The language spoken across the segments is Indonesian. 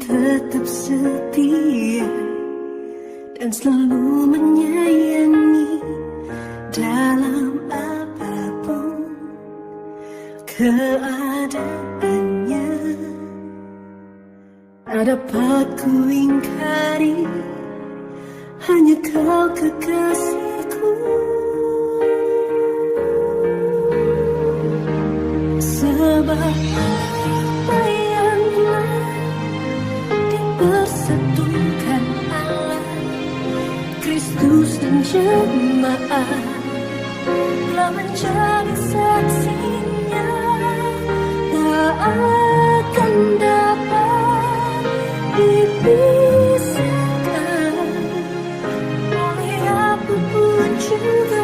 tetap setia dan selalu menyayangi dalam apapun keadaannya. Tak dapat ku ingkari, hanya kau kekasihku. Sebab apa yang telah dipersatukan Allah, Kristus dan jemaat telah menjadi saksinya. Tak akan dapat dipisahkan oleh apapun juga,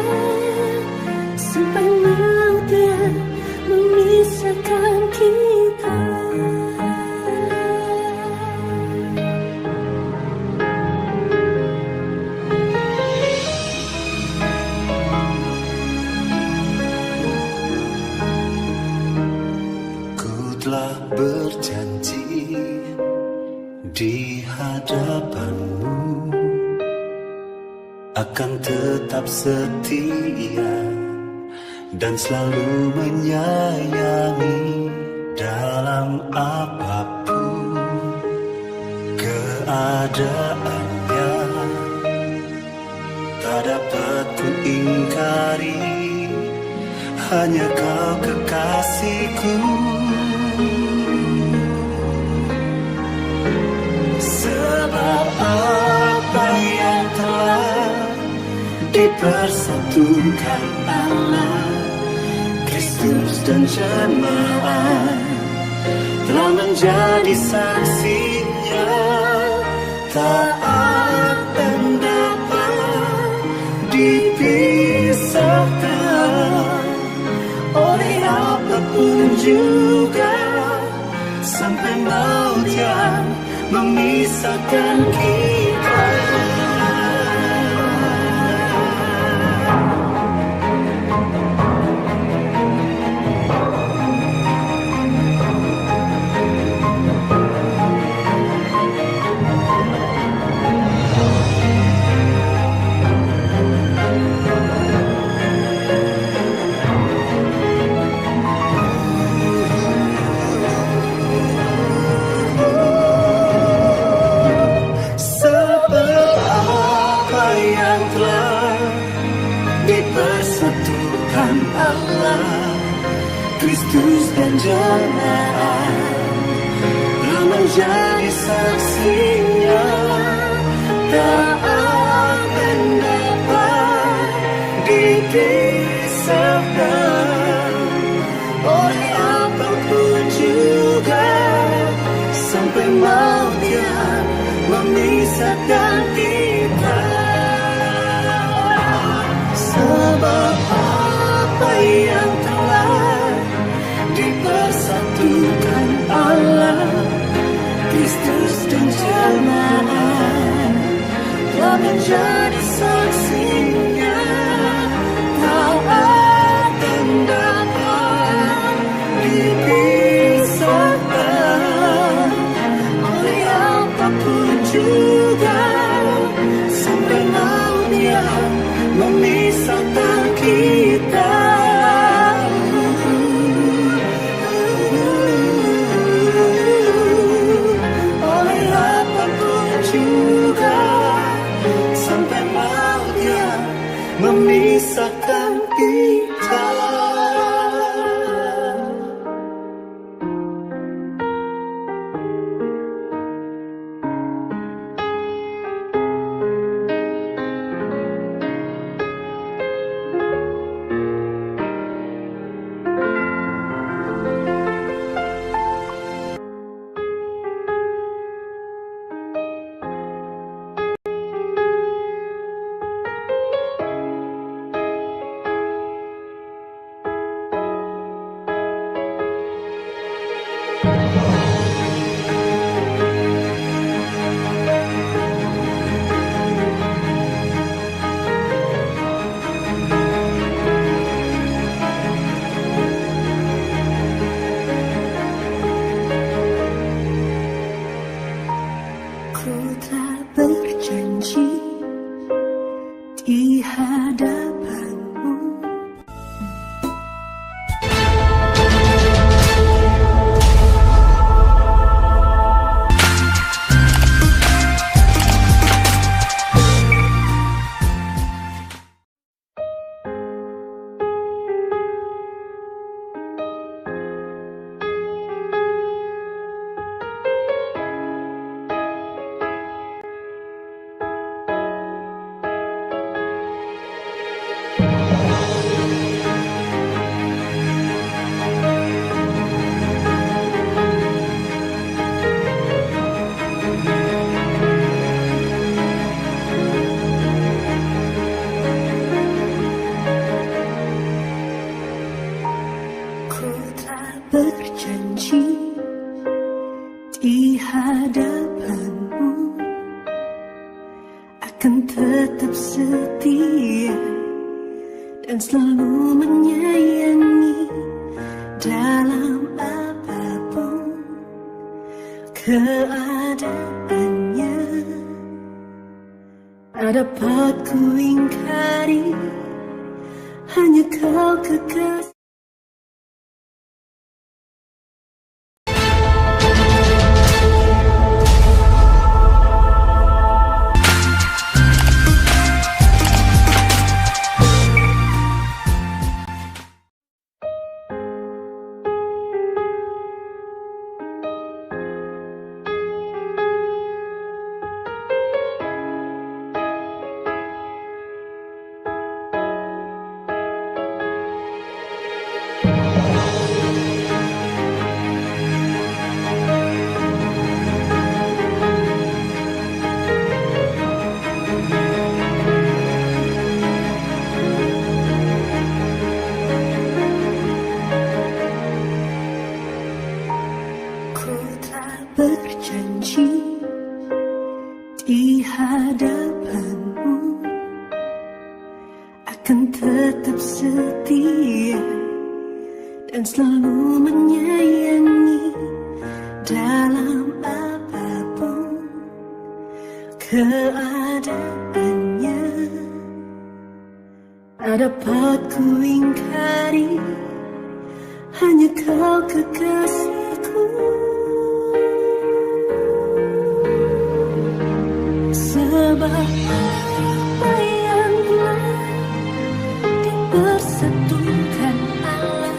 sampai maut yang memisahkan kita. Ku telah berjanji di hadapanmu akan tetap setia dan selalu menyayangi dalam apapun keadaannya. Tak dapat ku ingkari, hanya kau kekasihku. Sebab apa yang telah dipersatukan Allah, Kristus dan jemaat telah menjadi saksinya. Tak akan dapat dipisahkan oleh apapun juga, sampai maut yang memisahkan kita. Dipersatukan Allah, Kristus dan jemaat telah menjadi saksinya. Tak akan dapat dipisahkan oleh apapun juga, sampai maut yang memisahkan kita. Sebab apa yang telah dipersatukan Allah, Kristus dan jemaat telah menjadi saksinya. Tak akan dapat dipisahkan oleh apapun juga, sampai maut yang memisahkan kita. Oleh apapun juga, sampai maut berjanji di hadapanmu akan tetap setia dan selalu menyayangi dalam apapun keadaannya. Tak dapat ku ingkari, hanya kau kekasih. Berjanji di hadapanmu akan tetap setia dan selalu menyayangi dalam apapun keadaannya. Tak dapat ku ingkari, hanya kau kekasihku. Sebab apa yang telah dipersatukan Allah,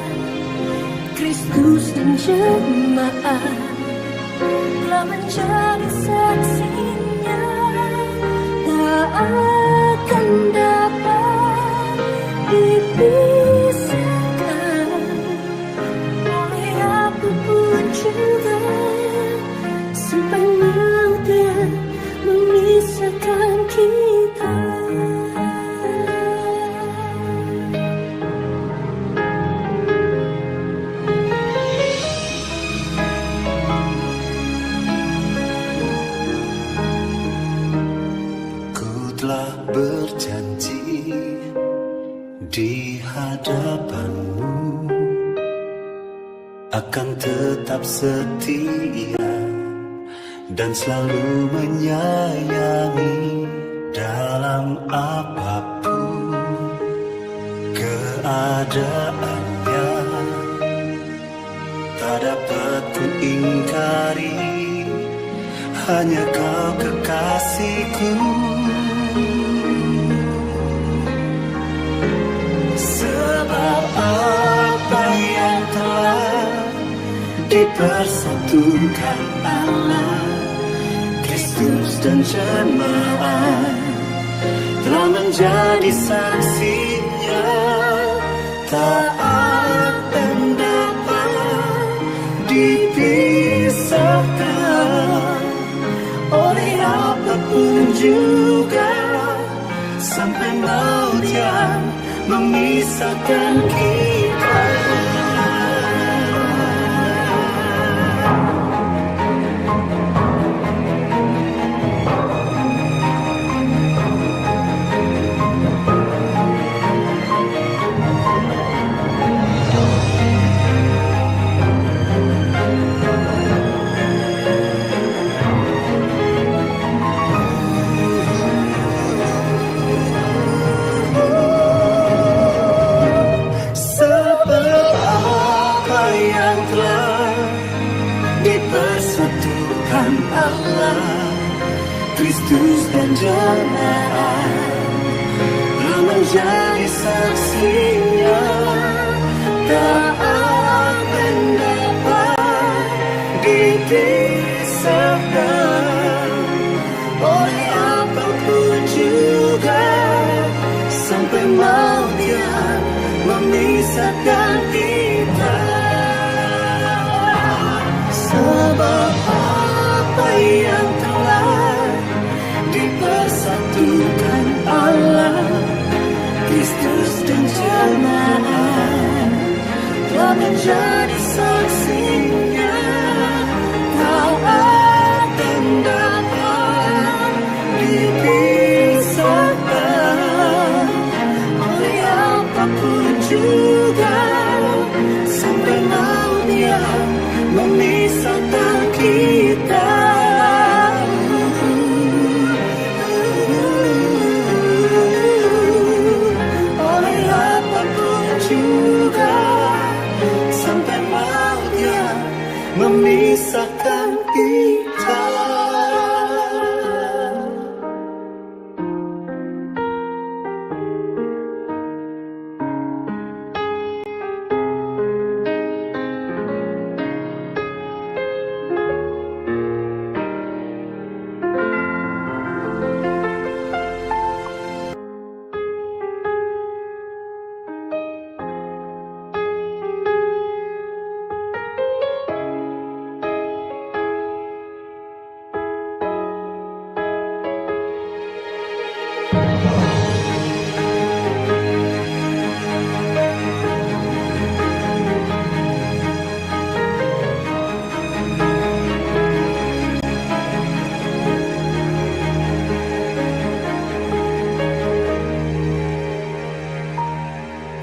Kristus dan jemaat telah menjadi saksinya. Tak akan dapat dipisahkan oleh apapun juga, sampai maut yang memisahkan kita. Ku telah berjanji di hadapanmu akan tetap setia dan selalu menyayangi dalam apapun keadaannya. Tak dapat ku ingkari, hanya kau kekasihku. Sebab apa yang telah dipersatukan Allah, Kristus dan jemaat telah menjadi saksinya. Tak akan dapat dipisahkan oleh apapun juga, sampai maut yang memisahkan kita. Dipersatukan Allah, Kristus dan jemaat telah menjadi saksinya. Tak akan dapat dipisahkan oleh apapun juga, sampai maut yang memisahkan kita. Sebab apa yang telah dipersatukan Allah, Kristus dan jemaat telah menjadi saksi. dia memisahkan kita. Oleh apapun juga, sampai maut dia memisahkan kita.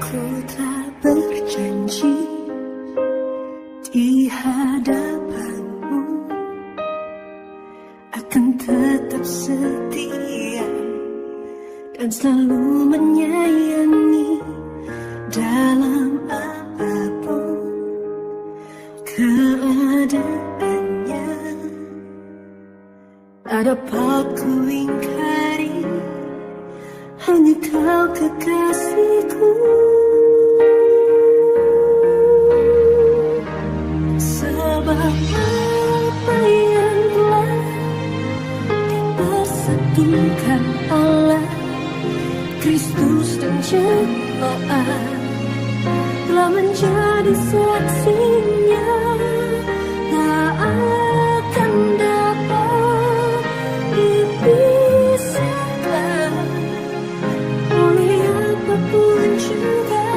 Ku telah berjanji di hadapanmu akan tetap setia dan selalu menyayangi dalam apapun keadaannya. Tak dapat ku ingkari, hanya kau kekasihku. Sebab apa yang telah dipersatukan Allah, Kristus dan jemaat telah menjadi saksinya. Tak akan dapat dipisahkan oleh apapun juga,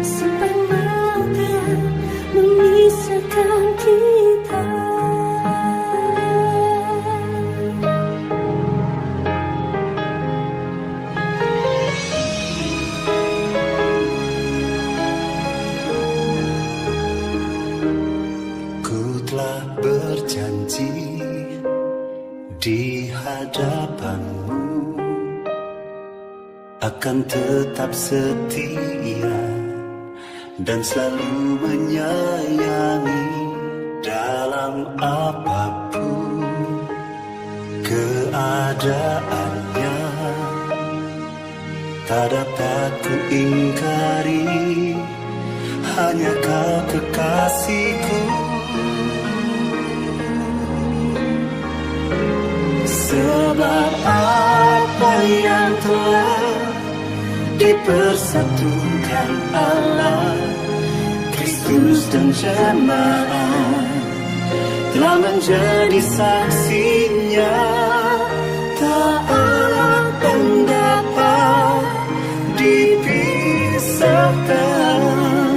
sampai maut yang memisahkan kita. Ku telah berjanji di hadapanmu akan tetap setia dan selalu menyayangi dalam apapun keadaannya. Tak dapat ku ingkari, hanya kau kekasihku. Sebab apa yang telah dipersatukan Allah, Kristus dan jemaat telah menjadi saksinya. Tak akan dapat dipisahkan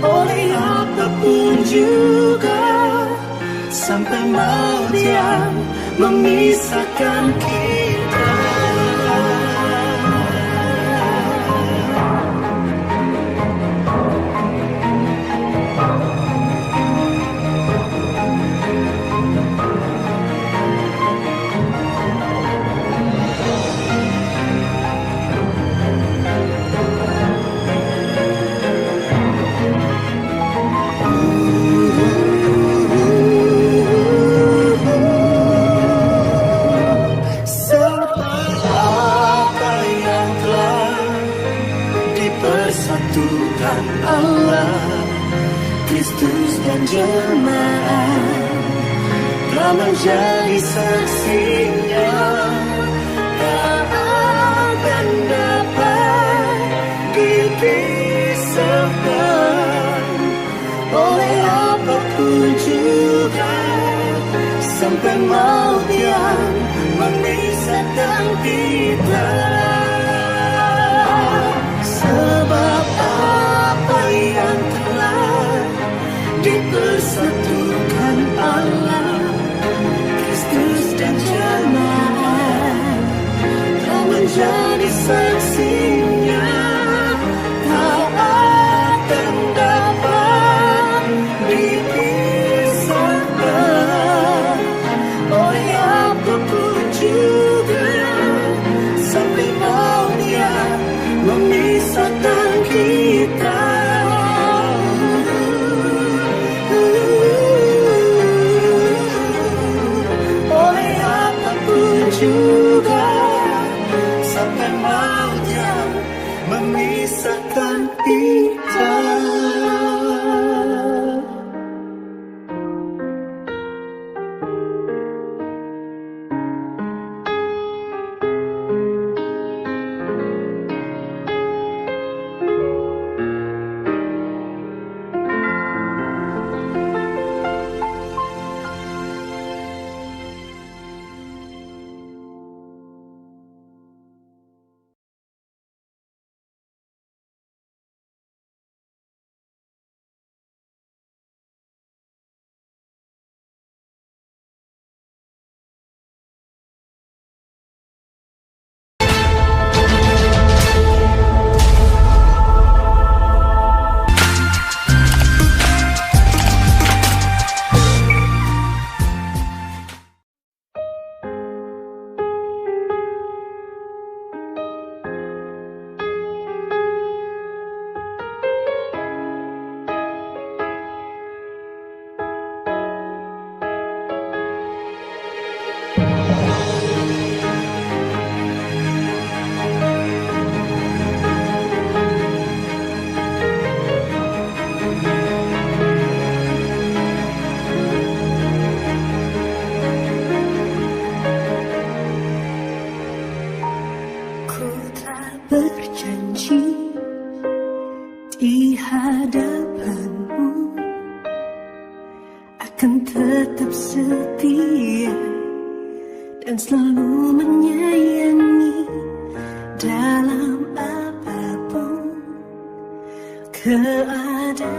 oleh apapun juga, sampai maut yang memisahkan kita. Tuhan Allah, Kristus dan jemaat telah menjadi saksinya. Tak akan dapat dipisahkan oleh apapun juga, sampai maut yang memisahkan kita. Sebab apa yang telah dipersatukan Allah, Kristus dan jemaat telah menjadi saksinya. Tak akan dapat akan tetap setia dan selalu menyayangi dalam apapun keadaannya.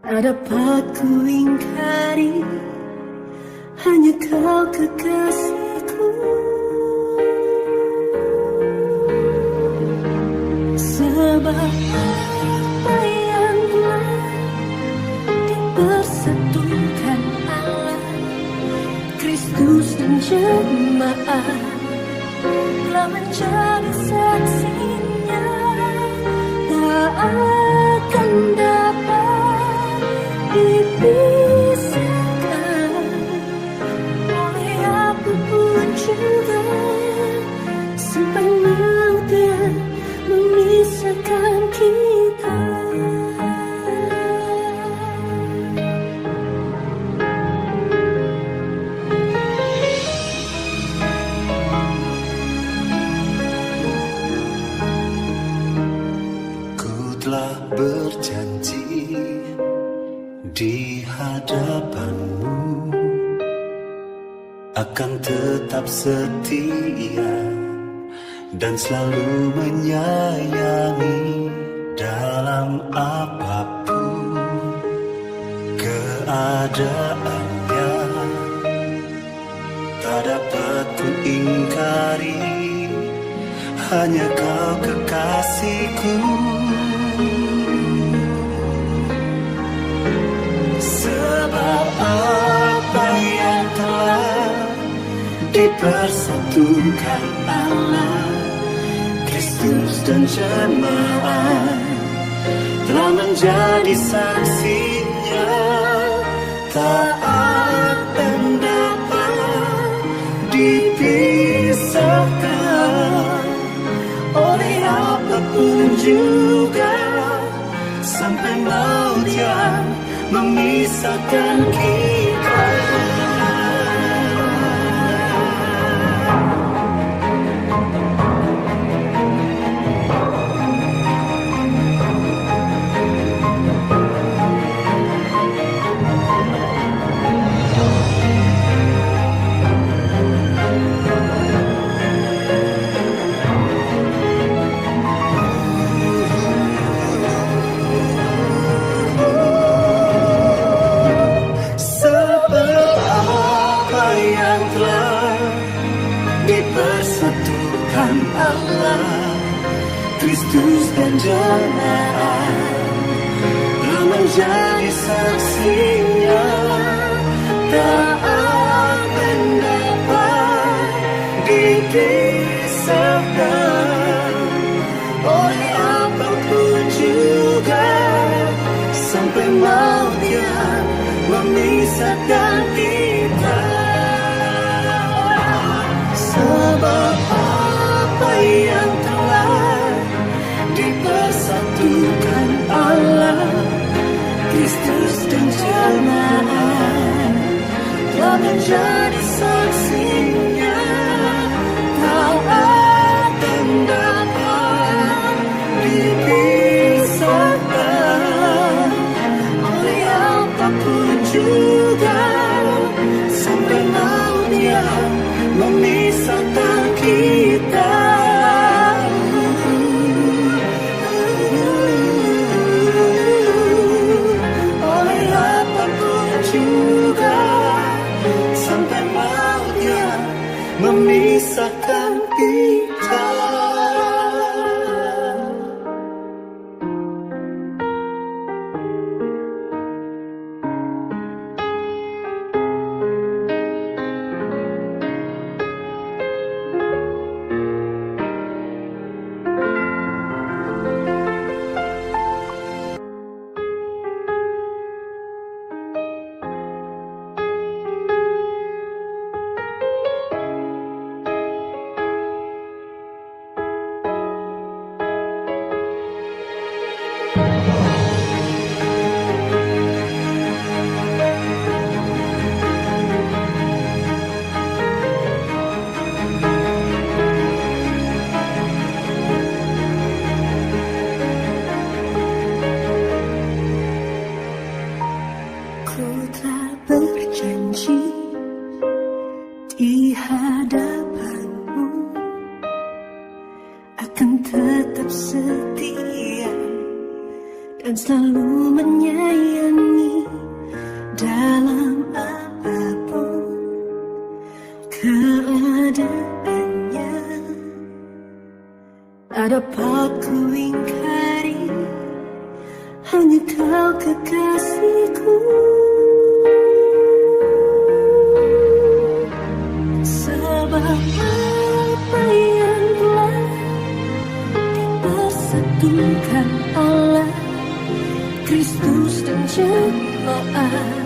Tak dapat ku ingkari, hanya kau kekasihku. Sebab apa yang telah dipersatukan Allah, Kristus dan jemaat telah menjadi saksinya. Tak akan dapat dipisahkan oleh apapun juga, sampai maut yang memisahkan kita. Telah berjanji di hadapanmu akan tetap setia dan selalu menyayangi dalam apapun keadaannya. Tak dapat ku ingkari, hanya kau kekasihku. Sebab apa yang telah dipersatukan Allah, Kristus dan jemaat telah menjadi saksinya. Tak akan dapat dipisahkan oleh apapun juga, sampai maut yang memisahkan kita. Dipersatukan Allah, Kristus dan jemaat telah menjadi saksinya. Tak akan dapat dipisahkan oleh apapun juga, sampai maut yang memisahkan kita. Sebab apa yang telah dipersatukan Allah, Kristus dan jemaat telah menjadi saksinya. Tak akan dapat dipisahkan oleh apapun juga, sampai maut yang memisahkan kita. Oleh apapun juga, sampai dan selalu menyayangi dalam apapun keadaannya. Tak dapat ku ingkari, hanya kau kekasihku. Sebab apa yang telah dipersatukan Allah, Kristus dan jemaat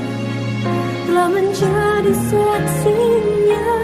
telah menjadi saksinya.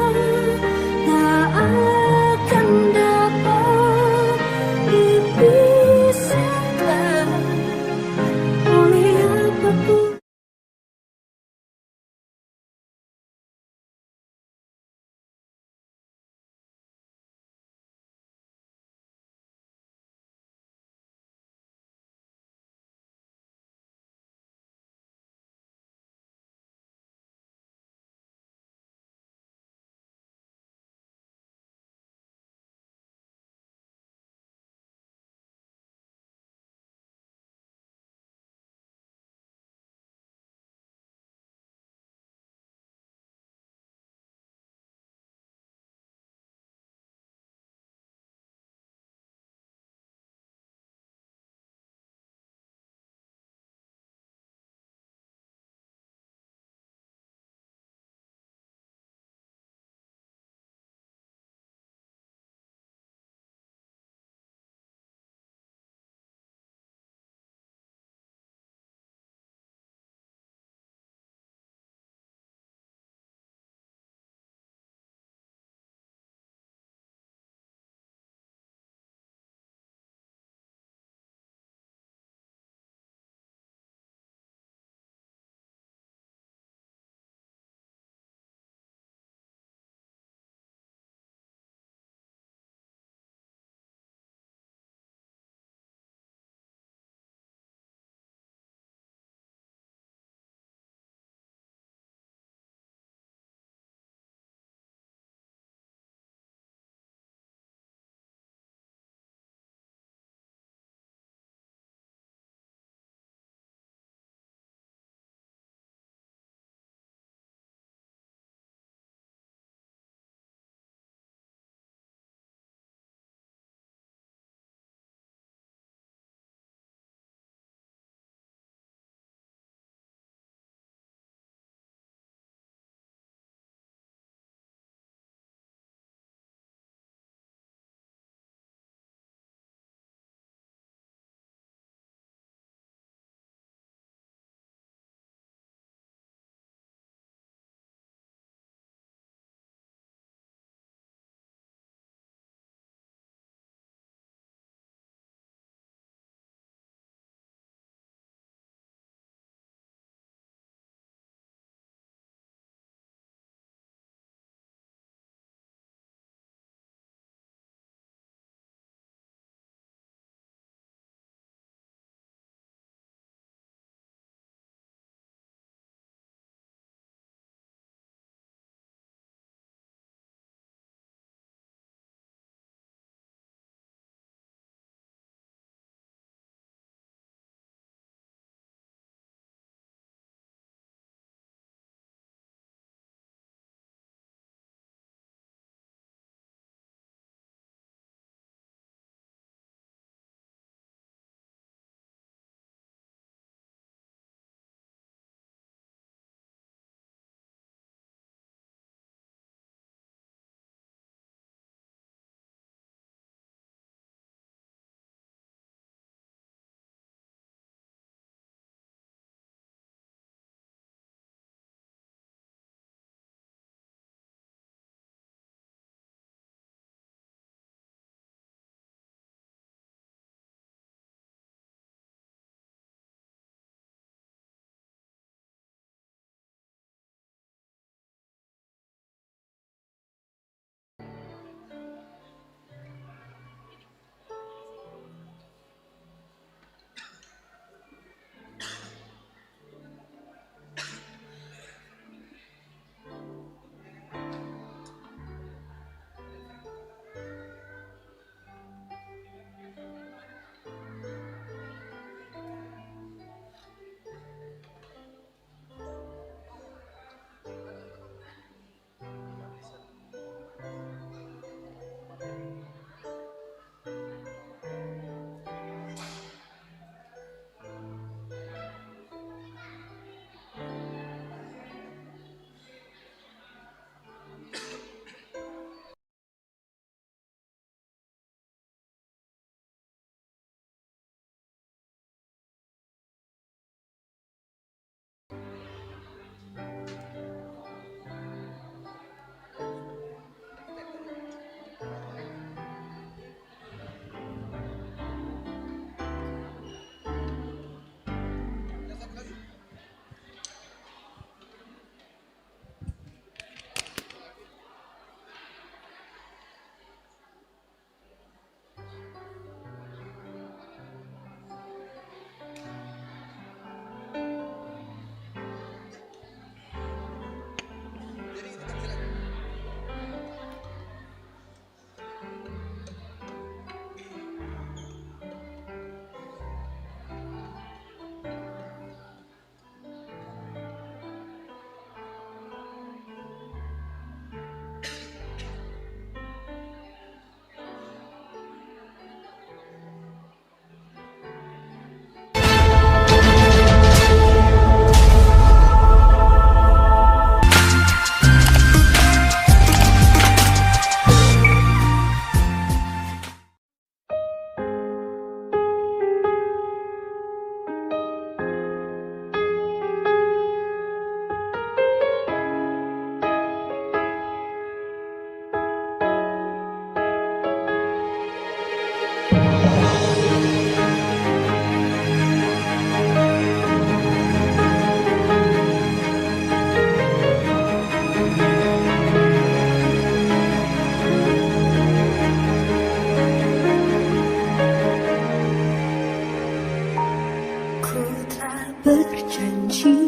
berjanji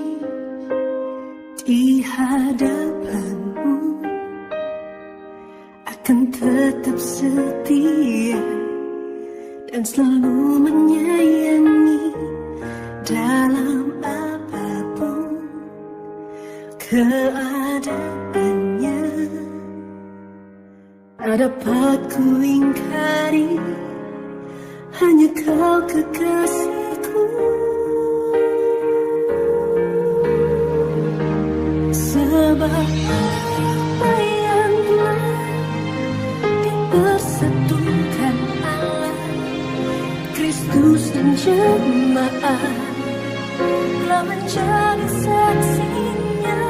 di hadapanmu akan tetap setia dan selalu menyayangi dalam apapun keadaannya. Tak dapat ku ingkari, hanya kau kekasihku. Sebab apa yang telah dipersatukan Allah, Kristus dan jemaat telah menjadi saksinya.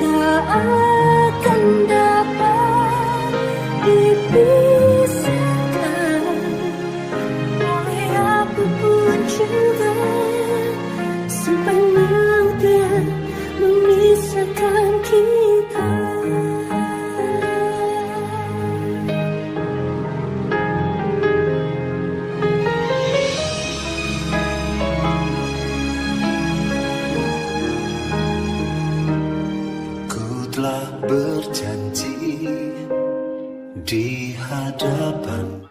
Tak akan dapat dipisahkan oleh apapun juga, sampai maut yang memisahkan kita. Ku telah berjanji di hadapan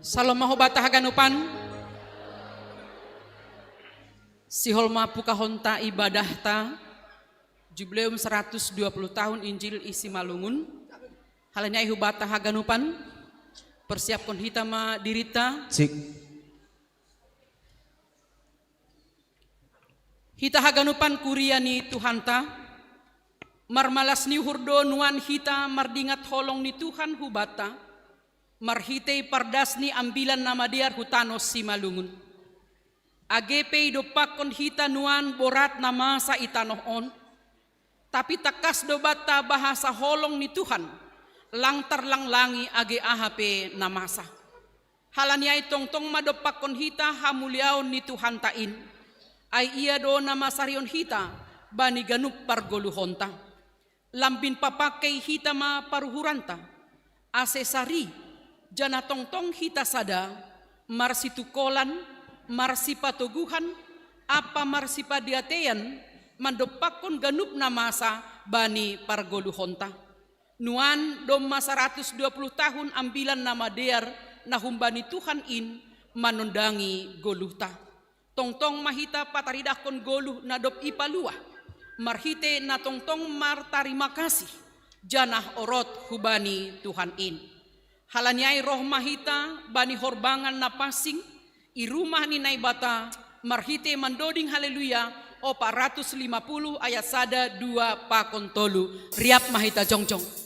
Salam mahobata haganupan si holma pukahonta ibadahta jubileum 120 tahun Injil isi Malungun. Halanya ihubata haganupan persiapkan hitama dirita Cik. Hita haganupan kuriani Tuhanta marmalas ni hurdo nuan hita mardingat holong ni Tuhan hubata marhitei pardasni ambilan nama diar hutanos si Malungun. Agepe dopakon hita nuan borat nama sa itanoon. Tapi takas dobata bahasa holong ni Tuhan. Langtar langlangi age ahape namasa. Halanya tongtong madopakon hita hamuliaon ni Tuhan tain. Ay iya do nama sarion hita bani ganup pargoluhonta. Lambin papakai hita ma paruhuranta. Asesari jana tongtong hita sada marsi tukolan, marsi patoguhan, apa marsi padiatean mandopakon ganup namasa bani pargoluhonta. Nuan dom masa 120 tahun ambilan nama dear nahumbani Tuhan in manondangi goluhta. Tongtong mahita pataridakon goluh nadop ipalua. Marhite na tongtong martarima kasih janah orot hubani Tuhan in. Halanyai roh mahita bani horbangan na pasing i rumah ni naibata marhite mandoding haleluya o 450 ayat sada 2 pakon tolu riap mahita jongjong.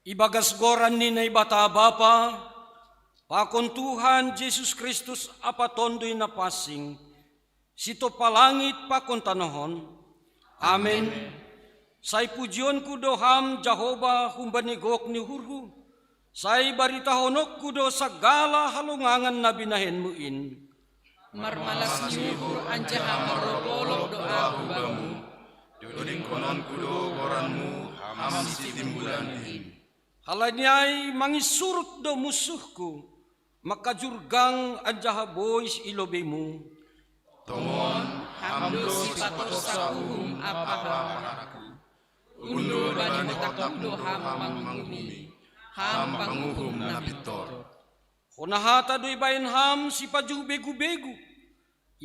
Ibagas goran ni na ibata Bapa, pakon Tuhan Yesus Kristus apatondoy na pasing, sito palangit pakon tanahon. Amen. Say pujion kudo ham Jehova humbanigok ni hurhu, say barita honok kudo sagala halungangan na binahenmuin. Marmalas nyuhur anjaha marropolok doa hubamu, Duding konon kudo goranmu ham sitimbulan in. Halanyay mangisurut do musuhku, makajurgang anjaha boys ilobemu. Tomon hamdo sipatos sakuhum apaham, undo bani mutakudo ham manghumi, ham panguhum na bitor. Honahata do'y bayan ham si paju begu-begu,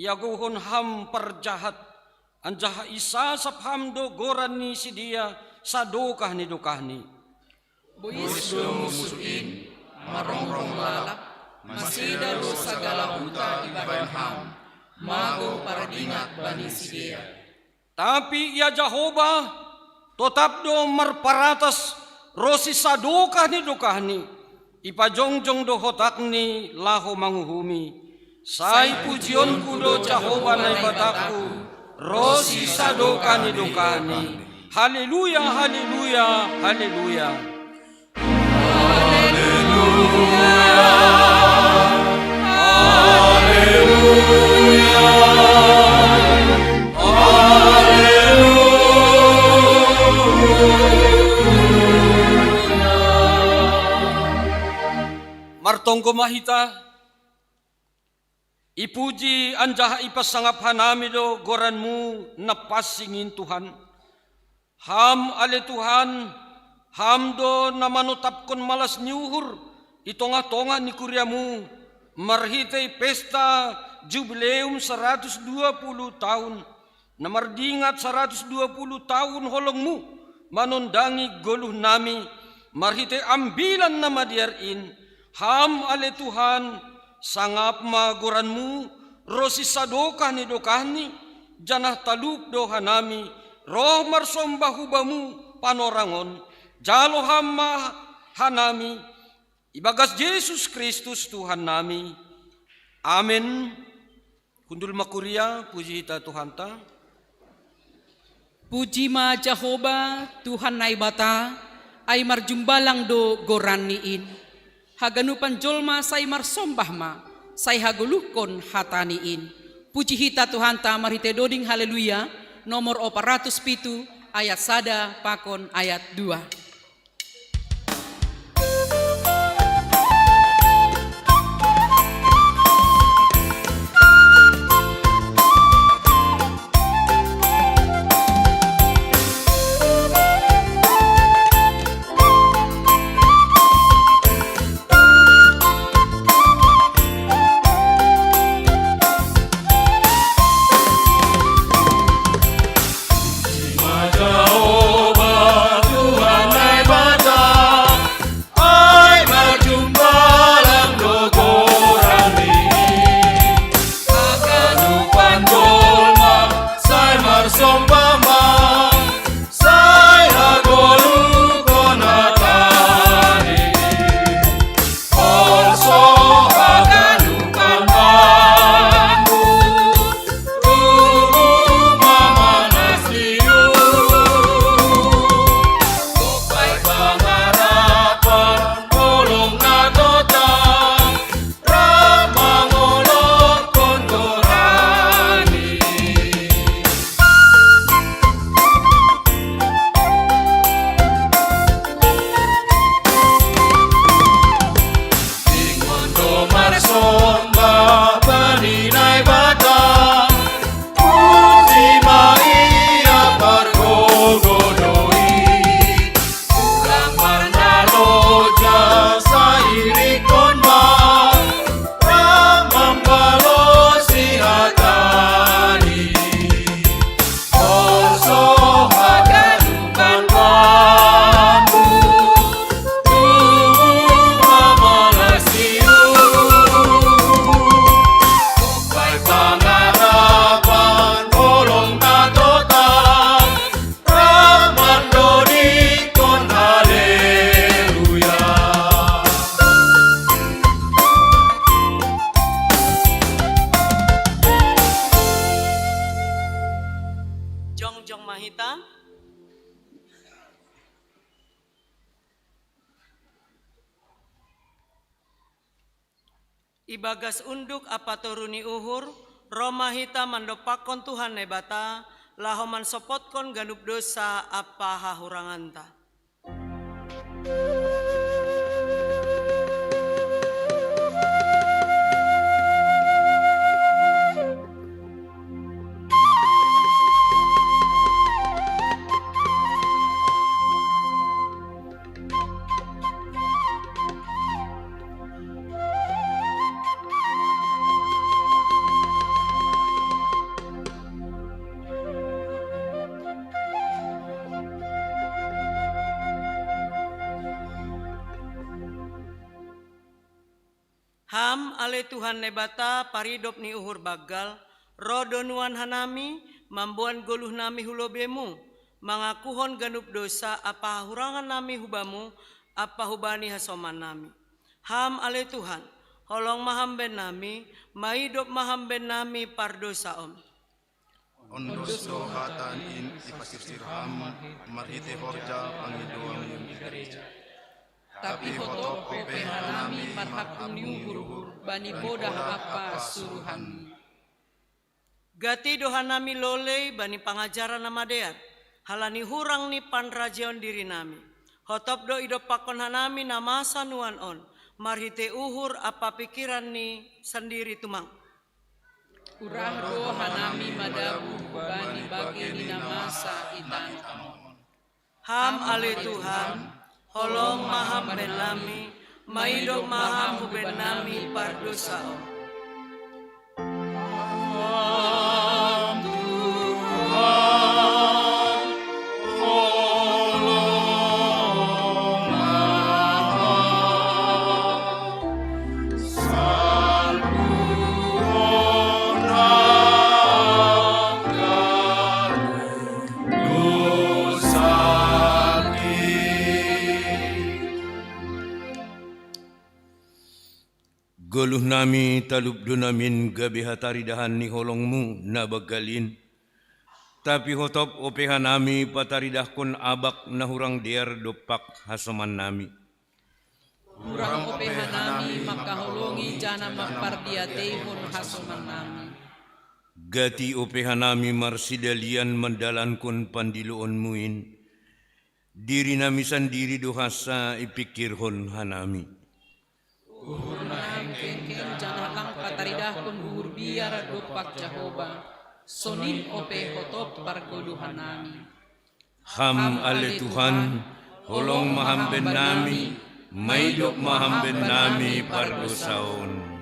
iaguhon ham perjahat, anjaha isa sapham do goran ni si dia sadokah ni dokahni. Buis do musuin, marongrong lalak, masida do sagala uta ibayan ham, mago paradingat bani si dia. Tapi ia Jehova tetap do marparatas rosi sadokah ni dokahni, ipajongjong do hotak ni laho manguhumi. Say pujion kudo Jehova na ibataku, rosi sadokah ni dokahni. Haleluya, haleluya, haleluya. Martonggo mahita, ipuji anjaha ipasangap hanami do goranmu na pasingin Tuhan. Ham ale Tuhan, ham do na manutapkon malas nyuhur, itonga-tonga ni kuryamu, marhitay pesta jubileum 120 tahun, na mardingat 120 tahun holongmu, manundangi goluh nami, marhitay ambilan na madiarin. Ham ale Tuhan, sangap magoranmu, rosi sadokah ni dokahni, janah taluk do hanami, roh marsomba hubamu panorangon, jalo hamma hanami, ibagas Yesus Kristus Tuhan nami. Amen. Kundul makuria, puji hita Tuhan ta. Puji ma Jehova Tuhan naibata, ay marjumbalang do goraniin. Haganupan jolma say marsombah ma, say hagulukon hataniin. Puji hita Tuhan ta marhite doding haleluya, nomor 407 ayat 1 pakon ayat 2. Jehova Tuhan jongjong mahita. Ibagas unduk apa turuni uhur, Roma hita mandopakon Tuhan nebata, lahoman sopotkon ganup dosa apa hahuranganta. Ham ale Tuhan nebata paridop ni uhur bagal, rodonuan hanami, mambuan goluh nami hulobemu, mangakuhon ganup dosa apa hurangan nami hubamu, apa hubani hasoman nami. Ham ale Tuhan, holong mahamben nami, maidop mahamben nami pardosa om. Ondos do hatan in ipasirham marhite horja pangidoam yung gereja. Tapi hotop opehanami marhakun yuhur bani bodah apa suruhan. Gati dohanami lolei bani pangajaran namadeat, halani hurang ni panrajion diri nami. Hotop do idop pakon hanami namasa nuan on, marhite uhur apa pikiran ni sendiri tumang. Urah do hanami madabu bani bagi ni namasa itan. Ham ale Tuhan, holong maham ben nami, maidop maham ben nami pardosa om. Goluh nami talubdo namin gabi hataridahan ni holongmu na bagalin. Tapi hotop opehan nami pataridahkon abak na hurang diar dopak hasoman nami. Hurang opehan nami makaholongi jana mapardiatehon hasoman nami. Gati opehan nami marsidalian mandalankon pandiloon muin. Diri nami sandiri dohasa ipikirhon hanami. Uhur nahim kengkeng jana lang pataridahkon uhur biar dopak Jahoba. Sonin ope hotop pargoduhan nami. Ham ale Tuhan, holong mahamben nami, maidop mahamben nami pardosaon.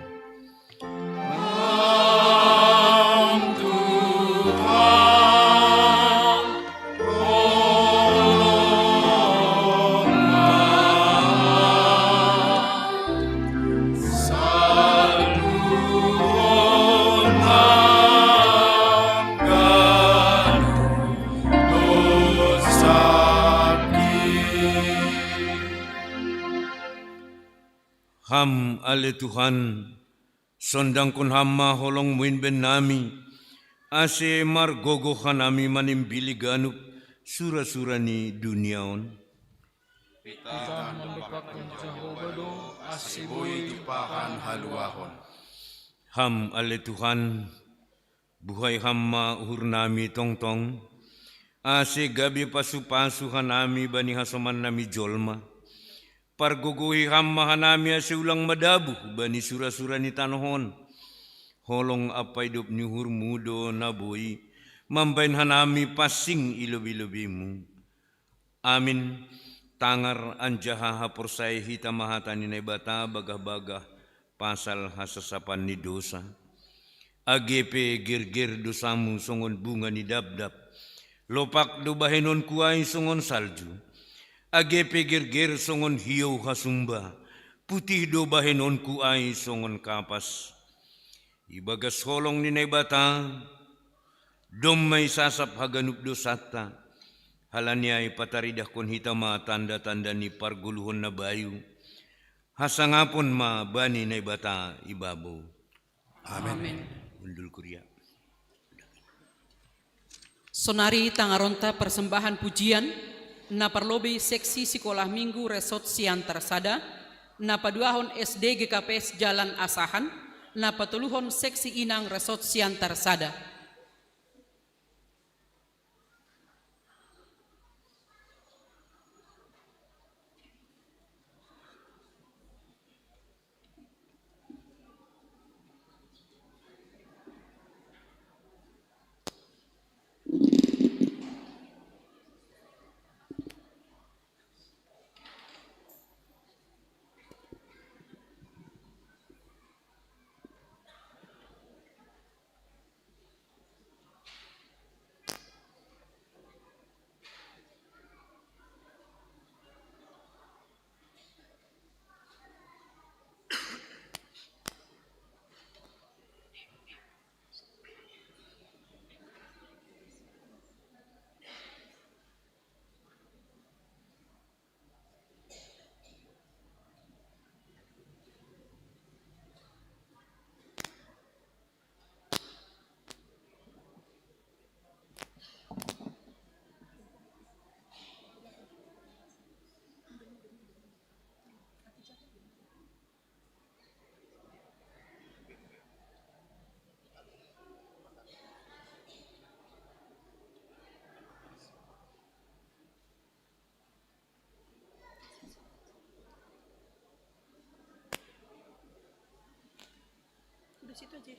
Ham ale Tuhan, sondang kun hamma holong muin ben nami, ase margogo hanami manimbili ganup sura-sura ni duniaon. Pita mandopakon Jehovah do asiboy tupakan haluahon. Ham ale Tuhan, buhay hamma uhur nami tongtong, ase gabi pasu-pasu hanami bani hasoman nami jolma. Parguguhi hamma hanami ase ulang madabu bani sura-sura ni tanohon. Holong apa hidup ni uhur mudo naboy, mambain hanami pasing ilobi-lobimu. Amin. Tangar anjaha haporsay hita mahata ni naibata bagah-bagah pasal hasasapan ni dosa. Agepe gir-gir dosamu songon bunga ni dabdab. Lopak dubahenon kuay songon salju. Agepe gir-gir songon hiyaw hasumba. Putih dubahenon kuay songon kapas. Ibagas holong ni naibata. Dom may sasap haganup dosata. Halanyay pataridah kon hitama tanda-tanda ni parguluhon na bayu. Hasangapon ma bani na ibata ibabaw. Amen. Undul Kurya. Sonari tangaronta persembahan pujian, na parlobi seksi sekolah minggu resort Siantar Sada, na paduahon SD GKPS Jalan Asahan, na patuluhon seksi inang resort Siantar Sada. Udah situ aja.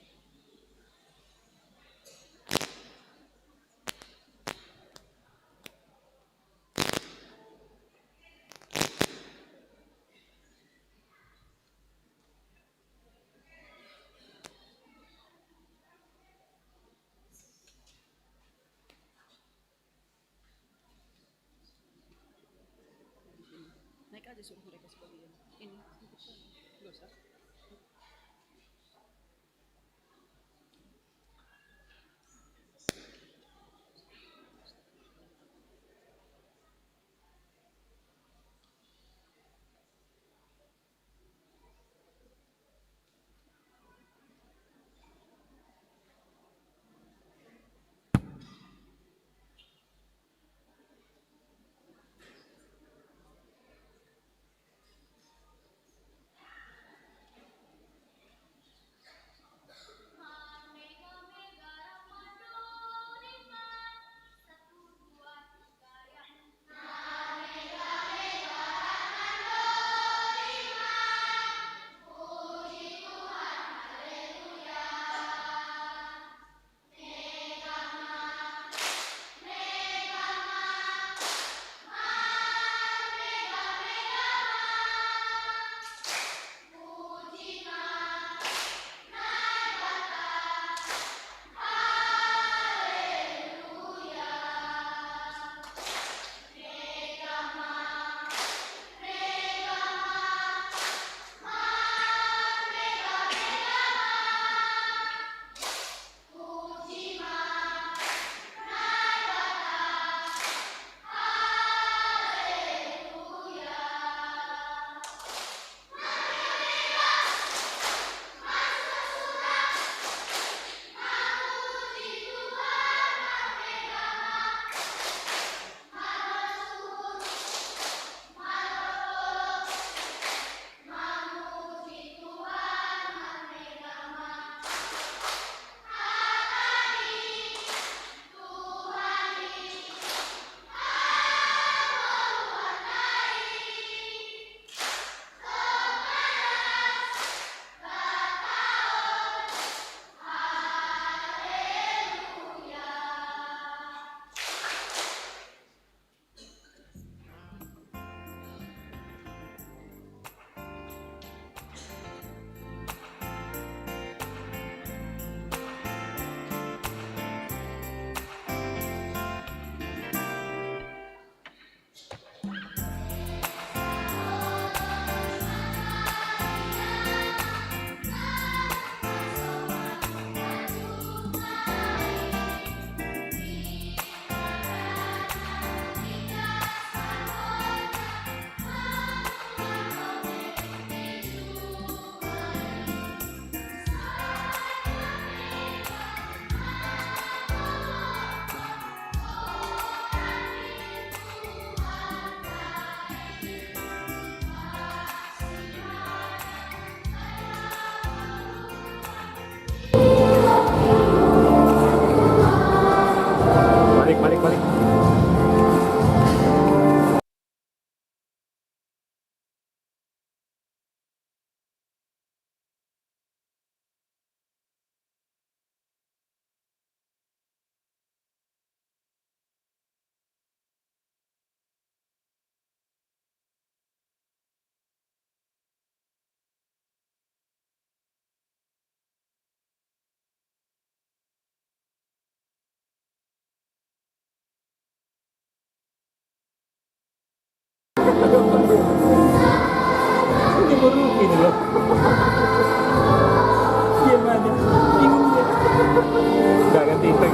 Naik aja suruh mereka sekalian. Ini, nggak usah. Ini baru ini loh. Gimana? Bingung ya. Udah ganti tag.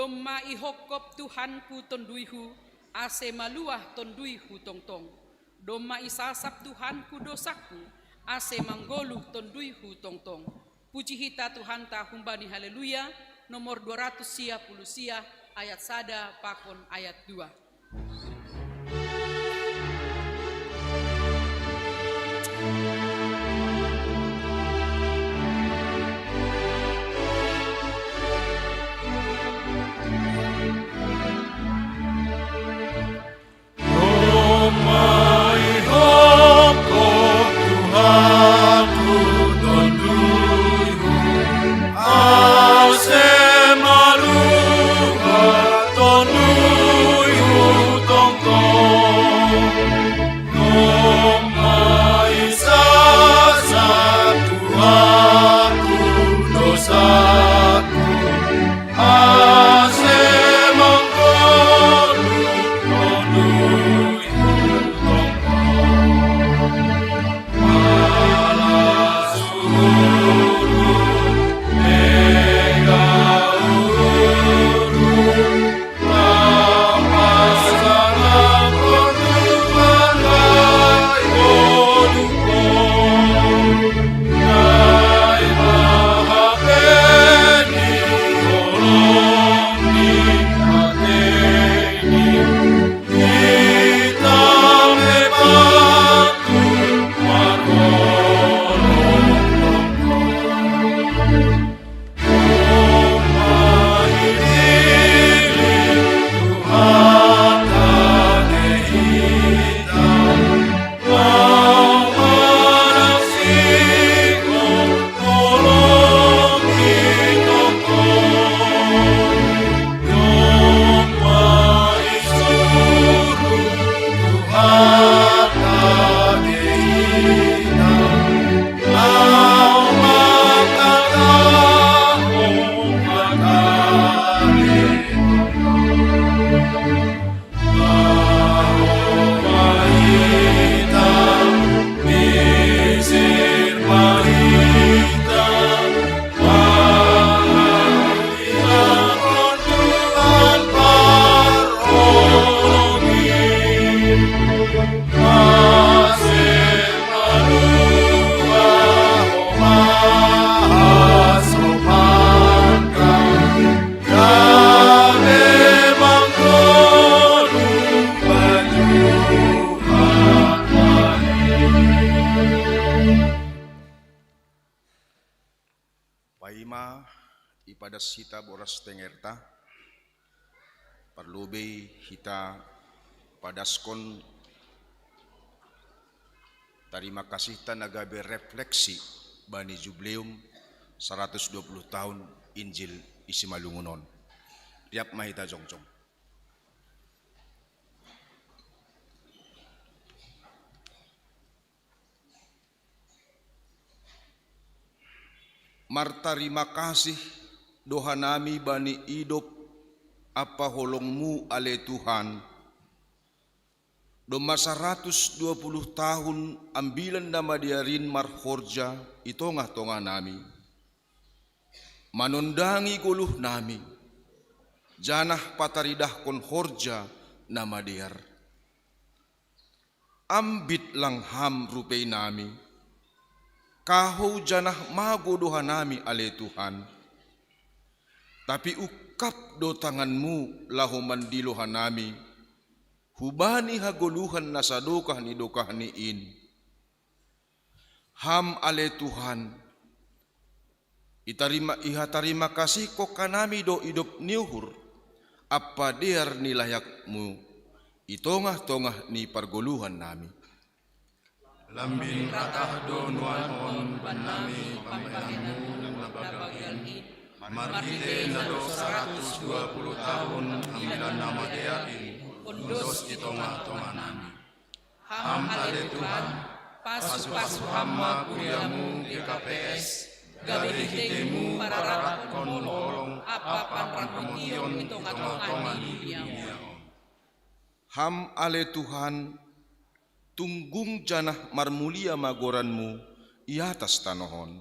Domma ihokop Tuhanku tonduihu, ase maluah tonduihu tongtong. Domma isasap Tuhanku dosaku, ase manggoluh tonduihu tongtong. Puji hita Tuhan ta humbani haleluya, nomor 210 ayat 1 pakon ayat 2. Paima ipadas hita boras tengerta perlube hita padaskon terima kasih tanaga berefleksi bani jubileum 120 tahun Injil isi Malungunon. Tiap mahita jongjong. Martarima kasih doa nami bani hidup apa holongmu ale Tuhan. Doma 120 tahun ambilan nama diarin marhorja itongah-tongah nami. Manundangi guluh nami. Janah pataridah kon horja nama diar. Ambit lang ham rupei nami. Kahau janah mago doa nami ale Tuhan. Tapi ukap do tanganmu lahu mandilohan nami. Hubani hagoluhan nasadokah ni dokah ni in. Ham ale Tuhan. Ihatarima kasih kok kanami do hidup niuhur. Apa diar ni layakmu. Itongah-tongah ni pargoluhan nami. Lambin ratah do nuan on banami pambelanmu nabagian marhite na do 120 tahun ambilan nama dia ini undos di tongah-tongah nami. Ham ale Tuhan pasu-pasu hamma kuriamu di KPS gabe hitemu para rapat kon holong apapan ramution di tongah-tongah dunia. Ham ale Tuhan tunggung janah marmulia magoranmu i atas tanohon.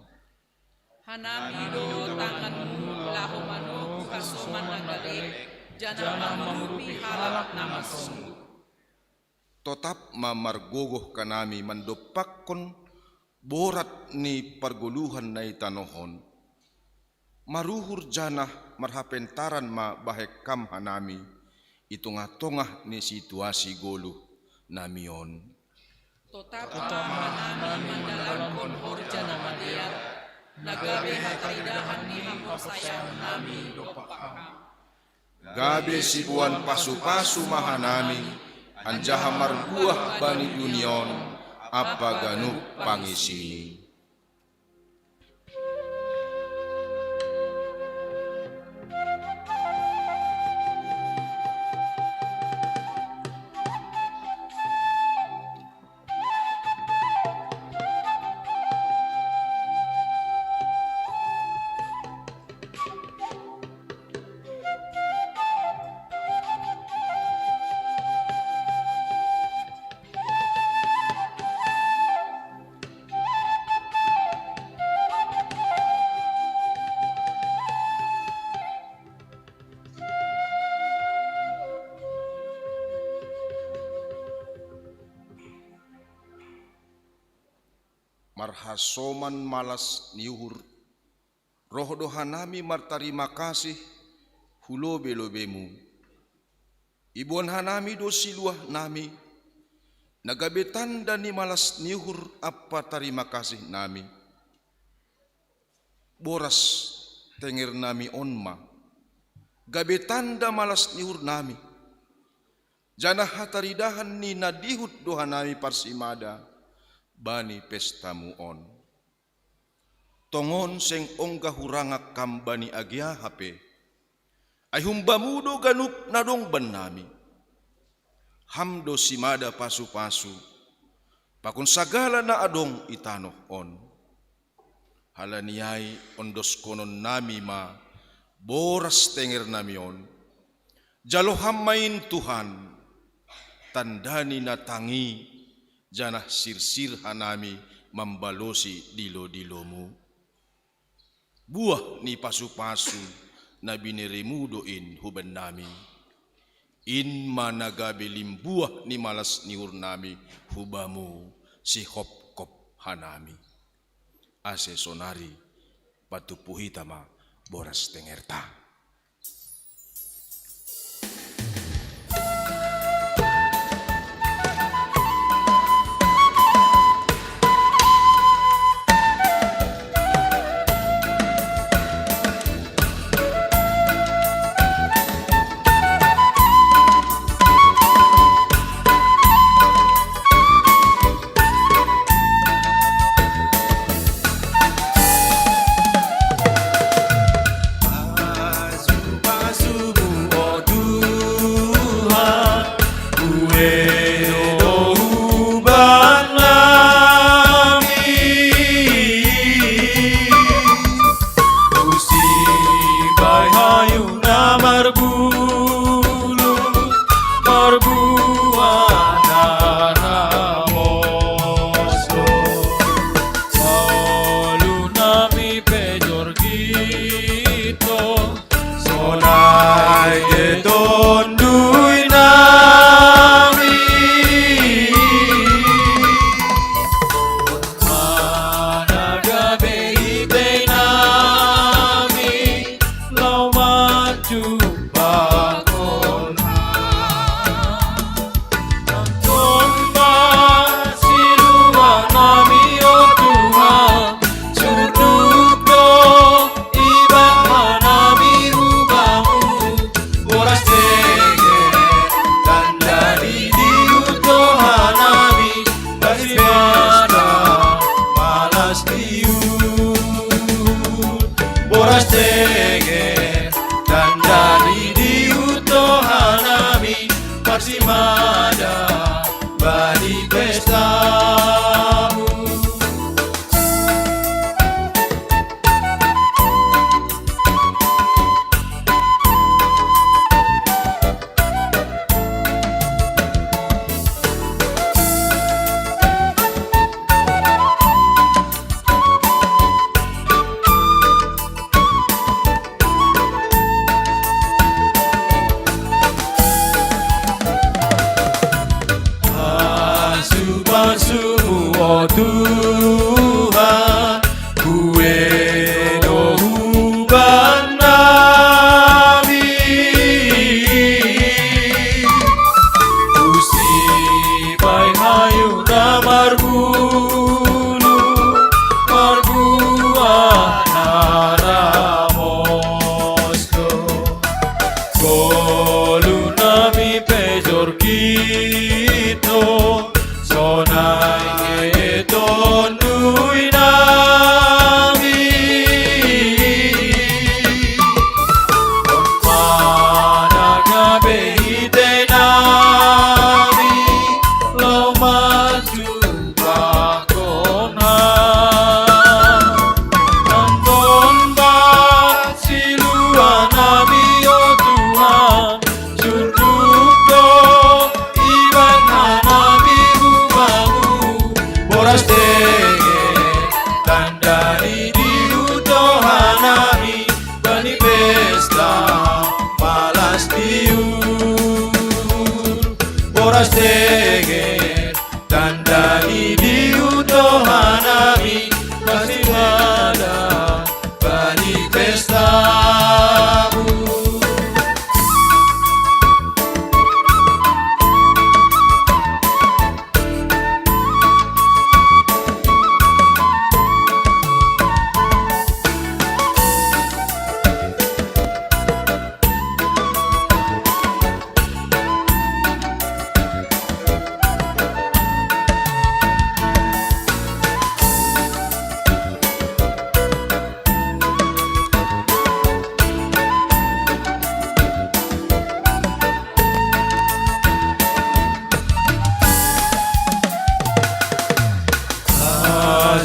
Hanami do tanganmu lahu manuk hasoman nagalek, jana mamurupi halak nama semu. Totap mamargogoh kanami mandopakkon borat ni parguluhan na itanohon. Maruhur janah marhapentaran ma bahek kam hanami, itungah-tungah ni situasi goluh namion. Totap manami mandalangkon horjana madea, nagabe hataridahan ni hampo sayang nami dopakam. Gabe sibuan pasu-pasu mahanami, anjaha marbuah bani union, apa ganup pangisini. Marhasoman malas niuhur, roh dohanami martarima kasih hulobe-lobemu. Ibuan hanami do siluah nami, nagabetan dan ni malas niuhur apa tarima kasih nami. Boras tenger nami onma, gabetan da malas niuhur nami. Janah hataridahan ni nadihut dohanami parsimada, bani pestamu on. Tongon seng ongga hurangak kambani agia hape, ay humbamudo ganup nadong banami. Hamdo simada pasu-pasu, pakun sagala na adong itanoh on. Halaniay ondos konon nami ma, boras tenger nami on. Jaloham main Tuhan, tandani na tangi, janah sirsir hanami membalosi dilo-dilomu. Buah ni pasu-pasu na binirimu doin huban nami. In managabe limbuah ni malas niur nami hubamu si hop-kop hanami. Ase sonari patupuhitama boras tengerta. palsu-palsumu, oh Tuhan, kuedo ubah nami. Usipai hayu na marbulu, marbuah naramosko. Kolu nami pejor kito, sonai eton nui nami. Mana gabe hite nami, lau maju bakona. Nandon bat siluan nami, oh Tuhan, surdukdo iban nami hubamu. Boras dege tandani diuto hanami, bani pesta malas diur. Boras dege tandani diuto hanami, bani wada bani pestamu.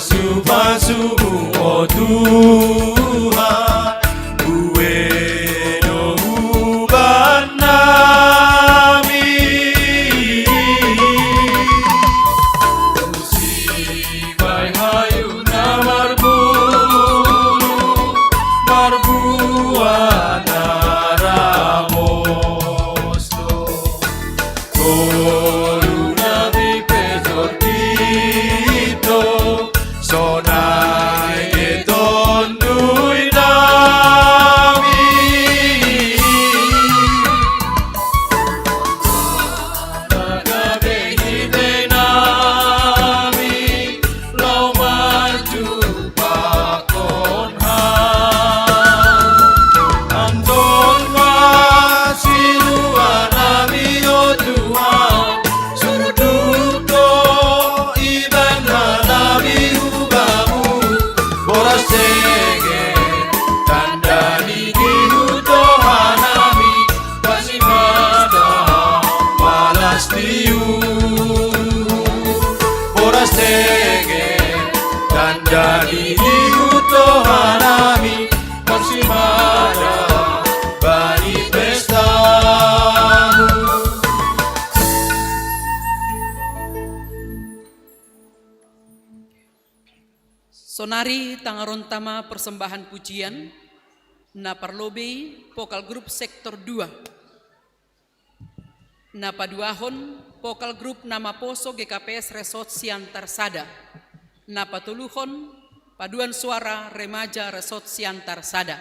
Palsu-palsumu, oh Tuhan, kuedo ubah nami. Usipai hayu na marbulu, marbuah naramosko. Kolu nami pejor kito, sonai eton nui nami. Nagabe hite nami, lau maju bakonha. Andon masiluan nami, oh Tuhan, surdukdo iban nami hubamu. Boras dege tandani diuto hanami, pasimada malas diur. Boras dege tandani diuto hanami, pasimada bani pestamu. Sonari tangaron tama persembahan pujian na parlobe vokal grup sektor 2. Na paduahon vokal grup nama poso GKPS Resort Siantar Sada. Na patuluhon paduan suara remaja Resort Siantar Sada.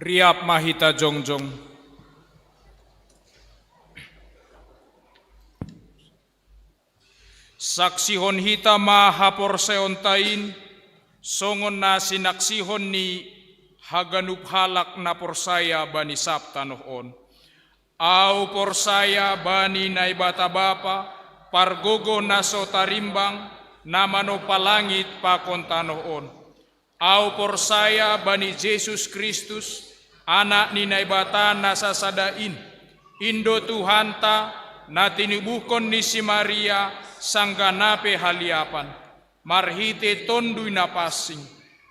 Riap mahita jongjong. Saksihon hita mahapor seontain, songon na sinaksihon ni haganup halak na porsaya bani saptanohon. Au porsaya bani na ibata bapa, pargogo na so tarimbang, na manopalangit pakontanohon. Au porsaya bani Jesus Kristus, anak ni naibata na sasadain, Indo Tuhanta, na tinibukon ni si Maria, sangganape haliapan, marhite tonduy na pasing,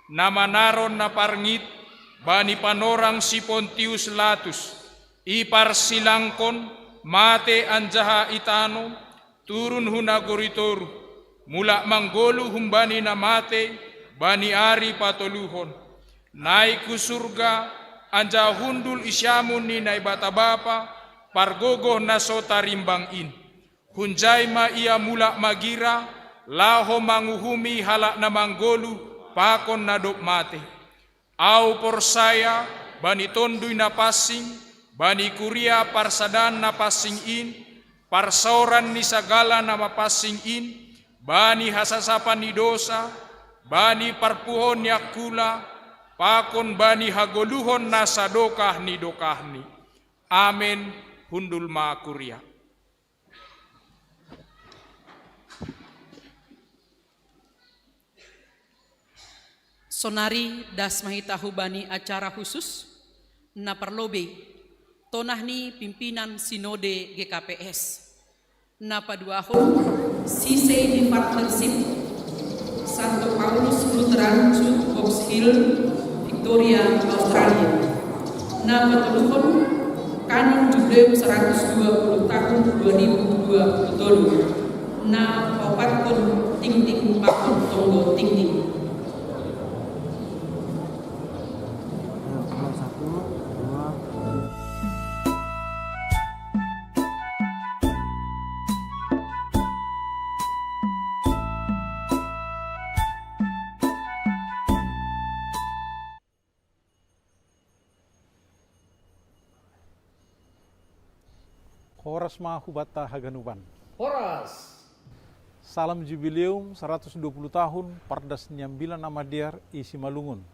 na manaron na parngit, bani panorang si Pontius Latus, ipar silangkon, mate anjaha itano, turun hunagoritoru, mula manggolu humbani na mate, bani ari patoluhon, naik ku surga, anja hundul isyamun ni naibata bapa, pargogoh na so tarimbang in. Hunjay ma ia mula magira, laho manguhumi halak na manggolu, pakon na dok mate. Au porsaya, bani tonduy na pasing, bani kuria parsadan na pasing in, parsauran ni sagala na mapasing in, bani hasasapan ni dosa, bani parpuhon yakula, pakon bani hagoluhon na sadokah ni dokahni. Amen. Hundul ma kuria. Sonari das mahitahu bani acara khusus na perlobe tonahni pimpinan sinode GKPS na paduahon sise di partnership Santo Paulus Lutheran Church Box Hill, Victoria, Australia. Na patuluhon Kanon Jubileum 120 tahun 2027. Na papatkon ting-ting pakon tonggo ting-ting. Horas ma hubata haganuban. Horas. Salam jubileum 120 tahun Pardas Nyambilan Namadiar isi Malungun.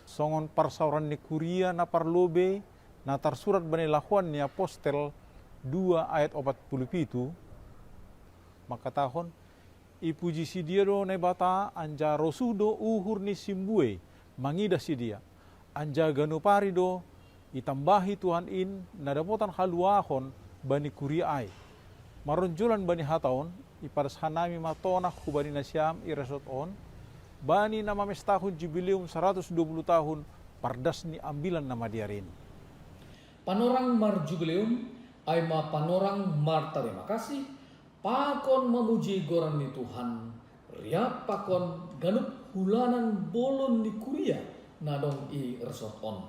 Songon parsauran ni kuria na parlobe na tarsurat bani lahuan ni apostel 2 ayat 47. Maka tahun ipuji si dia do na bata anja rosudo uhur ni simbue mangida si dia. Anja ganupari do itambahi Tuhan in nadapotan haluahon bani kuria ai. Marunjulan bani hataon iparas hanami matona kubani nasyam iresot on bani nama mestahun jubileum 120 tahun Pardas ni ambilan nama diarin. Panorang mar jubileum ay ma panorang mar terima kasih pakon memuji goran ni Tuhan riap pakon ganup hulanan bolon ni kuria nadong i resort on.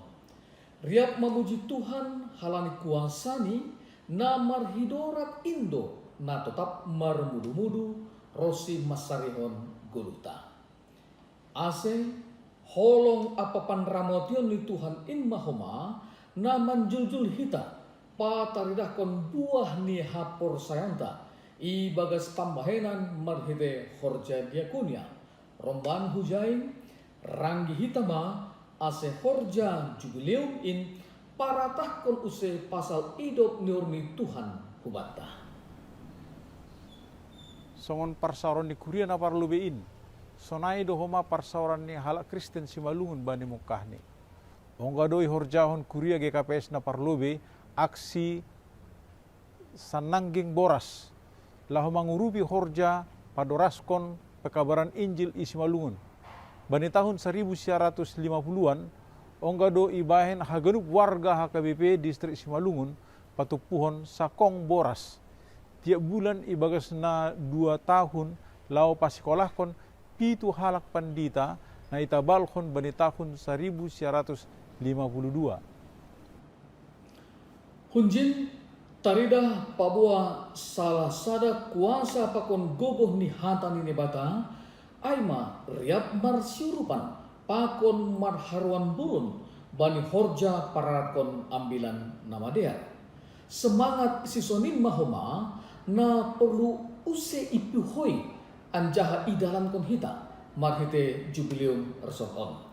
Riap memuji Tuhan halani kuasani na marhidorat Indo na tetap marmudu-mudu rosi masarihon guluta. Ase holong apapan ramotion ni Tuhan in mahoma na manjuljul hita pataridahkon buah ni hapor sayanta i bagas tambahenan marhide horja diakunia romban hujain ranggi hitama ase horja jubileum in paratahkon use pasal idop nurni Tuhan hubata. Songon parsauran ni kuria na parlubein. Sonai do homa parsauran ni halak Kristen si Malungun bani mukahni. Ongga doi horjahon kuria GKPS na parlube aksi sanangging boras. Lahu mangurupi horja padoraskon pekabaran Injil isi Malungun. Bani tahun 1950-an ongga do ibahen haganup warga HKBP distrik Simalungun patupuhon sakong boras. Tiap bulan ibagas na 2 tahun lau pasikolahkon pitu halak pandita na itabalkon bani tahun 1952. Hunjin tarida pabua salah sada kuasa pakon gogoh ni hatani nebata aima riap marsyurupan pakon marharuan burun bani horja parakon ambilan nama dia. Semangat sisonin mahoma na perlu use ipuhoi anjaha idalan kon hita marhite jubileum resokon.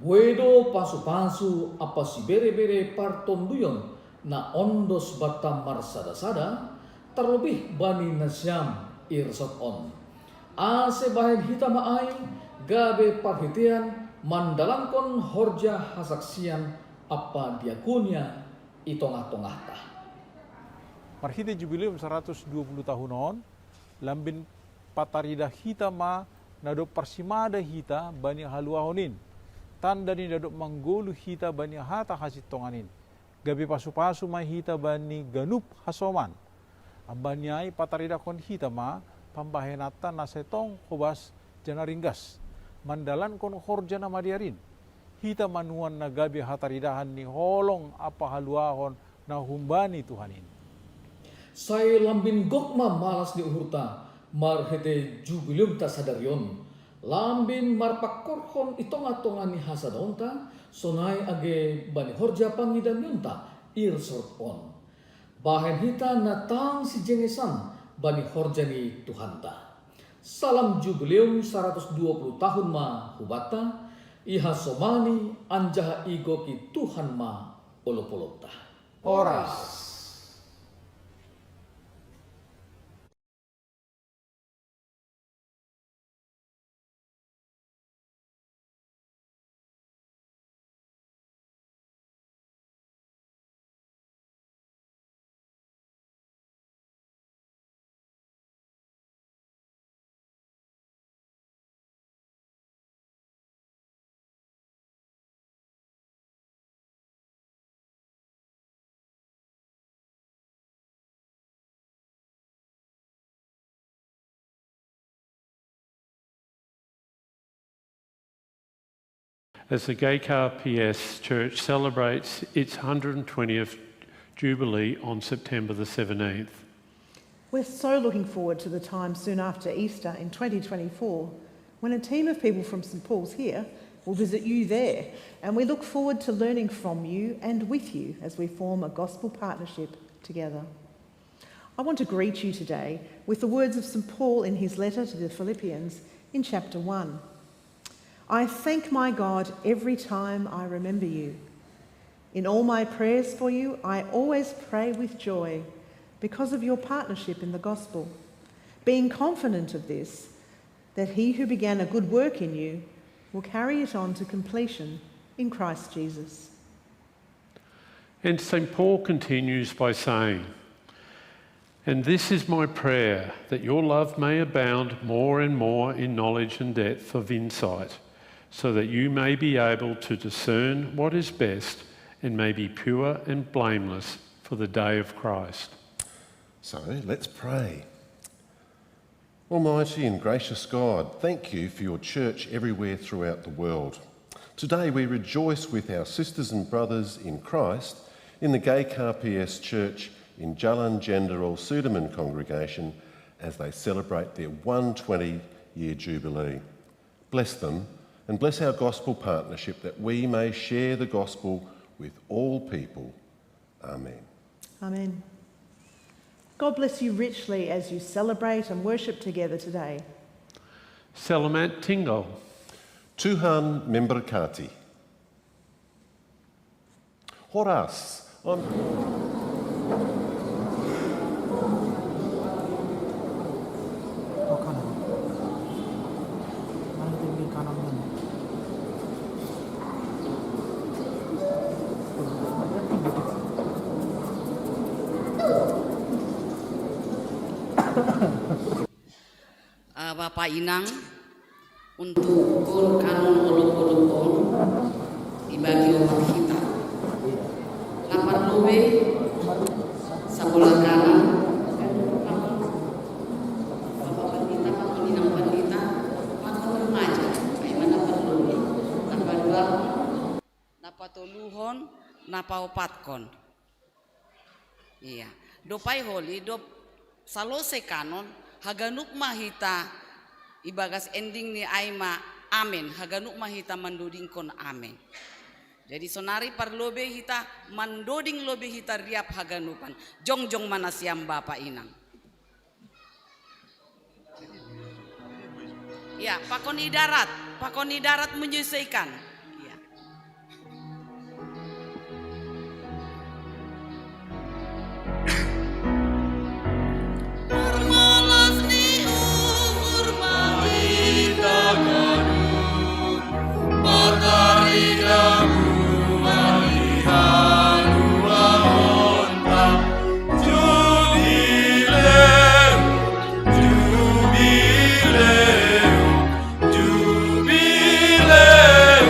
Wedo pasu-pasu apa si bere-bere parton duyon na ondos batam marsada-sada terlebih bani nasyam irsokon. Ase bahen hita maai gabe parhitian mandalangkon horja hasaksian apa diakunia itongah-tongah tah. Marhite jubileum 120 tahunon lambin patarida hita ma nado parsimada hita bani haluahonin tanda ni nado manggolu hita bani hata hasit tonganin gabe pasu-pasu ma hita bani ganup hasoman ambanyai patarida kon hita ma pambahenata nasetong kobas janaringgas mandalan kon horja na madiarin hita manuan na gabi hataridahan ni holong apa haluahon na humbani Tuhanin. Saya lambin gokma malas di uhurta marhete jubileum ta sadarion lambin marpakorhon itonga-tonga ni hasadonta sonai age bani horja pangidan yunta irsorpon bahen hita natang si jengesan bani horja ni Tuhanta. Salam jubileum 120 tahun ma hubata iha somani anjaha igoki Tuhan ma olopolota. Oras. As the GKPS Church celebrates its 120th Jubilee on September the 17th. We're so looking forward to the time soon after Easter in 2024 when a team of people from St Paul's here will visit you there, and we look forward to learning from you and with you as we form a gospel partnership together. I want to greet you today with the words of St. Paul in his letter to the Philippians in chapter 1. I thank my God every time I remember you. In all my prayers for you, I always pray with joy because of your partnership in the gospel, being confident of this, that he who began a good work in you will carry it on to completion in Christ Jesus. And St. Paul continues by saying, and this is my prayer, that your love may abound more and more in knowledge and depth of insight, so that you may be able to discern what is best and may be pure and blameless for the day of Christ. So let's pray. Almighty and gracious God, thank you for your church everywhere throughout the world. Today we rejoice with our sisters and brothers in Christ in the Gay KPS Church in Jalan Jenderal Sudirman congregation as they celebrate their 120-year jubilee. Bless them and bless our gospel partnership that we may share the gospel with all people. Amen. Amen. God bless you richly as you celebrate and worship together today. Selamat tinggal. Tuhan memberkati. Horas. Bapak Inang, untuk pun kanon olok-olok dibagi umat kita. 8 lobe sebelah kanan, Bapak Pendeta, Pak Inang Pendeta, makon remaja, bagaimana perlu tanpa dua, napa toluhon, napa opatkon. Iya, dopai holi, dop salose kanon, haganuk mahita ibagas ending ni aima amen, haganuk mahita mandoding kon amen. Jadi sonari par lobe hita mandoding lobe hita riap haganupan jongjong mana siam Bapak Inang. Ya, pakoni darat menyelesaikan. Ya. Jubileu,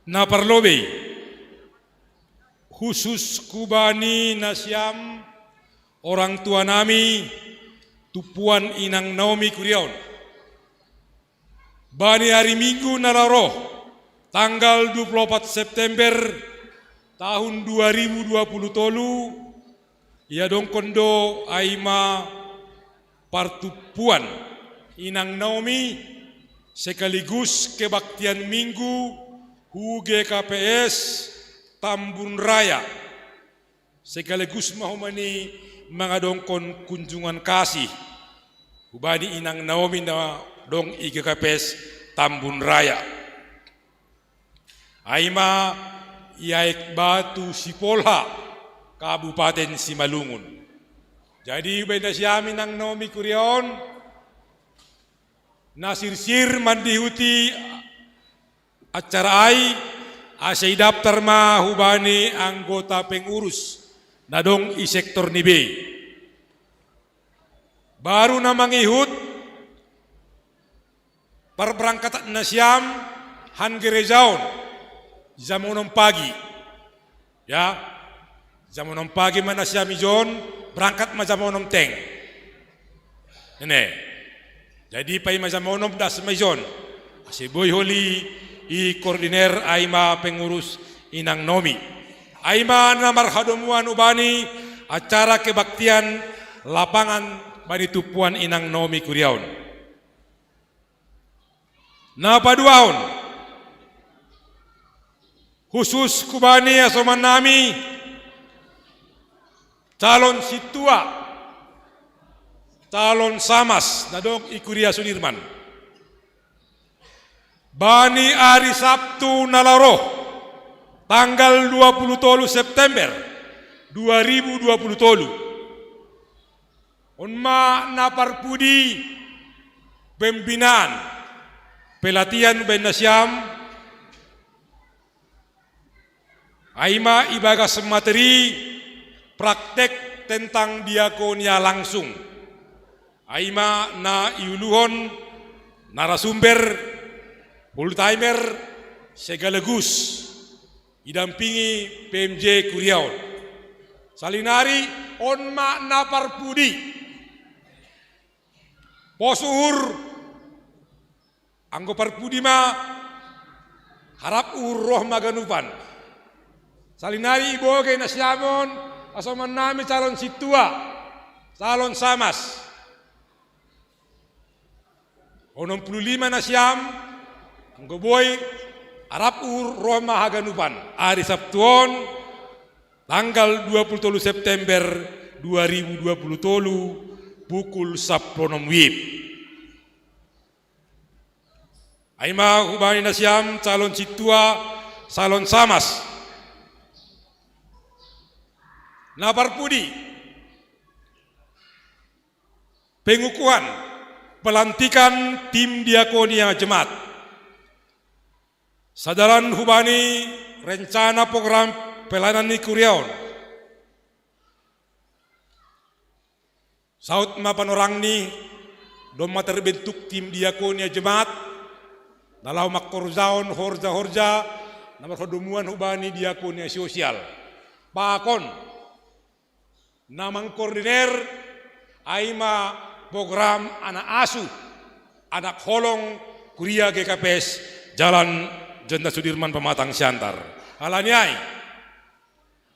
na parlobe, khusus kubani nasyam orang tua nami, tupuan inang Naomi Kuriaon. Bani hari Minggu nararoh, tanggal 24 September tahun 2020 ia dong kondo aima partupuan inang Naomi sekaligus kebaktian Minggu HUGKPS Tambun Raya sekaligus mahumani mengadongkon kunjungan kasih hubani inang Naomi na dong IGKPS Tambun Raya. Aima Iaik Batu Sipolha, Kabupaten Simalungun. Jadi benda siami nang Naomi Kuriaon, nasirsir mandihuti acara ai, asai daftar ma hubani anggota pengurus, nadong i sektor nibe. Baru na mangihut, perberangkatan nasyam han gerejaon jamonom pagi ya jamonom pagi mana nasyam ijon berangkat ma jamonom teng ini jadi pai ma jamonom das majon si boy holi i koordiner aima pengurus inang Naomi aima namar hadomuan ubani acara kebaktian lapangan bani tupuan inang Naomi Kuriaon. Na paduaon khusus kubani asoman nami calon situa calon samas nadong ikuria Sudirman bani hari Sabtu nalaro tanggal 23 September 2020 onma naparpudi pembinaan pelatihan benasyam aima ibagas materi praktek tentang diakonia langsung aima na iuluhon narasumber full timer segalagus idampingi PMJ Kuriaon salinari onma naparpudi posuhur anggo parpudima harap urroh maganupan salinari iboge nasyamon asoman nami calon situa calon samas 65 nasyam anggo boy harap urroh mahaganupan hari Sabtuon tanggal 27 September 2020 pukul 10 WIB. Aima hubani nasyam calon situa calon samas naparpudi pengukuhan pelantikan tim diakonia jemaat sadaran hubani rencana program pelayanan ni Kuriaon saut mapan orang ni doma terbentuk tim diakonia jemaat dalau makkorzaon horja namar hodumuan hubani diakonia sosial pakon namang koordiner aima program anak asuh anak holong kuria GKPS Jalan Jenderal Sudirman Pematang Siantar alanyai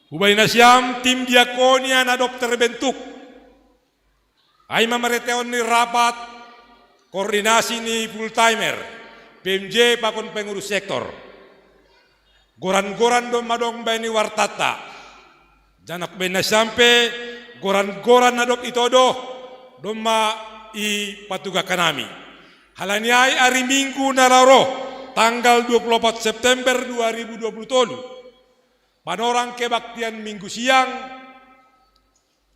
hubani nasyam tim diakonia na dokter bentuk aima mereteon ni rapat koordinasi ni full timer PMJ pakon pengurus sektor goran-goran do madong bani wartata janak bena sampai goran-goran nadok itodo doma i patuga kanami halaniai hari Minggu nararo tanggal 24 September 2020 panorang kebaktian Minggu siang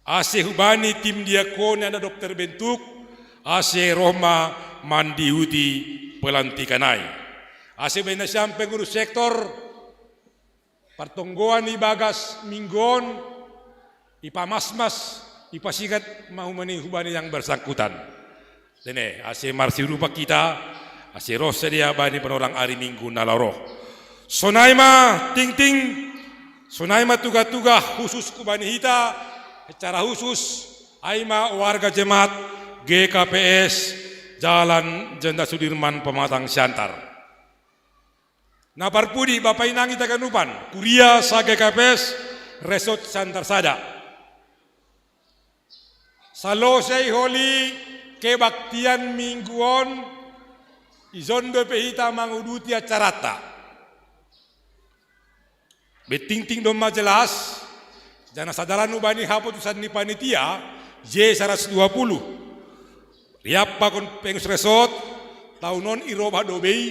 ase hubani tim diakonia na dokter bentuk ase Roma mandihuti pelantikanai ase benasyam pengurus sektor partonggoan ibagas minggon ipamasmas ipasikat mahumani hubani yang bersangkutan dene ase marsi rupa kita ase roh sedia bani penorang hari Minggu nalaroh Sonaima ting-ting, sonaima tuga-tuga khusus kubani hita, secara khusus aima warga jemaat GKPS Jalan Jenderal Sudirman Pematang Siantar. Naparpudi Bapak Inangi Taganupan, Kuria sa GKPS Resort Siantar Sada. Salosay holi kebaktian mingguon izondo pehita manguduti acarata. Beting-ting dong majelas, jana sadaran ubani haputusan ni panitia J120. Riap pakon pengus resort, taunon iroba dobei,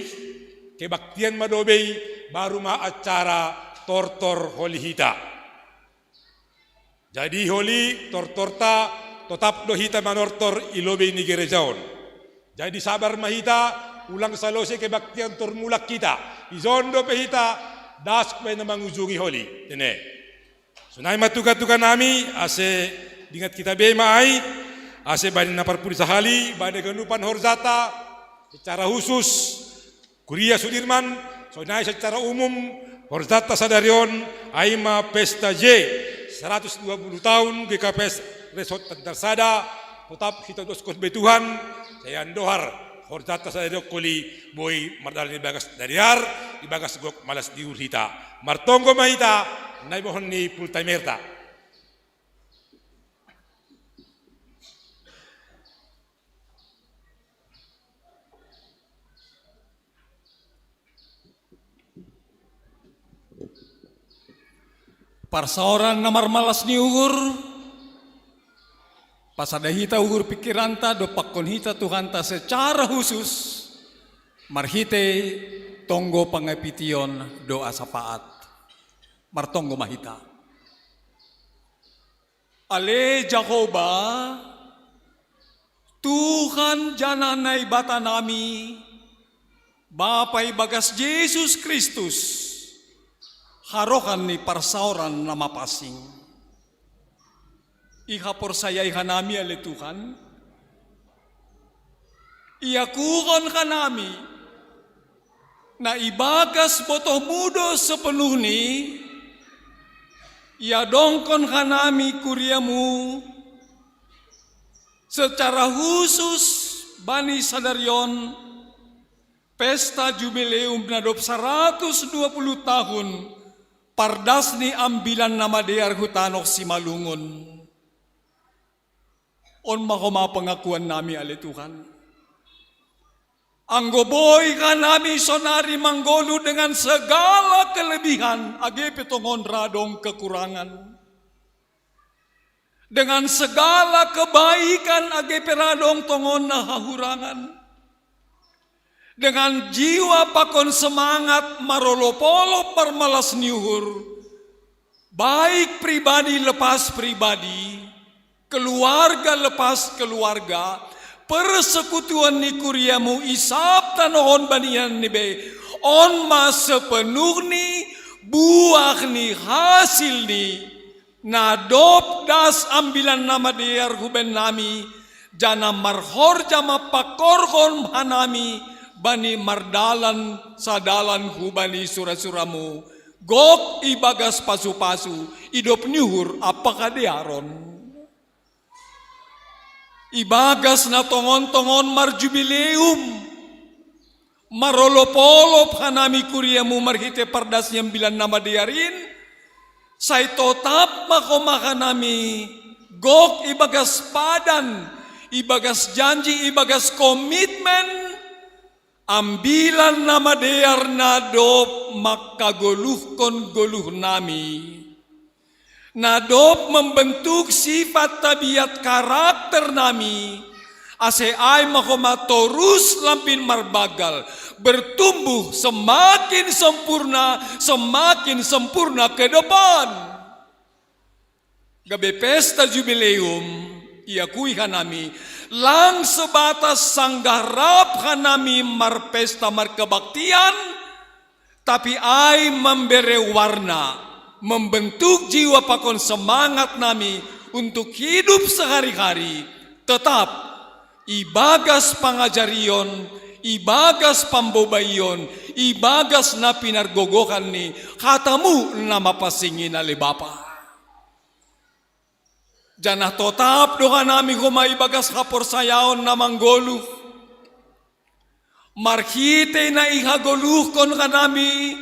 kebaktian madobei, baru ma acara tortor holi hita. Jadi holi tortorta tetap do hita manortor ilobe ni gerejaon. Jadi sabar mahita ulang salose kebaktian tormulak kita. Izondo pehita das pe na mangujungi holi. Tene. Sunai matuka-tuka nami ase dingat kita be mai ase bani naparpudi sahali bani ganupan horzata secara khusus Kuria Sudirman sunai secara umum horzata sadarion aima pesta J 120 tahun GKPS Resort Siantar Sada, tetap kita doskos betuhan, saya andohar, horzata saya dokoli, boy mardal ni bagas dariar, di bagas gok malas diur hita, martonggo mahita, nai mohon ni pultaimerta. Parsaoran namar malas ni ugur, pasada hita ugur pikiranta do pakon hita Tuhanta secara khusus marhite tonggo pangapition doa sapaat martonggo mahita. Ale Jakoba Tuhan jananay bata nami Bapay bagas Yesus Kristus harokan ni parsaoran na mapasing. Ihapor saya ihanami ale Tuhan. Iakukon kanami na ibagas botoh mudo sepenuh ni iadongkon kanami kuriamu secara khusus bani sadarion pesta jubileum nadop 120 tahun pardasni ambilan nama dear hutanok Simalungun. On makoma pengakuan nami ale Tuhan. Anggoboy ka nami sonari manggolu dengan segala kelebihan age petongon radong kekurangan. Dengan segala kebaikan age peradong tongon na hahurangan. Dengan jiwa pakon semangat marolopolop marmalas niuhur. Baik pribadi lepas pribadi. Keluarga lepas keluarga, persekutuan ni kuriamu isap tanohon banian ni be, on mas sepenuh ni, buah ni hasil ni, nadop das ambilan nama diar huben nami, jana marhor jama pakorhon hanami, bani mardalan sadalan hubani surasuramu, gok ibagas pasu-pasu, idop nyuhur apakah diaron. Ibagas na tongon-tongon marjubileum marolopolop hanami kuriamu marhite pardas yang bilan nama diarin say totap makomakanami gok ibagas padan ibagas janji ibagas komitmen ambilan nama dear nadop makagoluhkon goluh nami nadop membentuk sifat tabiat karakter nami ase ay makoma torus lampin marbagal bertumbuh semakin sempurna ke depan. Gabe pesta jubileum iakui hanami lang sebatas sanggarap hanami marpesta markebaktian tapi ay memberi warna membentuk jiwa pakon semangat nami untuk hidup sehari-hari tetap ibagas pangajarion ibagas pambobayon, ibagas na pinargogokan ni katamu na mapasingin ali Bapa. Diyan na totap doon namin kumaibagas kaporsayaon na manggoluh. Marhite na ihagoluh kon kanami,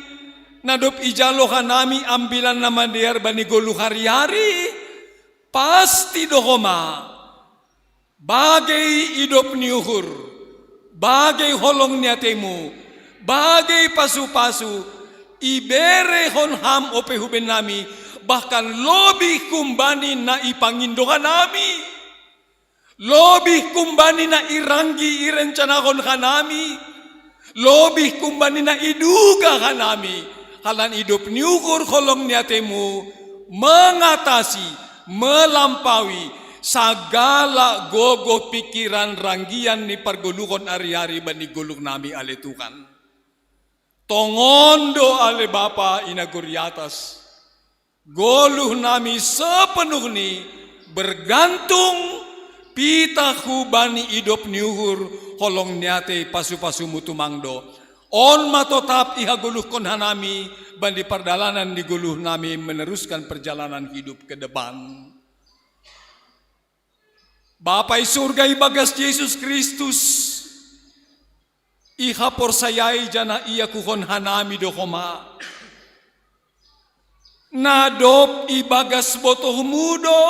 nadop ijalo kanami ambilan na mandiar bani goluh hari-hari, pasti dohoma, bagai idop niuhur, bagai holong niatemu, bagai pasu-pasu, ibere hon ham ope huben nami, bahkan lebih kumbani na ipangindokan nami, lebih kumbani na iranggi irencanakon kanami, lebih kumbani na iduga kanami, halan hidup niukur holong niatemu, mengatasi, melampaui sagala gogo pikiran ranggian ni pargolukon ari-ari bani goluk nami ale Tuhan. Tongondo ale Bapa inaguriatas. Goluh nami sepenuh ni bergantung pitahu bani idop niuhur holong niate pasu-pasu mutumangdo. On matotap ihagoluh kon hanami bani perdalanan di goluh nami meneruskan perjalanan hidup ke depan. Bapai surga ibagas Yesus Kristus, iha porsayai jana iya kuhon hanami dohoma. Nadop ibagas botoh mudo,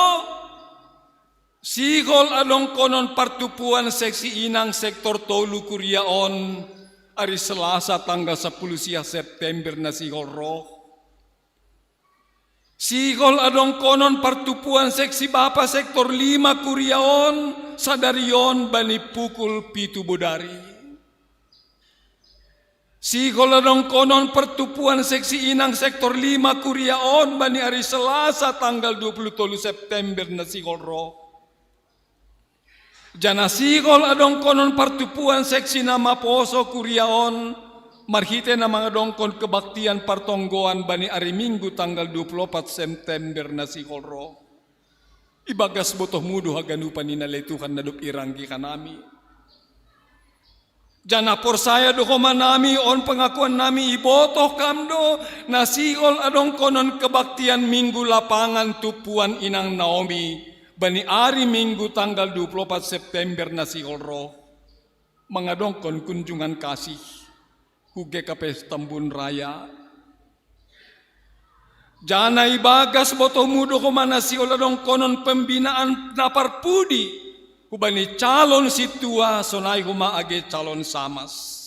sigol adong konon partupuan seksi inang sektor tolu kuriaon, hari Selasa tanggal 10 September na sigol roh. Sigol adong konon partupuan seksi Bapa sektor 5 kuriaon sadarion bani pukul 7 bodari. Sigol adong konon pertupuan seksi inang sektor 5 kuriaon bani hari Selasa tanggal 27 September na sigol roh. Jana sigol adong konon partupuan seksi nama poso kuriaon marhite na mga dongkon kebaktian partonggoan bani ari Minggu tanggal 24 September na sigol roh. Ibagas botoh mudo haganupan ni naletuhan na dup iranggi kanami. Jana porsaya dohoma nami on pengakuan nami ibotoh kamdo na sigol adong konon kebaktian Minggu lapangan tupuan inang Naomi bani ari Minggu tanggal 24 September na sigol roh. Mga dongkon kunjungan kasih huge kapes Tambun Raya. Jana ibagas boto mudo kumana si oladong konon pembinaan naparpudi kubani calon situa sonai humaage calon samas.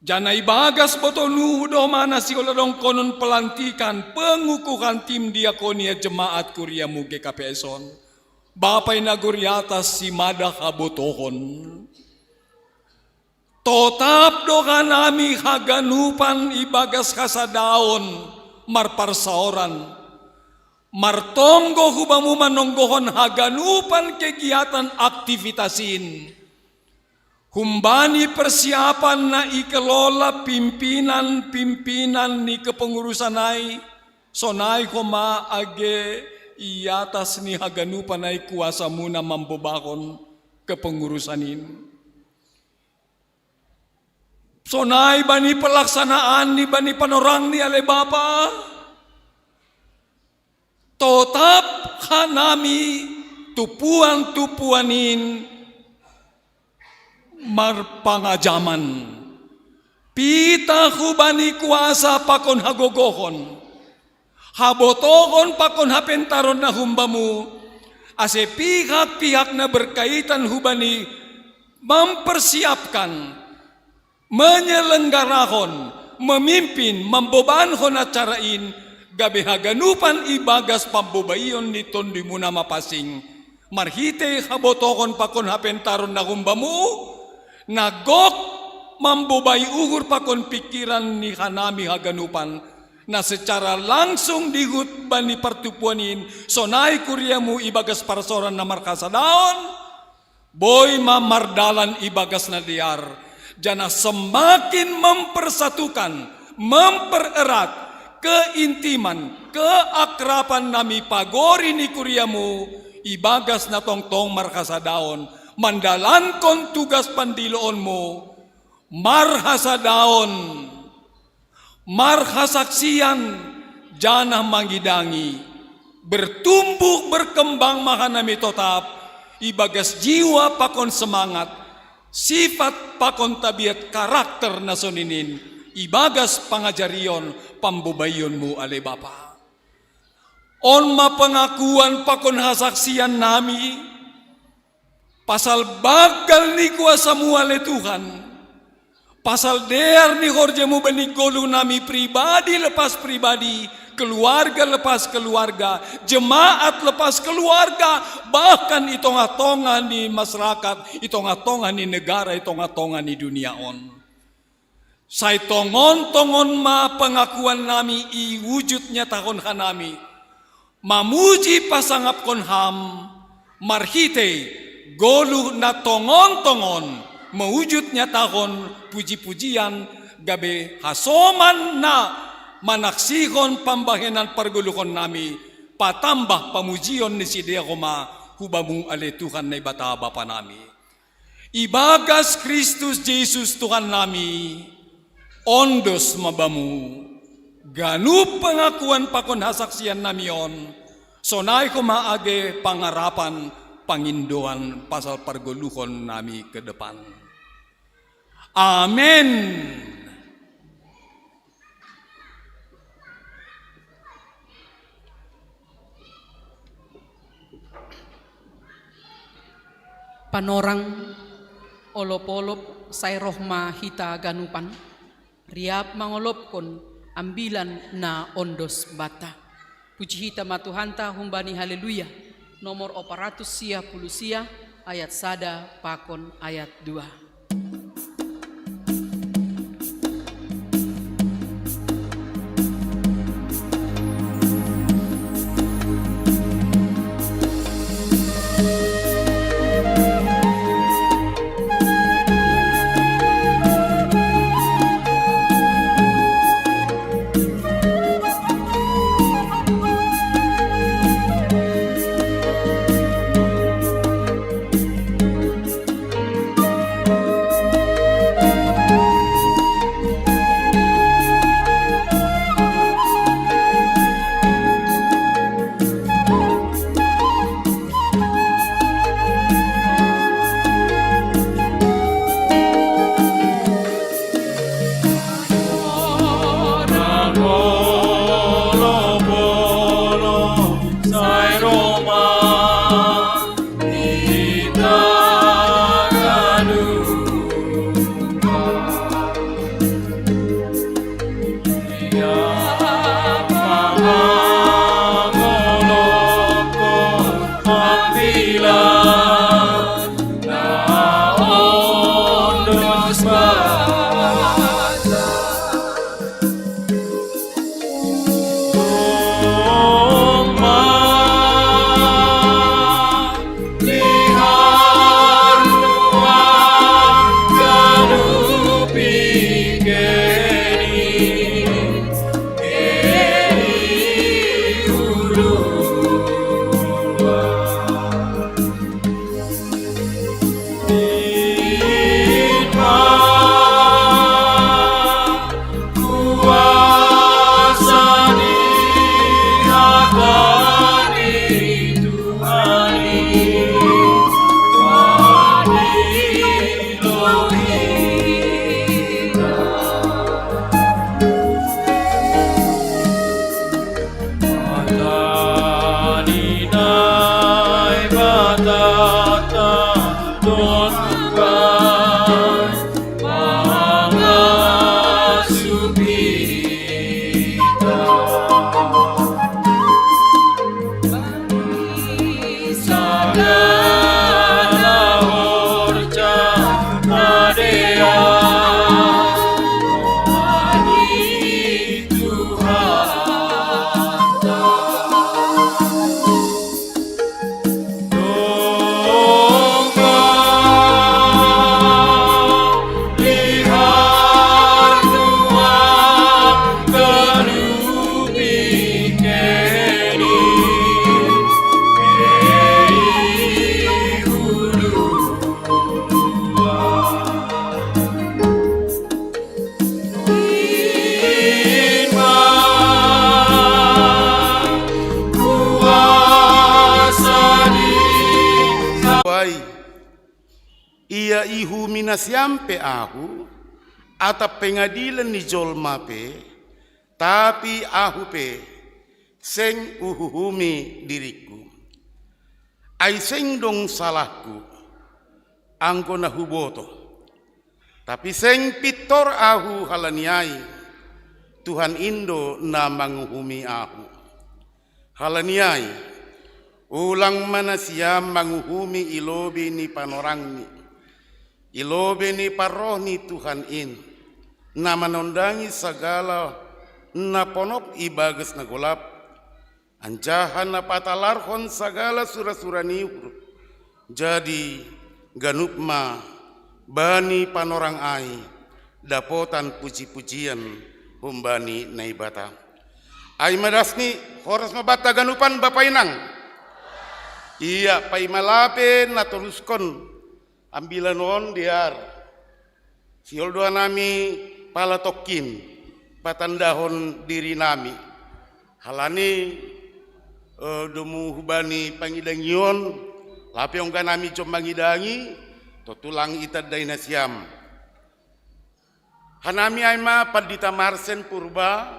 Jana ibagas boto nudo mana si oladong konon pelantikan pengukuhan tim diakonia jemaat kuria muge kapeson. Bapay naguriatas si madah abotohon. Totap doa nami haganupan ibagas kasadaon marparsaoran. Martonggo hubamu manonggohon haganupan kegiatan aktivitasin. Humbani persiapan na ikelola pimpinan ni kepengurusanai. Sonai koma age iatas ni haganupan ay kuasa muna mambobakon kepengurusanin. Sonai bani pelaksanaan ni bani panorang ni ale Bapa. Totap hanami tupuan-tupuanin marpangajaman. Pitahu bani kuasa pakon hagogohon. Habotohon pakon hapentaron na humbamu. Ase pihak-pihak na berkaitan hubani mempersiapkan, menyelenggarakan, memimpin, membebankan acarain gabe haganupan ibagas pambobayon niton di muna mapasing marhite habotokon pakon hapentaron na kumbamu nagok mambobay ugur pakon pikiran ni hanami haganupan na secara langsung digut bani partupuanin sonai kuriamu ibagas parasoran na markasadaon boy mamardalan ibagas na diar. Jana semakin mempersatukan, mempererat keintiman, keakraban nami pagori ni kuriamu ibagas na tongtong markasadaon mandalankon tugas pandiloonmu, marhasadaon, marhasaksian, janah manggidangi, bertumbuh berkembang mahanami tetap, ibagas jiwa pakon semangat, sifat pakon tabiat karakter nasoninin, ibagas pangajarion pambubayonmu ale Bapa. On mapengakuan pakon hasaksian nami, pasal bagal ni kuasamu ale Tuhan, pasal dear ni horjemu benih golu nami pribadi lepas pribadi, keluarga lepas keluarga, jemaat lepas keluarga, bahkan itonga-tonga di masyarakat, itonga-tonga di negara, itonga-tonga di dunia on. Say tongon-tongon ma pengakuan nami iwujudnya tahun hanami, mamuji pasangap kon ham, marhite golu na tongon-tongon, mewujudnya tahun puji-pujian gabe hasoman na manaksihon pambahenan pargulukon nami, patambah pamujion ni si Dehoma hubamu ale Tuhan na ibata Bapa nami. Ibagas Kristus Jesus Tuhan nami, ondos mabamu, ganup pengakuan pakon hasaksian namion, sonay kumaage pangarapan pangindoan pasal parguluhon nami ke depan. Amin. Panorang olop-olop say rohma hita ganupan, riap mangolopkon ambilan na ondos bata. Puji hita matuhanta humbani haleluya. Nomor 410 ayat sada pakon ayat 2. ia ihu minasyampe ahu atap pengadilan ni jolma pe, tapi ahu pe seng uhuhumi diriku. Ai seng dong salahku angko na huboto, tapi seng pitor ahu halaniai Tuhan Indo na manguhumi ahu. Halaniai ulang mana siam manguhumi ilobe ni panorangni, ilobe ni parohni Tuhan in, na manondangi segala na ponop ibagas na golap, anjahan na patalarhon segala sura-sura niur, jadi ganupma bani panorang ai dapotan puji-pujian humbani naibata. Ai madasni horas mabata ganupan bapainang. Iya pai malape na toluskon ambilan on diar. Siol doa nami pala tokin patandahon diri nami. Halani domu hubani pangidangion lape ongga nami combangidangi to tulang itad dainasiam. Hanami aima padita marsen purba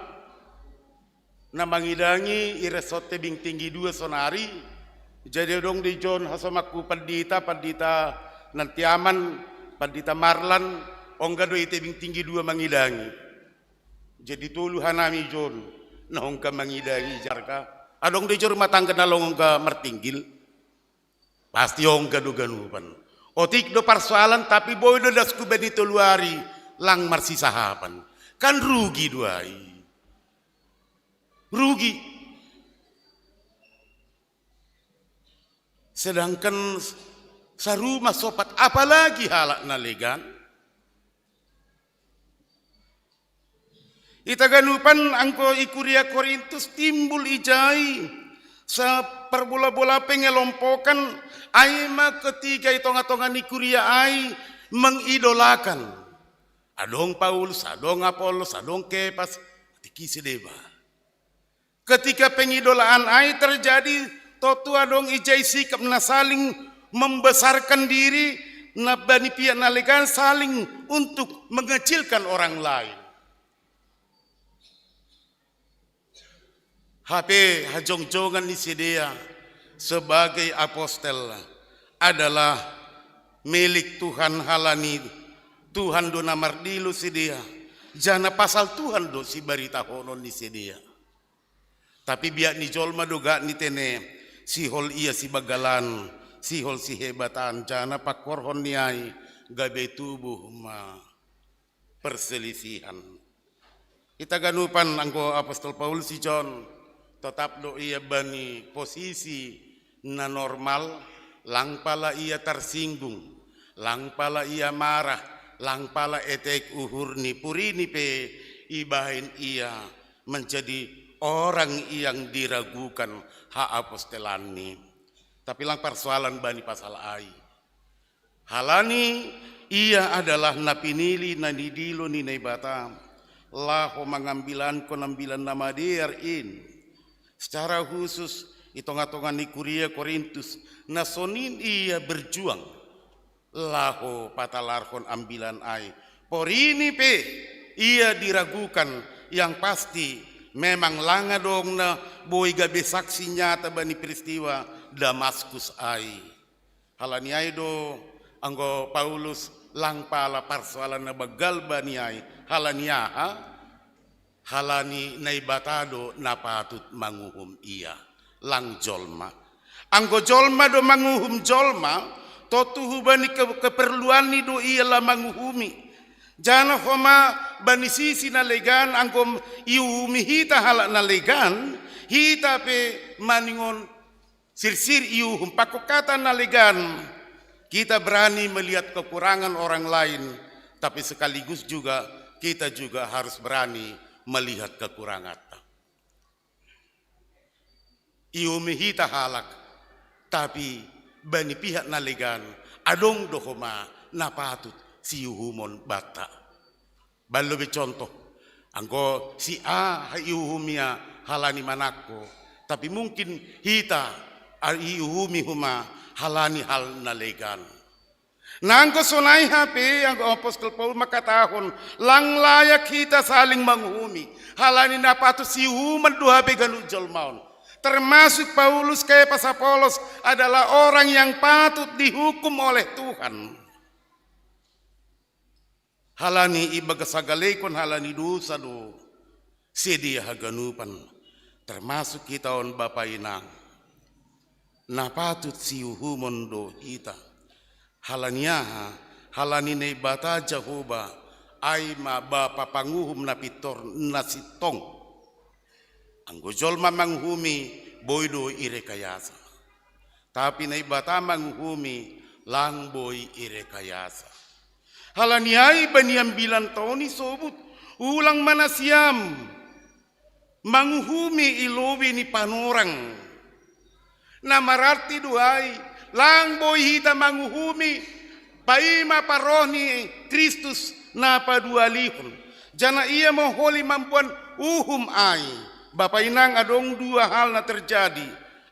na mangidangi iresote bing tinggi dua sonari. Jadi dong di John hasamaku padita nantiaman padita marlan ongga do ite bing tinggi dua mangidangi. Jadi tulu hanami John na ongka mangidangi jarka. Adong di John matangga na long ongka mertinggil. Pasti ongga do ganupan. Otik do persoalan tapi boy do dasku benito luari lang marsi sahapan. Kan rugi duai. Rugi. Sedangkan saruma sopat apalagi halak nalegan. Itaganupan angko ikuria Korintus timbul ijai sa perbola-bola pengelompokan aima ketiga itonga-tongan ikuria ai mengidolakan. Adong Paulus, adong Apolos, adong Kepas, tikisi deba. Ketika pengidolaan ai terjadi, totu adong ijai sikap na saling membesarkan diri, na bani pihak nalegan saling untuk mengecilkan orang lain. HP hajong-jongan ni Sidea sebagai apostel adalah milik Tuhan halani Tuhan do namardilu Sidea. Jana pasal Tuhan do si barita honon ni Sidea. Tapi biak ni jolma doga ni tene si hol iya si bagalan, si hol si hebatan, jana pakorhon ni ai gabe tubuh ma perselisihan. Kita ganupan angko apostol Paulus si John tetap do iya bani posisi na normal, lang pala iya tersinggung, lang pala iya marah, lang pala etek uhur ni purini pe ibahin iya menjadi orang yang diragukan hak apostelan ni. Tapi lang persoalan bani pasal ai. Halani ia adalah napinili na nidilo ni naibata. Laho mengambilan konambilan nama in. Secara khusus itonga-tonga ni kuria Korintus nasonin ia berjuang. Laho patalarkon ambilan ai. Porini pe ia diragukan yang pasti memang langa dong na boy gabe saksi nyata bani peristiwa Damaskus ai. Halani ai do anggo Paulus lang pala persoalan na bagal bani ai. Halani aha halani naibatado na patut manguhum ia lang jolma. Anggo jolma do manguhum jolma totuhu bani keperluan ni do ia la manguhumi. Jana homa bani sisi nalegan angkom iumi hita halak nalegan hita pe maningon sirsir iuhum pakokata nalegan kita berani melihat kekurangan orang lain tapi sekaligus juga kita juga harus berani melihat kekurangan. Iumi hita halak tapi bani pihak nalegan adong dohoma napatut si yuhumon bata. Balobe contoh, angko si A yuhumia halani manako, tapi mungkin hita yuhumi huma halani hal nalegan. Nangko sonai HP ang Apostol Paul makatahon, lang layak kita saling menghumi. Halani na patut si human do HP ganun jolmaon. Termasuk Paulus kaya Pasapolos adalah orang yang patut dihukum oleh Tuhan. Halani iba kasagalekon halani dosa do. Sedia haganupan. Termasuk kita on Bapa inang. Na patut si human do kita. Halaniaha, halani na ibata Jehovah, ay mabapa panguhum na pitor na sitong. Ang gujol mamanghumi, boy do irekayasa. Tapi na ibata manghumi, lang boy irekayasa. Halaniay baniyang bilang taon ni sobut, ulang manasyam, manghumi ilobi ni panorang. Na mararti duhay, lang boy hita manguhumi paima paroni Kristus na padualihon. Jana ia moholi mampuan uhum ay. Bapa inang adong dua hal na terjadi.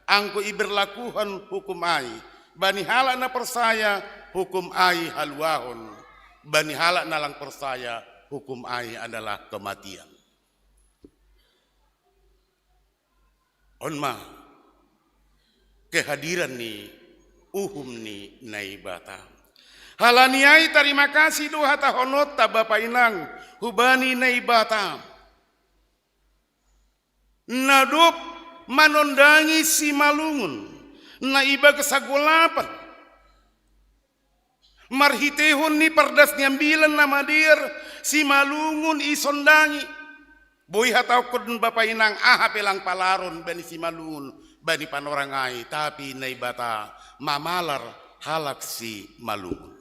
Angko iberlakuhan hukum ay. Bani hala na persaya hukum ay haluahon. Bani hala na lang persaya hukum ay adalah kematian. Onma kehadiran ni uhum ni naibata. Halaniai terima kasih doa tahonota Bapa inang hubani naibata. Nadup manondangi si malungun naiba kesagulapan. Marhitehon ni perdas nyambilan nama dir si malungun isondangi. Boy hatau kudun Bapa inang pelang palaron bani si malungun bani panorangai tapi naibata mamalar halak si malungun.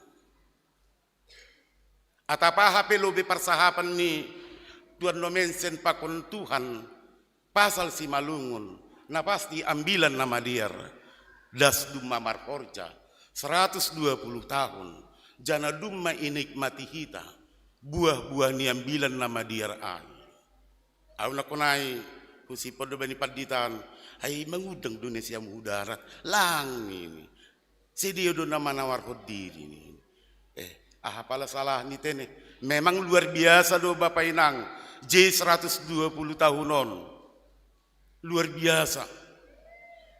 Atapa HP lobe persahapan ni Tuhan nomensen pakun Tuhan pasal si malungun na pasti ambilan nama dia das dumma markorja 120 tahun jana dumma inikmati hita buah-buah ni ambilan nama dia ay. Au nakunai kusi podo bani paditan ay mengudang Indonesia mudarat lang ini. Sedia do nama nawar diri ini. Pala salah ni tene. Memang luar biasa do Bapak inang. J120 tahunon. Luar biasa.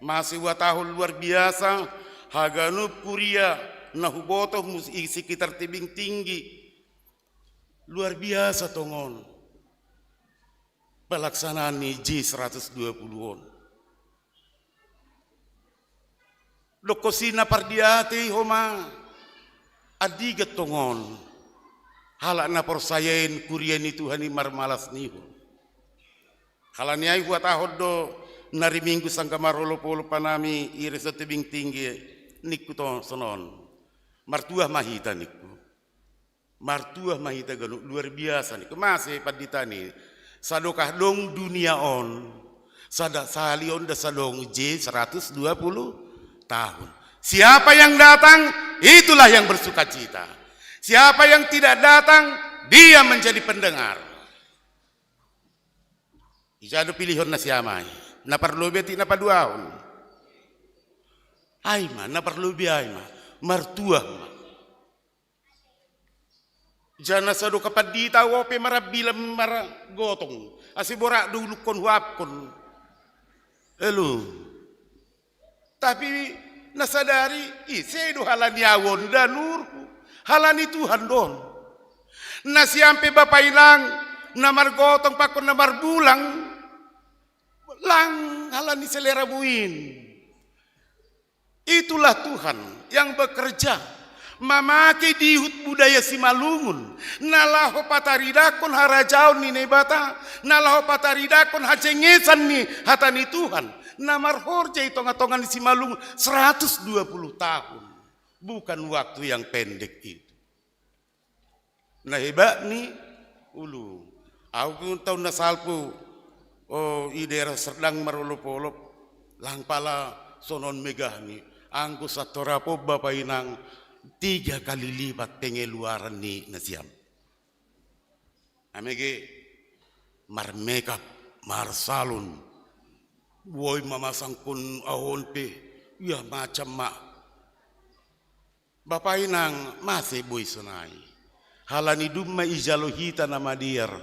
Masih 2 tahun luar biasa. Haganup kuria nahubotoh sekitar tebing tinggi. Luar biasa tongon. Pelaksanaan ni J120-on. Lokosina pardiati homa adigat tongon. Halak na porsayain kurian itu hani marmalas niho. Halaniai huat ahod do nari minggu sangka marolo polo panami ire sa tebing tinggi nikku to sonon. Martuah mahita nikku. Martuah mahita ganu luar biasa nikku. Masih paditani sadokah dong dunia on. Sadak salion da sadong J120 tahun. Siapa yang datang, itulah yang bersuka cita. Siapa yang tidak datang, dia menjadi pendengar. Ijado pilihon na siamay. Na perlu beti na paduaon. Ayma, na perlu ayma. Martuah ma. Jana sado kapadita wope marabilam maragotong. Asibora dulu kon huapkon. Elu. Tapi nasadari isedo halani awon danurku halani Tuhan don nasiampe Bapak ilang namar gotong pakon namar bulang lang halani selera buin. Itulah Tuhan yang bekerja memakai dihut budaya si malungun nalaho pataridakon harajaon ni nebata nalaho pataridakon hacengesan ni hatani Tuhan. Namar horja hitung-hitungan si malung 120 tahun. Bukan waktu yang pendek itu. Nah hebat nih ulu. Aku tahu nasalpu i daerah Serdang marolop-olop lang pala sonon megah nih. Angku satorapo Bapak inang 3 kali lipat pengeluaran nih nasiam. Amege mar makeup, mar salon. Woi mamasang kun ahon pe, ya macam mak. Bapak inang masih boy sonai. Halani dumma ijalo hita nama diar.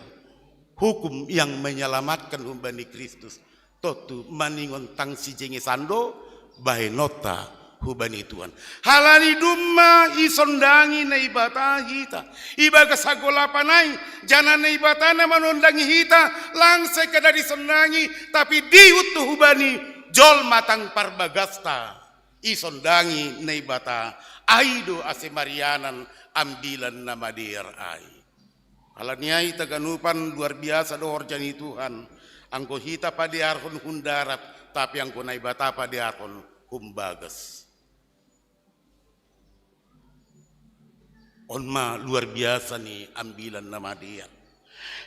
Hukum yang menyelamatkan umbani Kristus. Totu maningon tang si jenge sando bahe nota hubani Tuhan. Halani dumma isondangi na ibata hita. Iba kasagola panay. Jana na ibata na manondangi hita. Langsay ka dari sondangi. Tapi diutuh hubani jol matang parbagasta. Isondangi na ibata. Aido ase Marianan ambilan nama dir ai. Alaniai taganupan luar biasa do horjani Tuhan. Angko hita padiarkon hundarat tapi angko naibata padiarkon humbagas. Onma luar biasa nih ambilan nama dia.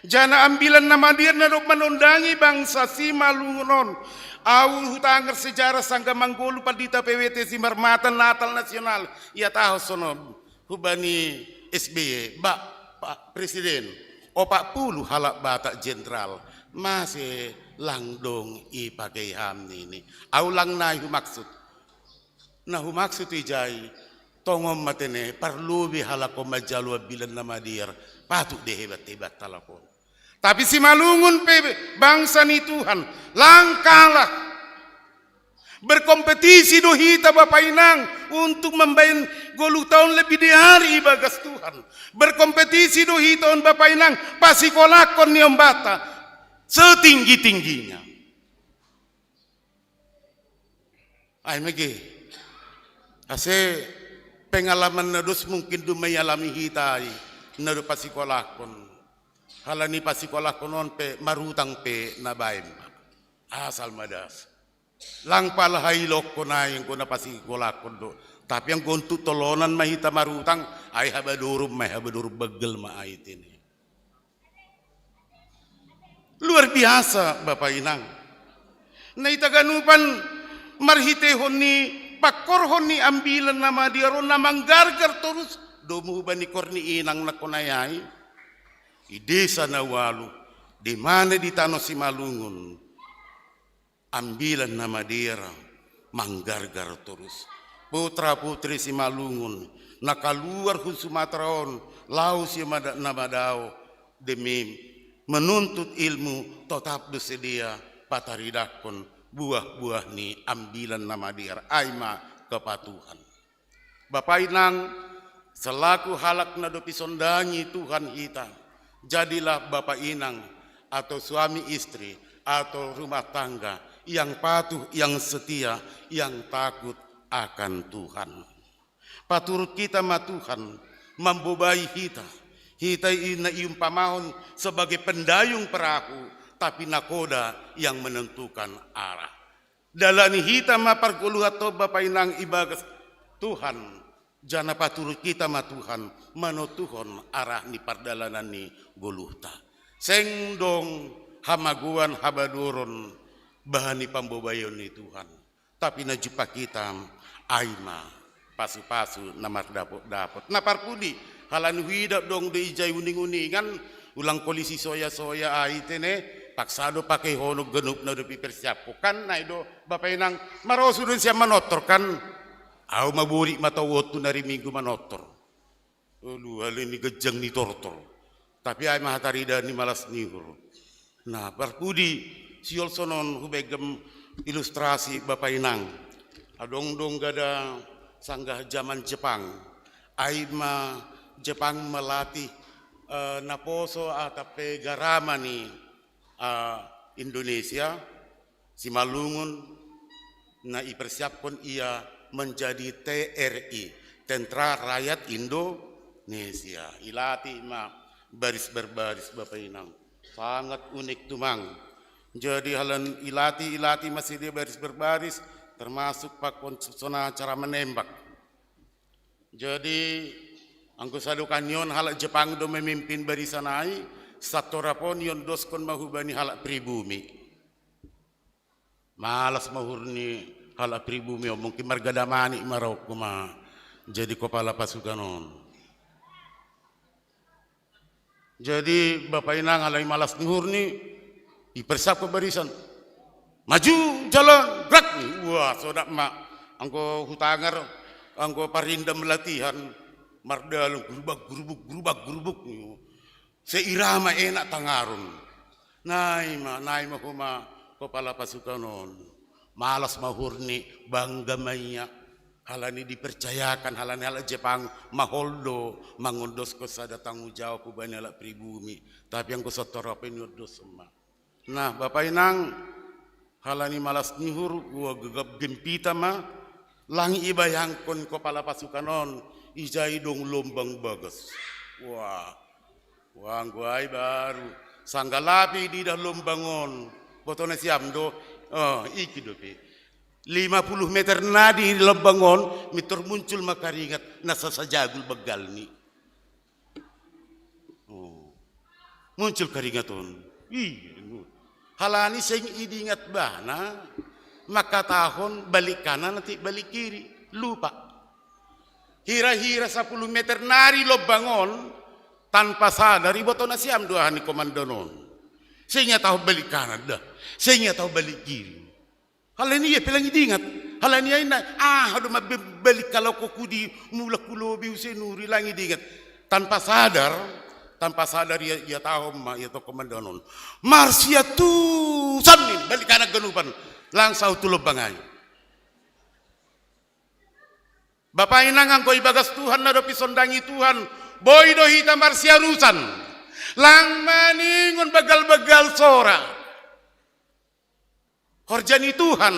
Jana ambilan nama dia nadok menundangi bangsa si Malungunon. Au hutangar sejarah sangga manggulu padita PWT si Marmatan Natal Nasional. Ia tahu sono hubani SBY, Pak Presiden, opak puluh halak batak jenderal masih langdong ipakai ham ini. Au lang nahi maksud. Nah maksud ijai tongom matene perlu bihala ko majalu bilan nama dia patut deh hebat-hebat telepon. Tapi si Malungun bangsa ni Tuhan langkahlah berkompetisi dohita Bapak Inang untuk membayar 20 tahun lebih di hari bagas Tuhan. Berkompetisi dohita on Bapak Inang pasikolakon ni ombata setinggi-tingginya. Ay mege. Ase pengalaman nadus mungkin dumayalami hitai nadu pasikolakon. Halani pasikolakon on pe marutang pe nabaim. Asal madas. Lang pala hailok ko na yung ko na pasikolakon do. Tapi ang gontu tolonan mahita marutang ay habadurum bagel maait ini. Luar biasa Bapak Inang. Naitaganupan marhitehon ni pakorhon ni ambilan nama diaron na manggargar terus domuban ni korni inang na kunayay. Di desa Nawalu, di mana di Tanah si Malungun, ambilan nama dia manggargar terus. Putra putri si Malungun, nakaluar hun Sumateraon, lau si Namadao demi menuntut ilmu tetap bersedia pataridakon buah-buah ni ambilan nama dia aima kepatuhan. Bapak Inang selaku halak nadopi sondangi Tuhan kita. Jadilah Bapak Inang atau suami istri atau rumah tangga yang patuh, yang setia, yang takut akan Tuhan. Paturut kita ma Tuhan membobai kita. Kita ina iumpamahon sebagai pendayung perahu, tapi nakoda yang menentukan arah. Dalani hita ma pargoluhat to Bapak Inang ibagas Tuhan. Jana paturut kita ma Tuhan manotuhon arah ni pardalanan ni goluhta. Sengdong hamaguan habaduron bahani pambobayon ni Tuhan. Tapi najupa kita aima pasu-pasu namar dapot. Naparpudi halan huida dong de ijay uning-uningan ulang polisi soya-soya aitene paksado pakai honog genup na do pipersiapo kan na ido Bapak Inang marosu dun siya manotor kan. Aku maburi matawot tu nari minggu manotor. Lu halin ni gejang ni tortor. Tapi ay mahatarida ni malas nihur. Nah, parpudi siol sonon hubegem ilustrasi Bapak Inang. Adong-dong gada sanggah zaman Jepang. Ay ma Jepang melatih naposo atape garama ni Indonesia. Si Malungun na ipersiapkan ia menjadi TRI, Tentara Rakyat Indonesia. Ilati ma baris berbaris Bapak Inang. Sangat unik tumang. Jadi halan ilati masih dia baris berbaris termasuk pak konsepsona cara menembak. Jadi angko sadukan yon halak Jepang do memimpin barisan ai satorapon yon doskon mahubani halak pribumi. Malas mahurni halak pribumi mungkin margadamani marok kuma jadi kepala pasukan on. Jadi Bapak Inang alai malas nuhur ni ipersap ke barisan. Maju jalan gerak nih. Wah sodak mak angko hutangar anggo parindam latihan mardalung gerubak seirama enak tangarun naik mah huma kepala pasukan on malas mahurni bangga maya halani dipercayakan halani ala Jepang maholdo mangondos ko sada tanggung jawab ku bani ala pribumi tapi yang ko sotorope nyodos semua. Nah Bapak Inang halani malas nihur gua gegap gempita mah langi ibayangkon kepala pasukan on ijai dong lombang bagas wah gua baru sanggalapi di dah lombangon botone siam do iki do pe 50 meter nadi di lombangon mitur muncul makaringat nasa sajagul begal ni muncul karingaton halani sing idingat bana maka tahun balik kanan nanti balik kiri lupa hira-hira 10 meter nari lombangon tanpa sadar botona siam dua hani komandonon sehingga tahu balik kanan dah sehingga tahu balik kiri halani ya pelang idingat halani ay na aduh balik kalau kokudi mula kulobi usenuri lang idingat tanpa sadar ya tahu ma ya to komandonon Marsia tu samin balik kanan genupan langsau tu lubangay Bapak Inang angko ibagas Tuhan nado pisondangi Tuhan boy do hita Marsia rusan lang maningon begal-begal sora horjani Tuhan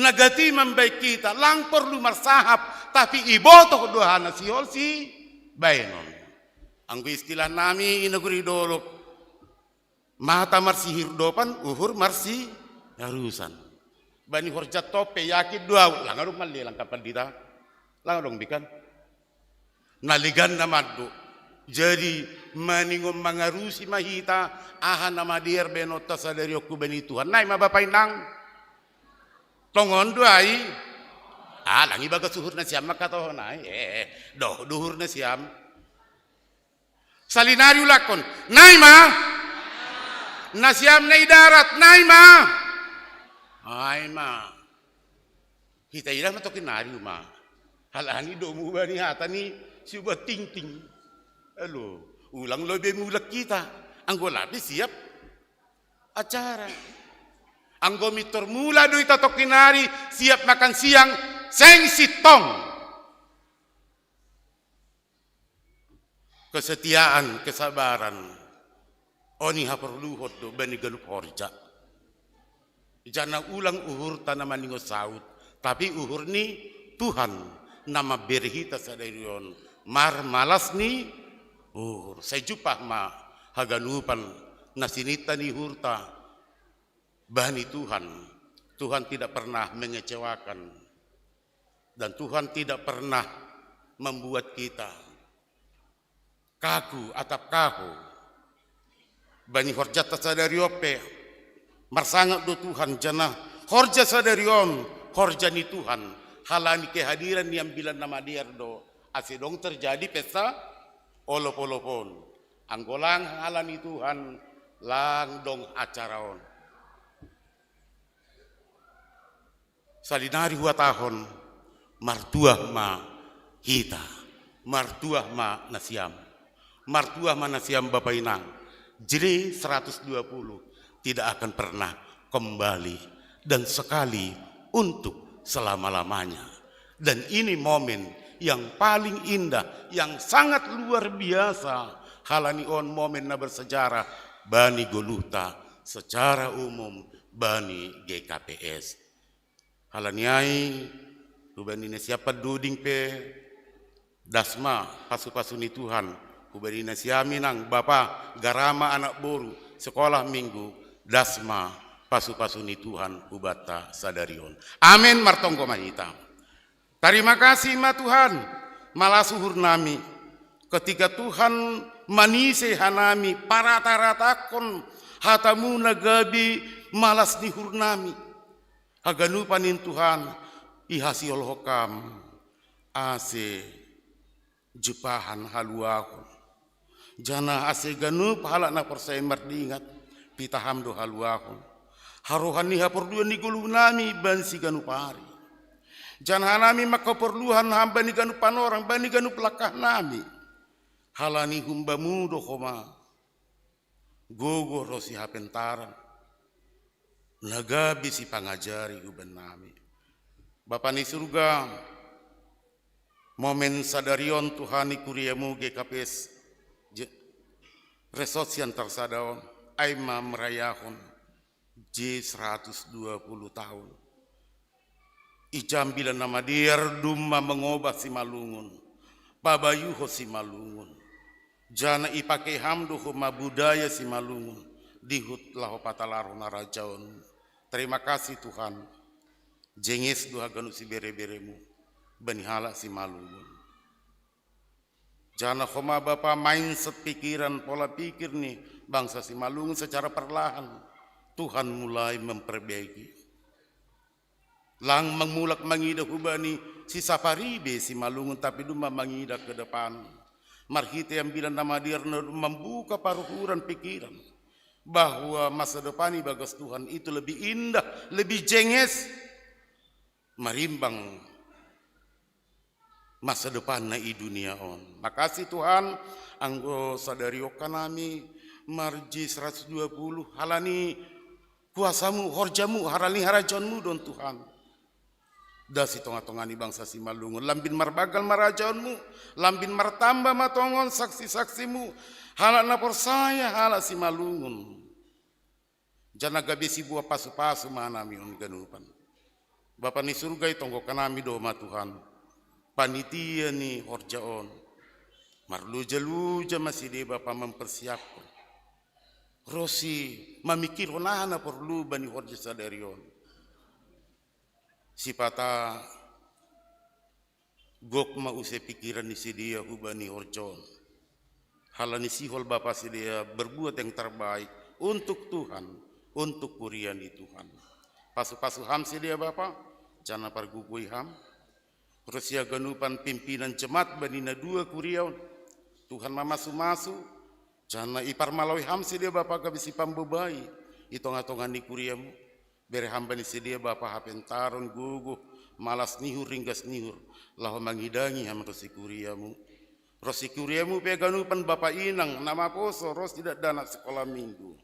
nagati membaik kita lang perlu marsahap tapi ibotoh dohana siol si bainon anggo istilah nami inaguri dolok mata marsi hirdopan uhur marsi harusan bani horjat tope yakin dua lang arung mali lang kapan dita lang dong bikan naligan namadu jadi maningom mangarusi mahita aha nama dier benota sadari oku bani Tuhan nai ma Bapak Inang tongon duai langi baga suhur na siam makatoh nai duhur na siam salinari ulakon nai ma nasiam na darat nai ma ay ma kita ira matokin nari ma halani domu bani hata ni siubat ting alo ulang lebih mulak kita anggo labi siap acara anggo mitor mula do ita tokinari siap makan siang seng sitong kesetiaan kesabaran oni haperluhot do bani galup horja jana ulang uhur tanaman ningo saut tapi uhur ni Tuhan nama berhita sadarion mar malas ni uhur saya jumpa ma haganupan nasinita ni hurta bani Tuhan tidak pernah mengecewakan dan Tuhan tidak pernah membuat kita kaku atap kaku bani horjata sadari ope marsangat do Tuhan jana horja sadarion horja ni Tuhan halani kehadiran yang bilang nama dia do asidong terjadi pesta olop-olopon anggolang halani Tuhan lang dong acaraon salinari hua tahun martuah ma hita martuah ma nasiam Bapak Inang jadi 120 tidak akan pernah kembali dan sekali untuk selama-lamanya dan ini momen yang paling indah yang sangat luar biasa halani on momen na bersejarah Bani Goluhta secara umum Bani GKPS halaniai kubanina siapa duding pe dasma pasu-pasuni Tuhan kubanina siaminang Bapa garama anak boru sekolah minggu dasma pasu-pasuni Tuhan kubata sadarion amin martonggo mahita terima kasih ma Tuhan malah suhur nami ketika Tuhan manise hanami parata-ratakon hatamu nagabi malas nihur nami haganupanin Tuhan ihasiol hokam ase jepahan haluahun jana ase ganup halak na persay mardingat pitaham do haluahun harohan ni hapordua ni gulu nami bansi ganupari Jangan hanami makaperluhan hamba ni ganup panorang, bani ganup lakah nami. Halani humba mudo koma. Gogo rosi hapentaran. Nagabi si pangajari huban nami. Bapa ni surga, momen sadarion Tuhani kuriamu GKPS resosian tersadaon, aima merayahon J120 tahun. Ijam bila nama diar dumma mengobat si malungun, pabayuho si malungun. Jana ipake hamdu huma budaya si malungun, dihut laho patalaro narajaon. Terima kasih Tuhan, jengis duha ganu si bere-beremu, benihala si malungun. Jana homa Bapa mindset pikiran, pola pikir nih bangsa si malungun secara perlahan, Tuhan mulai memperbaiki. Lang mengulak mangidah hubani si safaribe si malungun tapi duma mangidah ke depan. Marhite yang bilang nama dia membuka paruhuran pikiran bahwa masa depan bagas Tuhan itu lebih indah, lebih jenges marimbang masa depan na i dunia on. Makasih Tuhan, anggo sadariokan nami marji 120 halani kuasamu, horjamu, harali harajonmu don Tuhan. Dasi tonga-tongani bangsa si malungun, lambin marbagal marajaonmu, lambin martamba matongon saksi-saksimu, halak napor saya halak si malungun. Jana gabi si buah pasu-pasu manami on ganupan. Bapa ni surga itonggo kanami doma Tuhan. Panitia ni horjaon. Marluja-luja masih dia Bapa mempersiapkan. Rosi mamikir honana perlu bani horja sadarion. Sipata gok ma use pikiran ni si dia hubani horjon. Halani sihol Bapa si dia berbuat yang terbaik untuk Tuhan, untuk kurian di Tuhan. Pasu-pasu ham si dia Bapa, jana pargugui ham. Rusia ganupan pimpinan jemaat banina 2 kuriaun. Tuhan mamasu-masu, jana ipar malawi ham si dia Bapa kabisi pambebai. Itonga-tongan ni kuriamu. Bere hamba ni sedia Bapa hapentaron guguh malas nihur ringgas nihur lahu mangidangi ham rosikuriamu peganupan Bapa inang nama poso ros tidak dana sekolah minggu.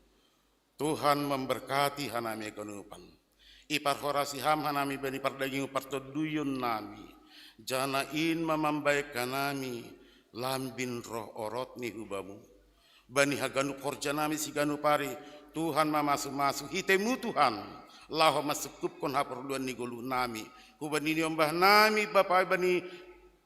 Tuhan memberkati hanami ganupan ipar horasi ham hanami bani pardaging partoduyun nami jana in mamambaik kanami lambin roh orot ni hubamu bani haganup horja nami si ganupari Tuhan mamasu-masu hitemu Tuhan laho masekup kon haperluan ni golu nami hubani ni ombah nami Bapa bani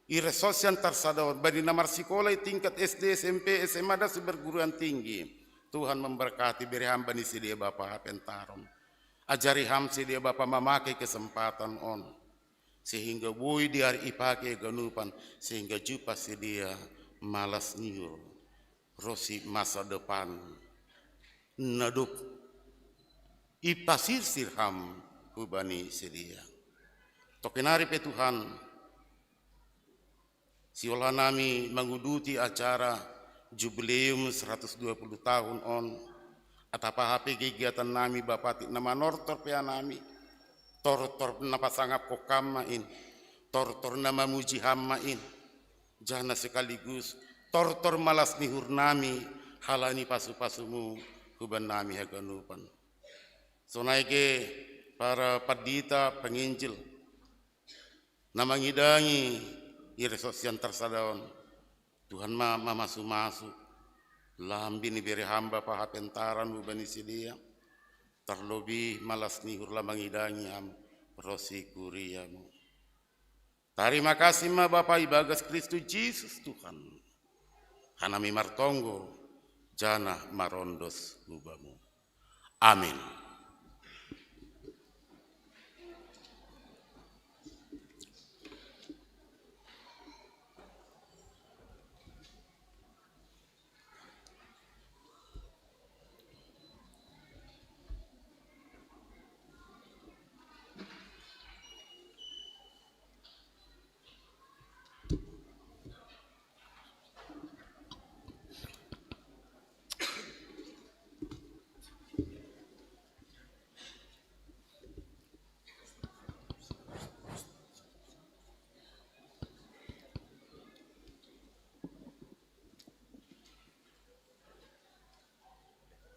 iresosian tarsadawan bani namar sekolah tingkat SD SMP SMA dan perguruan tinggi. Tuhan memberkati beri hamba ni si dia Bapa hapentaron ajari ham si dia Bapa memakai kesempatan on sehingga bui dia ipake ganupan sehingga jupa si dia malas niur rosi masa depan nadup ipasir sirham hubani sedia. Tokenari pe Tuhan, siola nami menguduti acara jubileum 120 tahun on, atapa HP kegiatan nami Bapati nama nortor pe nami, tortor napa sangap kokamain, tortor nama muji hamain, jana sekaligus tortor malas nihur nami, halani pasu-pasumu huban nami haganupan. Sonaike para padita penginjil namangidangi iresosian tersadaon Tuhan mamasu-masu lambini beri hamba pahapentaran bubani sidia terlebih malas nihur lamangidangi ham rosi kuriamu. Terima kasih ma Bapa ibagas Kristus Yesus Tuhan hanami martonggo jana marondos bubamu. Amin.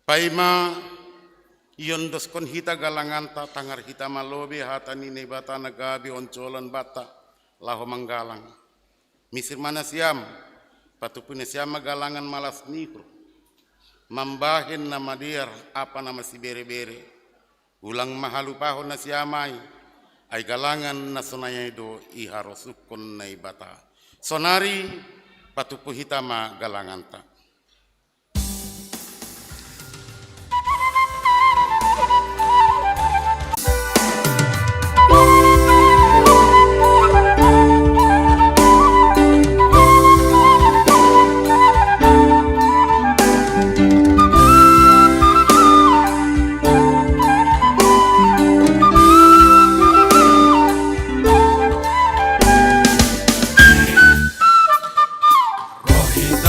Paima yondos kon hita galanganta tangar hita malobe hatani ne bata nagabi oncolan bata laho manggalang. Misir mana siam patupune siam magalangan malas nihur. Mambahin nama diar apa nama si bere-bere. Ulang mahalupahon na siamay ay galangan na sonaya do iharosukon na ibata. Sonari patupu hitama galanganta.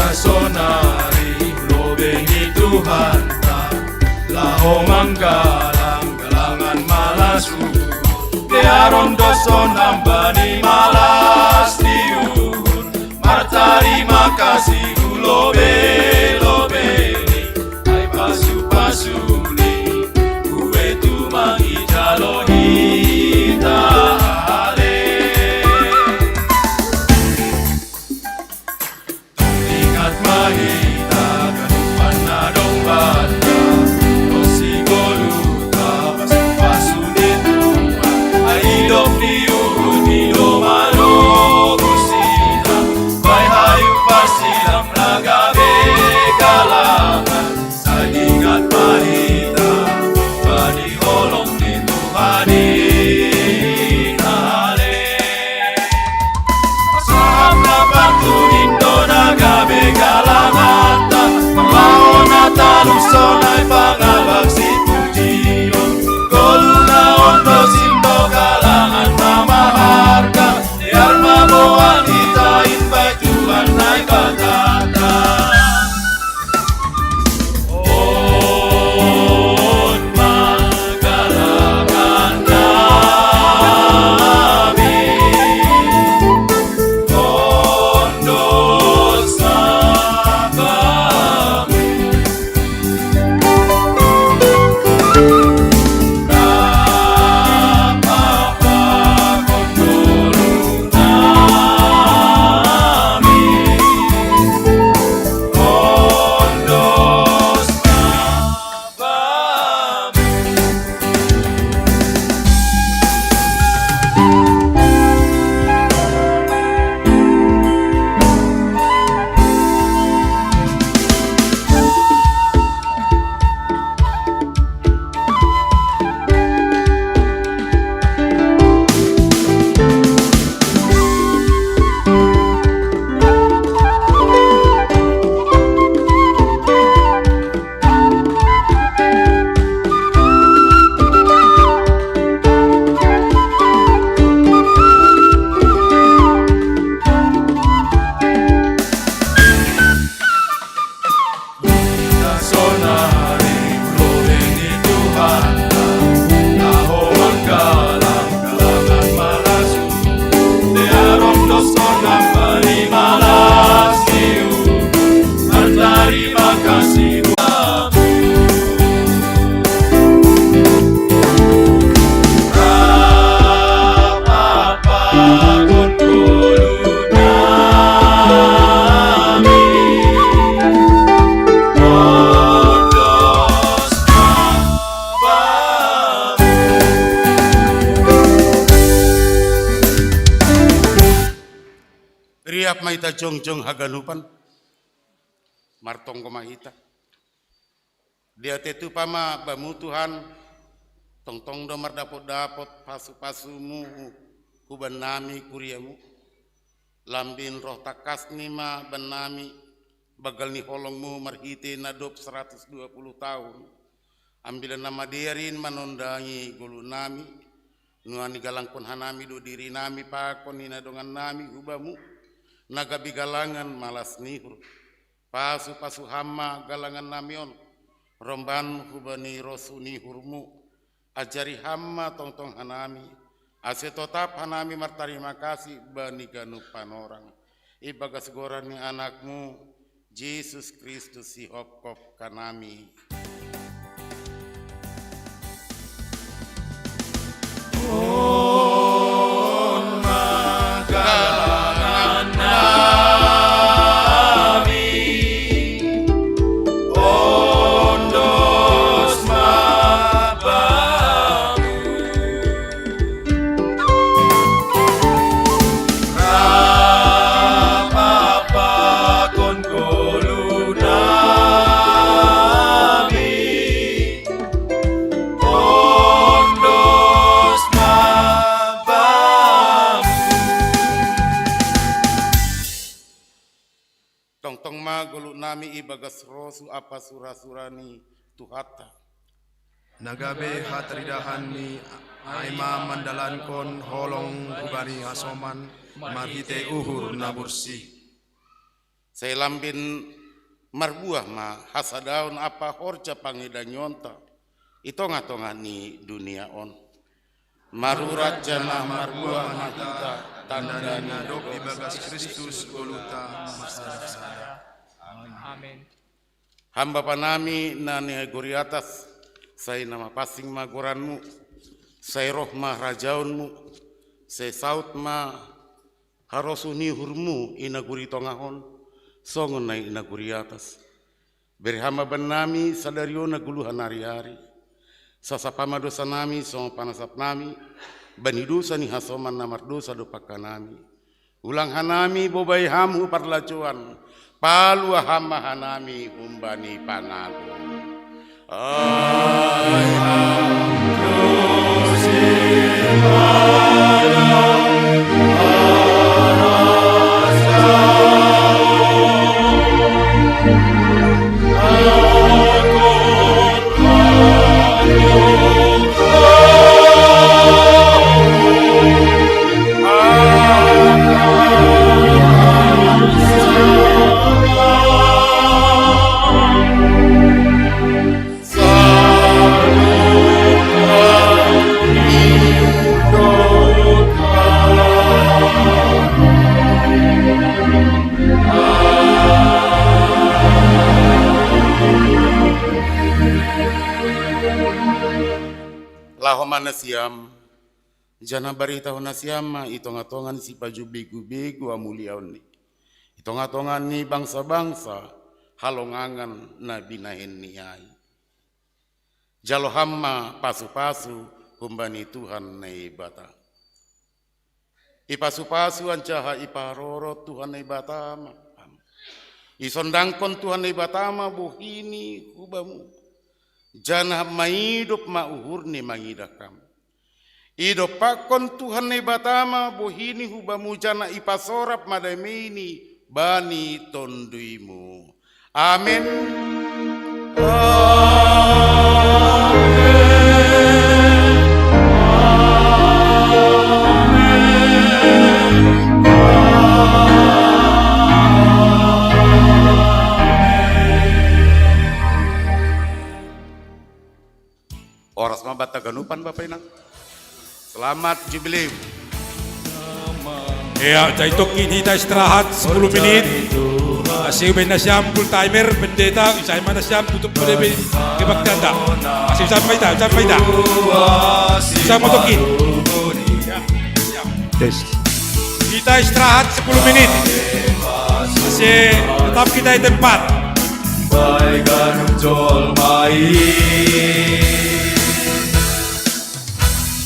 Sonari lobengi Tuhan laho manggalang galangan malasu dearon doson nambani malas tiun martari makasih lobe lobeni ay pasu pasuni gue tu mangi jalohita mahita ganupan na dong bata Osi goluta pasu-pasu netua ay idok niuhun idomano kusina bay hayu pasilang nagabe kalangan sa ingat mahita bani holong ni Tuhani Saham na patuhin do nagabe galanata Panglaona taluson ay pangabag si Pujilo Goluna ondo simbo galangan mamaharga Diar mabuang hitain bay Tuhan ay batata On magalangan nabi Riap maita jong-jong haganupan martong komahita dia tetu pama bamu Tuhan tong-tong domar dapot-dapot pasu-pasumu kubanami kuriamu lambin roh takasni ma benami bagal ni holongmu marhite nadop 120 tahun ambilan nama diarin manondangi gulunami nuani galangkon hanami do diri nami pakon ina dongan nami hubamu nagabi galangan malas nihur pasu-pasu hama galangan namion romban hubani rosu nihurmu ajari hama tong-tong hanami asetotap hanami martarima kasih bani ganuk panorang ibagas goran ni anakmu Yesus Kristus si hop kanami Tong magulu nami ibagas rosu apa sura-surani tuhata. Nagabe hatridahan ni aima mandalankon holong kubani hasoman marhite uhur nabursi. Saya lambin marbuah ma hasadaun apa horja pangidanyonta. Itonga-tonga ni dunia on. Marurat janah marbuah mahita tanda nadok ibagas Kristus goluta masada. Amin. Hamba panami nani guri atas, saya nama pasing magoranmu, saya roh mah rajaunmu, saya saut mah harosuni hurmu ina guri tongahon, songon na ina guri atas. Beri hamba benami sadariona guluhan hari-hari, sasapama dosa nami songo panasap nami, bani dosa ni hasoman namar dosa dopaka nami. Ulang hanami bobai hamu parlacuan, palu hama hanami umbani panago. Nasiam jana barita nasiam itonga-tongan si baju begu-begu amuliaon ni itonga-tongan ni bangsa-bangsa halongangan na binahen ni ai jalo hamma pasu-pasu kumbani Tuhan na ibata ipasu-pasu ancaha iparoro Tuhan na ibatama isondangkon Tuhan na ibatama buhini hubamu jana maidup mauhur ni mangidakam. Idop pakon Tuhan ni batama bohini hubamu jana ipasorap madamini bani tonduimu. Amin. Oras mabata ganupan Bapak Inang. Selamat Jubileum. Ya, jaitok kita istirahat 10 menit. Masih benda siam full timer pendeta, saya mana siam tutup boleh kebak tanda. Masih sampai dah. Saya motokin. Kita istirahat 10 menit. Masih tetap kita di tempat. Baikan jol mai.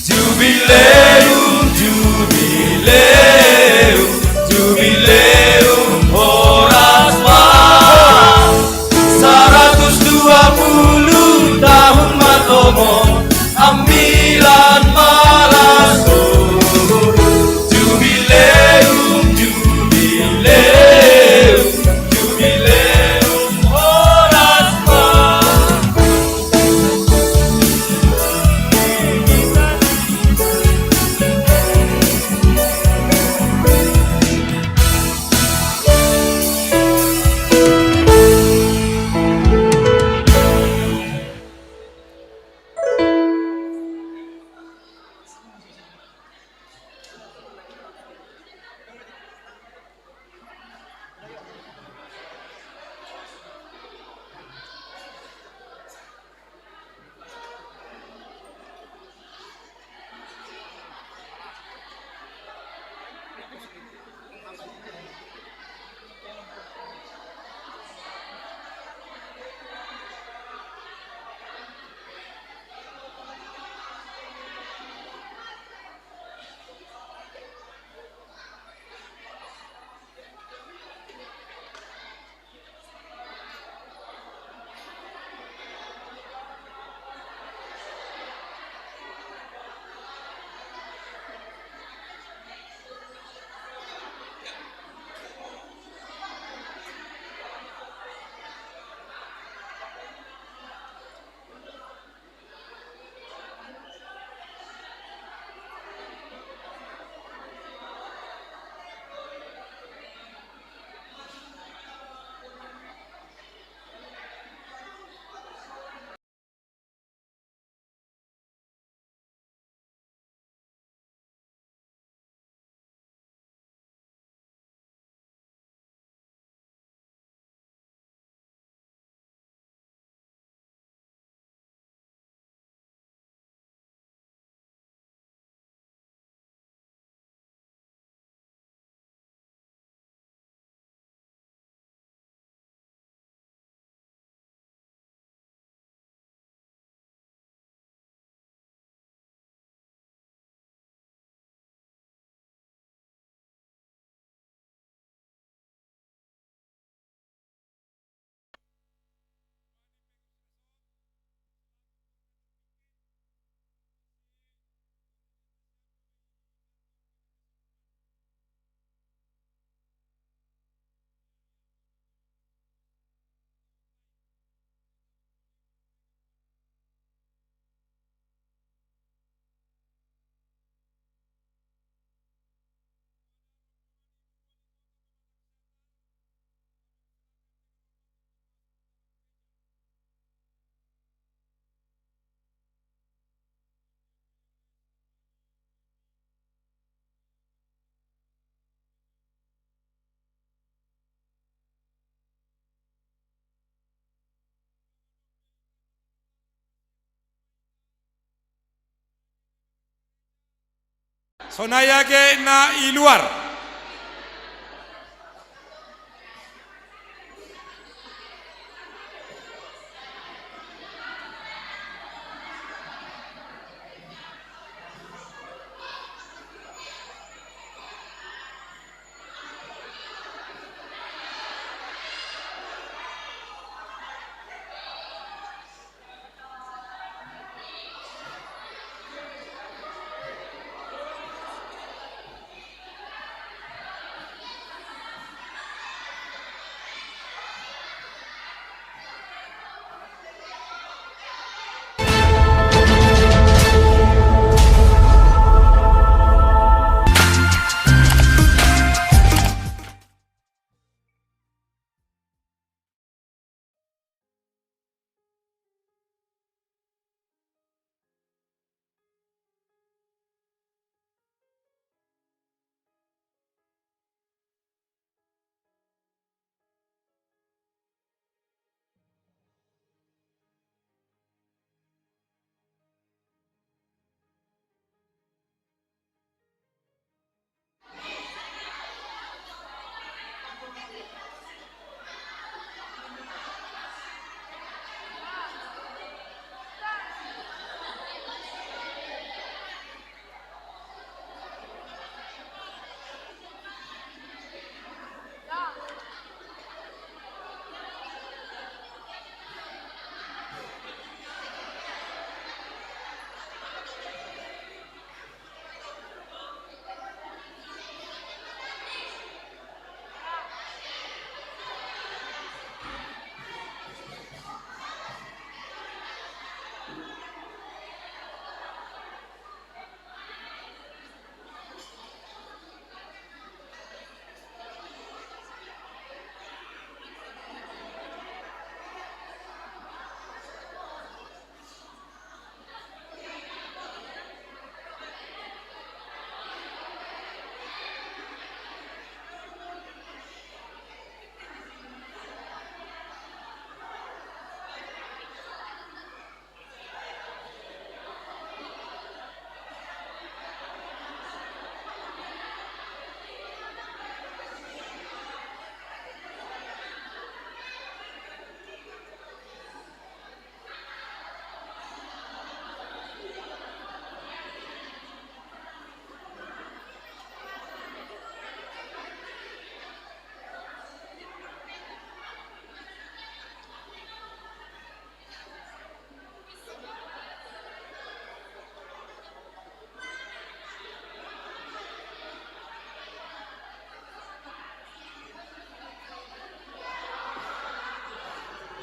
Jubileum, jubileum, jubileum Horas Mas 120 tahun Matomo ambilan malas jubileum, jubileum, jubileum Horas Mas. sonayage na iluar.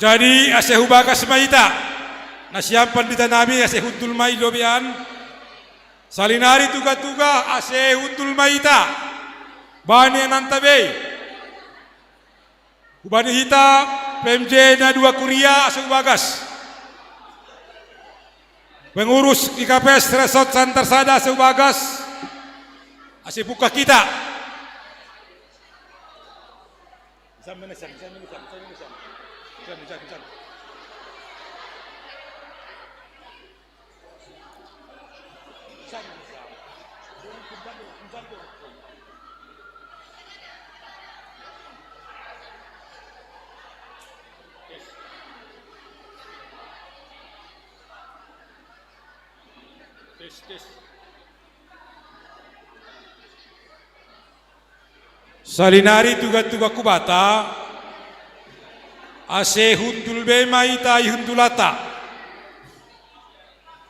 Jadi ase hubakas maita nasyam pandita nami ase huntul mai dobian salinari tuga-tuga ase huntul maita bani nantabe hubani hita PMJ na 2 Kuria ase hubakas pengurus IKPS Resort Santarsada ase hubagas ase buka kita Salinari tuga-tuga kubata ase huntul be maita huntulata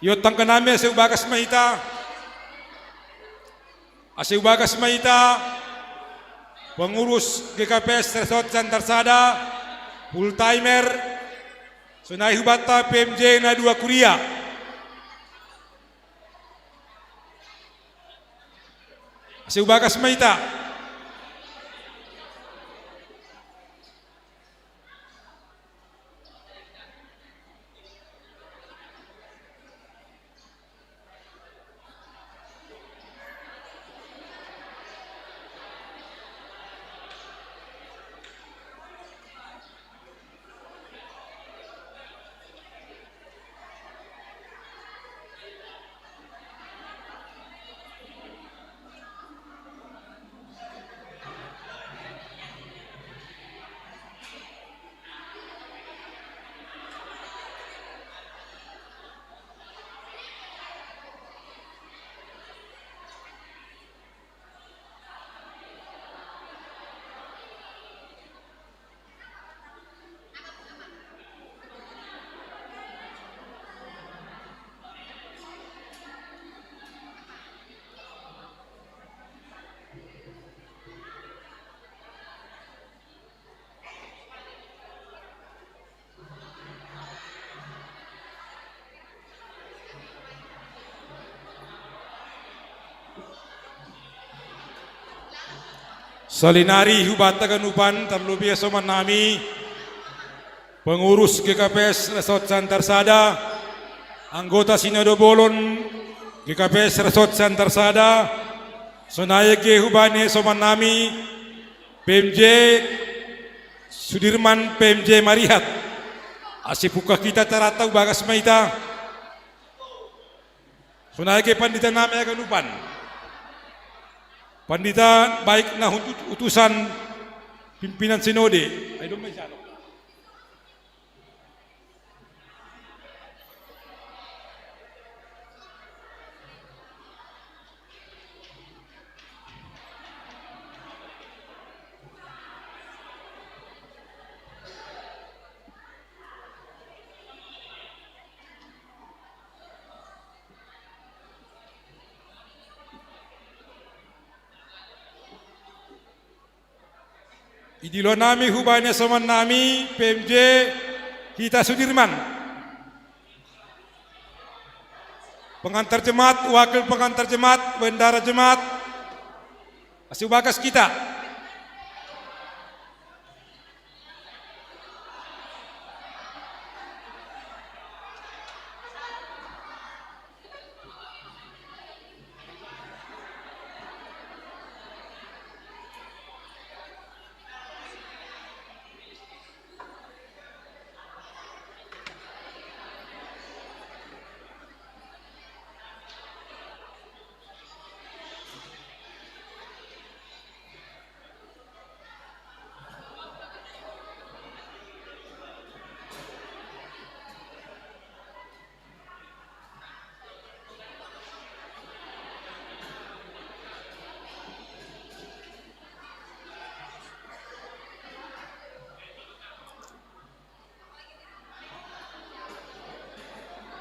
yotang kanami ase ubagas maita pengurus GKPS Resort Santarsada full timer sunai hubata PMJ na 2 Kuria ase ubagas maita Salinari hubata ganupan terlebih soman nami pengurus GKPS Resort Santarsada, anggota Sinode Bolon GKPS Resort Santarsada, sonaya ge hubane soman nami PMJ Sudirman PMJ Marihat, asipuka kita tarata bagas maita, sonaya ge pandita nami ganupan. Pandita baik na utusan pimpinan sinode. I don't mention. Idilo nami hubanya soman nami PMJ kita Sudirman, pengantar jemaat, wakil pengantar jemaat, bendara jemaat, asibakas kita.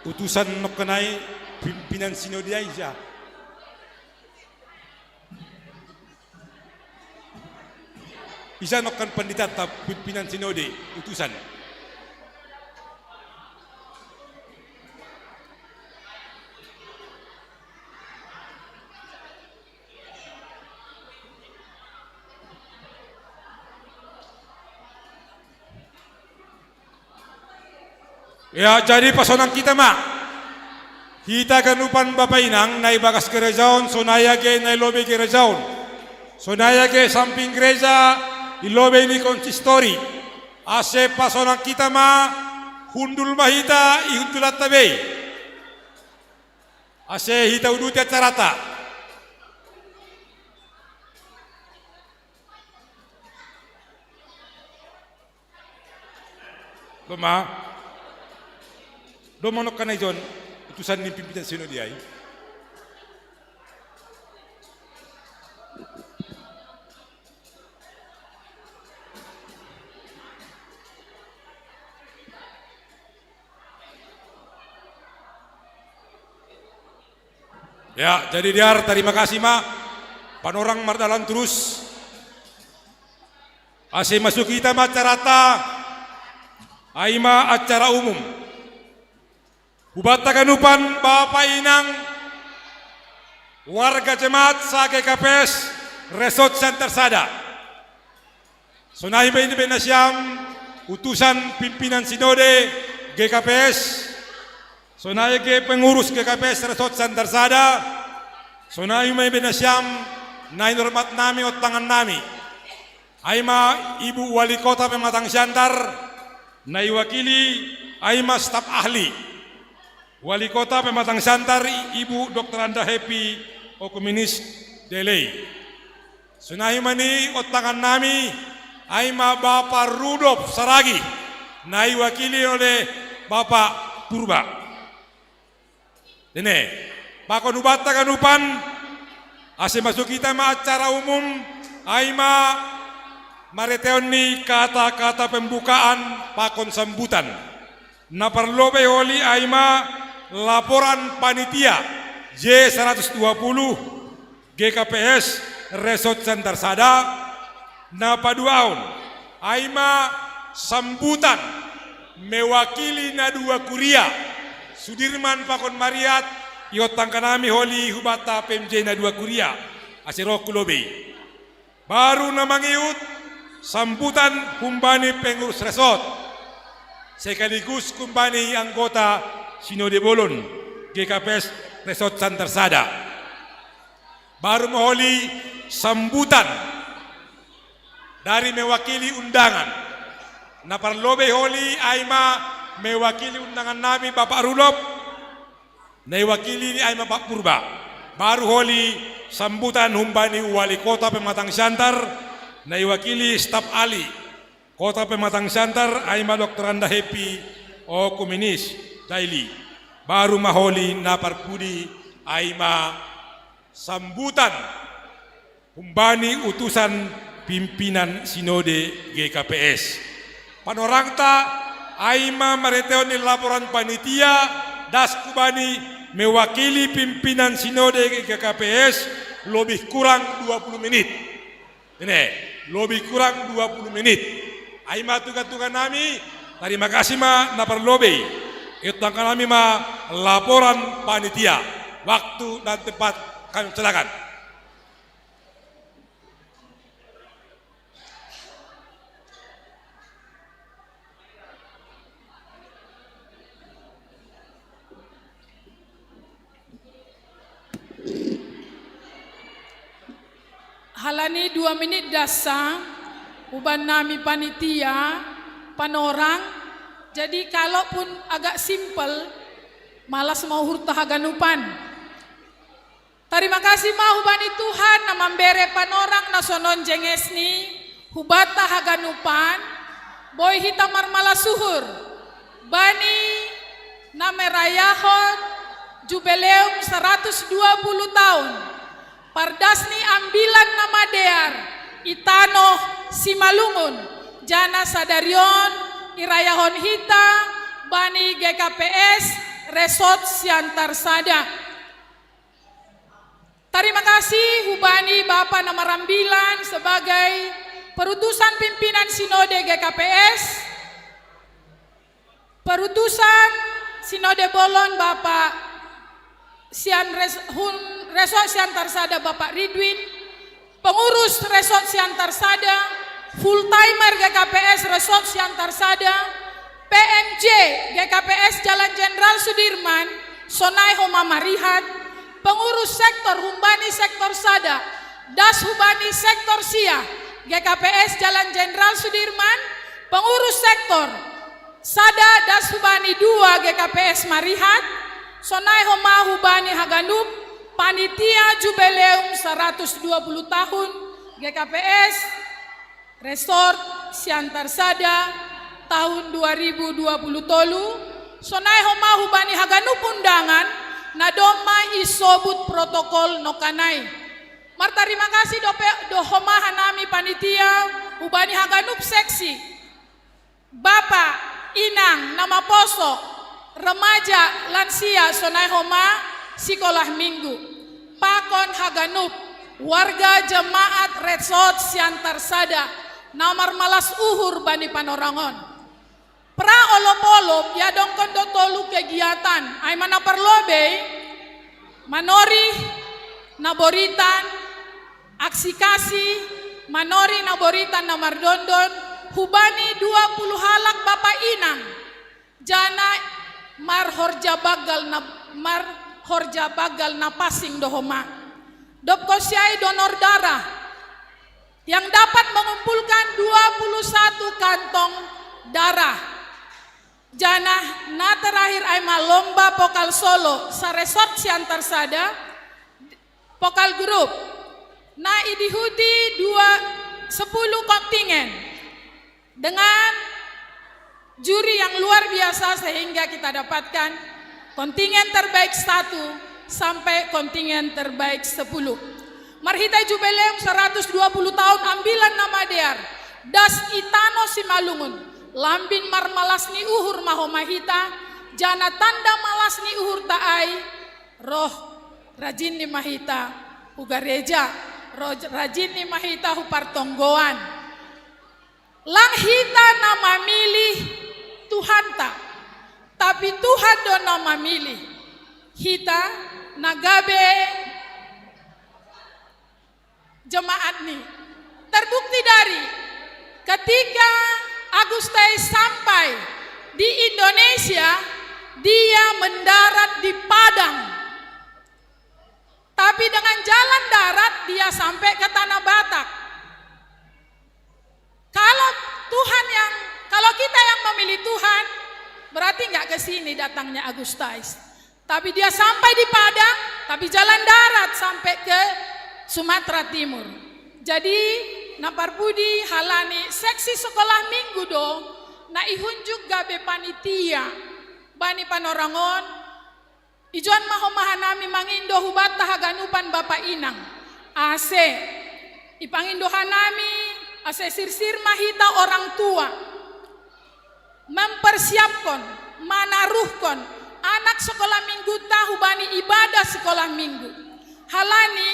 Utusan nokenai pimpinan sinode aja. Isa nokan pandita ta pimpinan sinode utusan. Ya jadi pasonang kita mak, kita kanupan Bapak Inang nai bagas gerejaon, sonaya ge nai lobe gerejaon, sonaya ge samping gereja, ilobe ini konsistori, ase pasonang kita mak, hundul mahita ihundulat tabe, ase hita udutya carata. Lama. Do manok kanay John, utusan ni pimpinan sinode ay. Ya, jadi Diar, terima kasih mak. Panorang mardalan terus. Ase masuk kita macarata, aima acara umum. Hubata kanupan Bapak Inang, warga jemaat sa GKPS Resort Santarsada. Sonai ini benasyam utusan pimpinan sinode GKPS, sonai ke pengurus GKPS Resort Santarsada, sonai may benasyam na inormat nami o tangan nami. Aima Ibu Wali Kota Pematang Siantar, na iwakili aima staf ahli. Wali Kota Pematang Siantar Ibu Dr. Anda Happy o Komunis Delay. Sunahi mani o tangan nami ay Bapak Rudolf Saragi na iwakili oleh Bapak Purba. Ini pakon hubata kanupan ase masuk kita ma acara umum ay mareteon ni kata-kata pembukaan pakon sambutan. Na parlobe holi ay laporan panitia J120 GKPS Resort Santarsada na paduaon aima sambutan mewakili na dua kuria Sudirman Pakon Mariat iotang kanami holi hubata PMJ na dua kuria asiro kulobe baru na mangiut sambutan kumbani pengurus resort sekaligus kumbani anggota Sinode Bolon GKPS Resort Santarsada. Baru maholi sambutan dari mewakili undangan. Na parlobe holi aima mewakili undangan nami Bapak Rulop, na wakili ni aima Pak Purba. Baru holi sambutan humbani wali kota Pematang Siantar, na wakili staf ali Kota Pematang Siantar aima Dr. Anda Happy o Komunis Daily. Baru maholi na parpudi aima sambutan humbani utusan pimpinan Sinode GKPS. Panorangta aima mareteo ni laporan panitia das kubani mewakili pimpinan Sinode GKPS lebih kurang 20 menit. Ini lebih kurang 20 menit. Aima tugas-tugas nami, terima kasih ma na perlobe. Itu kami ma laporan panitia. Waktu dan tempat kami silakan. Halani 2 menit dasa. Uban nami panitia, panorang, jadi kalaupun agak simpel, malas mau hurta haganupan. Terima kasih mau bani Tuhan na membere panorang nasonon jengesni, hubata haganupan, boy hitamar malasuhur, bani na merayahon jubileum 120 tahun, pardasni ambilan nama dear, Itano Simalungun, Jana Sadarion, Irayahon Hita, Bani GKPS, Resort Siantarsada. Terima kasih Hubani Bapak Namarambilan sebagai perutusan pimpinan Sinode GKPS, perutusan Sinode Bolon Bapak Resort Siantarsada Bapak Ridwin, pengurus Resort Siantarsada, full timer GKPS Resort Siantarsada, PMJ GKPS Jalan Jenderal Sudirman, Sonai Homa Marihat, pengurus sektor Humbani Sektor Sada, Das Hubani Sektor Sia, GKPS Jalan Jenderal Sudirman, pengurus sektor Sada Das Hubani 2 GKPS Marihat, Sonai Homa Hubani Haganup, Panitia Jubileum 120 tahun GKPS Resort Siantarsada tahun 2020 tolu, sonai homa hubani haganup undangan nadoma isobut protokol nokanai. Mar terima kasih do homa hanami panitia hubani haganup seksi Bapak Inang nama poso remaja lansia sonai homa sekolah minggu, pakon haganup, warga jemaat Resort Siantarsada, namar malas uhur bani panorangon. Pra olop-olop ya dongkon do tolu kegiatan, ay mana perlobe, manori naboritan, aksi kasih, manori naboritan namar dondon, hubani 20 halak Bapak Inang, jana mar horja bagal na pasing dohoma. Dopko siai donor darah yang dapat mengumpulkan 21 kantong darah. Jana na terakhir ay malomba pokal solo sa Resort Siantarsada pokal grup na idihudi 10 kontingen dengan juri yang luar biasa sehingga kita dapatkan kontingen terbaik 1 sampai kontingen terbaik 10. Marhita Jubileum 120 tahun ambilan nama dear Das Itano Simalungun, lambin marmalasni uhur mahomahita, jana tanda malasni uhur taai, roh rajin ni mahita ugareja, roh rajin ni mahita hupartonggoan. Lang hita nama milih Tuhan tak, tapi Tuhan do nama milih hita nagabe jemaat ni Terbukti dari ketika Agustus sampai di Indonesia, dia mendarat di Padang. Tapi dengan jalan darat dia sampai ke Tanah Batak. Kalau kita yang memilih Tuhan, berarti nggak ke sini datangnya Agustus. Tapi dia sampai di Padang, tapi jalan darat sampai ke Sumatera Timur. Jadi Naparpudi halani seksi sekolah minggu dong, na ihun juga be panitia bani panorangon ijuan mahomahanami mangindo hubata haganupan Bapak Inang ase ipangindo hanami ase sirsir mahita orang tua mempersiapkan manaruhkan anak sekolah minggu tahu bani ibadah sekolah minggu halani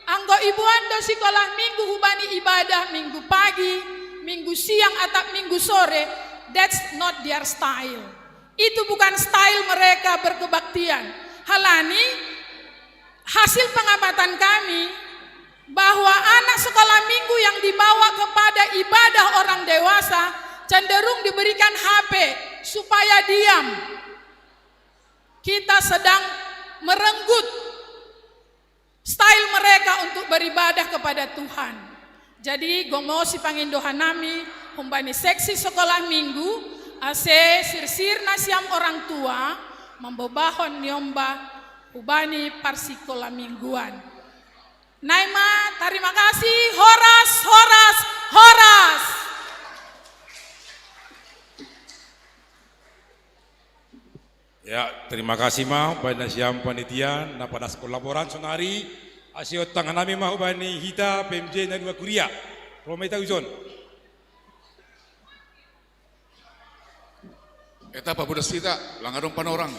anggo ibuando sekolah minggu hubani ibadah minggu pagi minggu siang atau minggu sore. That's not their style. Itu bukan style mereka berkebaktian. Halani, hasil pengamatan kami bahwa anak sekolah minggu yang dibawa kepada ibadah orang dewasa cenderung diberikan HP supaya diam. Kita sedang merenggut style mereka untuk beribadah kepada Tuhan. Jadi gomo si pangindohanami humbani seksi sekolah minggu ase sirsir nasiam orang tua membobahon niomba hubani parsikola mingguan. Naima terima kasih Horas. Ya, terima kasih mah pada siam panitia na pada kolaboran sonari asio tanganami mah bani hita PMJ na dua kuria. Rometa uzon. Eta pabudas kita langadong panorang.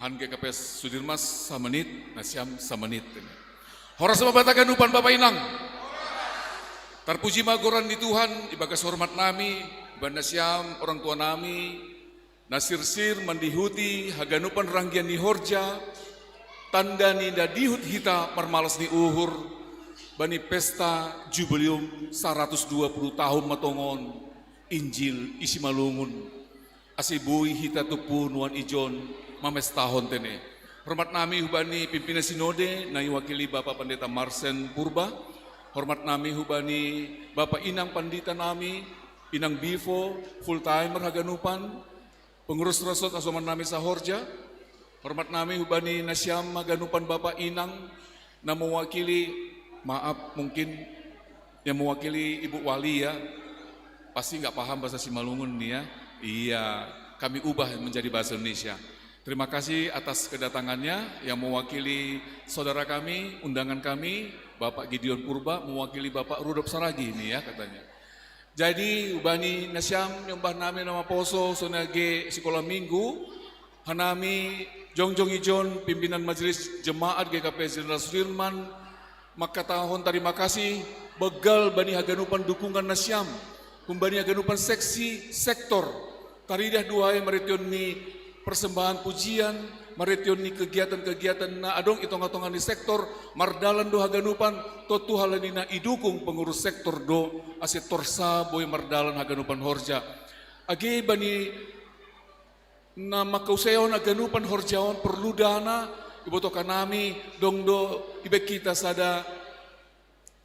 Han GKPS Sudirmas samenit, nasiam samenit. Horas mabatakan upan Bapak Inang. Terpuji magoran di Tuhan, ibagas hormat nami, banda siam orang tua nami, nasirsir mandihuti, haganupan ranggian ni horja, tanda ni dadihut hita marmalas ni uhur, bani pesta jubileum 120 tahun matongon, Injil isi malungun, asibui hita tupun wan ijon, mames tahun tene. Hormat nami hubani pimpinan sinode, na iwakili Bapak Pendeta Marsen Purba, hormat nami hubani Bapak Inang Pandita nami, Inang Bifo, full timer haganupan, pengurus resort asoman nami sahorja, hormat nami hubani nasyam haganupan Bapak Inang, na mewakili, maaf mungkin yang mewakili Ibu Wali ya, pasti nggak paham bahasa Simalungun nih ya. Iya, kami ubah menjadi bahasa Indonesia. Terima kasih atas kedatangannya yang mewakili saudara kami, undangan kami, Bapak Gideon Purba mewakili Bapak Rudolf Saragi ini ya katanya. Jadi ubani nasyam nyembah nami nama poso sonage sekolah minggu, hanami jongjong ijon pimpinan majelis jemaat GKP Jenderal Sudirman, maka tahun terima kasih begal bani haganupan dukungan nasyam, kumbani haganupan seksi sektor, taridah dua yang merition ni persembahan pujian, merition ni kegiatan-kegiatan na adong itong-atongan di sektor, mardalan do haganupan, totu halanina idukung pengurus sektor do, aset torsa boy mardalan haganupan horja. Agi bani na makausayon haganupan horjaon perlu dana, ibotokan nami dong do ibek kita sada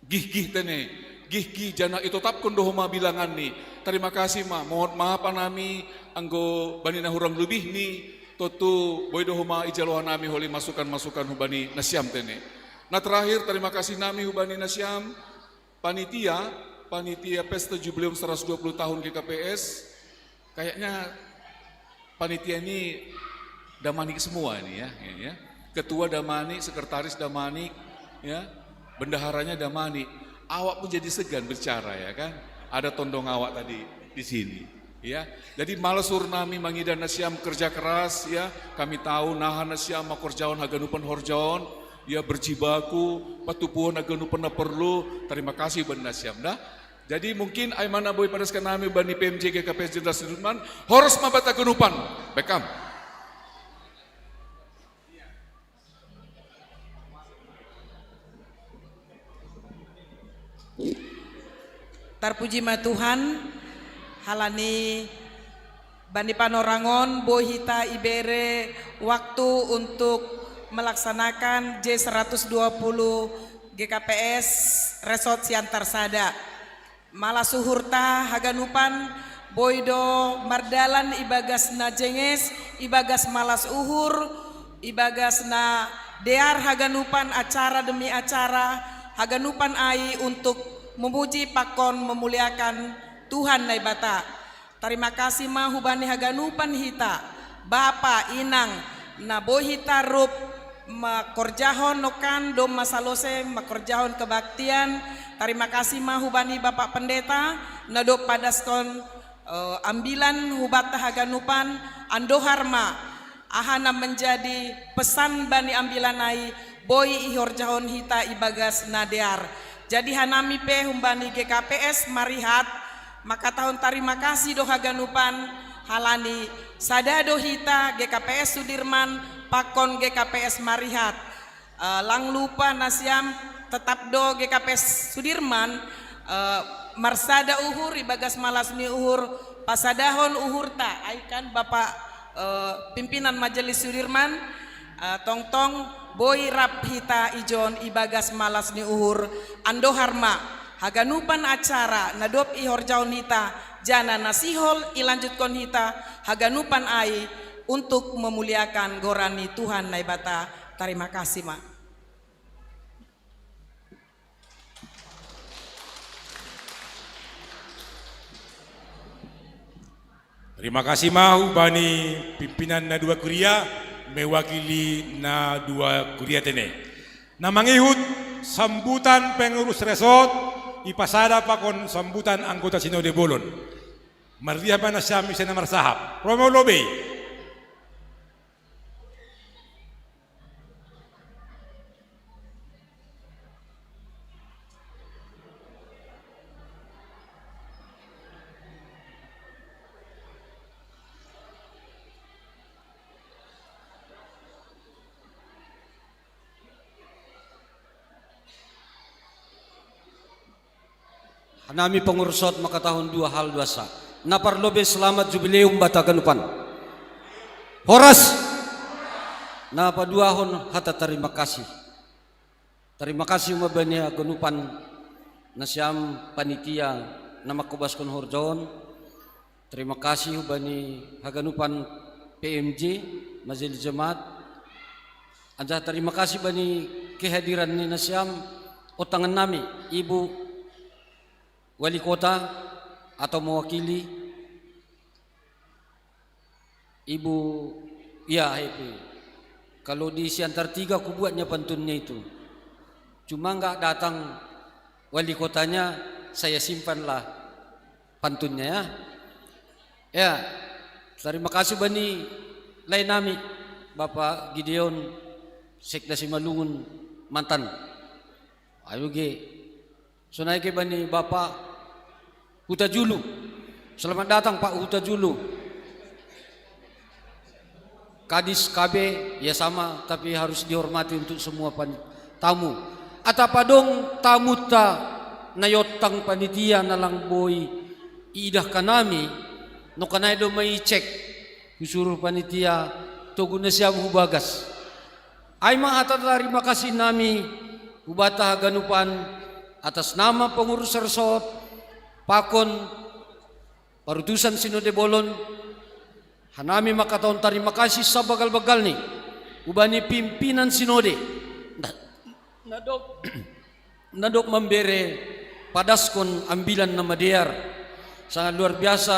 gih-gih tene, gih-gih jana itu tap kondo homa bilangan ni. Terima kasih ma, mohon maaf nami anggo bani na hurang lebih ni totu boy do homa ijalohan nami holi masukan-masukan hubani nasyam tene. Nah terakhir terima kasih nami hubani nasyam panitia pesta jubileum 120 tahun GKPS. Kayaknya panitia ini damanik semua nih ya. Ketua damanik, sekretaris damanik, ya, bendaharanya damanik. Awak pun jadi segan bicara ya kan? Ada tondong awak tadi di sini, ya. Jadi malasur nami mangidan nasyam kerja keras, ya. Kami tahu nahan nasyam makorjaon haganupan horjaon, ya berjibaku, patupuan haganupan na perlu. Terima kasih ban nasyam dah. Jadi mungkin ay mana boy padaskan nami bani PMJ GKP Jenderal Sudirman, horos mabata ganupan, bekam. Tarpuji ma Tuhan, halani Bani Panorangon bohita ibere waktu untuk melaksanakan J120 GKPS Resort Siantar Sada. Malasuhurta haganupan boydo mardalan ibagas na jenges, ibagas malas uhur, ibagas na dear haganupan acara demi acara, haganupan ai untuk memuji pakon memuliakan Tuhan nai bata. Terima kasih mahubani haganupan hita, Bapa Inang, na bohita rup makorjahon nokan dom masalose makorjahon kebaktian. Terima kasih mahubani Bapak Pendeta, na do padaskon ambilan hubata haganupan andoharma ahana menjadi pesan bani ambilanai boy ihorjahon hita ibagas nadear. Jadi hanami pe humbani GKPS marihat, maka tahun terima kasih do haganupan halani sadado hita GKPS Sudirman pakon GKPS marihat. Lang lupa nasiam tetap do GKPS Sudirman marsada uhur ibagas malasni uhur pasadahon uhur ta aikan Bapak pimpinan Majelis Sudirman tongtong boy rap hita ijon ibagas malasni uhur andoharma haganupan acara nadop ihorjaon hita jana nasihol ilanjutkon hita haganupan ai untuk memuliakan gorani Tuhan naibata. Terima kasih ma. Terima kasih mahu bani pimpinan na dua kuria mewakili na dua kuria tene. Na mangihut sambutan pengurus resort ipasada pakon sambutan anggota Sinode Bolon. Mardiha mana syami sena marsahap. Romo lobe. Hanami pengurusot maka tahun 2 hal 2 sa. Naparlobe selamat jubileum bata ganupan. Horas. Napa duahon hata terima kasih. Terima kasih mabani ganupan nasyam panitia nama kubaskon horjon. Terima kasih bani haganupan PMJ Majelis Jemaat. Anja terima kasih bani kehadiran ni nasyam otangan nami Ibu Wali Kota atau mewakili Ibu ya Happy. Kalau di Siantar 3 aku buatnya pantunnya itu. Cuma enggak datang wali kotanya, saya simpanlah pantunnya ya. Ya, terima kasih bani lain nami Bapak Gideon Sekda Simalungun mantan. Ayo ge. Sunai ke bani Bapak Huta Julu. Selamat datang Pak Huta Julu. Kadis KB ya sama, tapi harus dihormati untuk semua tamu. Atapadong tamu ta nayotang panitia nalang boy idah kanami no kanay do may check usuruh panitia tuguna siya hubagas. Ay mahata terima kasih nami ubata ganupan atas nama pengurus resort pakon parutusan Sinode Bolon hanami makataon terima kasih sa bagal-bagal ni ubani pimpinan Sinode nadok membere padaskon ambilan na madear sangat luar biasa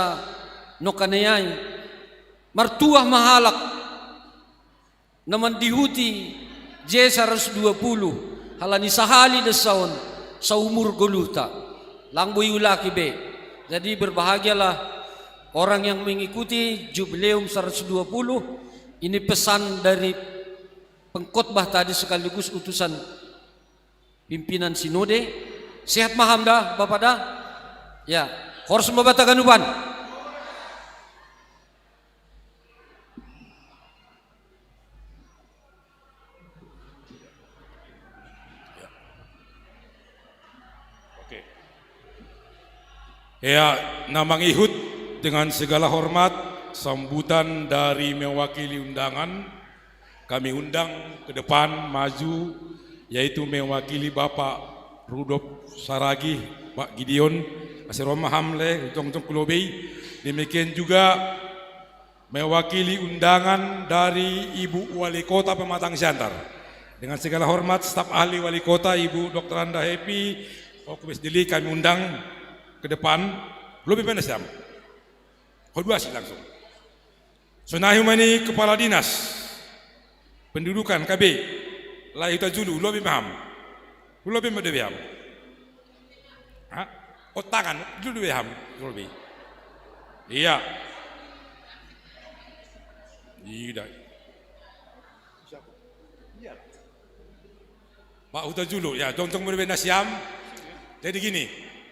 no kanayay martuah mahalak naman dihuti J120 halani sahali desaon sa umur goluta langboy ulaki be. Jadi berbahagialah orang yang mengikuti jubileum 120. Ini pesan dari pengkhotbah tadi sekaligus utusan pimpinan Sinode. Sehat maham dah Bapak dah? Ya, horus mabata ganupan. Ya, Namang Ihud dengan segala hormat sambutan dari mewakili undangan, kami undang ke depan maju, yaitu mewakili Bapak Rudolf Saragi, Pak Gideon, Asiroma Hamle, Jong Kulobei. Demikian juga mewakili undangan dari Ibu Wali Kota Pematang Siantar. Dengan segala hormat staf ahli Wali Kota Ibu Dr. Anda Happy, Okubes Dili, kami undang ke depan. Lebih penasiam. Kedua sih langsung. Sonahumani Kepala Dinas Pendudukan KB Lahita Julu, lebih paham. Lebih paham. Tangan, dulu lebih paham. Lebih. Iya. Tidak. Pak Huta Julu, ya, contoh berbeda Nasyam. Jadi gini,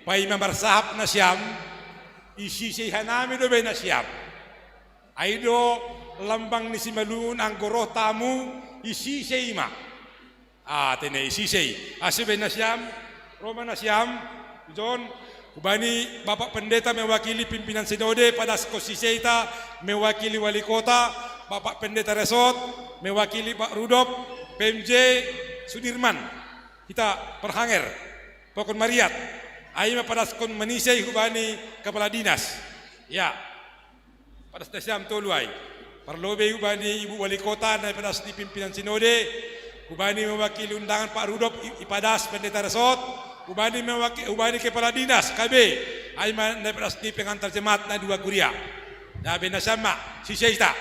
Pak Imam Barsahab Nasyam, isi sehanami do be Nasyam. Aido lambang ni simalun anggoro tamu isi seima. Tene isi sei. Asibe Nasyam, Roma Nasyam, John Kubani Bapak Pendeta mewakili pimpinan sinode pada Skosiseita, mewakili wali kota, Bapak Pendeta Resort, mewakili Pak Rudop, PMJ Sudirman, kita perhanger, Pokon Mariat, Aima pada Skon Manisei Kubani Kepala Dinas, ya, pada Stasiam Toluai, Parlobe Kubani Ibu Wali Kota dan pada pimpinan sinode, Kubani mewakili undangan Pak Rudop, Ipadas Pendeta Resort, Ubani Kepala Dinas KB Aiman Nepras di pengantar jemaat na dua kuria. Na benasama si Syeita.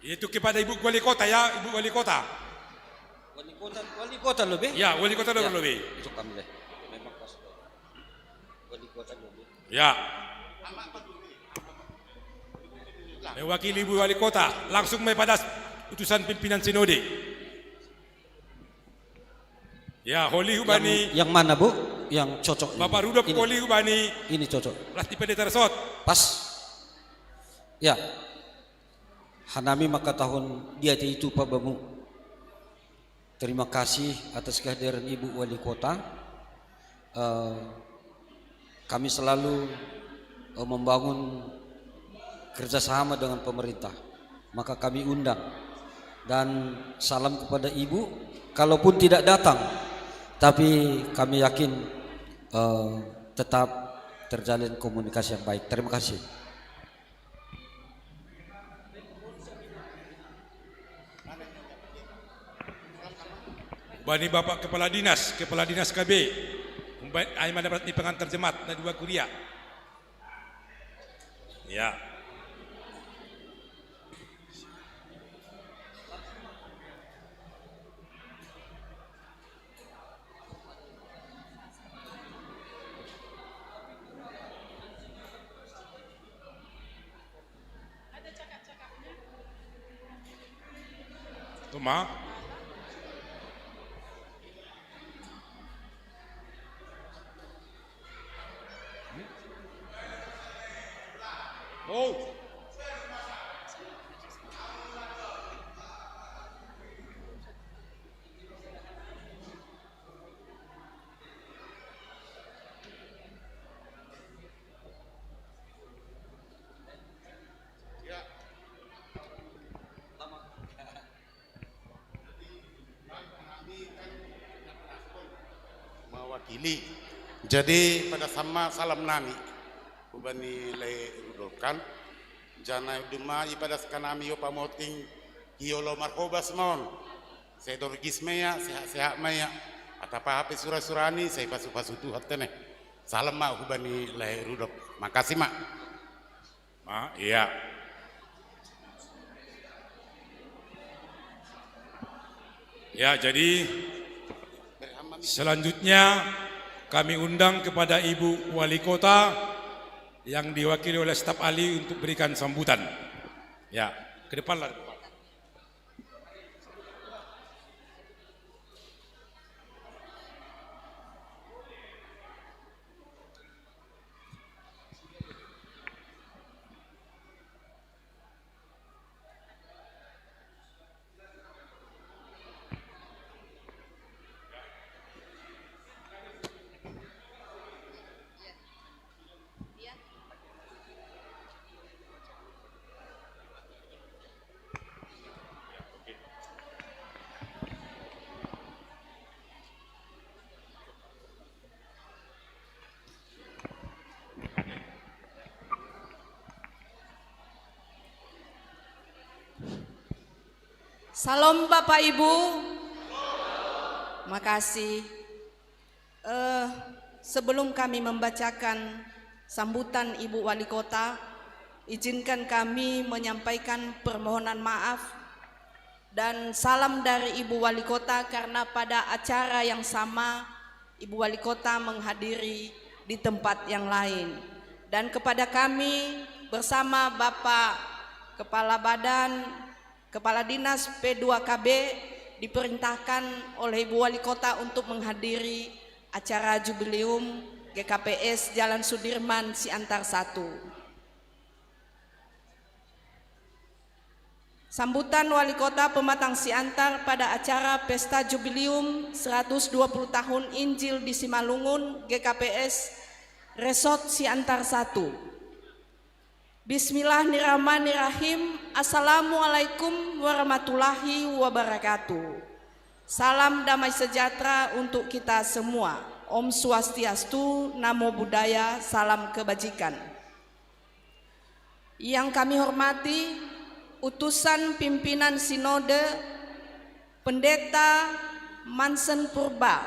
Itu kepada Ibu Wali Kota ya, Ibu Wali Kota. Wali Kota lebih? Ya, Wali Kota lebih. Itu kami deh. Memang pas. Wali Kota lebih. Ya. Mewakili Ibu Wali Kota langsung pada utusan pimpinan sinode. Ya, Holi Hubani. Yang mana Bu? Yang cocok. Bapak Rudolf Holi Hubani. Ini cocok. Rasti Pendeta Resort. Pas. Ya. Hanami maka tahun dia itu Pak Bamu. Terima kasih atas kehadiran Ibu Wali Kota. Kami selalu membangun kerjasama dengan pemerintah, maka kami undang dan salam kepada Ibu, kalaupun tidak datang, tapi kami yakin tetap terjalin komunikasi yang baik. Terima kasih. Bani Bapak Kepala Dinas KB, Aiman dapat di pengantar jemaat na dua kuria. Ya. Tuma. Oh. Mewakili. Jadi pada sama salam nami ubani le rudolkan jana duma ipada skanami yo pamoting iolo markobas mon sedor gismeya sehat maya atapa hape surani saya pasu tu hatene salam ma ubani le rudolf. Makasih mak. Iya. Ya, jadi selanjutnya kami undang kepada Ibu Wali Kota yang diwakili oleh staf ahli untuk berikan sambutan. Ya, ke depan lah. Salam Bapak Ibu. Makasih. Sebelum kami membacakan sambutan Ibu Wali Kota, izinkan kami menyampaikan permohonan maaf dan salam dari Ibu Wali Kota karena pada acara yang sama Ibu Wali Kota menghadiri di tempat yang lain. Dan kepada kami bersama Bapak Kepala Badan, Kepala Dinas P2KB diperintahkan oleh Ibu Wali Kota untuk menghadiri acara Jubileum GKPS Jalan Sudirman Siantar 1. Sambutan Wali Kota Pematang Siantar pada acara Pesta Jubileum 120 tahun Injil di Simalungun GKPS Resort Siantar 1. Bismillahirrahmanirrahim. Assalamualaikum warahmatullahi wabarakatuh. Salam damai sejahtera untuk kita semua. Om Swastiastu, Namo Buddhaya, salam kebajikan. Yang kami hormati utusan pimpinan Sinode Pendeta Mansen Purba.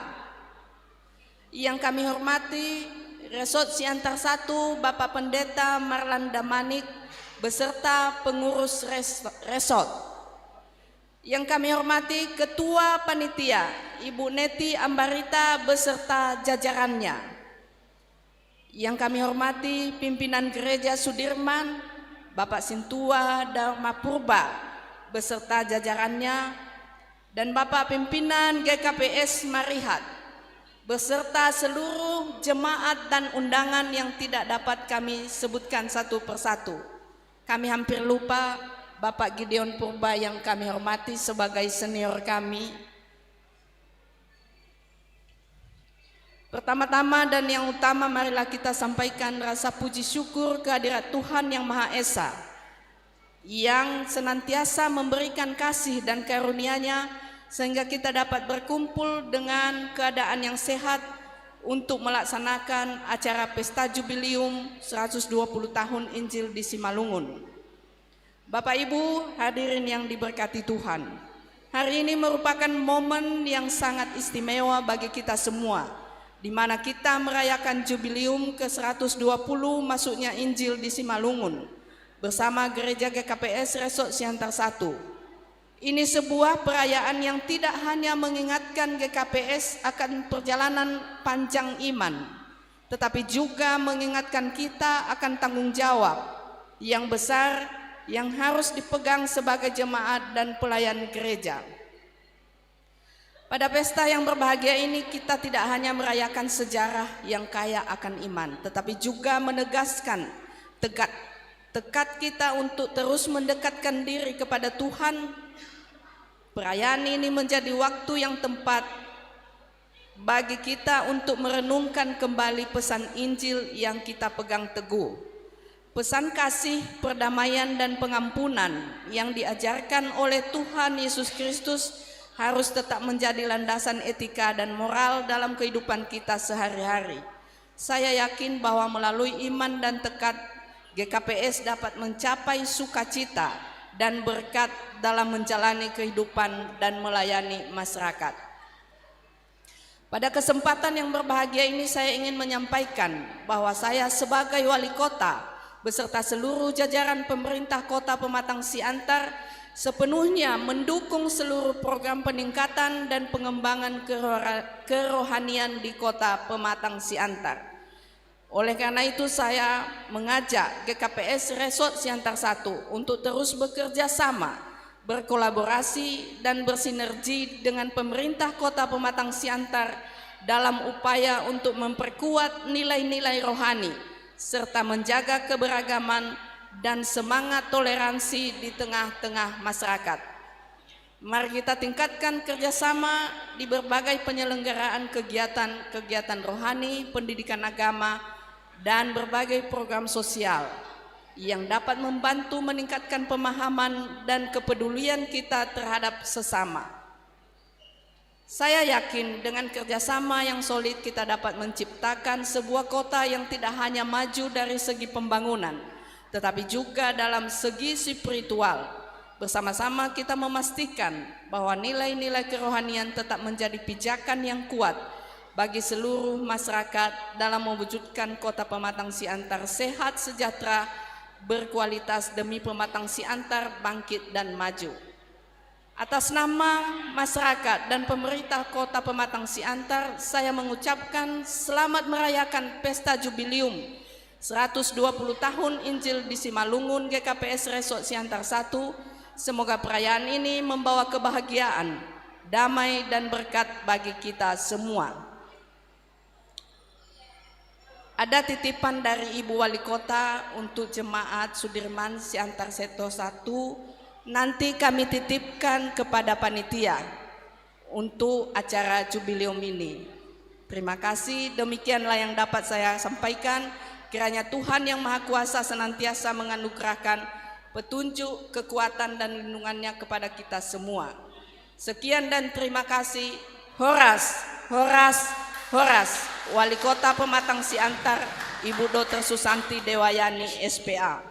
Yang kami hormati Resort Siantar 1 Bapak Pendeta Marlanda Manik beserta pengurus resort. Yang kami hormati Ketua Panitia Ibu Neti Ambarita beserta jajarannya. Yang kami hormati pimpinan Gereja Sudirman Bapak Sintua Dharma Purba beserta jajarannya, dan Bapak pimpinan GKPS Marihat beserta seluruh jemaat dan undangan yang tidak dapat kami sebutkan satu persatu. Kami hampir lupa Bapak Gideon Purba yang kami hormati sebagai senior kami. Pertama-tama dan yang utama, marilah kita sampaikan rasa puji syukur kehadirat Tuhan Yang Maha Esa yang senantiasa memberikan kasih dan karunia-Nya sehingga kita dapat berkumpul dengan keadaan yang sehat untuk melaksanakan acara Pesta Jubileum 120 tahun Injil di Simalungun. Bapak Ibu hadirin yang diberkati Tuhan, hari ini merupakan momen yang sangat istimewa bagi kita semua, di mana kita merayakan Jubileum ke-120 masuknya Injil di Simalungun bersama Gereja GKPS Resort Siantar 1. Ini sebuah perayaan yang tidak hanya mengingatkan GKPS akan perjalanan panjang iman, tetapi juga mengingatkan kita akan tanggung jawab yang besar yang harus dipegang sebagai jemaat dan pelayan gereja. Pada pesta yang berbahagia ini kita tidak hanya merayakan sejarah yang kaya akan iman, tetapi juga menegaskan tekad kita untuk terus mendekatkan diri kepada Tuhan. Perayaan ini menjadi waktu yang tepat bagi kita untuk merenungkan kembali pesan Injil yang kita pegang teguh. Pesan kasih, perdamaian, dan pengampunan yang diajarkan oleh Tuhan Yesus Kristus harus tetap menjadi landasan etika dan moral dalam kehidupan kita sehari-hari. Saya yakin bahwa melalui iman dan tekad, GKPS dapat mencapai sukacita dan berkat dalam menjalani kehidupan dan melayani masyarakat. Pada kesempatan yang berbahagia ini saya ingin menyampaikan bahwa saya sebagai wali kota beserta seluruh jajaran pemerintah Kota Pematang Siantar sepenuhnya mendukung seluruh program peningkatan dan pengembangan kerohanian di Kota Pematang Siantar. Oleh karena itu saya mengajak GKPS Resort Siantar 1 untuk terus bekerja sama, berkolaborasi dan bersinergi dengan pemerintah Kota Pematang Siantar dalam upaya untuk memperkuat nilai-nilai rohani serta menjaga keberagaman dan semangat toleransi di tengah-tengah masyarakat. Mari kita tingkatkan kerjasama di berbagai penyelenggaraan kegiatan rohani, pendidikan agama, dan berbagai program sosial yang dapat membantu meningkatkan pemahaman dan kepedulian kita terhadap sesama. Saya yakin dengan kerjasama yang solid kita dapat menciptakan sebuah kota yang tidak hanya maju dari segi pembangunan, tetapi juga dalam segi spiritual, Bersama-sama kita memastikan bahwa nilai-nilai kerohanian tetap menjadi pijakan yang kuat bagi seluruh masyarakat dalam mewujudkan Kota Pematang Siantar sehat, sejahtera, berkualitas demi Pematang Siantar bangkit dan maju. Atas nama masyarakat dan pemerintah Kota Pematang Siantar, saya mengucapkan selamat merayakan Pesta Jubileum 120 tahun Injil di Simalungun GKPS Resort Siantar 1. Semoga perayaan ini membawa kebahagiaan, damai dan berkat bagi kita semua. Ada titipan dari Ibu Wali Kota untuk jemaat Sudirman Siantar Seto 1. Nanti kami titipkan kepada panitia untuk acara jubileum ini. Terima kasih, demikianlah yang dapat saya sampaikan. Kiranya Tuhan yang Maha Kuasa senantiasa menganugerahkan petunjuk, kekuatan dan lindungannya kepada kita semua. Sekian dan terima kasih. Horas, horas, horas. Wali Kota Pematang Siantar, Ibu Dr. Susanti Dewayani, SPA.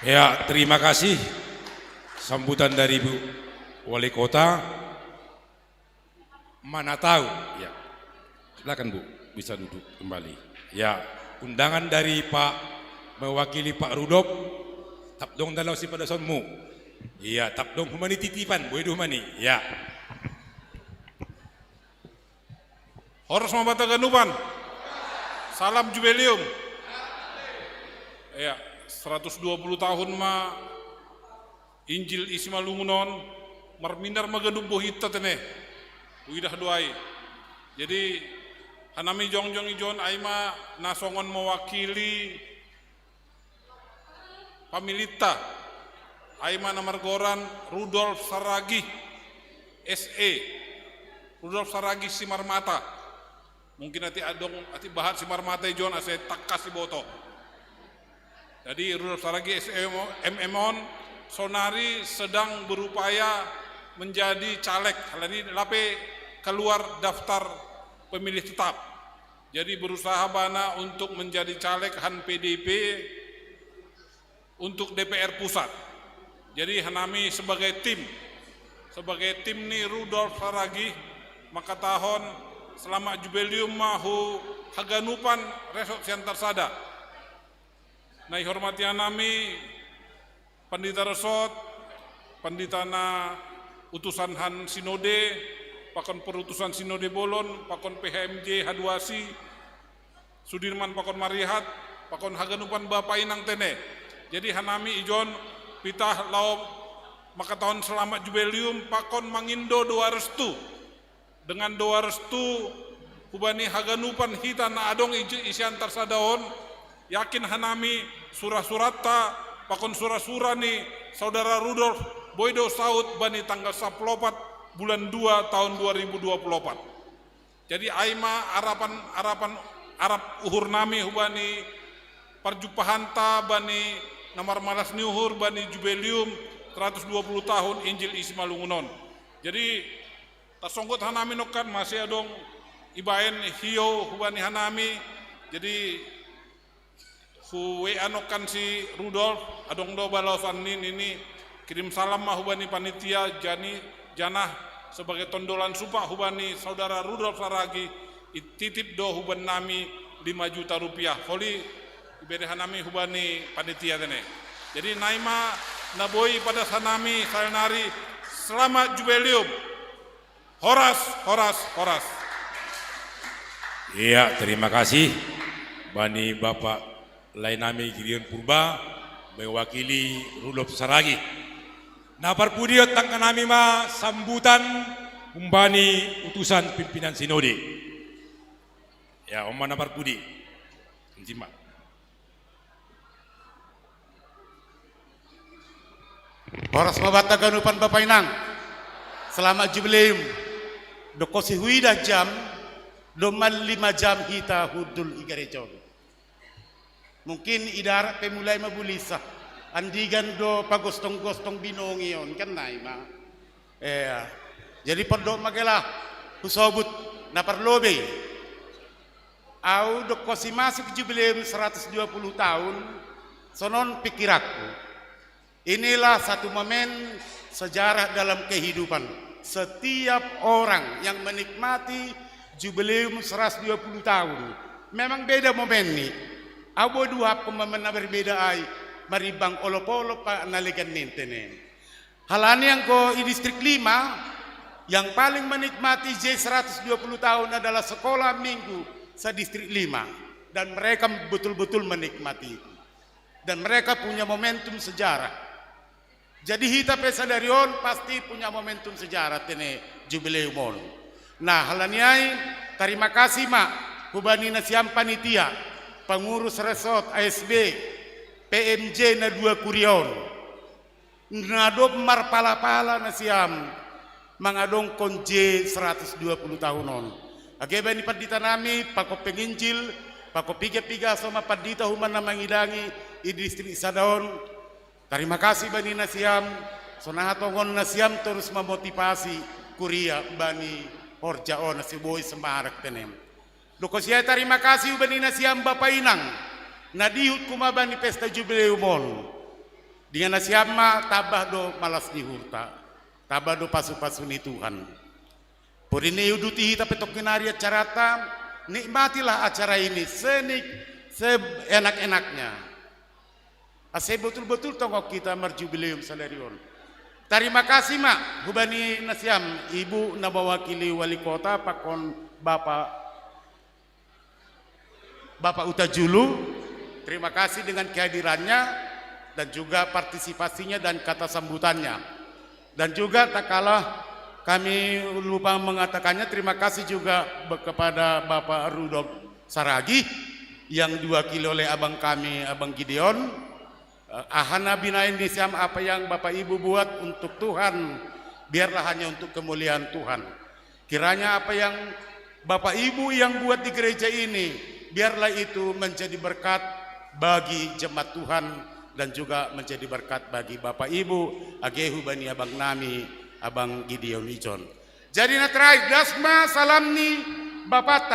Ya, terima kasih sambutan dari Ibu Wali Kota. Mana tahu, ya. Silakan Bu, bisa duduk kembali. Ya, undangan dari Pak mewakili Pak Rudolf, tap dong dalam si pada sonmu. Iya, tap dong humani titipan, boleh humani. Ya. Horas Mabata Ganupan. Salam Jubileum. Ya, 120 tahun ma Injil isi Malungunon, marminar maganup bohita tene. Uidah doai. Jadi hanami jong-jong ijon aima nasongon mewakili pamilita aima namargoran Rudolf Saragi SE Rudolf Saragi Simarmata. Mungkin ati adong ati bahat Simarmata ijon ase takkas boto. Jadi Rudolf Saragi SE MMon sonari sedang berupaya menjadi caleg. Hal ini lape keluar daftar pemilih tetap. Jadi berusaha bana untuk menjadi caleg Han PDP untuk DPR pusat. Jadi hanami sebagai tim nih Rudolf Saragi, maka tahun selama jubileum mahu haganupan Resort Siantar Sada. Nah, hormati hanami Pandita Resort, Pandita na utusan Han Sinode, pakon perutusan Sinode Bolon, pakon PHMJ Haduasi, Sudirman pakon Marihat, pakon haganupan Bapak Inang Tene. Jadi hanami ijon pitah lau maka tahun selamat jubileum pakon mangindo doa restu. Dengan doa restu hubani haganupan hita na adong isi antar sadaon, yakin hanami surah-surata pakon surah-surah ni saudara Rudolf Boydo Saud bani tanggal 14 bulan 2 tahun 2024. Jadi aima harapan Arab uhur nami hubani parjupahanta bani namar malas niuhur bani jubileum 120 tahun Injil isi Malungunon. Jadi tasonggot hanami nokan masih adong ibaen hiyo hubani hanami. Jadi huwe anokan si Rudolf adong do balasan ini kirim salam mah hubani panitia janah sebagai tondolan supa hubani saudara Rudolf Saragi titip do huban nami 5 juta rupiah. Holi ibere hanami hubani panitia tene. Jadi naima naboi pada sanami sayanari selamat jubileum. Horas, horas, horas. Iya, terima kasih bani Bapak Lainami Girion Purba mewakili Rudolf Saragi. Nah parpudiot tangka nami ma sambutan umbani utusan pimpinan sinode. Ya, Om Mana Parpudi. Encima. Horas Mabata Ganupan Bapak Inang. Selamat jubileum. Dokosi huida jam doman 5 jam hita hudul igarejo. Mungkin idarat pemulai mabulisa. Andigan do pagostong-gostong binongi yon kan naima. Jadi perdo magalah husobut na parlobe. Au dokosi masuk jubileum 120 tahun sonon pikirakku. Inilah satu momen sejarah dalam kehidupan setiap orang yang menikmati jubileum 120 tahun. Memang beda momen ini. Abo dua pemana berbeda ay maribang olop-olop pa naligan nintene. Halani yang ko di distrik 5 yang paling menikmati J120 tahun adalah sekolah minggu sa distrik 5 dan mereka betul-betul menikmati itu. Dan mereka punya momentum sejarah. Jadi hita pesadarion pasti punya momentum sejarah tene jubileum. Nah, halaniai terima kasih mak hubani nasiam panitia, pengurus resort ASB, PMJ na 2 kurion. Ngadop marpala-pala nasiam mangadong konje 120 tahunon. Ageba ni padita nami pako penginjil, pako piga-piga sama padita human na mangidangi i distrik Sadaon. Terima kasih bani nasiam, sonahatongon nasiam terus memotivasi kuria bani horjao nasi boy semarak tenem. Dokosya terima kasih bani nasiam Bapak Inang, nadihut kuma bani pesta jubileumon. Dengan nasiam ma tabah do malas dihurta, tabah do pasu-pasu ni Tuhan. Porini uduti hita petok kinari acarata, nikmatilah acara ini seenak-enaknya. Ase betul-betul tongok kita marjubileum salarion. Terima kasih mak hubani nasiam ibu na mewakili wali kota pakon Bapak Utajulu. Terima kasih dengan kehadirannya dan juga partisipasinya dan kata sambutannya. Dan juga tak kalah kami lupa mengatakannya terima kasih juga kepada Bapak Rudolf Saragi yang diwakili oleh abang kami, Abang Gideon. Ahana binain nisiam apa yang Bapak Ibu buat untuk Tuhan, biarlah hanya untuk kemuliaan Tuhan. Kiranya apa yang Bapak Ibu yang buat di gereja ini, biarlah itu menjadi berkat bagi jemaat Tuhan dan juga menjadi berkat bagi Bapak Ibu agehu bani abang nami, Abang Gideon Ijon. Jadi natrai dasma salam ni Bapak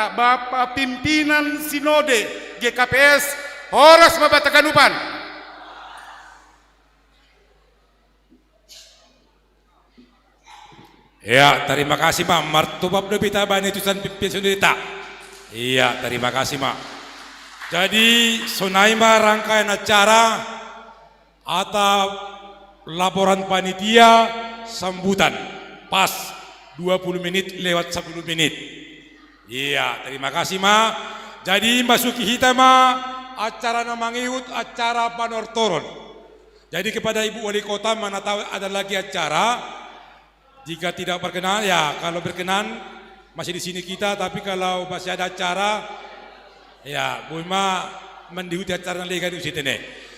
pimpinan sinode GKPS Horas Mabatacanupan. Ya, terima kasih Mak. Martubab debita bani tusan pimpin sundita. Iya, terima kasih Mak. Jadi sonaima rangkaian acara atau laporan panitia sambutan pas 20 menit lewat 10 menit. Iya, terima kasih Mak. Jadi masuki kita Mak acara namangiut acara panortoron. Jadi kepada Ibu Wali Kota mana tahu ada lagi acara. Jika tidak berkenan, ya kalau berkenan masih di sini kita. Tapi kalau masih ada acara, ya Buima mendihuti acara lega di sini.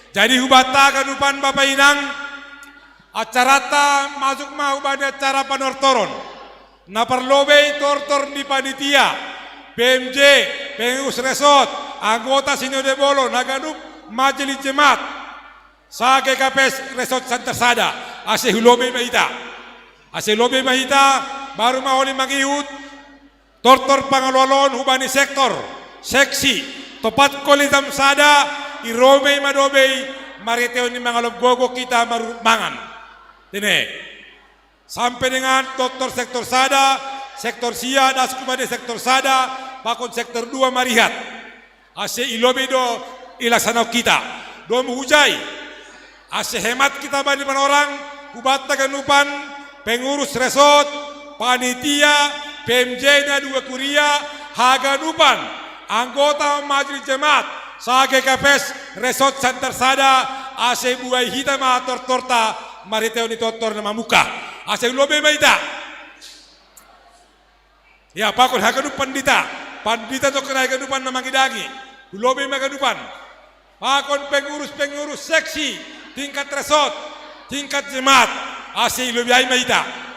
Jadi hubata kanupan Bapak Inang, acara ta masuk mau pada acara panortoron. Naparlobe tortor di panitia, PMJ, pengurus resort, anggota sinode bolo, naganup majelis jemaat, sa GKPS Resort Santa Sada, ase hulobe maita. Ase lobe mahita baru maholi magihut tortor pangalolon hubani sektor seksi topat kolidam sada iromei madobei mariteo ni mangalob gogo kita mangan tine sampai dengan doktor sektor sada sektor sia das kumade sektor sada pakon sektor 2 marihat ase ilobe do ilaksana kita do muhujai ase hemat kita bani orang kubata ganupan pengurus resort, panitia, PMJ na 2 kuria, haganupan, anggota majelis jemaat, sa GKPS Resort Santa Sada, ase buai hita ma torta, mariteo ni tortor na mamuka, ase lobe maita. Ya pakon haganupan pandita to kena haganupan na mangidangi, lobe maganupan. Pakon pengurus seksi, tingkat resort, tingkat jemaat, ase lobi ay maita.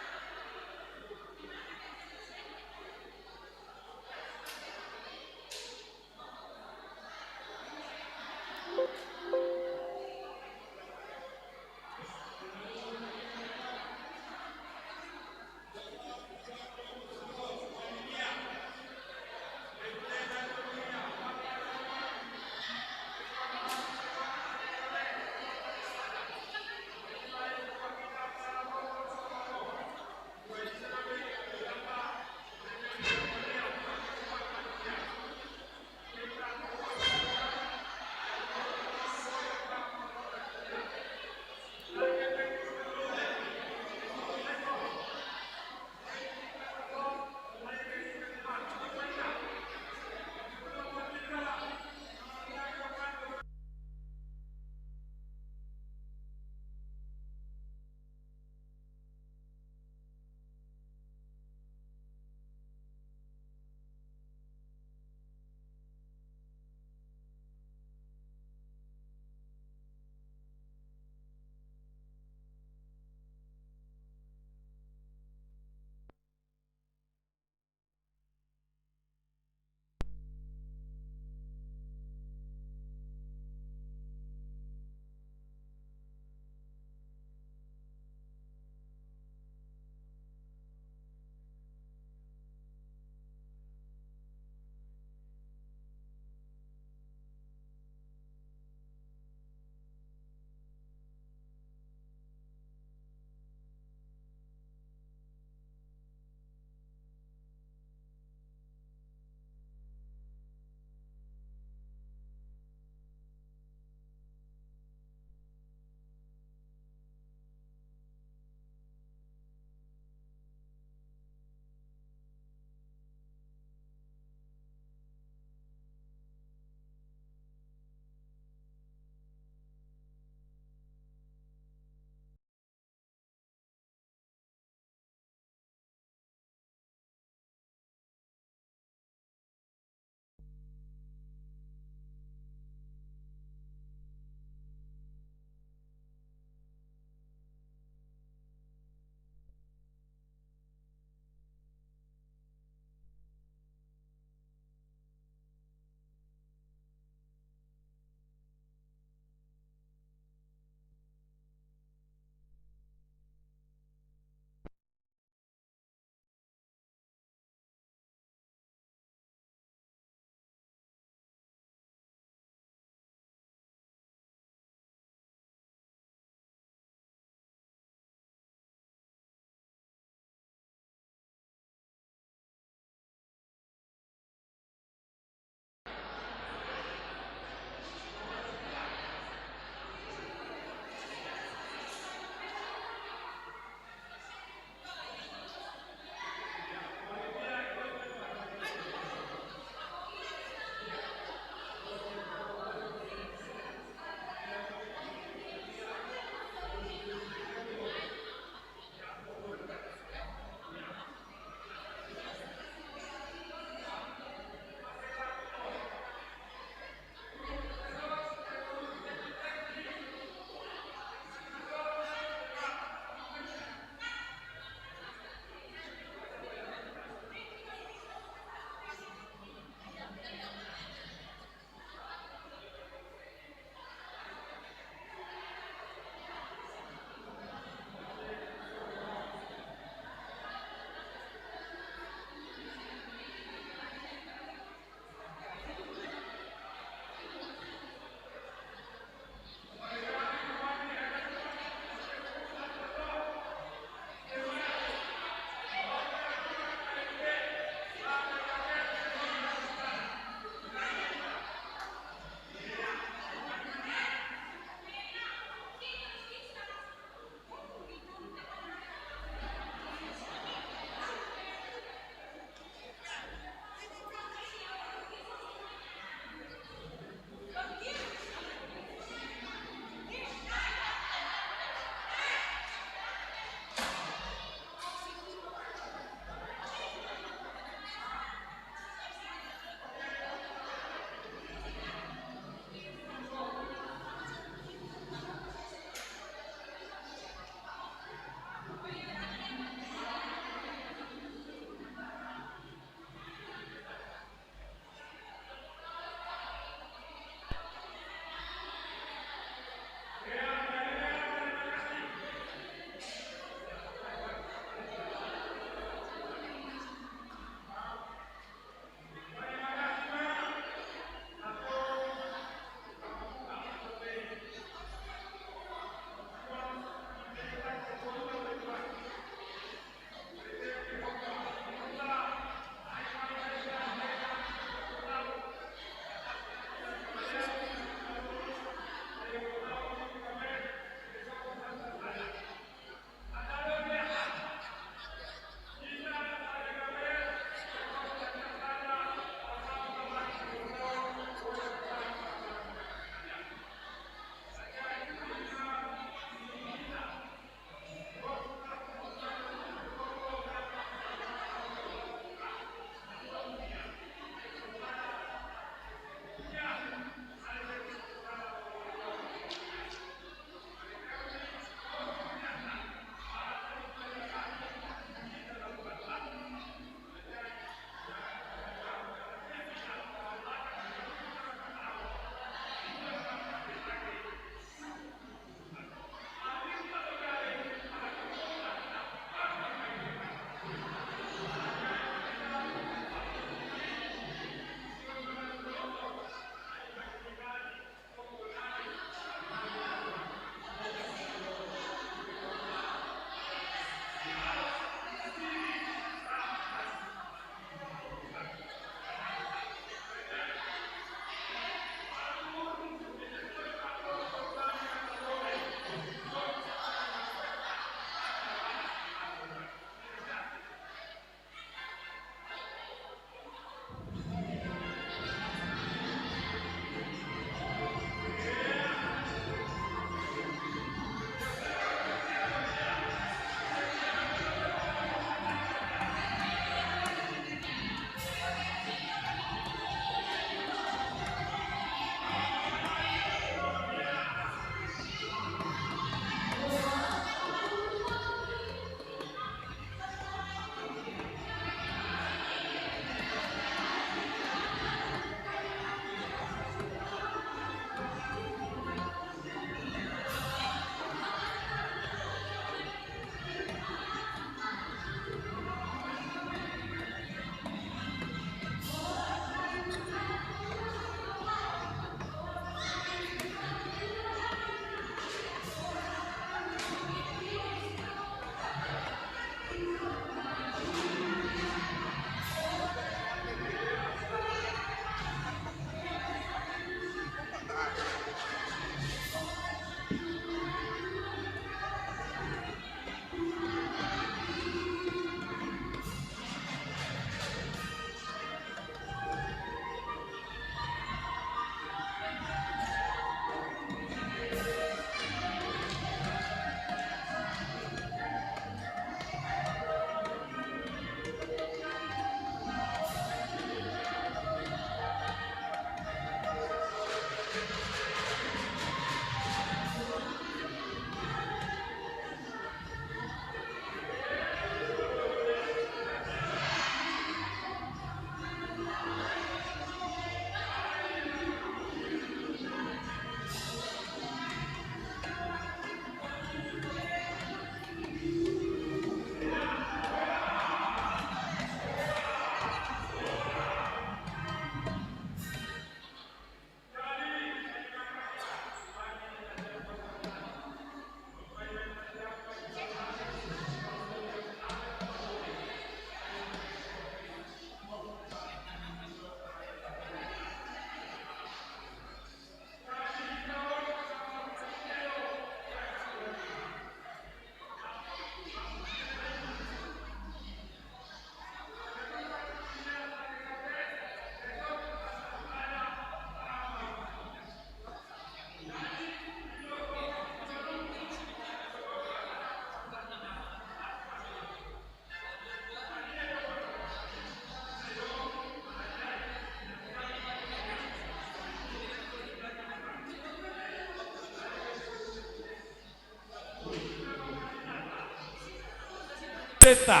pendeta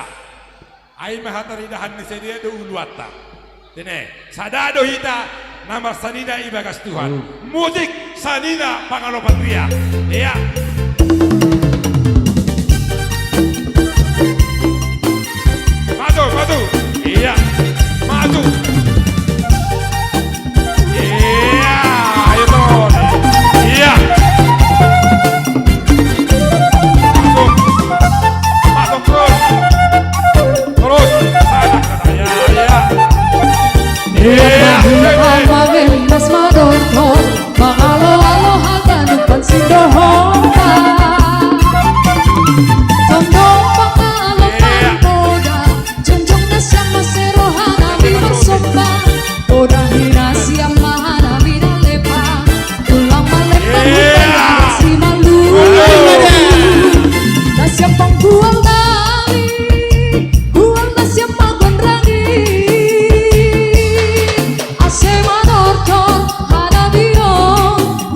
ay mahataridahan ni sedia do uluata. Tene, sadado hita namar sanina ibagas Tuhan. Musik sanina pangalopatria. Ya. Maju. Iya. Maju. Iya, ayo Ton. Iya. Masuk terus. Terus. Sana. Ya. Iya. Mas madonton, mangalo-alo haganupan sindohonga. Tondong pangalopan moda, junjung na siyang maserohana minasomba. Oda hina siyang mahana minalepa, ulang malepa hutang si malu. Na siyang pangbuwang nami, buwang na siyang magwanrangi. Ase manorton hanabiyo,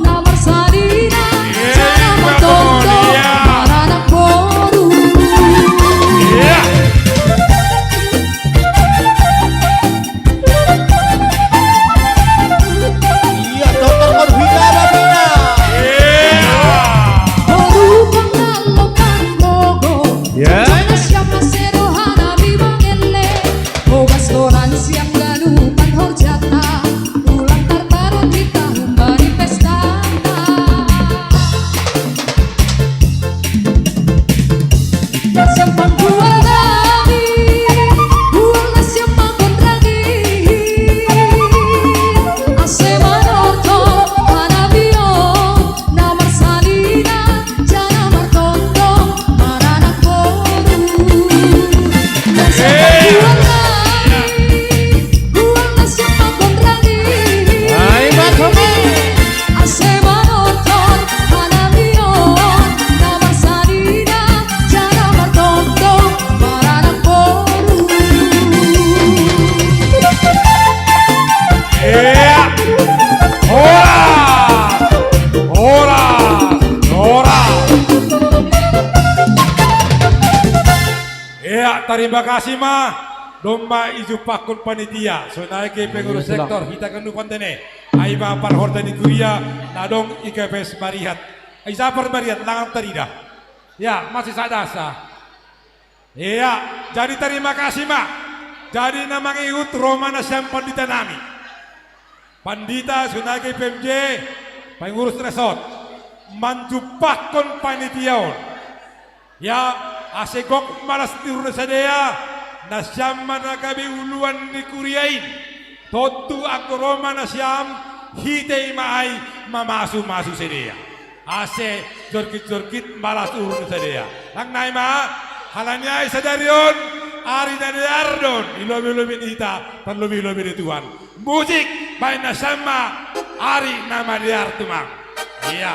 namar sanina, sana matondo, maranak boru. Iya, Dr. Morfina Babina. Boru pangalokan logo, Joyna siyang maserohana bibangele, Hogas loran siyang ganupan horjata, ulang tartaro kita humbari pestana. Siyang pangbuwal nami, buwal na siyang mangkontragi. Ase manorton hanabiyo, namar sanina, jana martondo, maranak boru. Siyang pangbuwal nami, buwal na siyang mangkontragi. Ase manorton hanabiyo, namar sanina, jana martondo, maranak boru. Iya. Ora. Ya, terima kasih mah. Domba izu pakun panitia. So naik ke pengurus sektor kita kenupan tene. Ai ba parhorda ni kuria nadong IKPS Marihat. Ai sapar Marihat langang terida. Ya, masih sadasa. Iya, jadi terima kasih mah. Jadi namang iut Romana Syam Pandita nami. Pandita sunagi PMJ pengurus resort manjupakon panitiaon. Ya, asekok malas tiru sadaya nasyam managabi uluan ni kuriain. Totu aku Romana Syam hitei maai mamasu-masu sadaya. Ase jorkit-jorkit malas urun sadaya. Lang naima halanya sadarion Ari dan Ardon ilobi-lobi kita dan lobi-lobi di Tuhan. Musik baina sama Ari nama dia Artumang. Iya.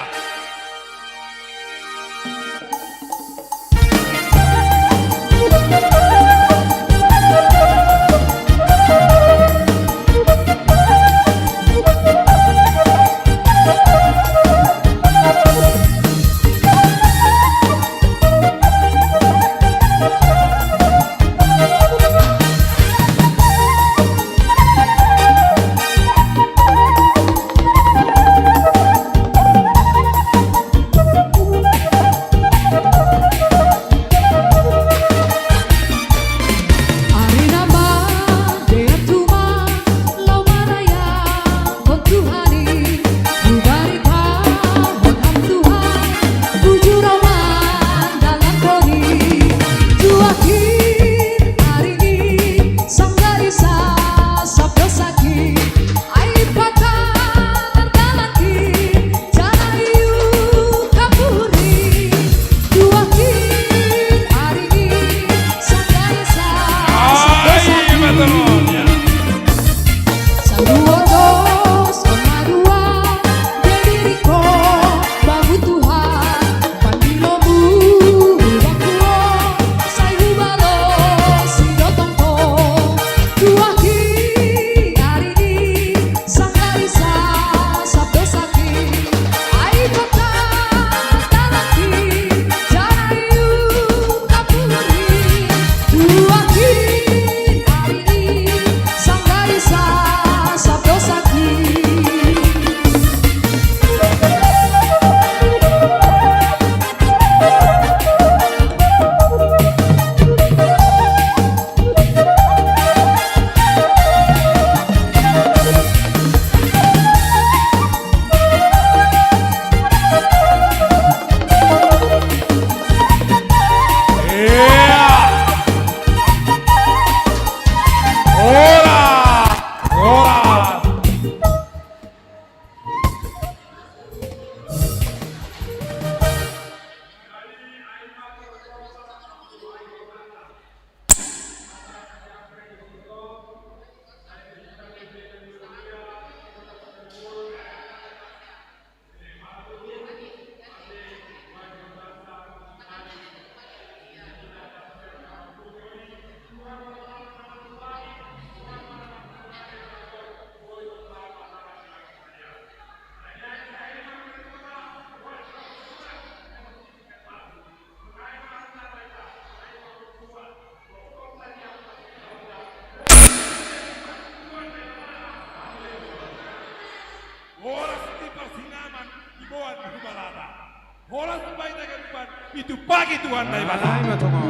Holang baik Haganupan, itu pagi Tuhan dari bata.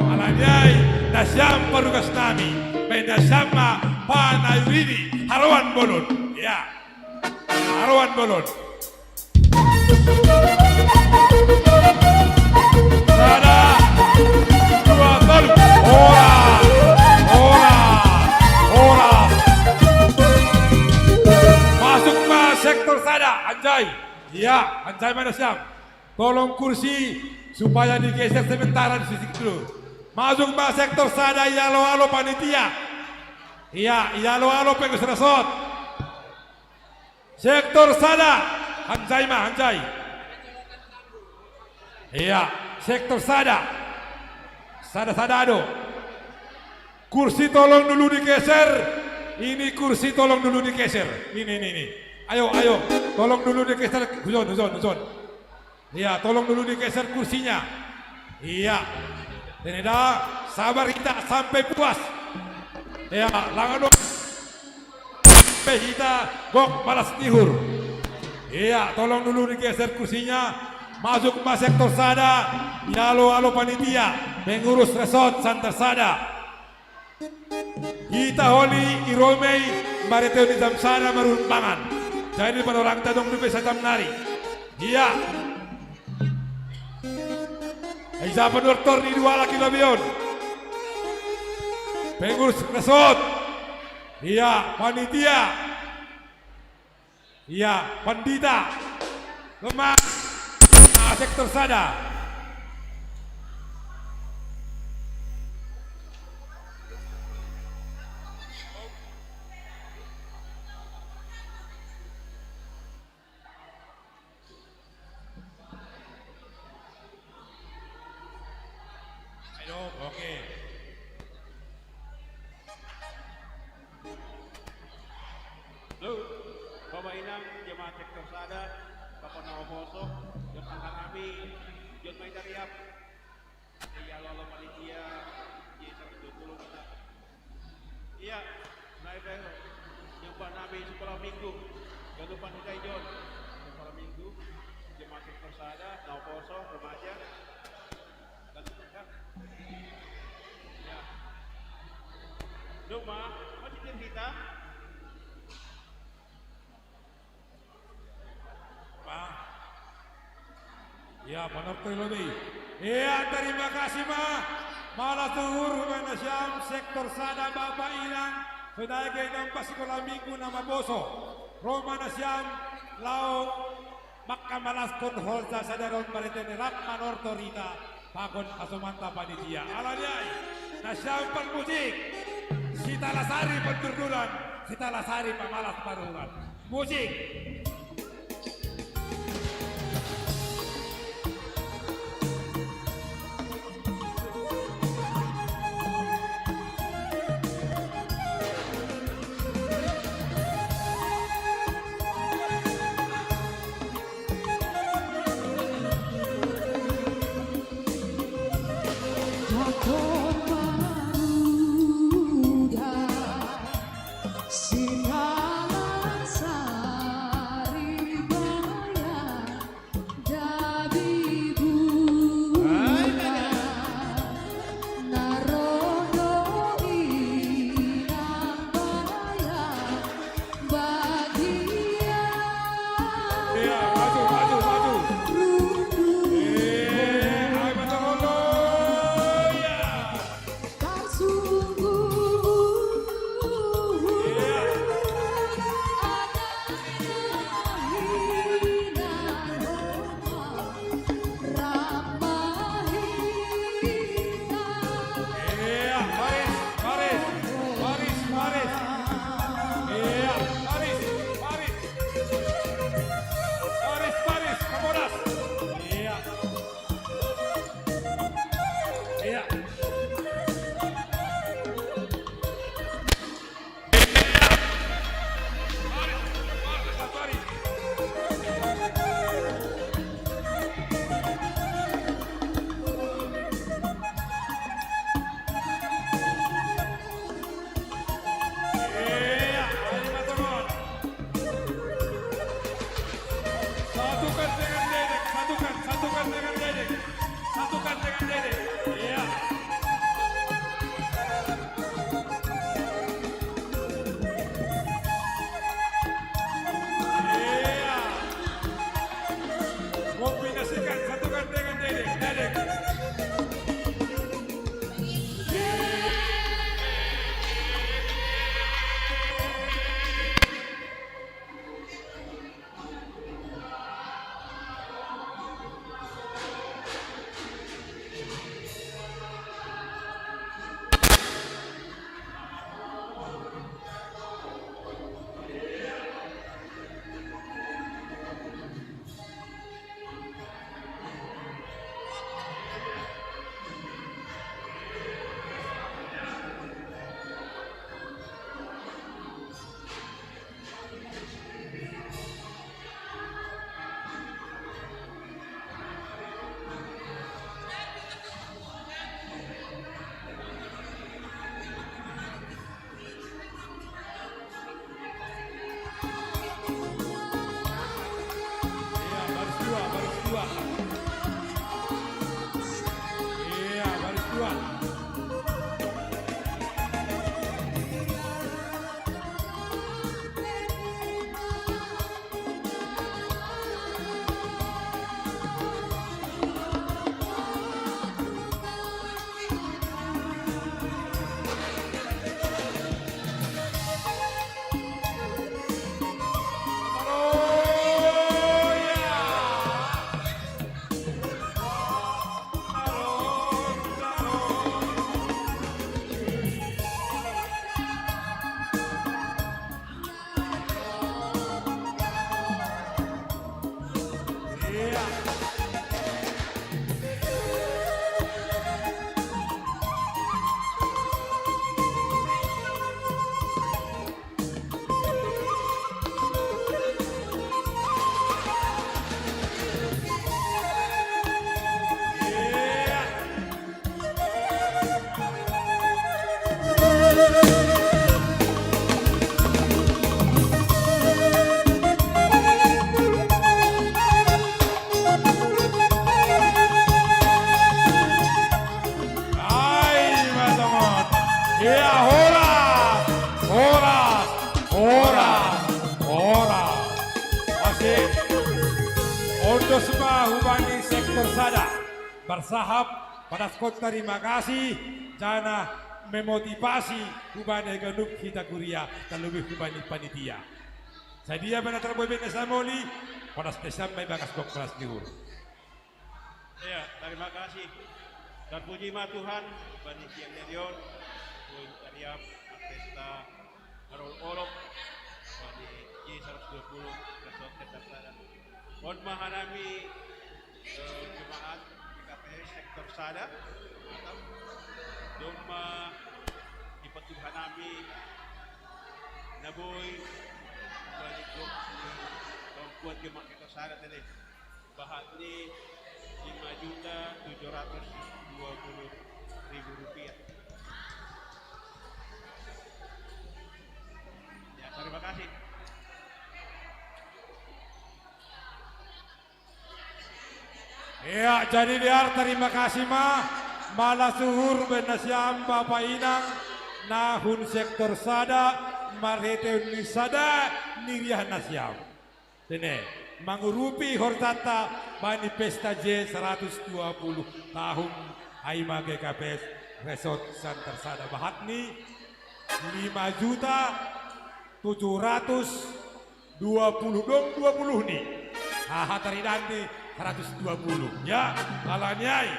Alanyai, nasyam parugas nami, nasyama panayurini, harawan bolon. Ya, harawan bolon. Sada, dua tolu, ora. Masuk ke sektor sada, Anjay. Ya, Anjay mana siap? Tolong kursi supaya digeser sementara di sisi dulu. Masuk ke sektor sada, alo panitia. Iya, alo pengus resort. Sektor sada, Anjay. Iya, sektor sada. Sada-sadado. Kursi tolong dulu digeser. Ini kursi tolong dulu digeser. Ini. Ayo. Tolong dulu digeser. Huzon. Iya, tolong dulu digeser kursinya. Iya. Teneda, sabar kita sampai puas. Ya, langan dong. Sampai kita gok balas tihur. Iya, tolong dulu digeser kursinya. Masuk ke sektor sada. Alo panitia. Pengurus resort Santa Sada. Kita holi iromei mariteo di jam sana merumbangan. Jadi pada orang tadong di pesa jam nari. Iya. Isa penurtor di dua laki labion. Pengurus resort. Iya, panitia. Iya, pandita. Lemah. Sektor sada. Oke. Halo, Bapak Inang, jemaat sektor sada, Bapak Nawaboso, Jemaat kami, John Maitariap, Alo panitia, Yesus 20 kita. Iya, naik jumpa Nabi sekolah minggu, jangan lupa kita John, sekolah minggu, jemaat sektor sada, Nawaboso, remaja, dan ya. Duma, masih kita. Ya, penertu lebih. Iya, terima kasih Malah tuhur Menasyam sektor sada Bapak Inang sebagai nampak sekolah minggu nama Boso. Roma Nasyam lau Makamalas Konholza Sadaron Maritenerap Manortorita Pakon Asomanta Panitia. Alanyai Nasyam permusik. Sita Lasari penturdulan. Sita Lasari pamalas paruran. Musik. Ya, horas, horas, horas, horas. Masih. Untuk semua hubani sektor sada bersahab pada skot terima kasih jana memotivasi hubani ganup kita kuria dan lebih hubani panitia. Saya benar terboy samoli pada stesen may bagas kok kelas diur. Ya, terima kasih. Dan puji ma Tuhan, bani siang nerion, Tuhan Tariap, Pesta, Harol Olok, bani J120, Resort Ketasada. Mohon mahanami jemaat KPS Sektor Sada, Doma di Tuhan kami, Naboy, bani Jok, Tuan jemaat Sektor Sada tadi, bahat ni 5.720.000 rupiah. Ya, terima kasih. Ya, jadi liar terima kasih malah suhur benasyam Bapak Inang nahun sektor sada marhete unisada niriah nasyam. Dene mangurupi hortata bani pesta J 120 tahun Aima GKPS Resort Santer Sada Bahatni 5.720 dong 20 nih. Haha taridandi 120 ya alanyai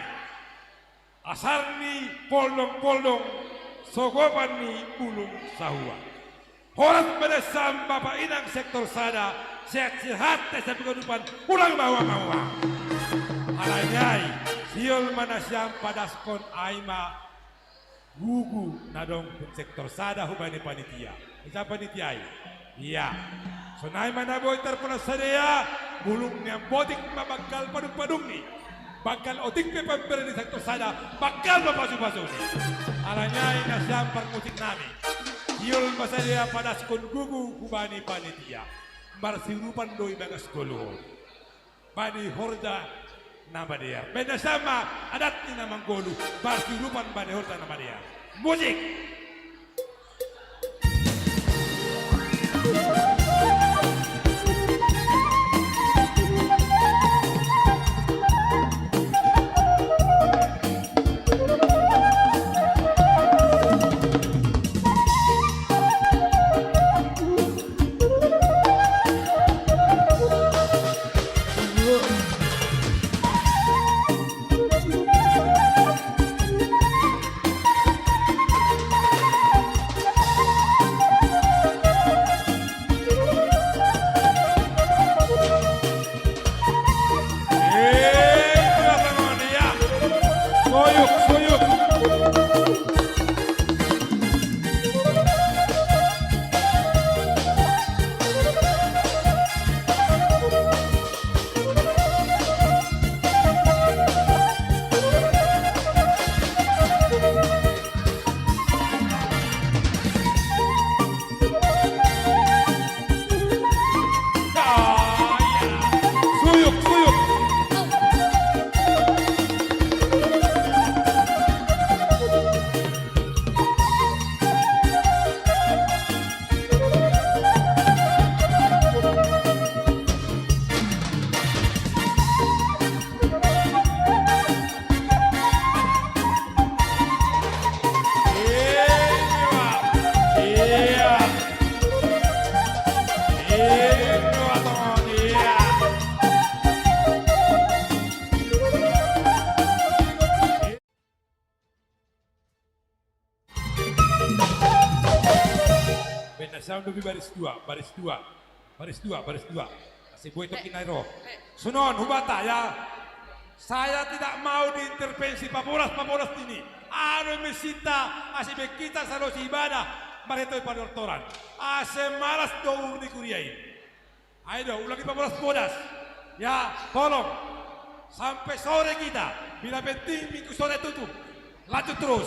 asar ni polong-polong sogoban ni ulung sahua. Horas pada sam Bapak Inang sektor sada sehat-sehat tapi kehidupan ulang bawa-bawa. Alanyai siol manasyam pada skon aima gugu nadong sektor sada hubani panitia. Isa panitiai. Iya. Sonai mana boy terpuna sadaya bulung niang botik mabakal padung-padung ni. Bakal otik pe pemberi di sektor sada bakal mapasu-pasu ni. Alanyai nasyam permusik nami. Siol masadaya pada skon gugu hubani panitia. Marsirupan doi bagas goluhon. Bani horda nama dia. Beda sama adat ni namang golu. Marsirupan bani horda nama dia. Musik. Sound lebih baris dua. Si Bu itu Kinairo. Sunon, hubata ya. Saya tidak mau diintervensi paboras ini. Ano mesita, ase kita salos ibadah, marito ipadortoran. Ase malas do ni kuriai. Ayo, ulangi paboras. Ya, tolong. Sampai sore kita, bila penting minggu sore tutup. Lanjut terus.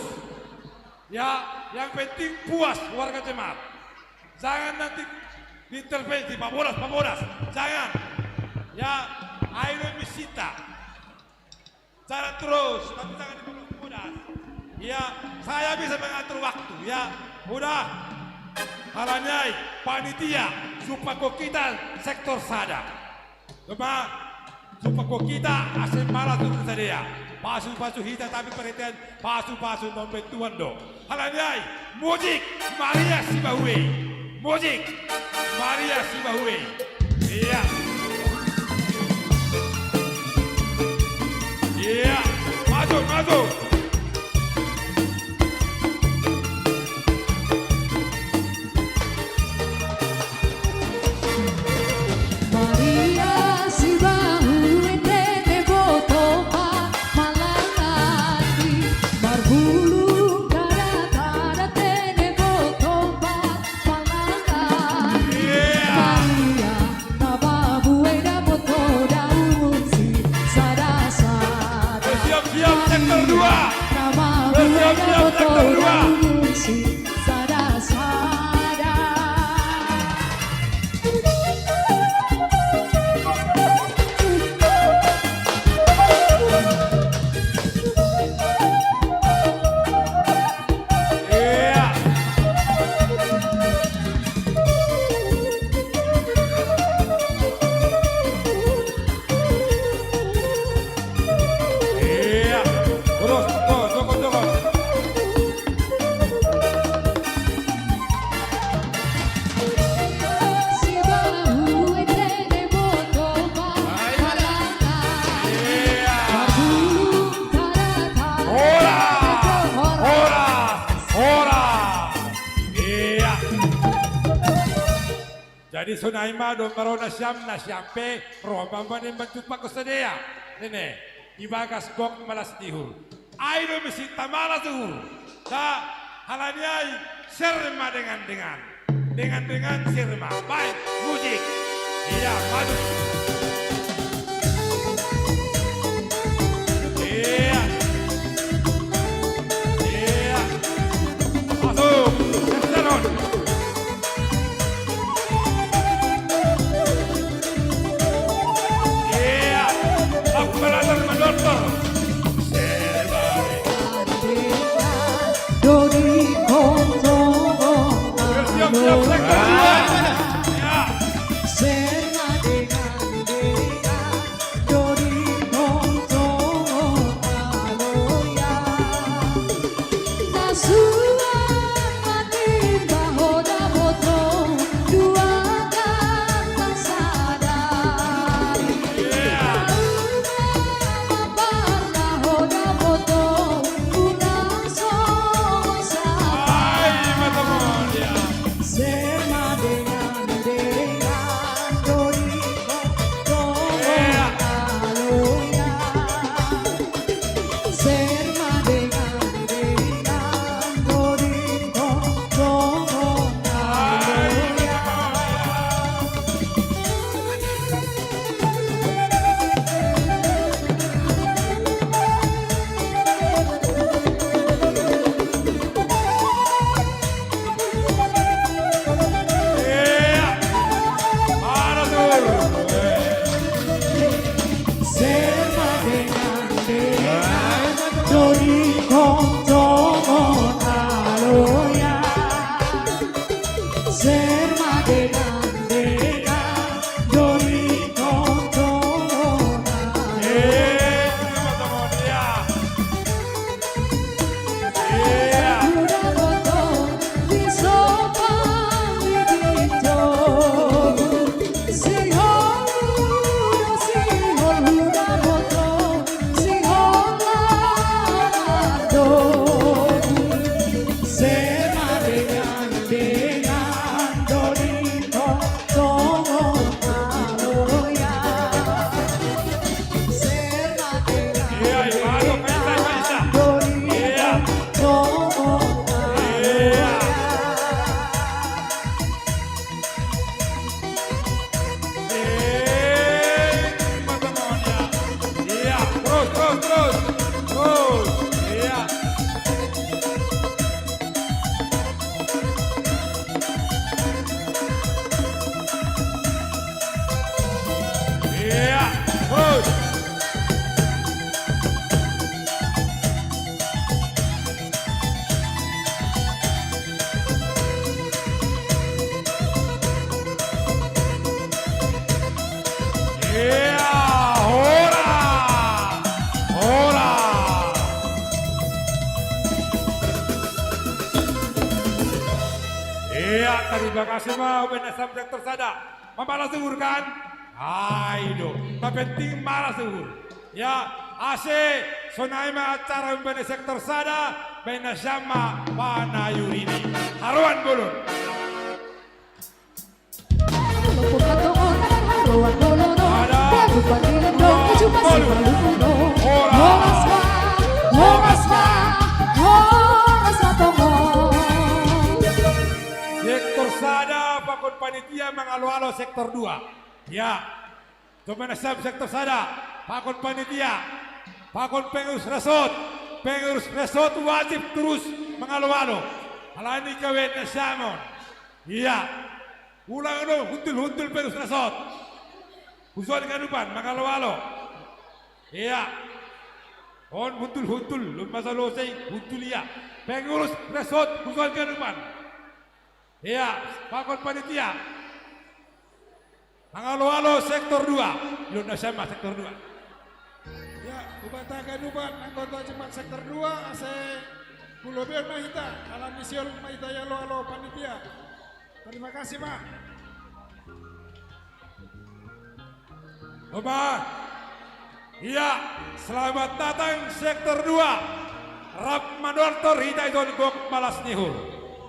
Ya, yang penting puas warga jemaat. Jangan nanti diintervensi paboras. Jangan. Ya, ayo mesita. Jalan terus, tapi jangan dibodas. Ya, saya bisa mengatur waktu. Ya, udah. Halanyai, panitia, supaya kita sektor sada. Cuma, supaya kita asal malah turun saja. Pasu hita tapi perhatian pasu nombetuan do. Halanyai, musik Maria Sibahuwe. Musik Maria Sibahuwe. Iya. Iya, maju. Maria Sibahuwe tene botopa malangati marbulu gara tene botopa malangati Maria nababuwe da boto da unsi sadasa Siap sektor 2. Siap sektor 2. Jadi sunaima do marona na siampe roba manin bantupa ko sadea. Nene, ibagas gok malas dihur. Ayo mesti tamala tuhur. Ta halanyai serma dengan serma. Baik, musik. Iya, maju. Iya. Masuk. Seron. Serma dengan Iya, terus. Iya, hora, hora. Iya, terima kasih mau benasam sektor sada. Mabalas suhur kan? Aido, tapi penting malas suhur. Ya, AC, sonai ma acara benes sektor sada, benasama panayurini. Haruan bulun. Sektor sada pakon panitia mengalo-alo sektor 2. Ya, Kemenasam sektor sada pakon panitia, pakon pengurus resort wajib terus mengalo-alo. Halani kawin na samon. Iya, ulang ano, huntul pengurus resort. Husuan kanupan, mangalo-alo. Iya. On huntul, lumasa losay, huntul iya. Pengurus resort, husuan kanupan. Iya, pakon panitia. Mangalo-alo sektor 2. Luna sama sektor 2. Ya, ubata kanupan, anggota cepat sektor 2, ase Pulobion Mahita, alam mision Mahita Yalo-alo panitia. Terima kasih, Pak. Oba, iya, selamat datang sektor 2. Rap Manortor Hita Idon Gok Malas Nihur.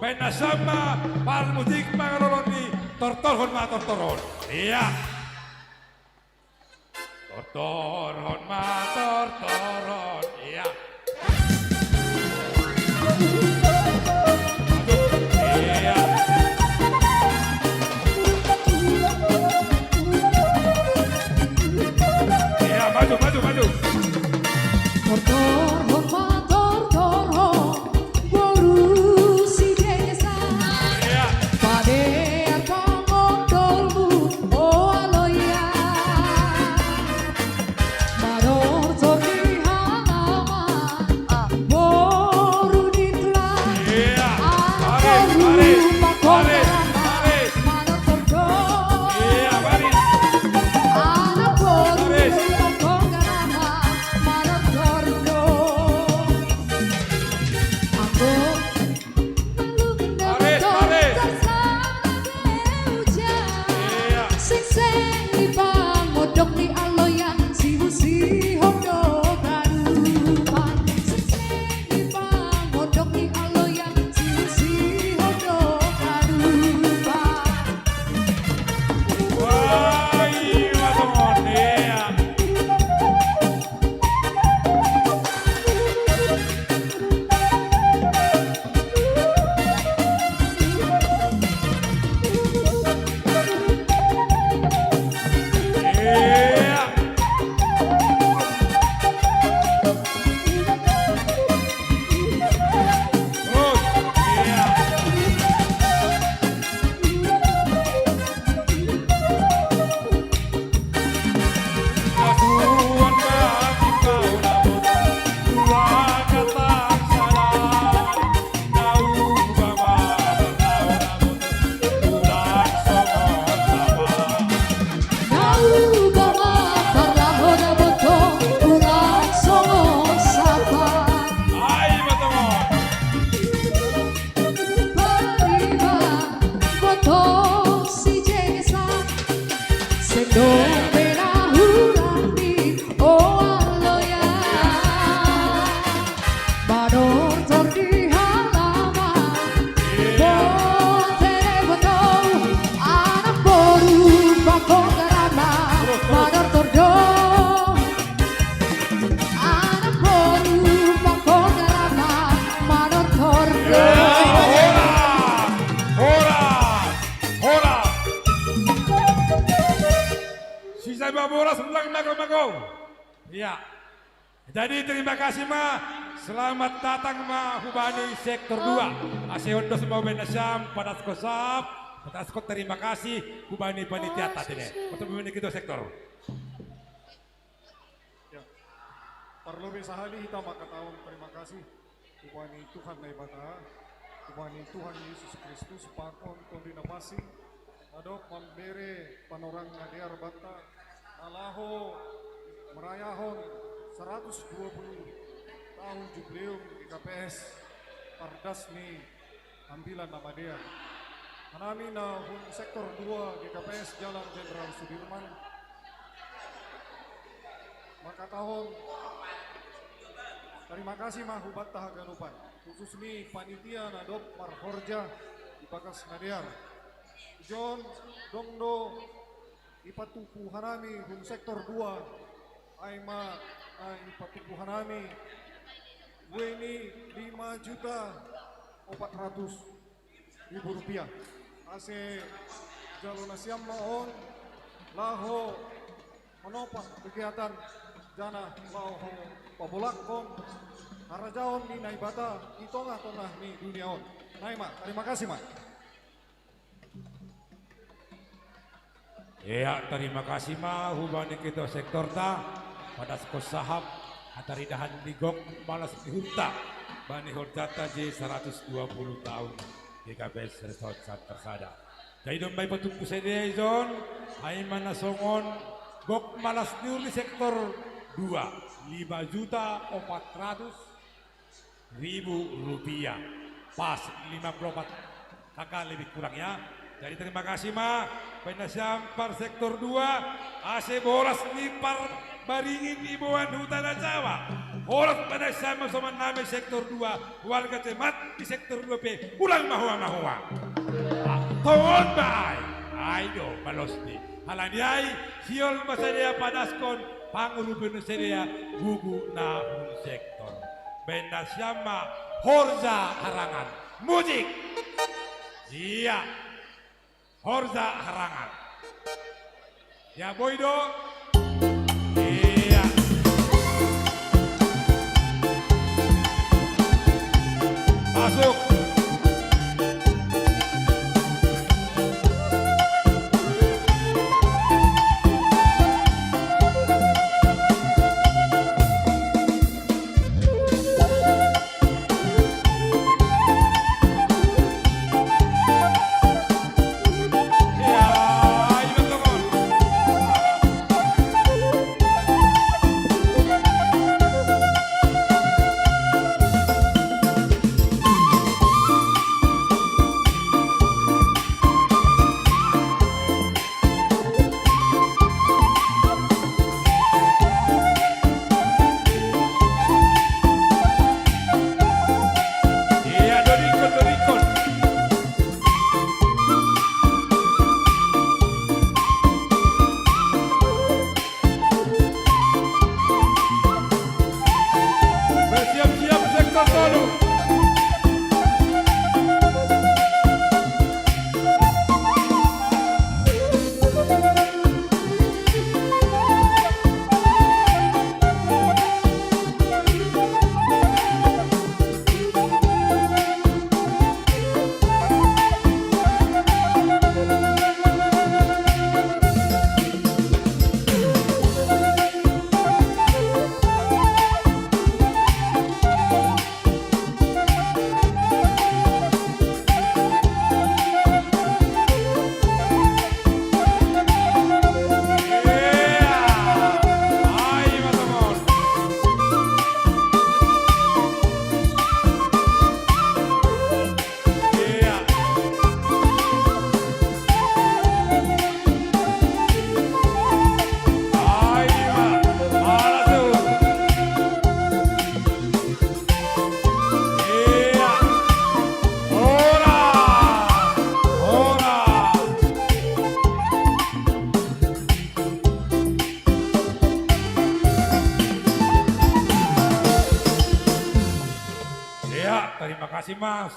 Penasama par musik mangalolon ni tortorhon ma tortorhon. Iya. Tortorhon ma tortorhon. Iya. Iya. Maju. Iya. Jadi terima kasih Ma. Selamat datang Ma Hubani sektor 2. Aseondo semua benasam pada skosap. Pada skot terima kasih Hubani panitia tadi. Untuk memiliki sektor. Parlobe sahali hita makatawang terima kasih kepada Tuhan na ibata, kepada Tuhan Yesus Kristus pakon tondi napasi, adok memberi panorang ngadiar bata, alaho merayahon 120 tahun jubileum GKPS Pardas ni ambilan nama dia. Hanami na sektor 2 GKPS Jalan Jenderal Sudirman. Maka tahun terima kasih mahubat tahaganupan khusus ni panitia nadop marhorja di Bagas Nadiar John Dongdo ipatupu hanami hum sektor 2 aima ipatupu hanami weni 5.400.000 rupiah ase jalonasiam mohon laho menopang kegiatan jana mau pabolakon harajaon ni naibata di tengah-tengah ni duniaon. Naima, terima kasih mak. Ya, terima kasih mah hubani kita sektor ta pada sekosahap atari dahan digok balas dihunta bani horjata J 120 tahun GKPS Resort Tersada. Jadi dombay patungku sedia izon ay manasongon gok malas niur di sektor 2 5.400.000 rupiah pas 54 kakak lebih kurang ya. Jadi terima kasih mah penasyam par sektor 2 ase boras ni par baringin ibuan hutan Jawa boras penasyam sama nami sektor 2 warga cemat di sektor 2P ulang mahua tawon bay ayo balos ni halanyai siol masadia padaskon pangulupin sedia gugu na sektor benasyama horza harangan musik iya horza harangan ya boydo iya masuk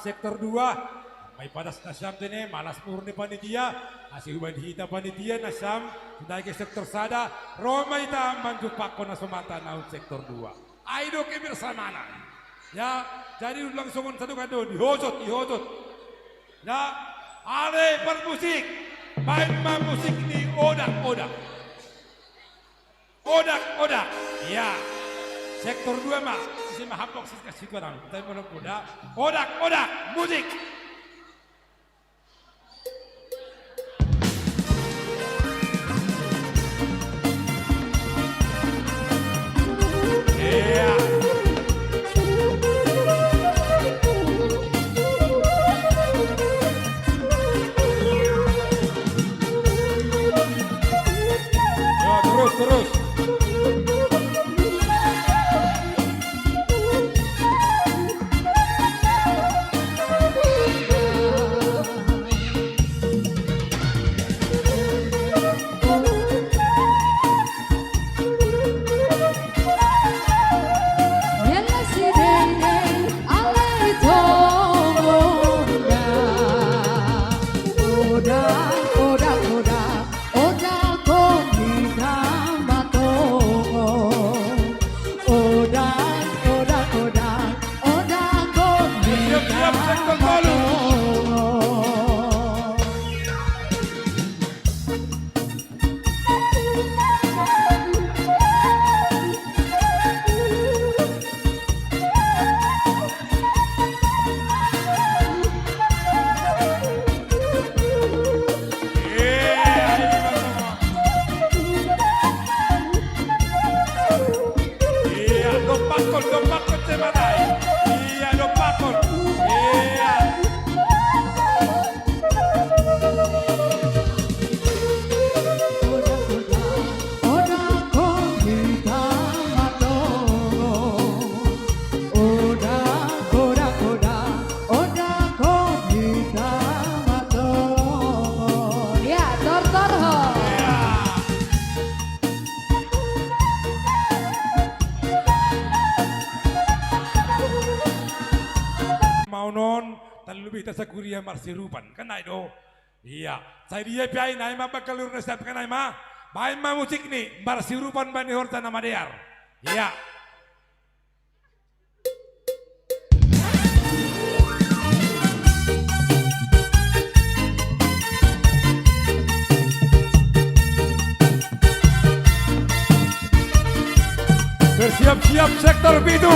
sektor 2 may padas na siyam din malas murni panitia asi huban hita panitia na siyam sudah ke sektor sada Roma ita manjupak ko na sumata na sektor 2 aido ke bersamana ya jadi langsung satu kado dihojot ya ale per musik main musik ni odak ya Sektor 2 mah, isi mah hapok sih kasih kurang. Tapi belum kuda. Odak, musik. Terus. Yalla sidene ale tongonda oda komita matongo oda komita matongo. Dompakon semanay. Iya, dompakon. Iya. Oda komita matongo oda komita matongo. Ya, tor ho. Mau non terlebih sa kuria marsirupan kan do. Iya, saya dia piai naik mah bakalur nasab kan naik mah. Baik mah musik nih marsirupan bani horta nama dear. Iya. Bersiap-siap sektor bidu.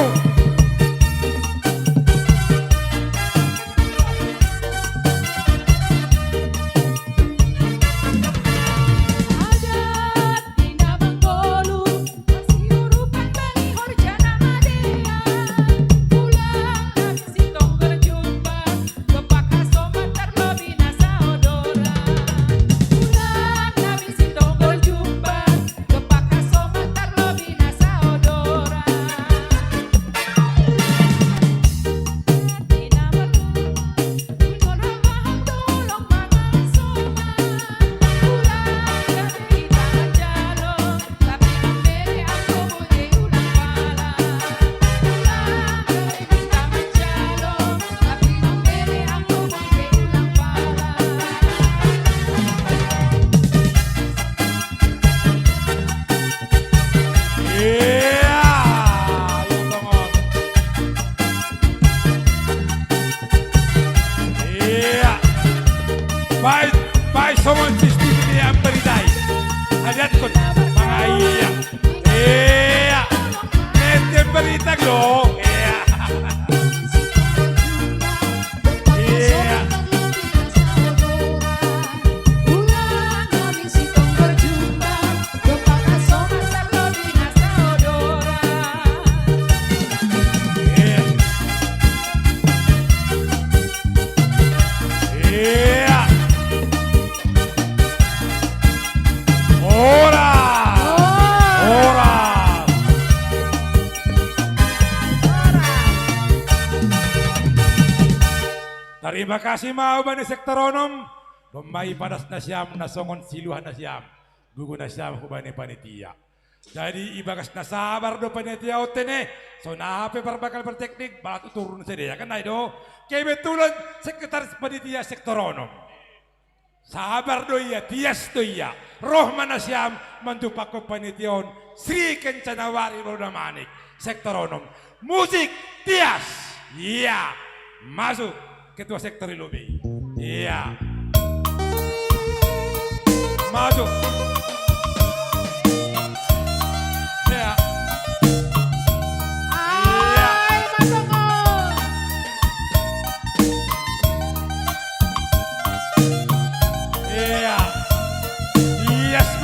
Baik somon sistem ini yang beritai. Lihat kon mga iya. Iya. Nete berita lo. Iya. Iya. Terima kasih mau bani sektoronum. Domai padas nasyam nasongon siluhan nasyam. Gugu nasyam hubani panitia. Jadi ibagas nasabar do panitia otene. So nape perbakal berteknik balat turun sedaya kan do. Kebetulan sekretaris panitia sektoronum. Sabar do iya, tias do iya. Rohman nasyam mandupako panitiaon Sri Kencanawari Rodamanik sektoronum. Musik tias. Iya. Masuk. Ketua sektor lobby. Iya. Maju. Ya.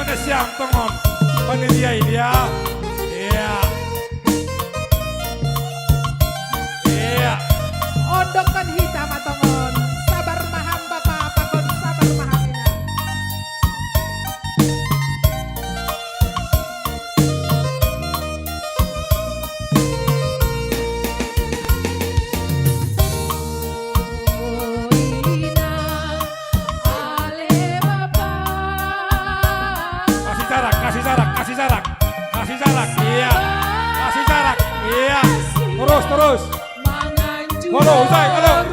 mana siang tongon panitia ini ya. Iya. Iya. Ondokan hitam atongon. Sabar maham Bapak pakon sabar mahamina. Kasih jarak, iya, kasih jarak, iya, terus, halo, usai, halo,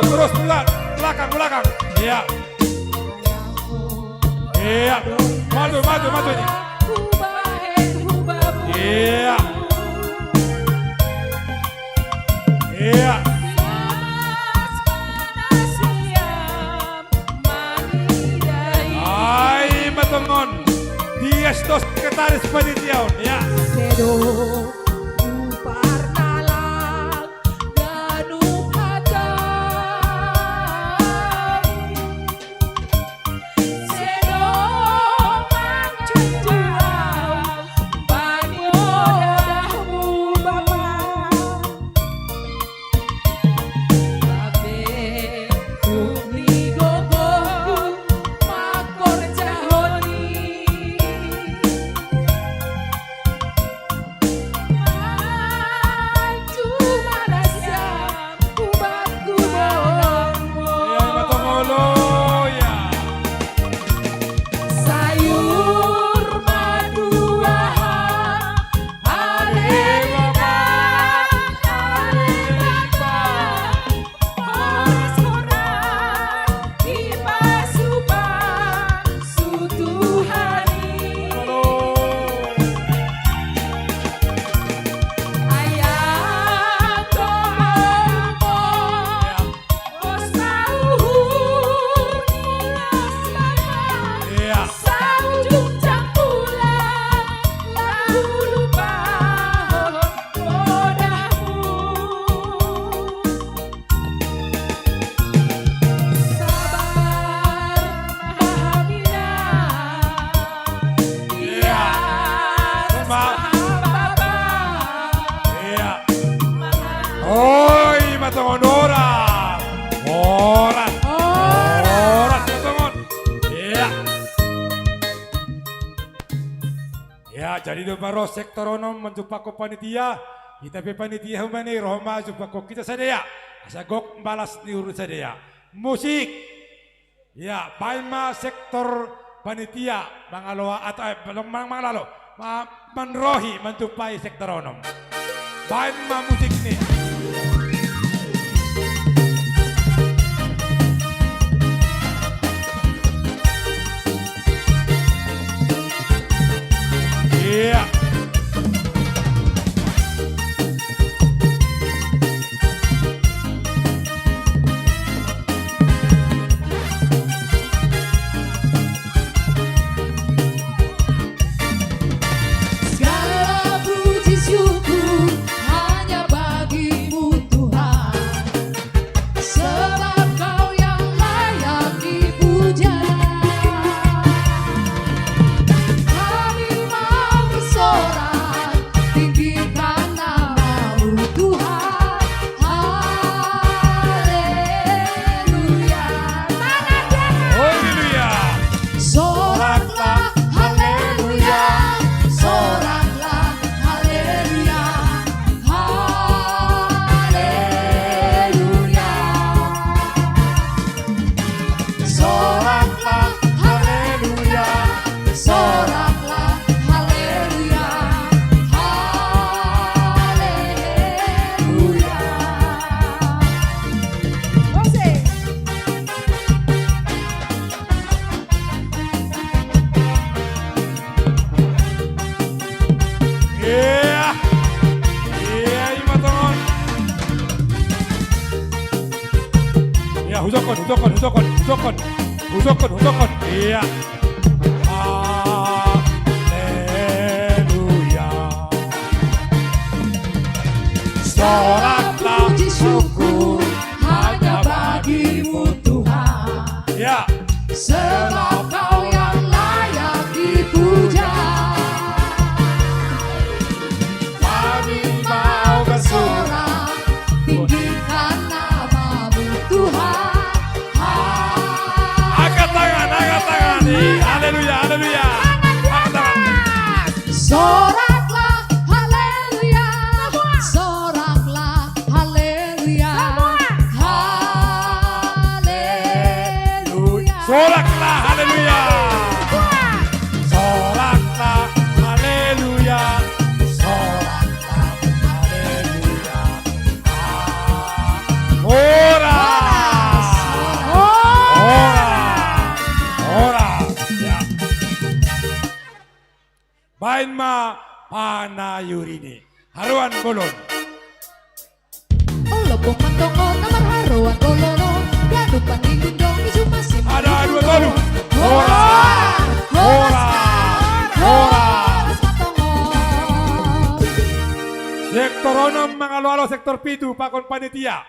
terus, belakang, iya, maju ini, iya, ay, matongon. Dia dos sekretaris panitia ya. Sedo uparnalang ganup hatam Sedo manjunjuang bangodahmu Bapak Babe kumli gogo makor jahoni matongon orang, matongon, iya, ya jadi do baro sektor onom menjupako panitia, kita pe panitia humani Roma jupako kita sadaya, asagok balas ni urut sadaya, musik, ya paima sektor panitia mangaloa atau manglalo, manrohi menjupai sektor onom, paima musik ni. Yeah. Segala puji syukur hanya bagimu Tuhan, sebab Kau yang layak dipuja. Kami mau bersorak tinggikan nama-Mu Tuhan. Haleluya. Haleluya. Soraklah haleluya, soraklah haleluya, haleluya. Soraklah haleluya, soraklah haleluya, haleluya. Iya, iya, ima tongon. Ya, hujokon. Iya. Haleluya. Soraklah puji syukur hanya bagimu Tuhan, ya. sebab Kau yang bain ma panayurini. Haruan golon. Oh lobong mantongo kamar haruan golono. Ganupan digundong isu masih. Ada dua tolu. Hora, hora, hora. Sektor onom mangalo-alo sektor pitu pakon panitia.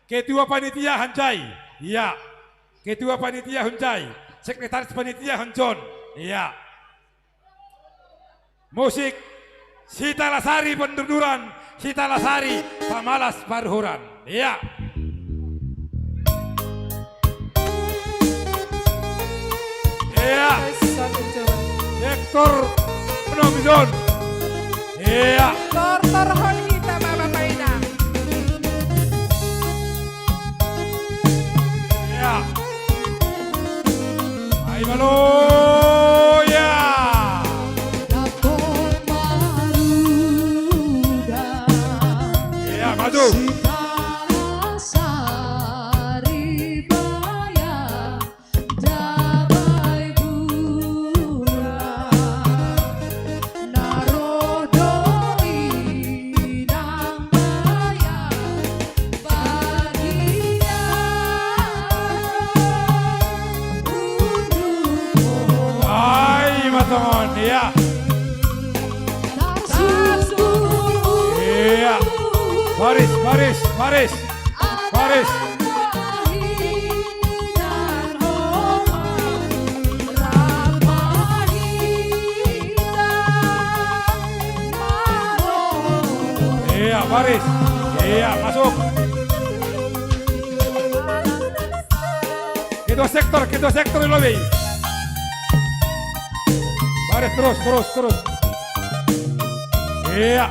Ketua panitia Hancai. Iya. Ketua panitia Hancai. Sekretaris panitia Hancon. Iya. Musik Sita Lasari Penduduran, Sita Lasari Pamalas Parhuran. Iya. Iya. Sektor Penomizon. Iya. Tortor hon kita Bapak Paina. Iya. Ayo Maloya. Iya, maju. Iya. Iya. Baris, baris, baris. Baris. Iya, baris. Iya, masuk. Ketua sektor yang lebih. Baris terus, terus, terus. Iya.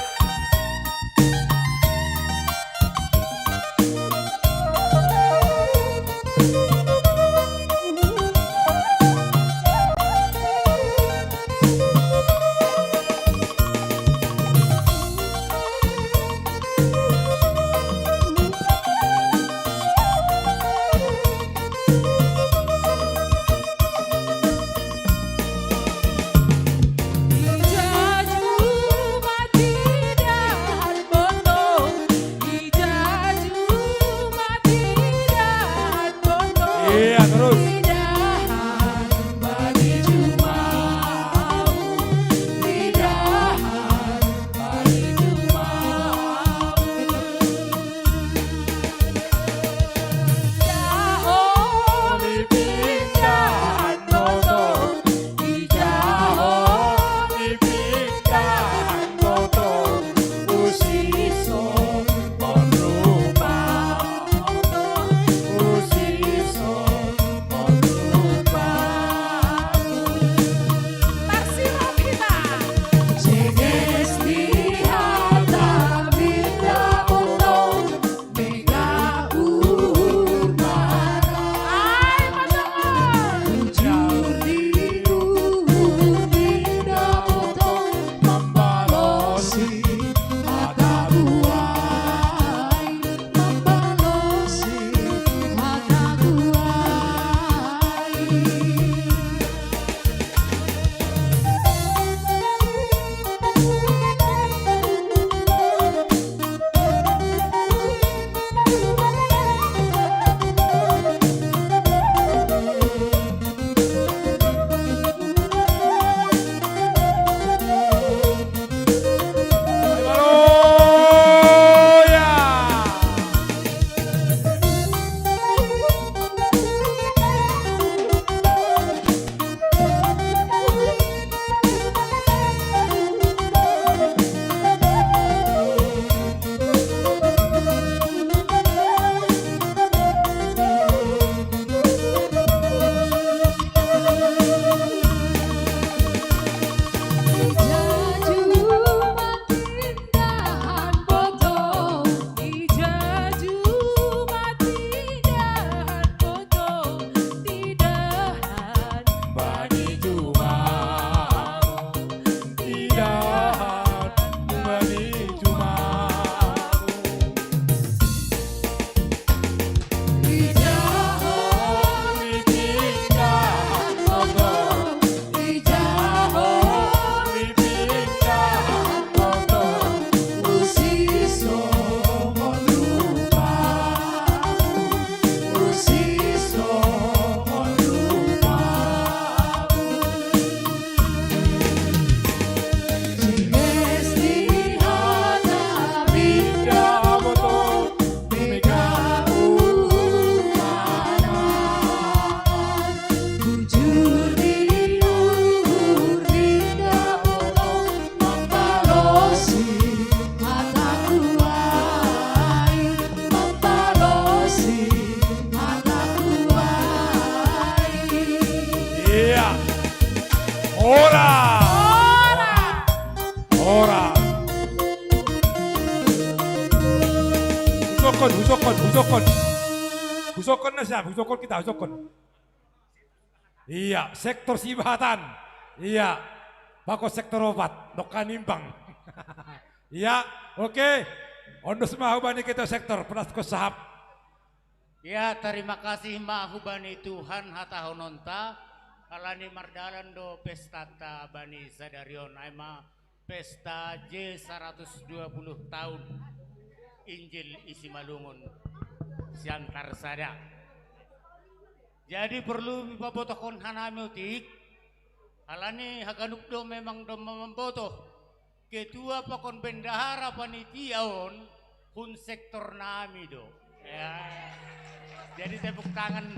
Jaju mati Ora. Ora. Husokon na siya. Husokon kita, husokon. Iya, sektor sibatan. Iya, bako sektor obat, dokanimbang. Iya, oke. Ondos mahubani kita sektor, penas ko sahab. Ya, terima kasih mahubani Tuhan hata hononta. Kalani mardalan do pesta ta bani sadarion aima pesta J120 tahun Injil isi Malungun siantar sada. Jadi perlu babotokon hanami utik. Kalani haganuk do memang do membotoh. Ketua pakon bendahara panitiaon hun sektor nami do. Ya. Jadi tepuk tangan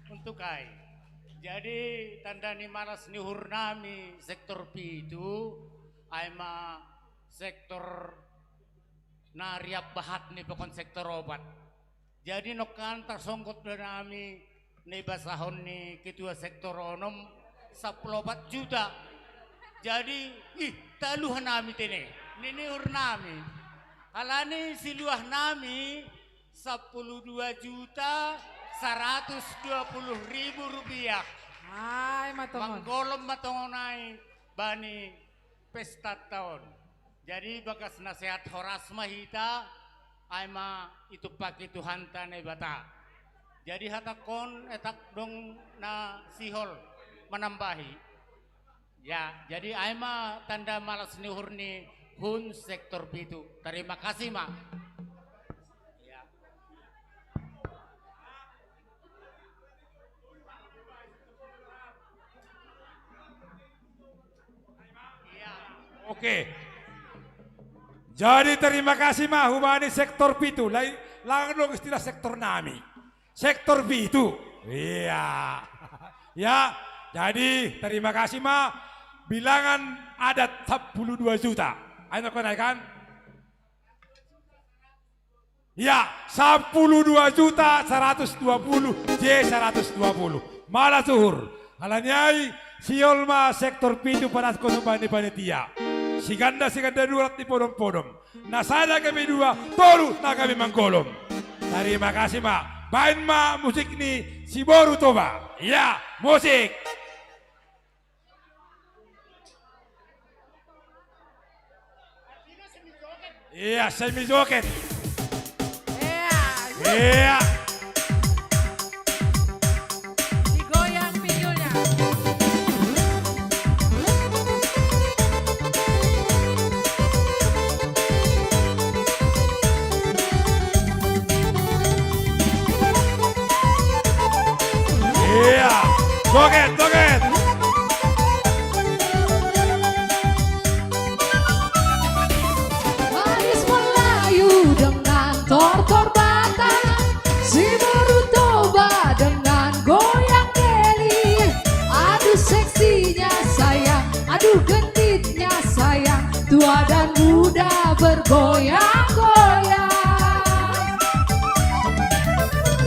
untuk kai. Jadi tanda ni malas ni hurnami sektor pitu aima sektor nariap bahat ni pokon sektor obat. Jadi nokan tersongkot nami ni basahon ni ketua sektor onom 14 juta. Jadi taluhan nami tene ni hurnami. Alani siluah nami 12 juta 120.000 rupiah. Ay, matongon. Manggolom matongonay bani pesta tahun. Jadi bagas nasihat horas mahita ay ma itu paki Tuhan tanay bata. Jadi hatakon etak dong na sihol menambahi. Ya, jadi ay ma tanda malas nihur ni hun sektor pitu. Terima kasih ma. Oke. Jadi terima kasih mah hubani sektor pitu. Lang dong istilah sektor nami. Sektor pitu. Iya. Ya. Jadi terima kasih mah bilangan adat 12 juta. Ayo kenaikan. Ya, 12 juta 120 J120. Malah suhur. Halanyai siol ma sektor pitu panas kosubani panitia. Siganda durat di podom-podom. Nasada kami dua, boru na kami mangkolom. Terima kasih ma. Bain ma musik ni si boru toba. Ya, musik. Iya, semi joget. Iya. Digoyang pinggulnya. Iya, joget. Manis Melayu dengan tortor batang, si baru toba dengan goyang keli. Aduh seksinya sayang, aduh genitnya sayang, tua dan muda bergoyang-goyang.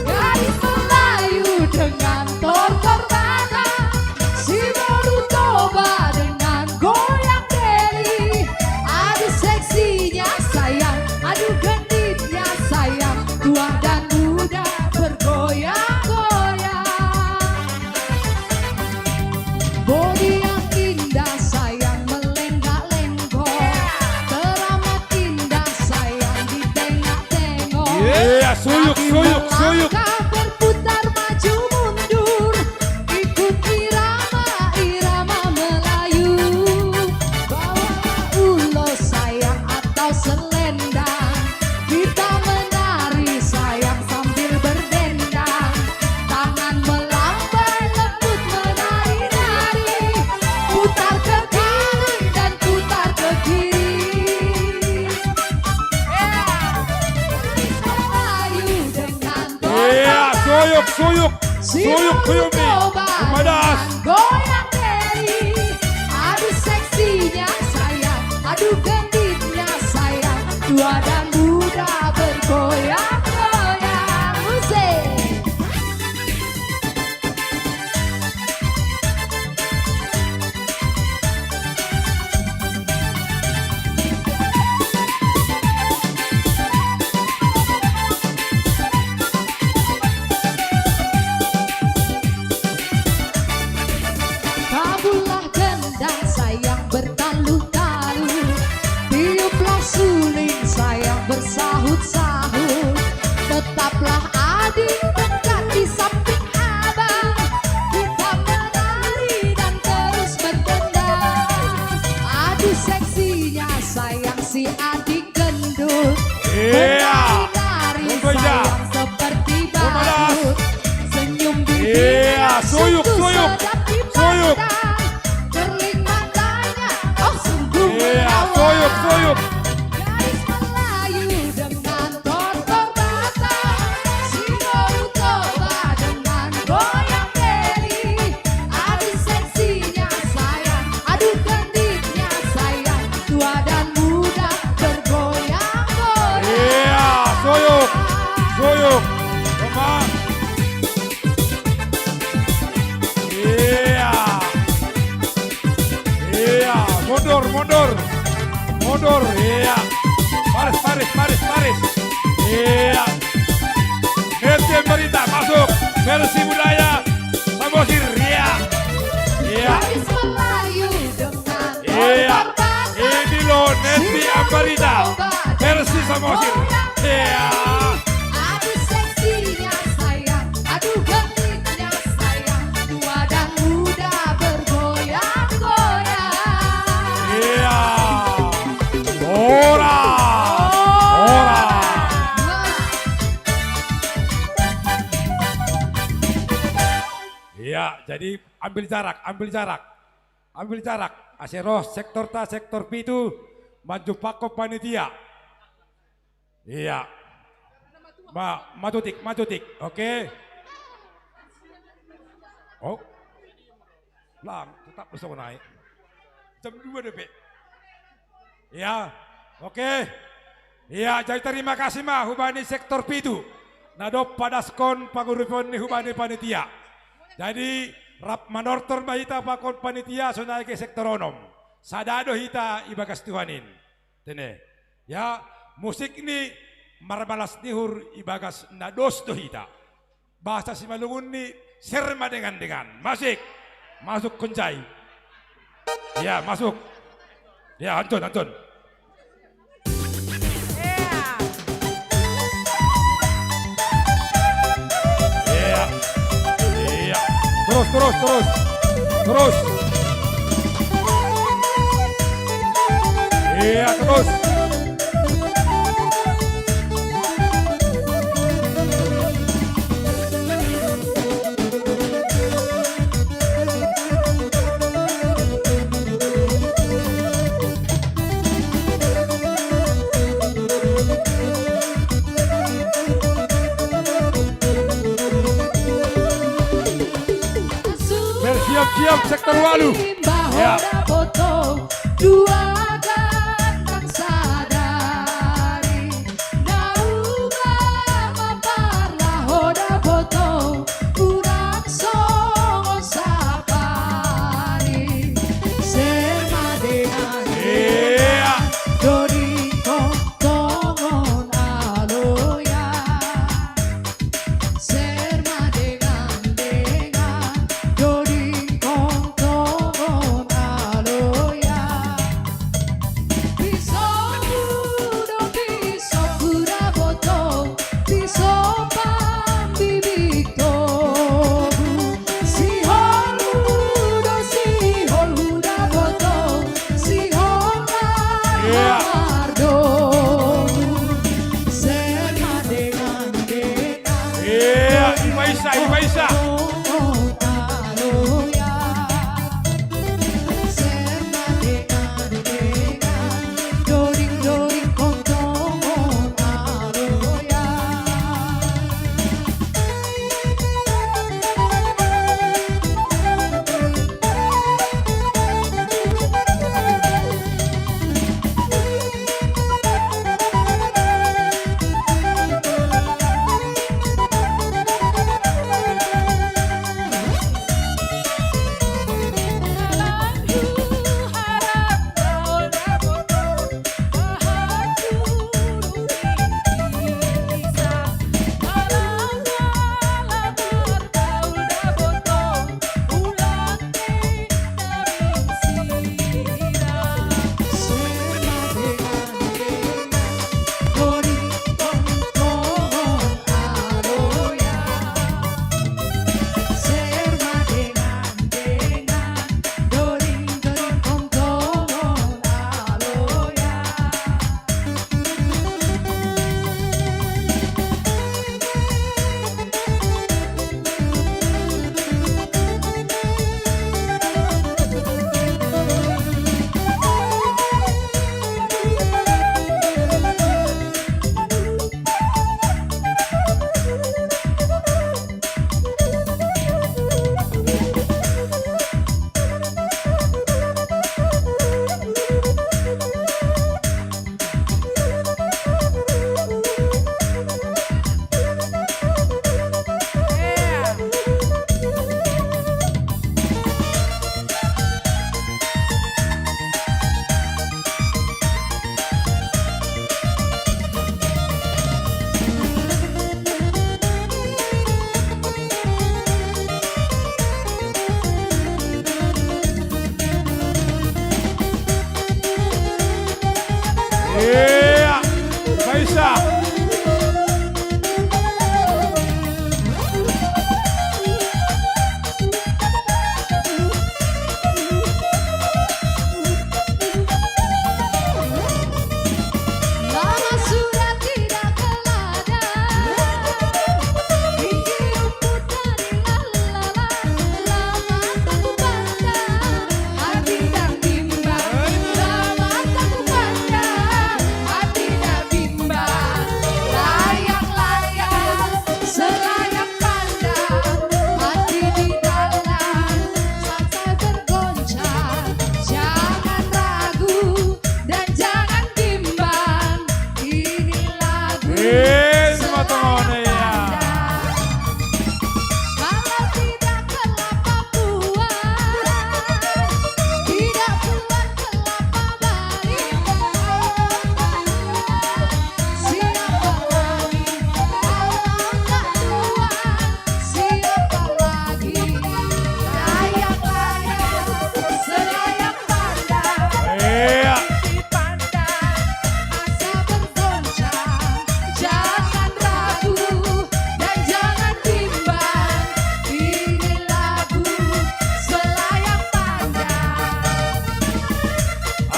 Gadis Melayu dengan tortor batang, si baru toba dengan goyang keli. Aduh seksinya sayang, aduh genitnya sayang, tua dan muda bergoyang-goyang. Bodi yang indah sayang melenggak-lenggok, teramat indah sayang ditengok-tengok. Iya, suyuk. Melangkah berputar maju mundur, ikut irama Melayu. Bawalah ulos sayang atau selendang, kita menari sayang sambil berdendang. Tangan melambai lembut menari-nari, putar ke kanan dan putar ke kiri. Melayu dengan Iya, suyuk. Kuyumi. Kumadas. goyang keri. Aduh seksinya sayang, aduh genditnya sayang, tua dan muda bergoyang-goyang. Musik. Mundur, iya. Baris. Iya. Versi berita masuk. Versi budaya Samosir, iya. Iya. Gadis Melayu dengan Iya. korban Ini loh Neti Ambarita. Versi Samosir. Iya. Aduh seksinya sayang, aduh genitnya sayang, tua dan muda bergoyang-goyang. Iya. Ora. Iya, jadi ambil jarak. Aseroh sektor ta sektor pitu maju pako panitia. Iya. Matutik. Oke. Oh. Lang, tetap bersama naik. Jam 2 deh, Pak. Iya. Oke. Iya, jadi terima kasih mah hubani sektor pitu. Nado padaskon pangurupon ni hubani panitia. Jadi rap manortor mahita pakon panitia so naik ke sektor onom. Sadado hita ibagas Tuhanin. Tene. Ya, musik ini marmalas nihur ibagas nados do hita. Bahasa Simalungun ni serma dengan. Masuk kuncai. Ya, masuk. Ya, Anton. Terus. Iya, terus. Siap sektor walu. Ya. Foto dua ganteng sadari nauga maparlah hoda foto kurang songo sapari sermadean dodi tongon aloya sermadean dodi tongon aloya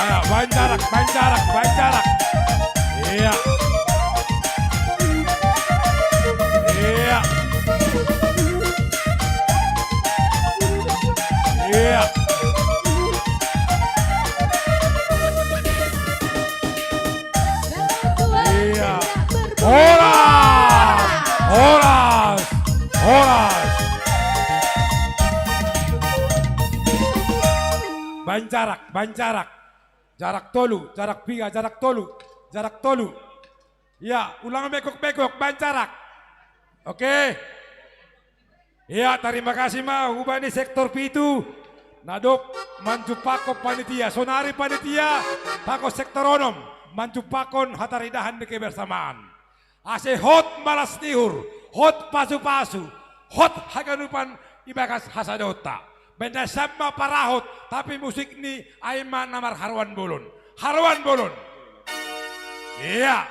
Ayo, main jarak. Iya. Iya. Iya. Iya. Horas. Banjarak. Jarak tolu. Ya, ulang bekok, banjarak. Oke. Ya, terima kasih hubani sektor pitu. Nadok manjupako panitia, sonari panitia, pako sektor onom, manjupakon hataridahan di kebersamaan. Ase hot malas nihur, hot pasu-pasu, hot haganupan ibakas hasadota. Benda sama parahot, tapi musik ni aima namar harwan bolon. Iya.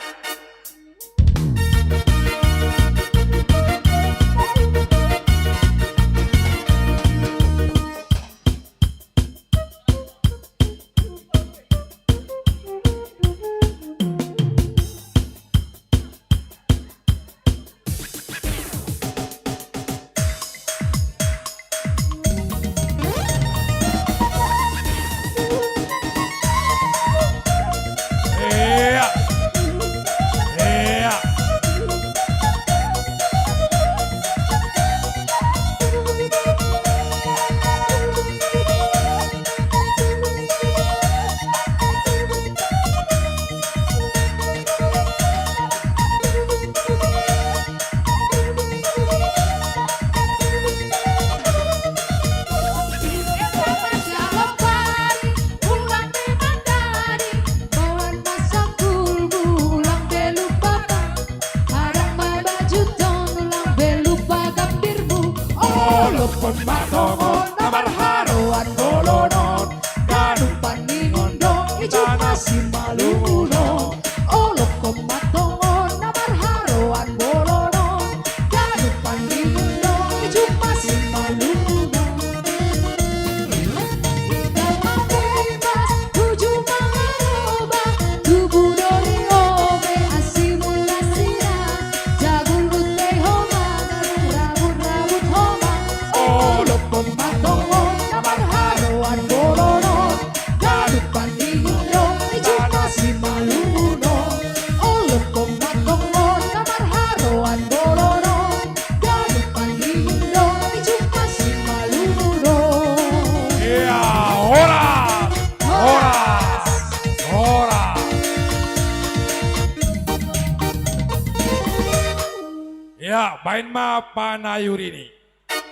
Ya, main panayurini.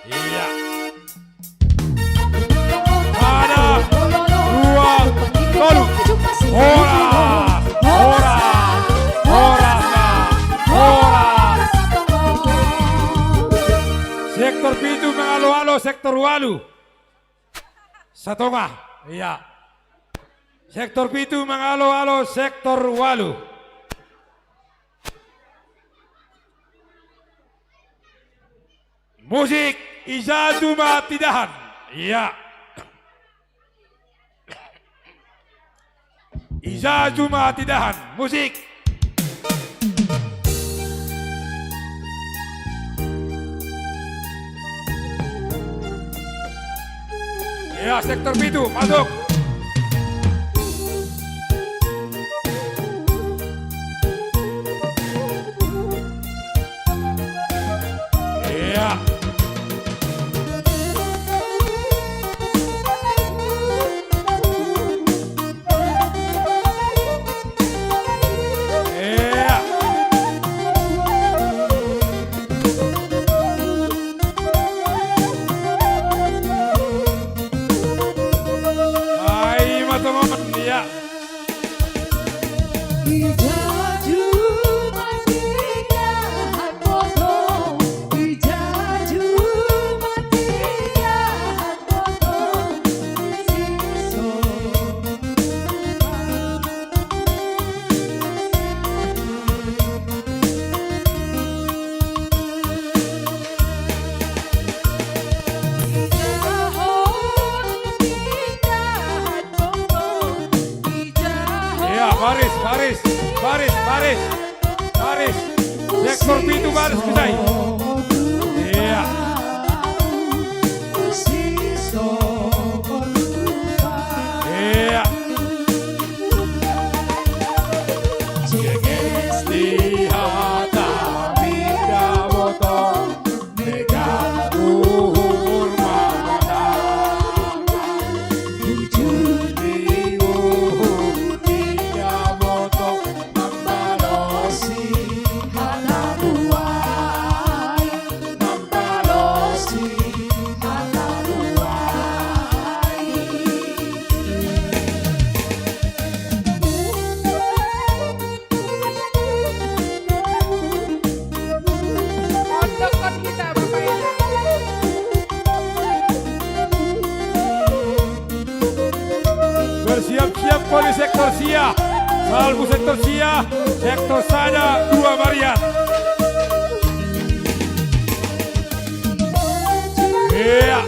Iya. Ada 2, tolu. Sektor pitu mengalo-alo sektor walu. Satonga. Iya. Sektor pitu mengalo-alo sektor walu. Musik Izatu Matidahan. Iya. Izatu Matidahan. Musik. Ya, sektor pitu masuk. Iya. Baris. Sektor pintu baris Kisai. Iya. Iya. Bersiap-siap poli sektor Sia, salbu sektor Sia, sektor Sada 2 Marian. Iya.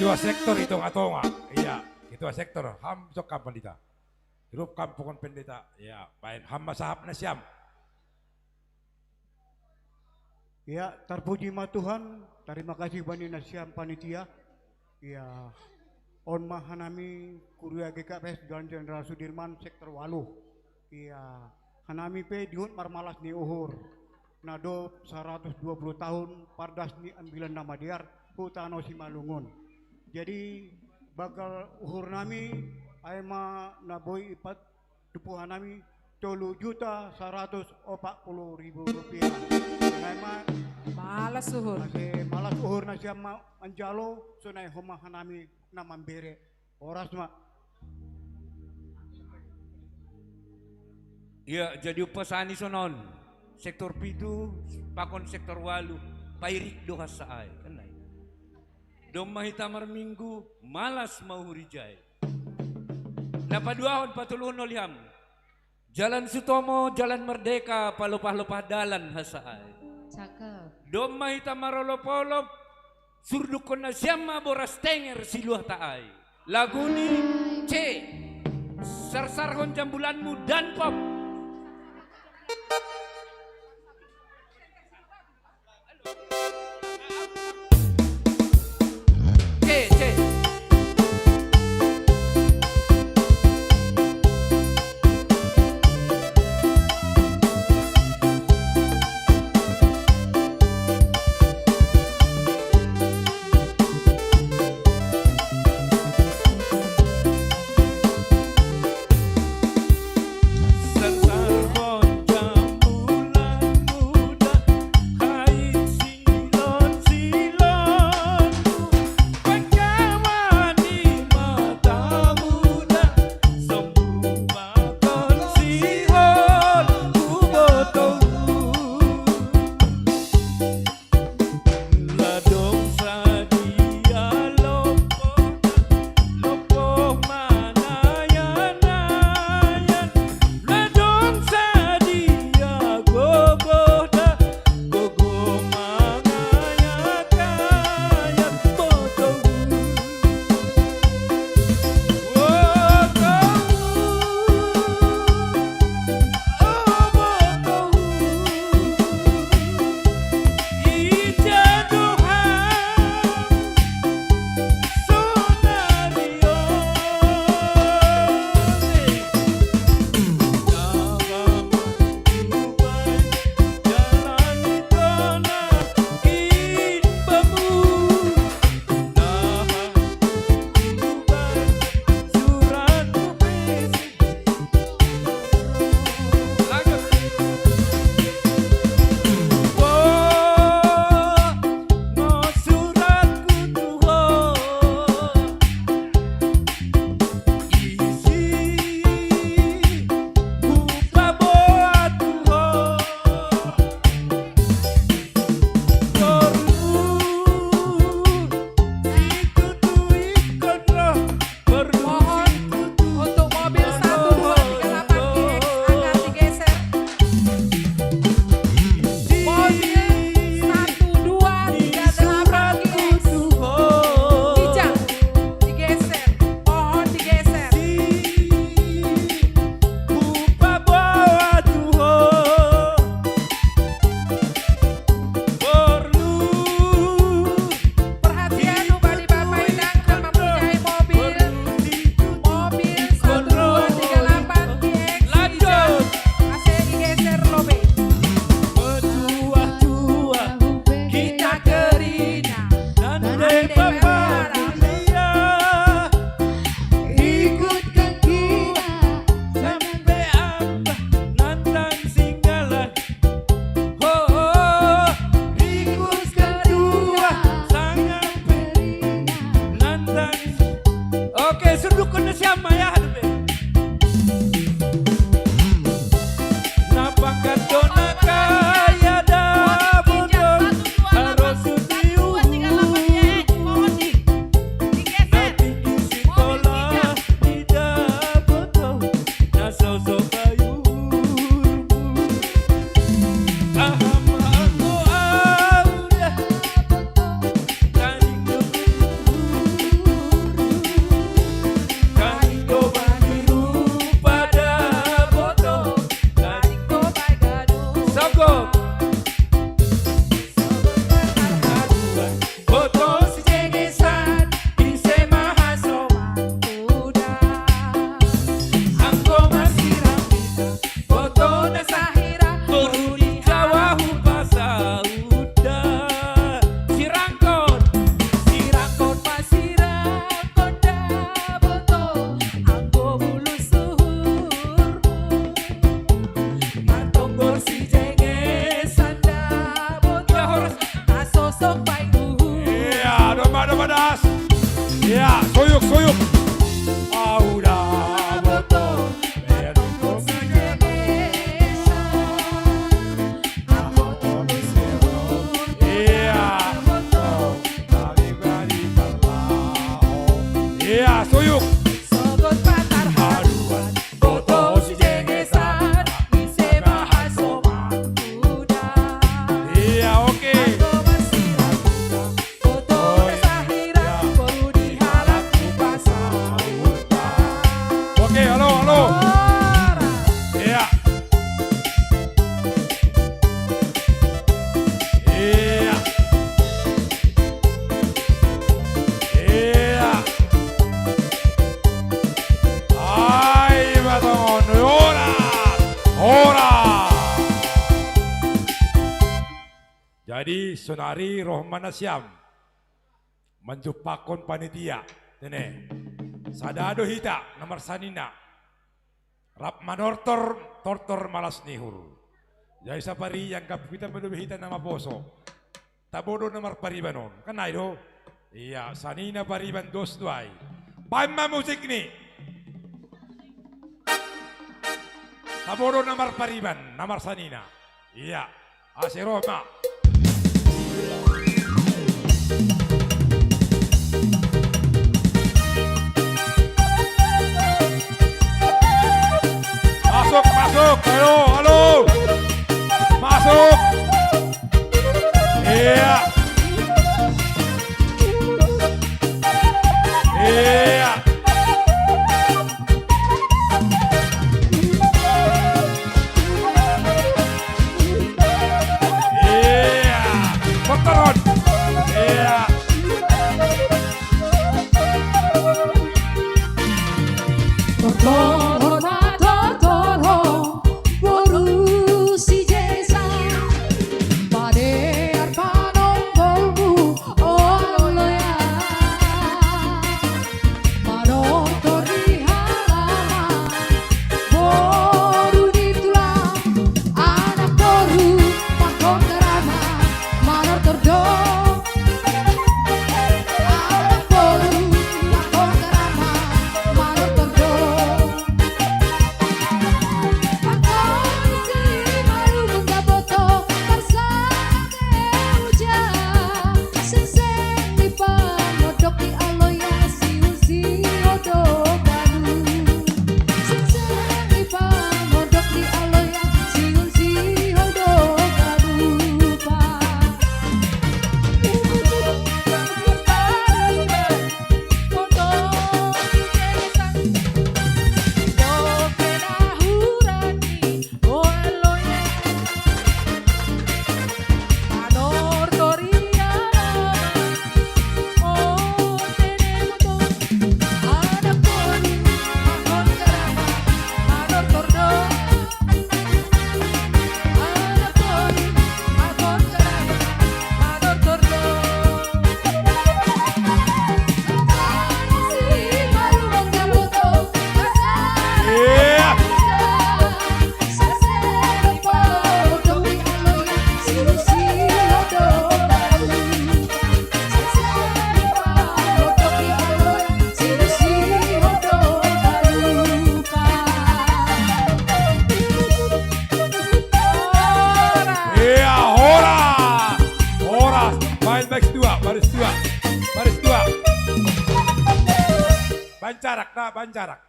Ketua sektor itu ngatonga, iya. Ketua sektor ham sok kampalita, grup kampungan pendeta, ya. Baik ham masahap na siam. Ya, terpuji ma Tuhan, terima kasih bani nasiam panitia. Ya, on mahanami kuria GKPS Jalan Jenderal Sudirman sektor Waluh. Ya, hanami pe diun marmalas ni uhur. Nado 120 tahun pardas ni ambilan nama diar hutano Simalungun. Jadi bakal uhur nami aima naboi ipat tupuhan nami 3.140.000 rupiah. Aima malas uhur. Malas uhur na siya anjalo sunay humahan nami na mambere. Oras ma. Ya, jadi upasani sonon. Sektor pitu, pakon sektor walu, pairik doha saay. Kanay. Dom mahita marminggu, malas mau hurijay. Napaduahon patulun oliham. Jalan Sutomo, Jalan Merdeka, palupah-lupah dalan hasaay. Cakep. Dom mahita marolop-olop, surdukon na siyama boras tenger siluah taay. Laguni, C. Sarsarhon jambulanmu dan pop. Ya, soyuk. Aura boto. Iya, soyuk. Sogot patar haruan, boto si jengesan, ise bahaso muda. Iya, oke. Boto sahira, baru dihalak di pasar. Oke, halo. Iya. Iya. Iya. Ay, batong ora. Jadi sonari roh manasyam menjupakon panitia nene sadado hita nomor sanina rap manortor tortor malas nihur jadi sapari yang kapita menubihita nama poso tabodo nomor paribanon kan ayo iya sanina pariban dos duay pamma musik ni tabodo nomor pariban nomor sanina iya asiroma. Masuk, halo, masuk, iya, Kotoron, iya.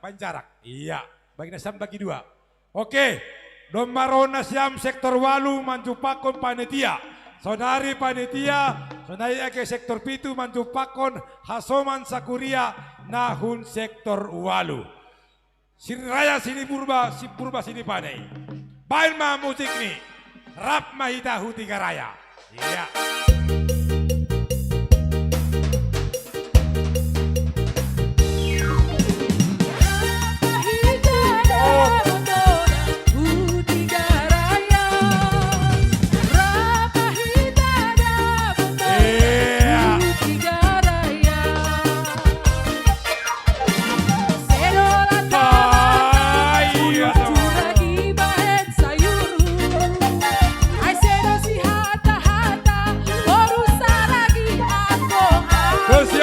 Bancarak. Iya, bagi nasyam bagi dua. Oke, domaro nasyam sektor walu manjupakon panitia. Saudari panitia, saudari ake sektor pitu manjupakon hasoman sakuria nahun sektor walu. Siraya sini purba sini panai. Bailma musik nih, rap mahita huti garaya. Iya.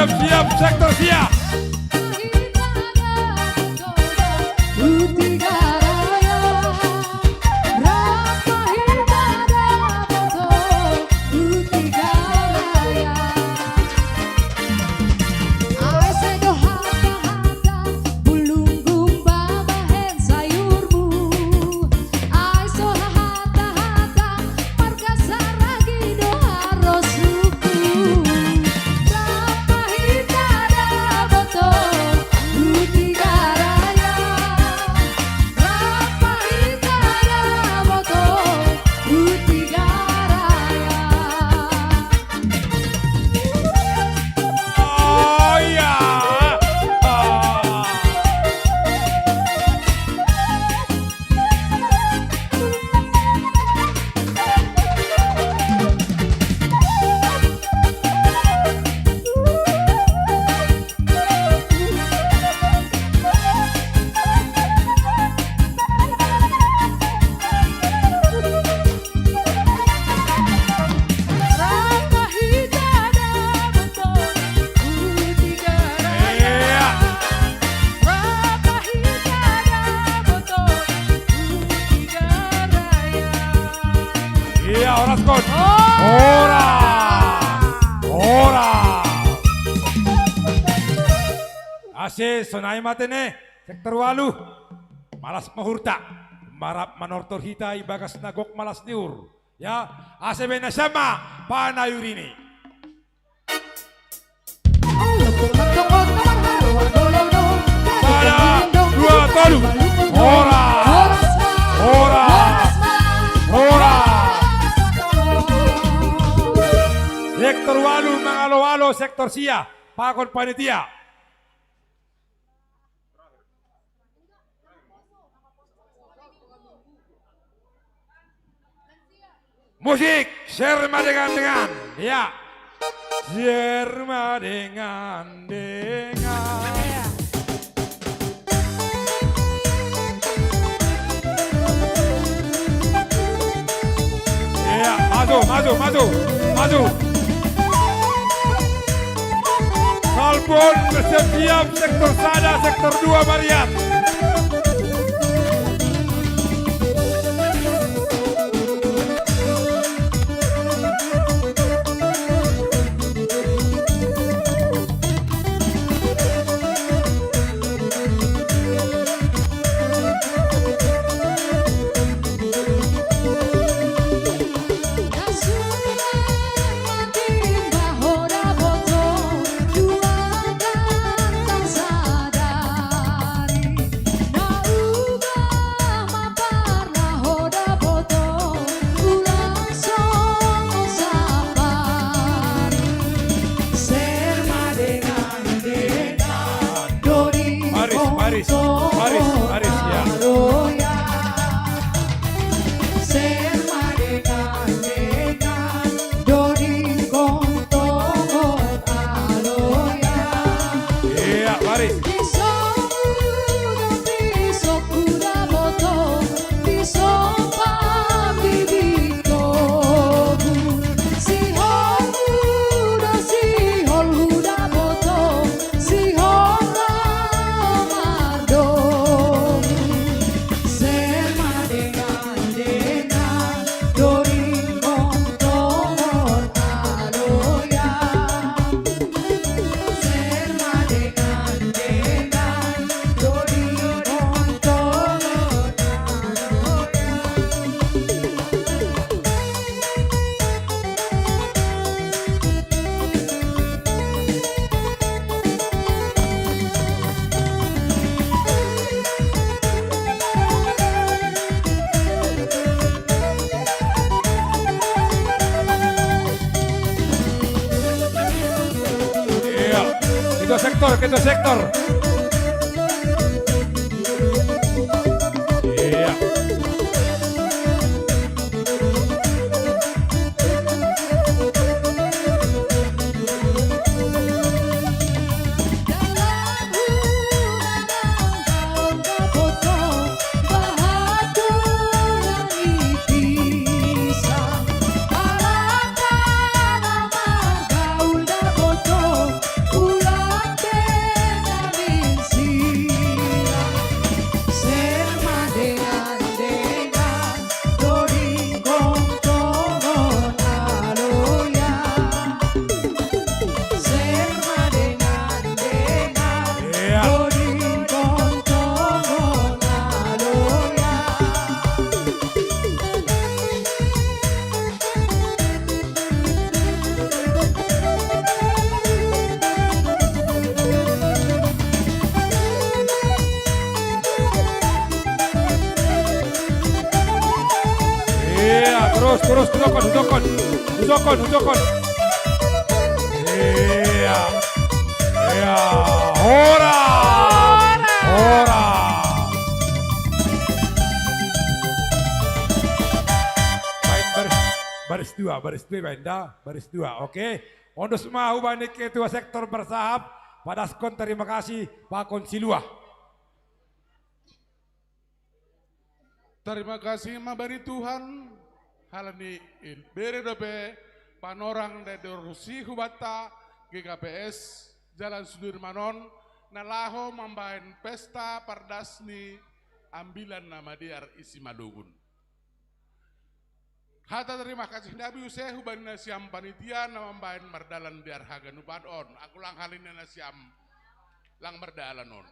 bersiap-siap sektor siap. Ase sonai matene sektor 8 malas mahurta marap manortor hita ibagas nagok malas niur ya ase bena sama panayurini. Pada 2 tolu ora ora ora sektor 8 mangalo-alo sektor sia pakon panitia. Musik, serma dengan, ya, serma dengan. Ya, maju. Salpon bersiap sektor sada, sektor 2 Mariat. Baris ya. Iya, baris. Kita sektor. Iya. Ooh. terus hujokon. Iya. Ora. Baris dua Benda, baris dua, oke. Untuk semua hubani ketua sektor bersahab, Padaskon terima kasih, Pak Konsilua. Terima kasih mabari Tuhan, halani bere dobe panorang dari Rusi Hubata GKPS Jalan Sudirmanon nalaho mambain pesta pardasni ambilan nama diar isi Malugun. Hata terima kasih Nabi Usai hubani nasiam panitia nama mambain mardalan biar haga nupadon. Aku lang halin nasiam lang mardalan on.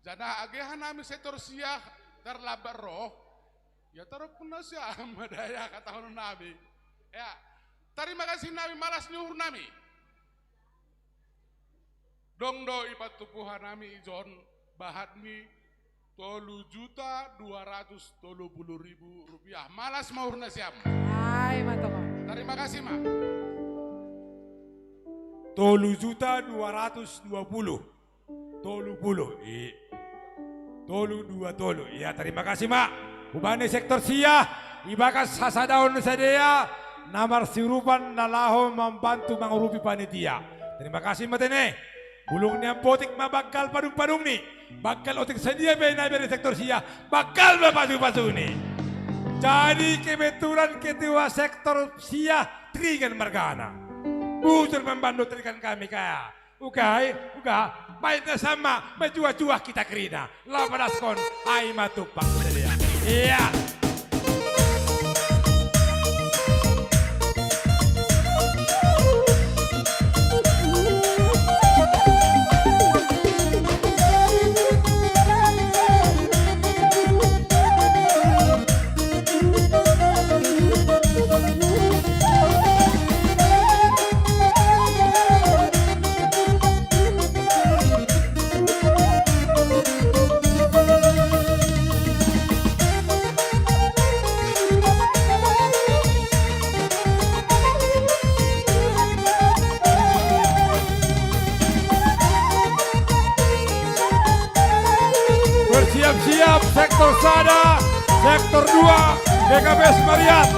Jana agehan nami sektor siah terlabar roh, ya taruh pun nasiam madaya kata orang Nabi. Ya, terima kasih Nabi malas nyuhur nami. Dong do ibat tupuhan nami ijon bahatni 3.230.000 rupiah. Malas mau nasiam. Hai mantap. Terima kasih ma. 3.220.000. Tolu. Ya terima kasih mak. Ubani sektor sia, ibakas hasadaun sadaya, namar sirupan nalaho membantu mengurupi panitia. Terima kasih matene. Bulungnya potik mabakal padung-padung nih. Bakal otik sedia bena dari sektor sia, bakal bapasu-pasu nih. Jadi kebetulan ketua sektor sia Trigan Margana. Bujur membantu terikan kami kaya. Uga, baiknya sama, menjuah-juah kita kerina. Lapadaskon, ai matupak saja. Iya. Bersiap-siap sektor Sada, sektor 2, GKPS Mariat.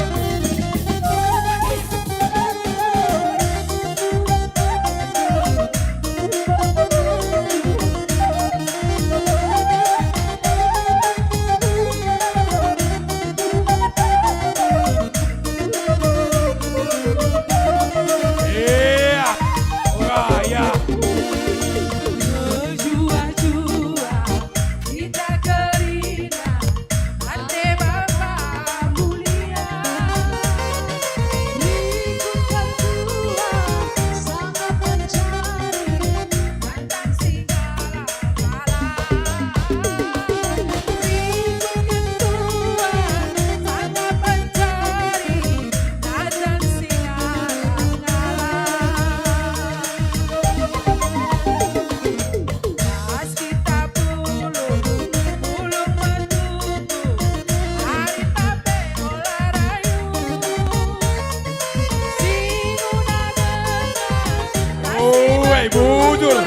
Bujur.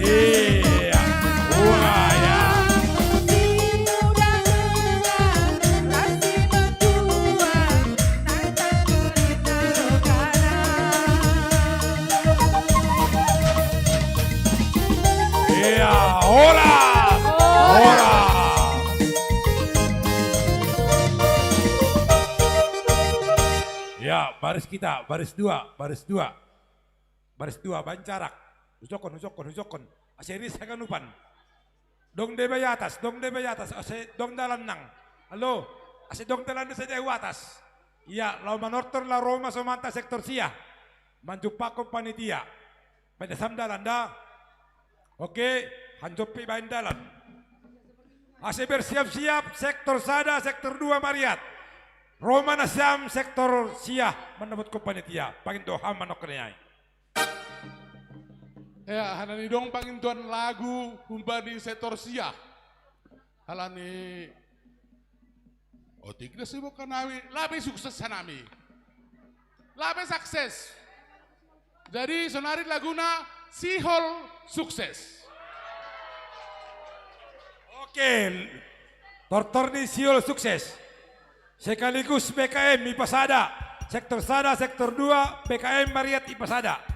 Iya. Wah ya. Iya, hola. Ya, baris kita, baris dua, bancarak. Usokon. Aseri saya kanupan. Dong debe atas, ase dong dalan nang. Halo, ase dong dalan saja atas. Iya, lau manortor la Roma somanta sektor sia. Manjupako panitia. Pada samdalan dah. Oke, hanjopi bandalan. Ase bersiap-siap sektor Sada, sektor 2 Mariat. Roma Nasyam sektor sia menebut ko panitia. Pagin doha manok kenyai. Ya, hanani dong pangintuan lagu humbani sektor sia. Halani O tigna sibuk ka namin, labi sukses sa namin. Labi sukses. Jadi Sonarit Laguna, Sihol sukses. Oke, Tortorni Sihol sukses. Sekaligus PKM Ipasada, Sektor Sada, Sektor 2, PKM Mariat Ipasada.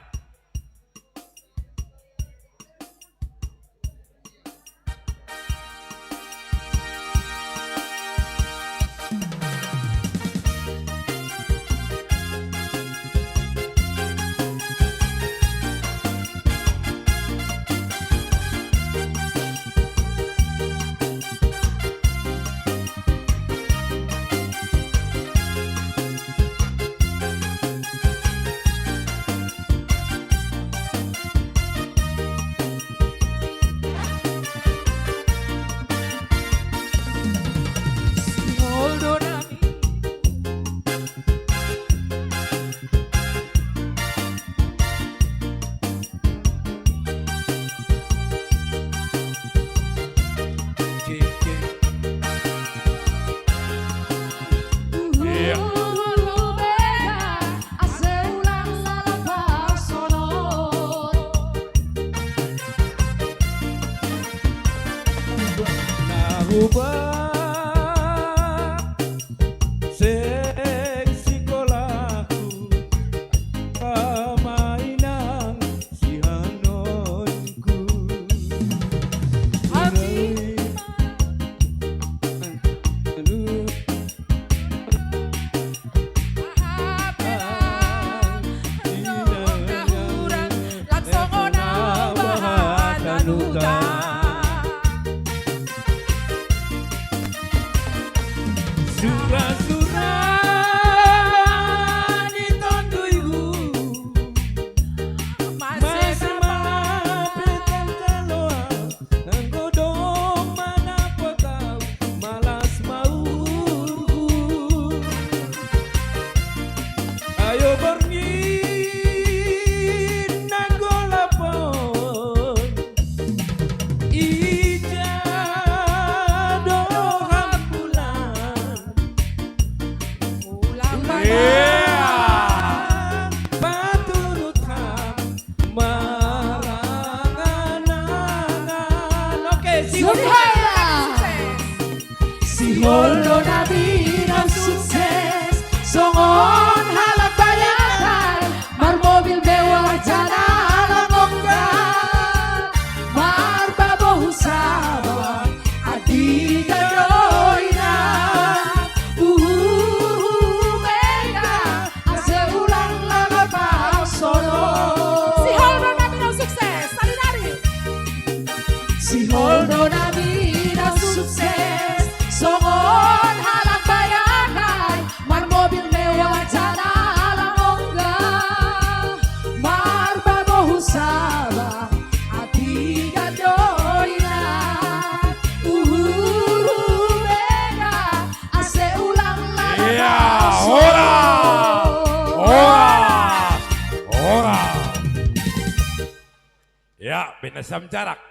Benasam jarak,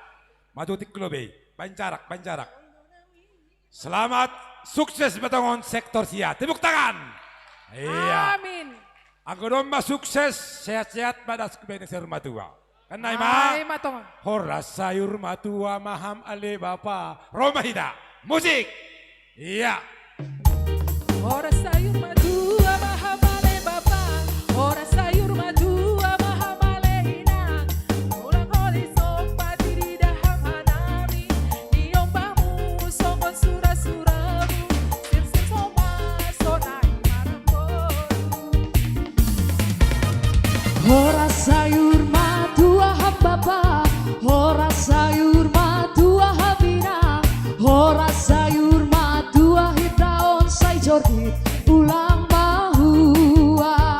matutik klobe, banjarak. Selamat, sukses batangon sektor sia. Tepuk tangan. Iya. Amin. Aku domba sukses, sehat-sehat pada benesir matua. Kanai ma. Ay, matongon. Horas sayur matua maham ale bapa. Romahida. Musik. Iya. Horas sayur matua maham ale bapa. Horas sayur matua maham ale inang. Ulang holi sopa diri dahang hanami. Niyombamu songon sura-suramu. Sir-sir soma sonai marangkoru. Horas sayur matua ham bapa. Horas sayur matua habina. Horas sayur matua hitaon say jordi ulang mahua.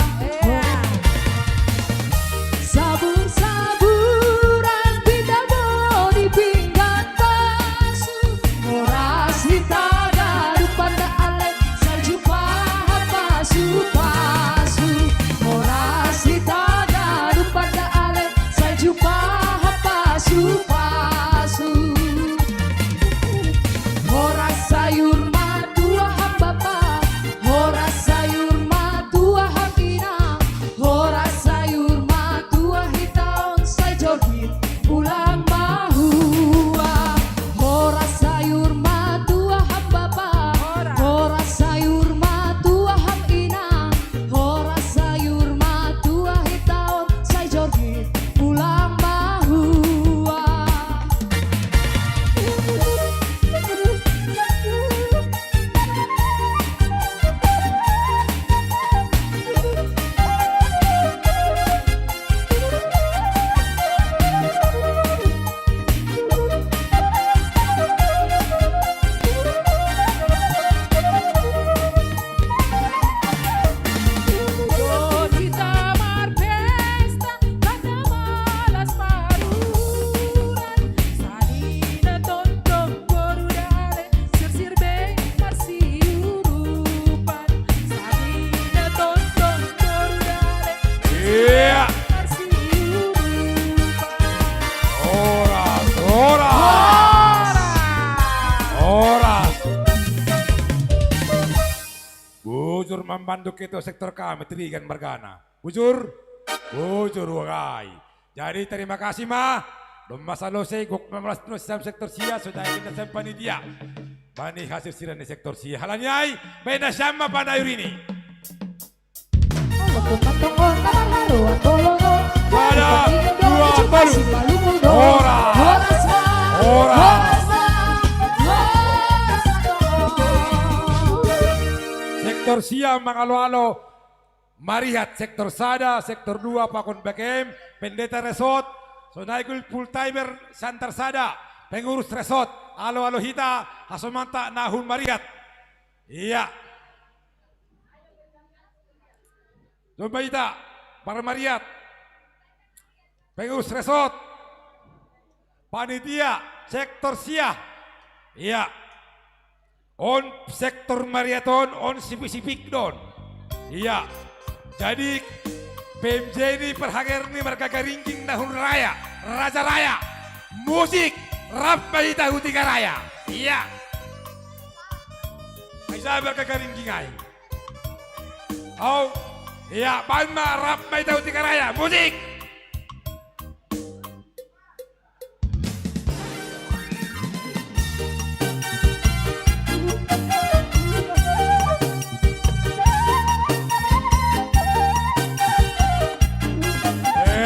Sabur-saburan pindah bodi pinggan pasu. Horas hitaga dupanda alek salju pasu. Horas hitaga dupanda Iya. Oras, oras. Oras. Bujur membantu kita sektor kami Trigan Margana. Bujur. Bujur wagai. Jadi terima kasih mah. Domba salose gok memelas sam sektor sia sudah kita sampai dia. Bani hasil siran di sektor sia. Halanyai beda sama pada ini. Pada dua baru. Oras. Oras. Sektor sia mangalo-alo. Marihat sektor sada, sektor 2 Pakon BKM, Pendeta Resort, Sonaikul full timer Santar Sada, pengurus resort, alo hita, Hasomanta Nahun Mariat. Iya. Coba hita, para Mariat. Pengurus resort. Panitia sektor sia. Iya. On sektor Mariaton, on sipik don. Iya. Jadi PMJ ini perhager ini mereka ringking tahun raya, raja raya, musik, rap bayi tahu 3 raya. Iya. Bisa mereka ringking ay. Oh, iya, panma rap bayi tahu 3 raya, musik.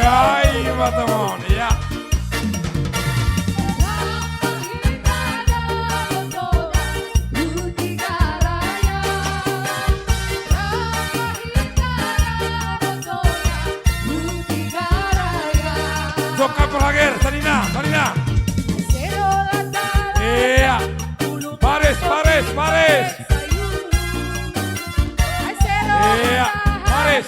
Ay, teman, ya. Joka perhager, Salina. Iya. Pares. Iya, Pares.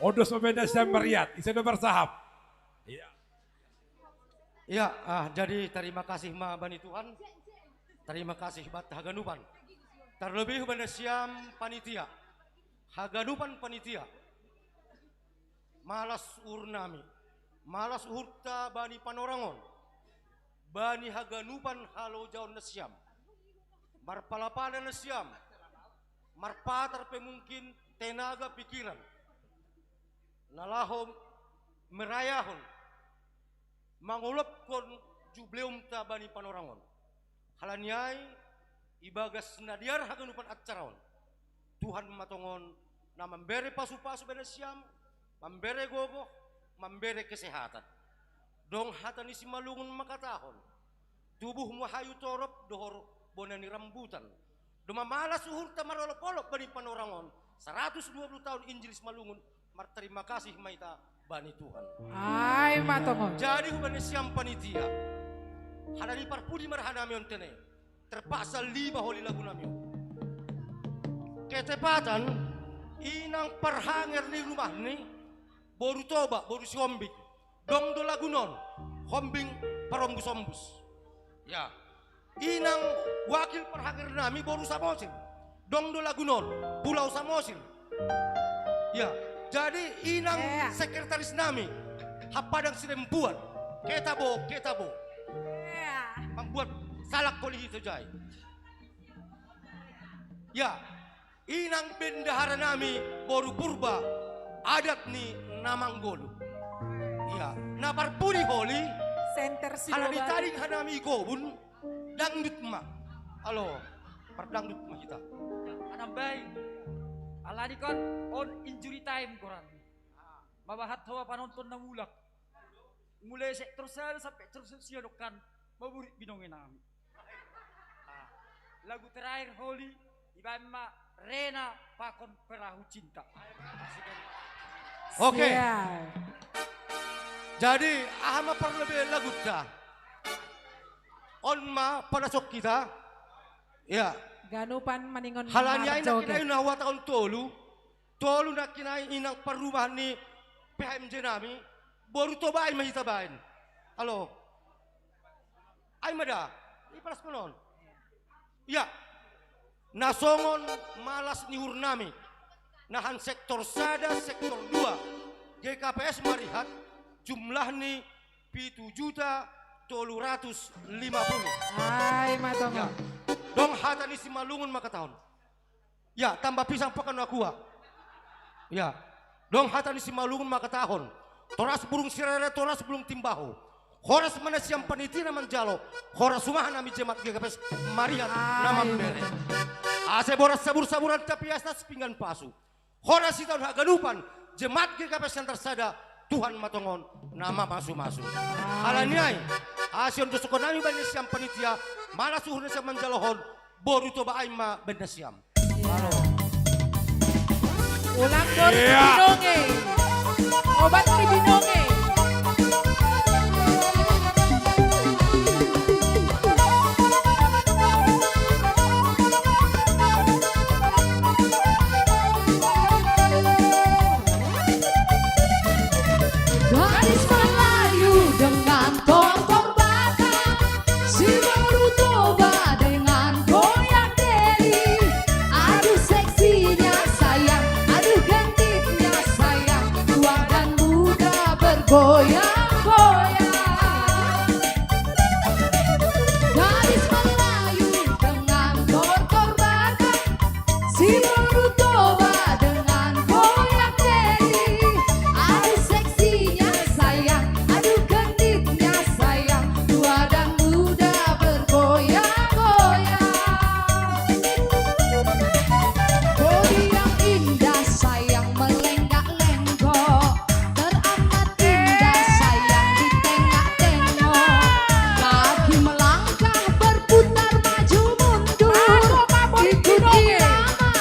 Odos pembeda Meriat, isa bersahab. Iya. Iya, jadi terima kasih ma bani Tuhan. Terima kasih bat Haganupan. Terlebih kepada siam panitia. Haganupan panitia. Malas urnami. Malas urta bani Panorangon. Bani Haganupan halo jauh nasiam. Marpalapada nasiam. Marpatar pemungkin tenaga pikiran. Nalahom merayahon. Mangulap kon jubleum ta bani Panorangon. Halanyai ibagas nadiar haganupan acaraon. Tuhan matongon na memberi pasu-pasu bena siam, memberi gogo, memberi kesehatan. Dong hatani si malungun makatahon. Tubuh muhayu torop dohor bonani rambutan. Doma malas suhur tamarolop-olop bani panorangon. 120 tahun Injil Malungun. Terima kasih maita bani Tuhan. Ay matongon. Jadi hubani siam panitia. Hadani parpudi marhanami ontene. Terpaksa 5 holi lagu nami. Ketepatan inang parhanger ni rumah ni boru toba boru siombik. Dong do lagu non hombing parombus-ombus. Ya. Inang wakil parhanger nami boru Samosil. Dong do lagu non Pulau Samosil. Ya. Jadi inang sekretaris nami hapadang sidempuan. Ketabo. Membuat salak koli itu jai. Ya. Inang bendahara nami boru purba adat ni Namanggolu. Ya, napar puri holi Center halani taring hanami gobun dangdut ma. Halo, perdangdut ma kita. Anam bay. Alani kon on injury time koran. Mabahat hawa panonton na mulak. Mulai sektor sana sampai terus siadokan maburit binongin nami. Lagu terakhir holi ibama Rena pakon perahu cinta. Oke. Jadi ahama perlu lebih lagu dah. Onma panasok kita. Ya. Ganupan maningon Halanya ina kinai nawa tahun tolu nak kinai inang perumahan ni PMJ nami. Baru toba ay mahita bain. Halo. Ay mada. Iparas konon. Ya. Nasongon malas nihur nami. Nahan sektor sada, sektor 2. GKPS marihat jumlah ni 7.350.000. Ay matongon. Ya. Dong hata ni si Malungun makatahon. Ya, tambah pisang pakan akua. Ya. Dong hata ni si Malungun makatahon. Toras burung sirere, toras burung timbaho. Horas mana siang panitia naman jalo. Horas sumahan nami jemat GKPS marihat naman bere. Ase boras sabur-saburan tapi asnas pinggan pasu. Horas itaun haganupan jemat GKPS yang tersada Tuhan matongon nama masu-masu. Halaniai asion dosukon nami bani siam panitia malah suhuna siam manjalohon boru toba aima benda siam. Halo. Ulang boru binonge. Obat ni binonge. Gadis Melayu dengan kotor bakar, si baru toba dengan goyang deli. Aduh seksinya sayang, aduh gantitnya sayang, tua dan muda bergoyang-goyang. Gadis Melayu dengan kotor bakar, si baru toba dengan goyang deli. Aduh seksinya sayang, aduh genditnya sayang, tua dan muda bergoyang-goyang. Bodi yang indah sayang melenggak-lenggok, teramat indah sayang ditengok-tengok. Kaki melangkah berputar maju mundur, ikut irama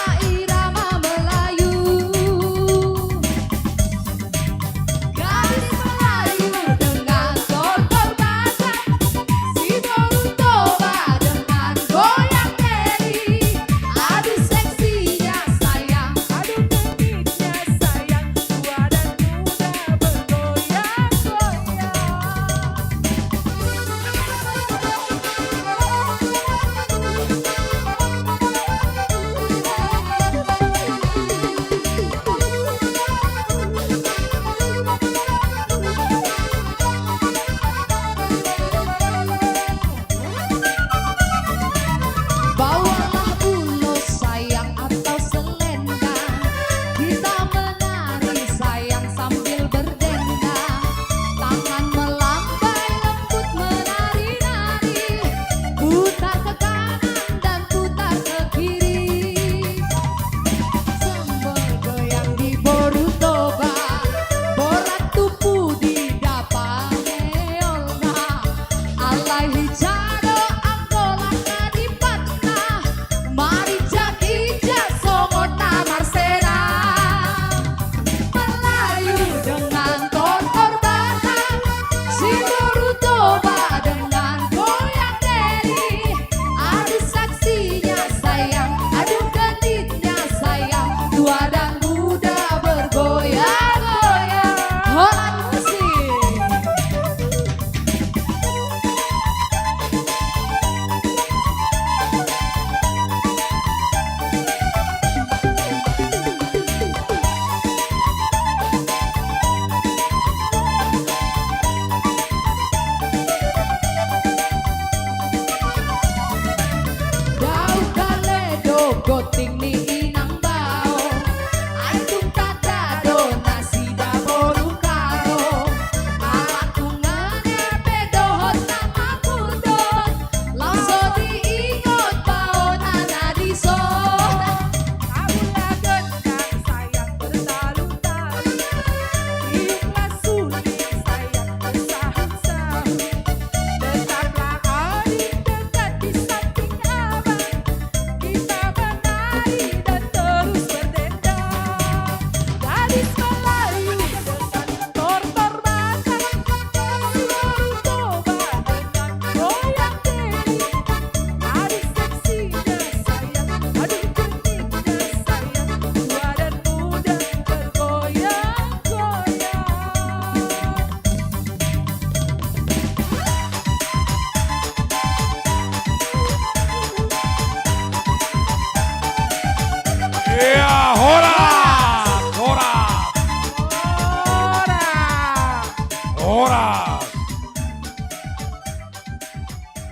goting ni inang bao. Ay kung tatado nasi dabo karo. Matungan ya pedohot na mapudot. Laso diingot bao na nadison. Kabulagan kang sayang bertalu-talu. Iyuklah sulit sayang bersahut-sahut. Tetaplah adik dekat di samping abang. Kita menari dan terus berdendang. Gadis Melayu dengan tortor batang. Baru coba dengan goyang keli. Gadis seksinya sayang, aduh genitnya sayang. Tua dan muda bergoyang-goyang. Iya, horas, horas, horas.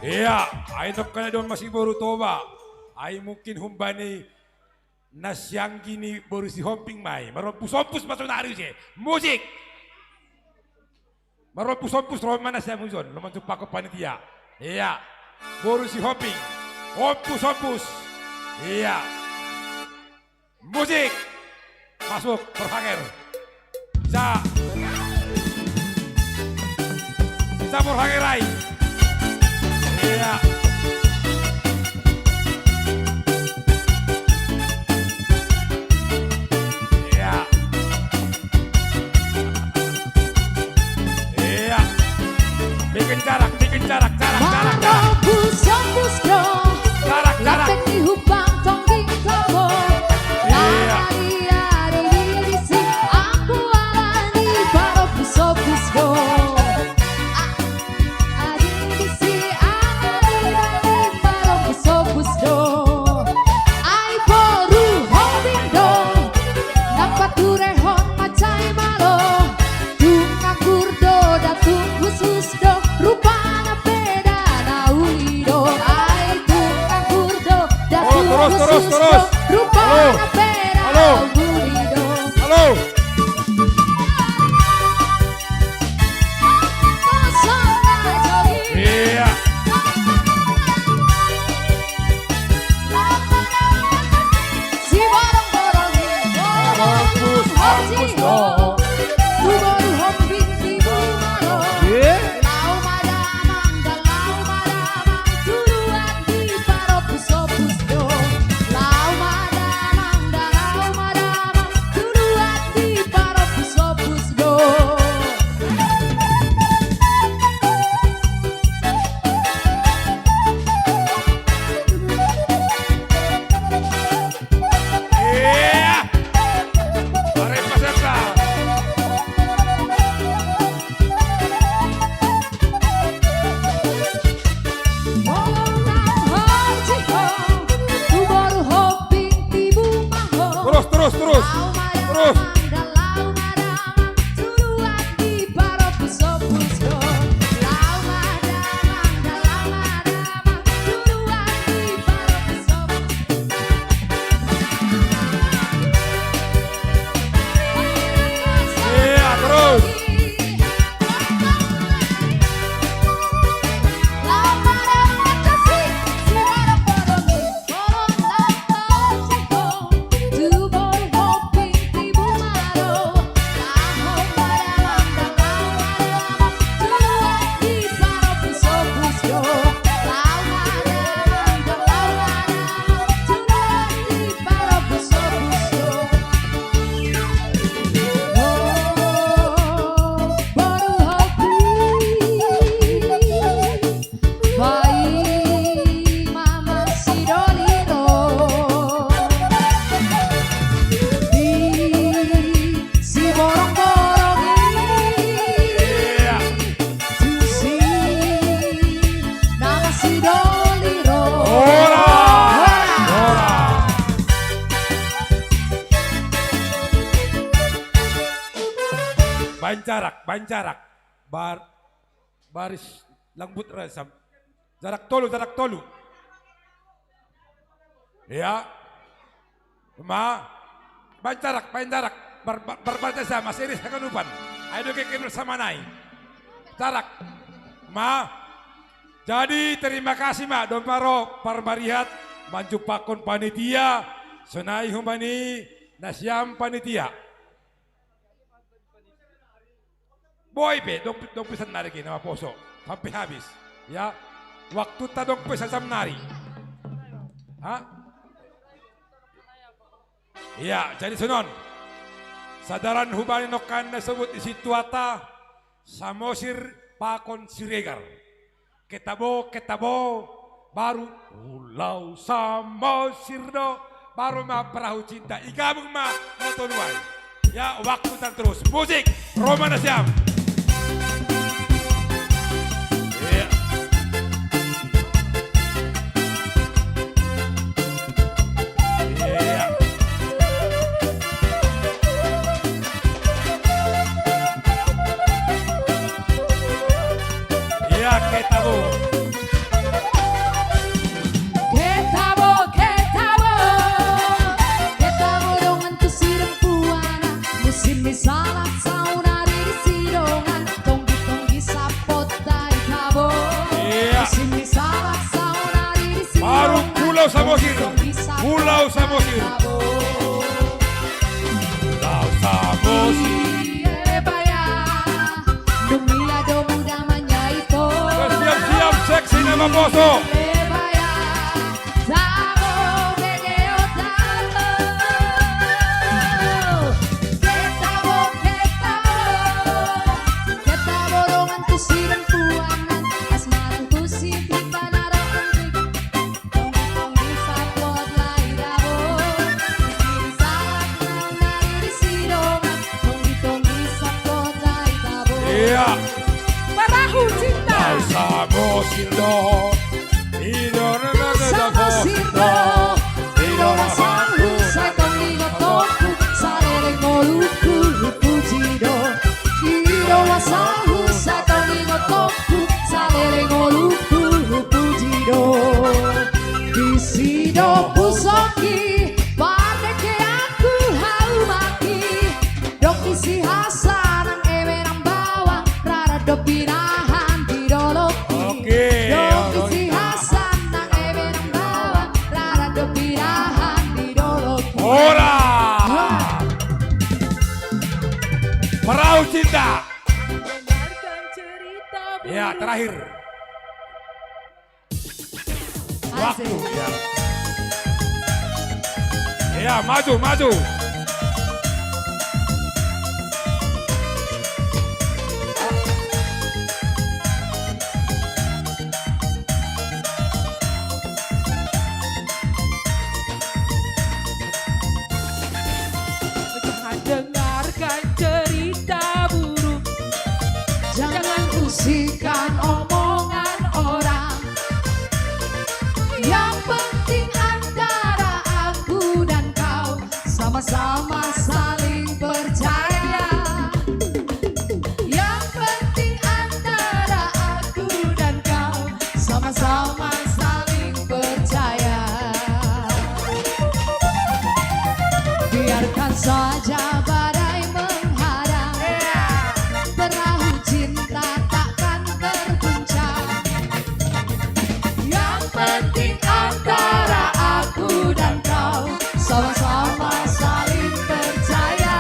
Iya, ay ka na doon masiburo toba. Ay mungkin humbani na siyang gini baru si homping may. Marompus-ompus masunari siya. Musik! Marompus-ompus roman na siya muson. Luman pa ko panitia. Iya, baru si homping. Ompus-ompus. Iya. Musik masuk berhanger bisa berhangerai. Iya. Iya. Iya. Bikin jarak. Marompus-ompus do. Jarak. Lapen di hubang tongging tobo. Aku alani marompus-ompus do. Adisi alani marompus-ompus do. Ai boru holding do. Dapat turehon macai malo. Dunga kurdo datung khusus do. Rupana beda nauli do. Ai dunga kurdo datung khusus do. Rupana beda nauli do. Halo. Iya. Si borong-borongi marompus-ompus do. Tu baru hombing di bumaro. Lau madamang dan lau madamang. Turuan di marompus-ompus do. Lau madamang dan lau madamang. Turuan di marompus-ompus do. Iya. Mari peserta. Terus. Iya, terus. Banjarak. Baris langbut resam. Jarak tolu. Ya. Ma, bancarak, berbaca sama series haganupan. Ayo kekir bersama nai. Tarak, ma. Jadi terima kasih ma, don paro parbarihat bantu pakon panitia, sonai humani nasyam panitia. Boy be, dong pesan nari nama poso sampai habis. Ya, waktu ta dong pesan nari. Hah? Iya, jadi sunon. Sadaran hubani nokan disebut isi tuata samosir pakon siregar. Ketabo baru pulau samosir do baru ma perahu cinta igabung ma motonuai. Ya, waktu tan terus. Musik Roma Nasyam. Iya. Ketabo dongan tu sirang puana musim misalah sauna di sidongan tonggi sapot dai kabo musim misalah sauna di sidongan baru Pulau Samosir. Pulau Samosir. Pulau Samosir. Siap-siap seksi nama poso. Iya. Perahu cinta. Samosir do. Samosir do. Idora sangu saitong igotoku sarere ngoluku pujido. Idora sangu saitong igotoku sarere ngoluku pujido. Disido pusoki padeke aku haumaki. Dok isi hasanang emerang bawang rara dopirahan didoloki. Dok isi hasanang emerang bawang rara dopirahan didoloki. Ora. Perahu cinta. Ya, terakhir. Waktu ya. Ya, maju. Dengarkan cerita buruk, jangan usikan omongan orang. Yang penting antara aku dan kau sama-sama saling percaya. Yang penting antara aku dan kau sama-sama saling percaya. Biarkan saja badai menghadang, perahu cinta takkan terguncang. Yang penting antara aku dan kau sama-sama saling percaya.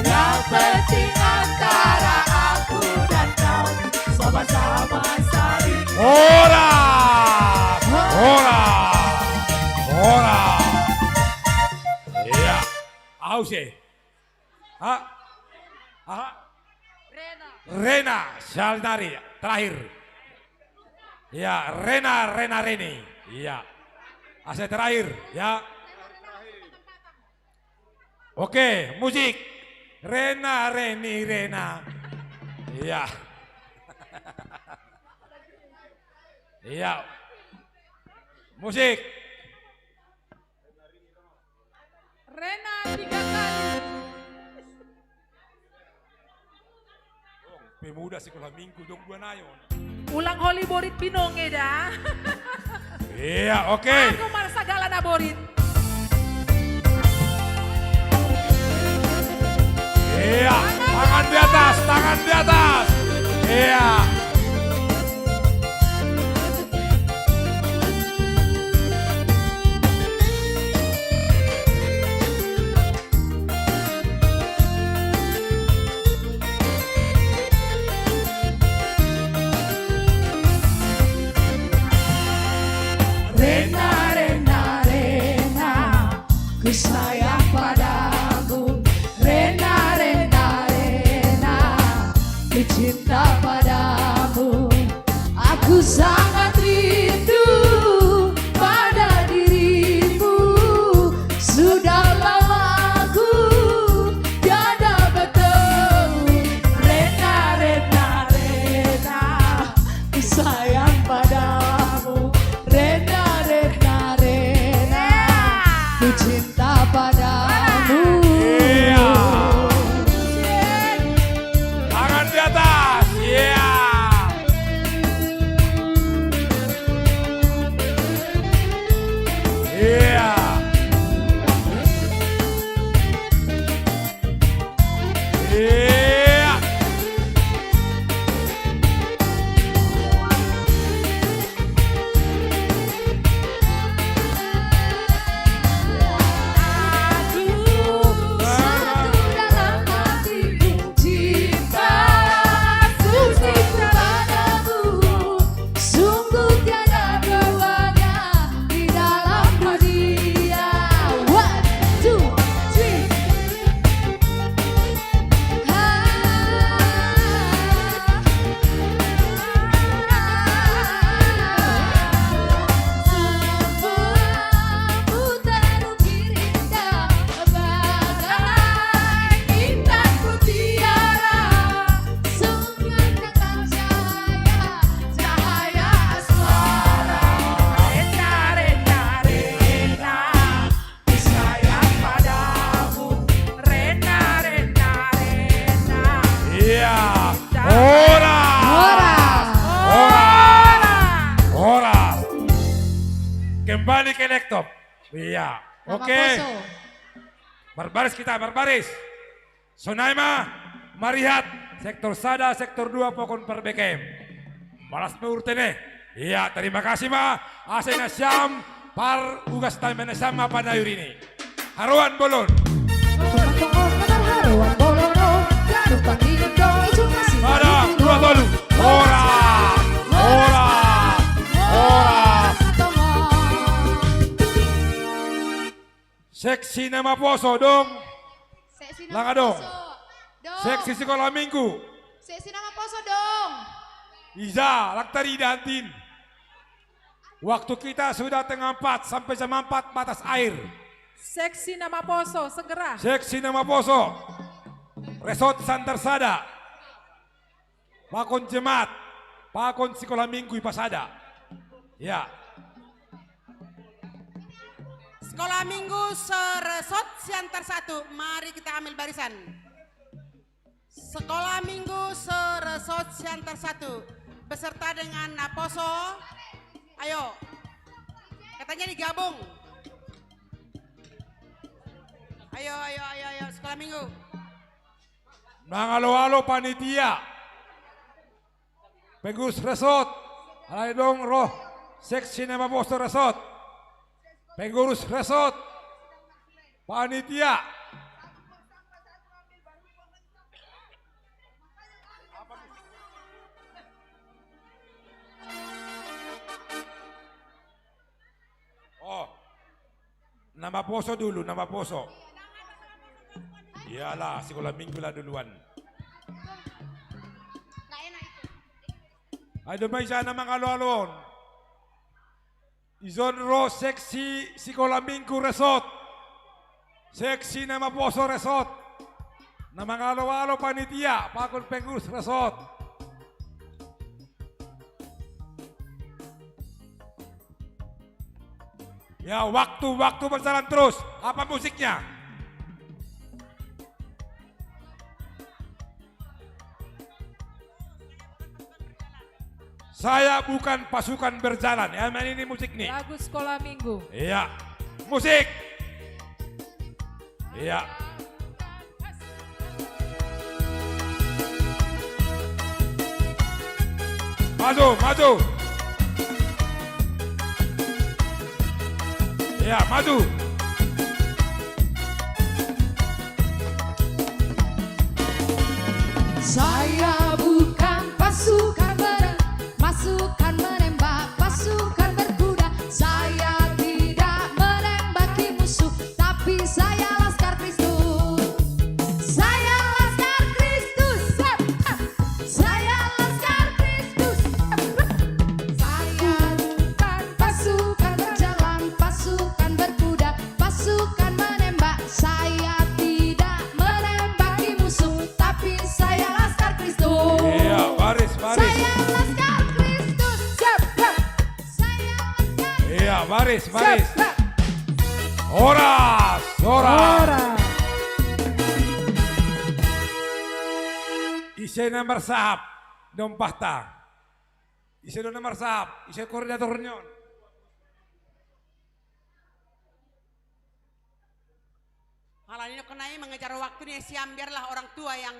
Yang penting antara aku dan kau sama-sama saling Ora. Iya. Ause. Rena Shalnari terakhir. Ya, Reni. Iya. Ase terakhir ya. Oke, musik. Rena. Iya. Iya. Musik. Rena 3 kali. Pemuda sekolah minggu dong 2 nayon. Ulang Holy Borit Pinonge dah. Iya, oke. Aku merasa gala na Borit. atas, tangan di atas. Iya. Rena, Rena, Rena, ku sayang padamu. Rena, Rena, Rena, ku cinta padamu. Aku sangat rindu pada dirimu. Sudah lama aku tiada bertemu. Rena, Rena, Rena, ku sayang padamu. Rena, Rena, Rena, ku cinta padamu. Iya. Tangan di atas. Iya. Iya. Iya. Satu dalam hatiku cinta suci padamu. Sungguh tiada duanya di dalam dunia. 1, 2, 3. Sebuahmu terukir indah bagai bintang mutiara. Sungguh takkan cahaya asmara. Rena, Rena, Rena, ku sayang padamu. Rena, Rena, Rena. Iya. Ora. Ora. Kembali ke laptop. Iya. Oke. Berbaris kita, berbaris. Sonaima, Marihat, sektor Sada, sektor 2, Pokon Perbekem. Balas meurtene. Iya, terima kasih ma. Asena Syam, par ugas tamen sama pada ini. Haruan bolon. Ada, dua tolu. Ora. Ora. Ora. Seksi nama poso dong. Langga dong. Seksi sekolah minggu. Seksi nama poso dong. Iza, laktari dantin. Waktu kita sudah tengah 4 sampai jam 4 batas air. Seksi nama poso, segera. Seksi nama poso. Resort Santar Sada. Pakon Jemaat. Pakon sekolah minggu Ipasada. Ya. Sekolah minggu Seresot Siantar 1, mari kita ambil barisan. Sekolah minggu Seresot Siantar 1, beserta dengan Aposo. Ayo, katanya digabung. Ayo, sekolah minggu. Nangalo-alo panitia. Pengurus resort. Alay dong roh. Seksi nama poso resort. Pengurus resort, panitia. Oh, nama poso dulu, nama poso. Iyalah, sekolah minggu lah duluan. Ayo may sana mga alon. Izon ro seksi sekolah minggu resort. Seksi nama poso resort. Nama ngalo-alo panitia, pakon pengurus resort. Ya, waktu berjalan terus. Apa musiknya? Saya bukan pasukan berjalan. Ya, main ini musik nih. Lagu sekolah minggu. Iya. Musik. Iya. maju, maju. Ya, maju. Saya bukan pasukan menembak pasukan berkuda. Saya tidak menembaki musuh, tapi saya laskar Kristus. Saya laskar Kristus. Saya laskar Kristus. Saya bukan pasukan berjalan, pasukan berkuda, pasukan menembak. Saya tidak menembaki musuh, tapi saya laskar Kristus. Iya, baris, baris. Saya laskar Kristus. Saya laskar. Iya, baris, baris. Horas, horas. Ise nomor sahab, dom pahta. Ise do nomor sahab, ise koordinator nyon. Halanya kenai mengejar waktu nih siam, biarlah orang tua yang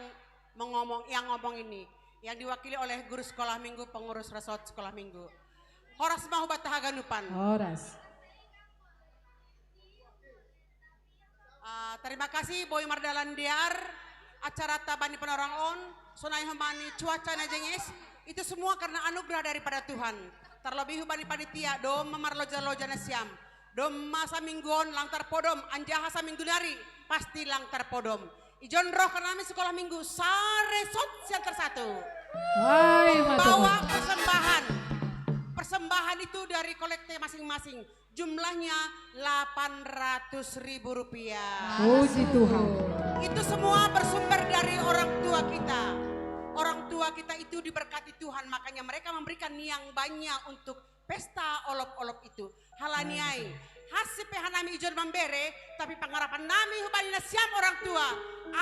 ngomong ini, yang diwakili oleh guru sekolah minggu, pengurus resort sekolah minggu. Horas mau batah ganupan. Horas. Terima kasih Boy Mardalan Diar, acara tabani penorang on, sonai hemani cuaca najengis, itu semua karena anugerah daripada Tuhan. Terlebih hubani panitia dom memar loja-loja nasiam, dom masa mingguon langtar podom, anjaha sa minggu nari pasti langtar podom. Ijon roh kami sekolah minggu sare sot siang tersatu. Bawa persembahan itu dari kolekte masing-masing, jumlahnya Rp800.000. Puji Tuhan. Itu semua bersumber dari orang tua kita. Orang tua kita itu diberkati Tuhan, makanya mereka memberikan yang banyak untuk pesta olop-olop itu. Halaniai, hasil pehanami ijon membere, tapi pengarapan nami hubani siam orang tua.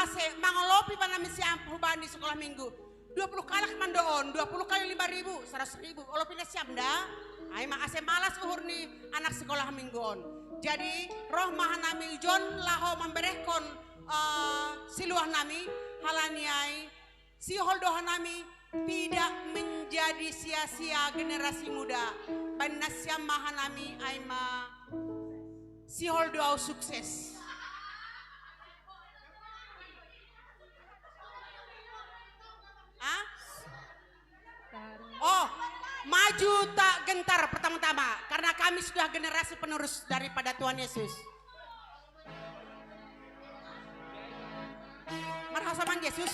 Ase mangolopi panami siam hubani sekolah minggu. 20 kali mandoon, 20 kali 5.000, 100.000. Olopin siam dah. Ai ma ase malas uhur nih anak sekolah mingguon. Jadi roh mahanami ijon laho memberehkon siluah nami halaniai si holdohan nami tidak menjadi sia-sia generasi muda. Banasya mahanami aima si holdo sukses. Hah? Oh, maju tak gentar pertama-tama karena kami sudah generasi penerus daripada Tuhan Yesus. Marhasaman Yesus.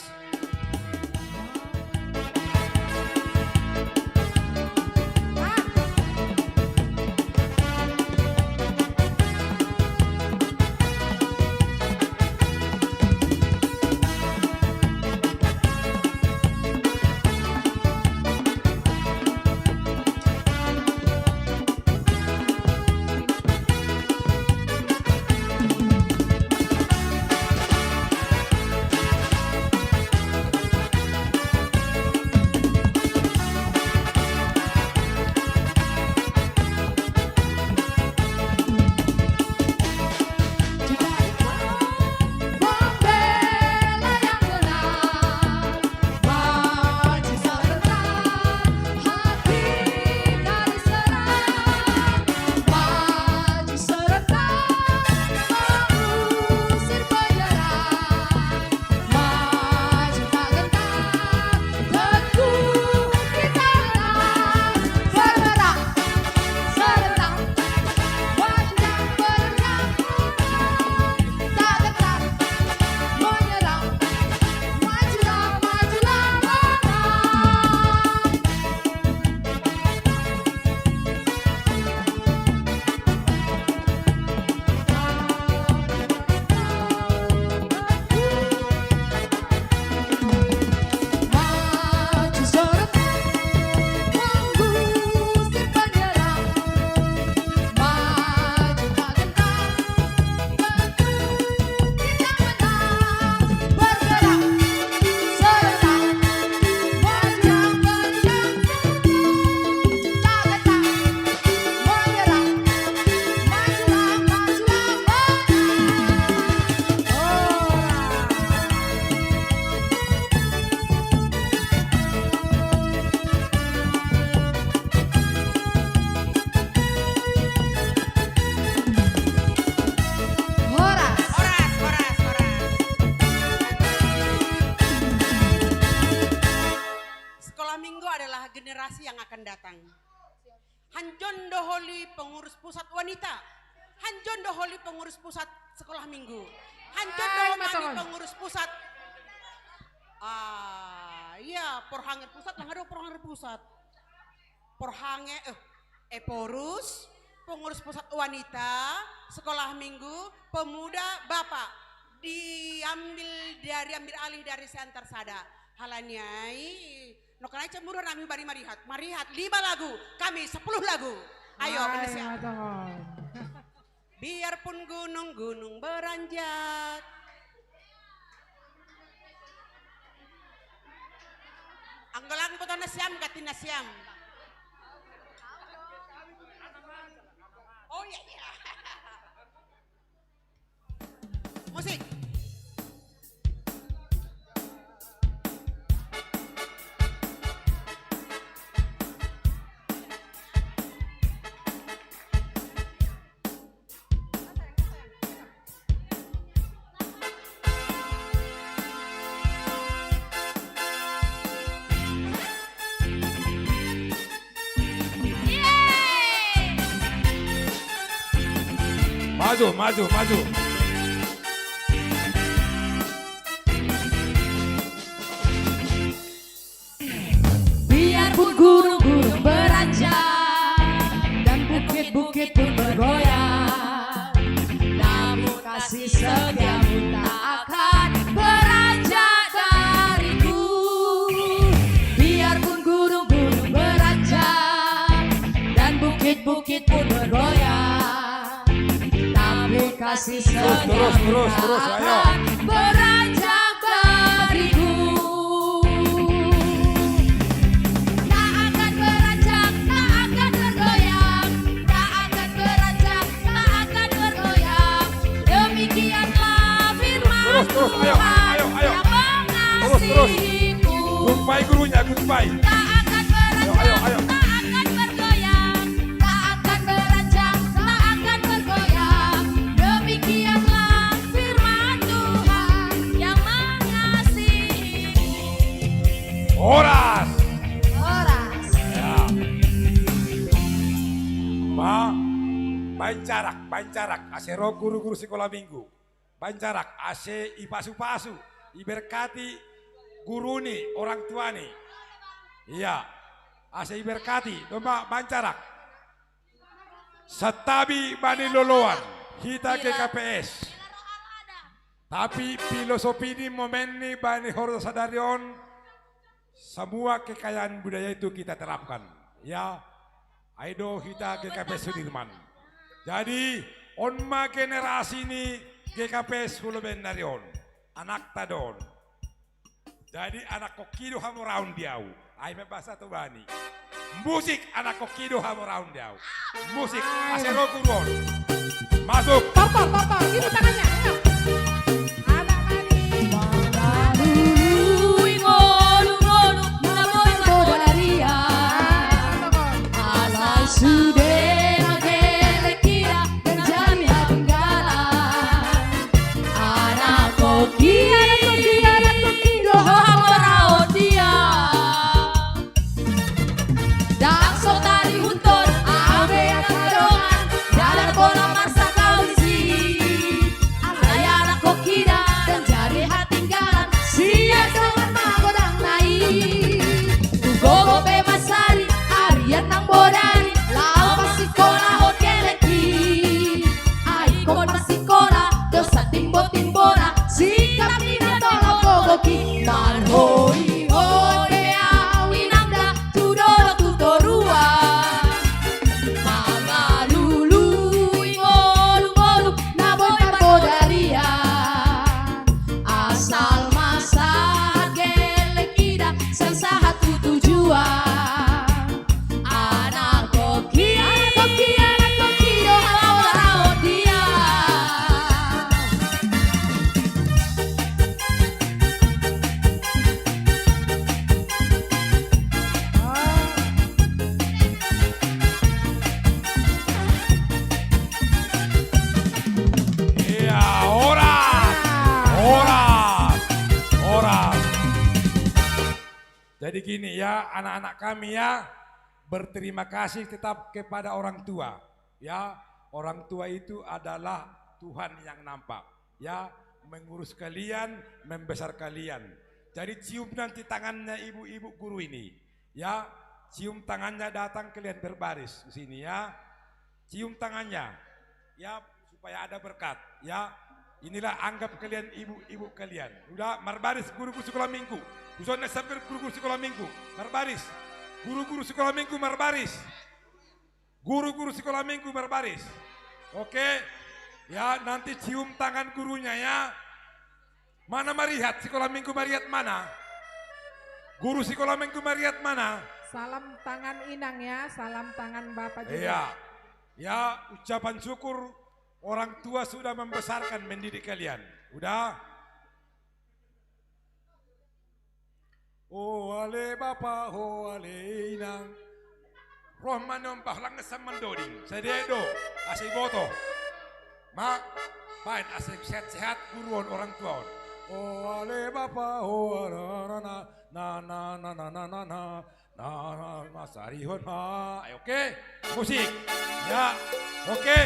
Hanjon Doholi pengurus pusat wanita, Hanjon Doholi pengurus pusat sekolah minggu, Hanjon Doholi pengurus pusat iya Porhanger pusat lah ada Porhanger pusat Porhanger Porus pengurus pusat wanita sekolah minggu pemuda bapak diambil alih dari Center Sada halaniai nokanai cemburu nami bari marihat 5 lagu kami 10 lagu ayo siap biarpun gunung-gunung beranjak anggolang potong siam katina siam oh iya musik Maju. Biarpun gunung-gunung beranjak dan bukit-bukit pun bergoyang, namun kasih setiamu tak akan beranjak dariku. Biarpun gunung-gunung beranjak dan bukit-bukit pun bergoyang, namun kasih setiamu tak akan beranjak dariku. Terus, ayo. Terus. Goodbye gurunya, goodbye. Tak akan beranjak, Ayo. tak akan bergoyang, tak akan beranjak, tak akan bergoyang. Demikianlah firman Tuhan yang mengasihi. Horas. Ya. Bancarak. Asero guru-guru sekolah minggu. Bancarak, ase ipasu-pasu, iberkati guru nih, orang tua nih. Iya, ase iberkati, domba bancarak. Setabi bani loloan, kita ke KPS. Tapi filosofi ini momen nih bani hordo sadarion, semua kekayaan budaya itu kita terapkan. Ya, aido kita ke KPS Sudirman. Jadi, onma generasi ini GKPS Hulu Bendarion, anak tadon. Jadi anak kokido hamu raun diau. Ay bahasa tu bani. Musik anak kokido hamu raun diau. Musik asero kurun. Masuk. Papa, gitu tangannya. Ayo. Jadi gini ya anak-anak kami ya, berterima kasih tetap kepada orang tua. Ya, orang tua itu adalah Tuhan yang nampak. Ya, mengurus kalian, membesar kalian. Jadi cium nanti tangannya ibu-ibu guru ini. Ya, cium tangannya, datang kalian berbaris di sini ya. Cium tangannya. Ya, supaya ada berkat. Ya, inilah anggap kalian ibu-ibu kalian. Udah berbaris guru-guru sekolah minggu. Khususnya sampai guru-guru sekolah minggu. Berbaris. Guru-guru sekolah minggu berbaris. Guru-guru sekolah minggu berbaris. Oke. Ya, nanti cium tangan gurunya ya. Mana melihat sekolah minggu melihat mana? Guru sekolah minggu melihat mana? Salam tangan Inang ya, salam tangan Bapak juga. Iya. Ya, ucapan syukur orang tua sudah membesarkan mendidik kalian. Udah? Oh ale Bapak, oh ale Inang. Rohman nombah lang sa mandoding. Sa dedo, asay boto. Mak, baik asay sehat-sehat guruan orang tua. Oh ale Bapak, oh na masarihon ha. Ay, oke, musik. Ya, oke.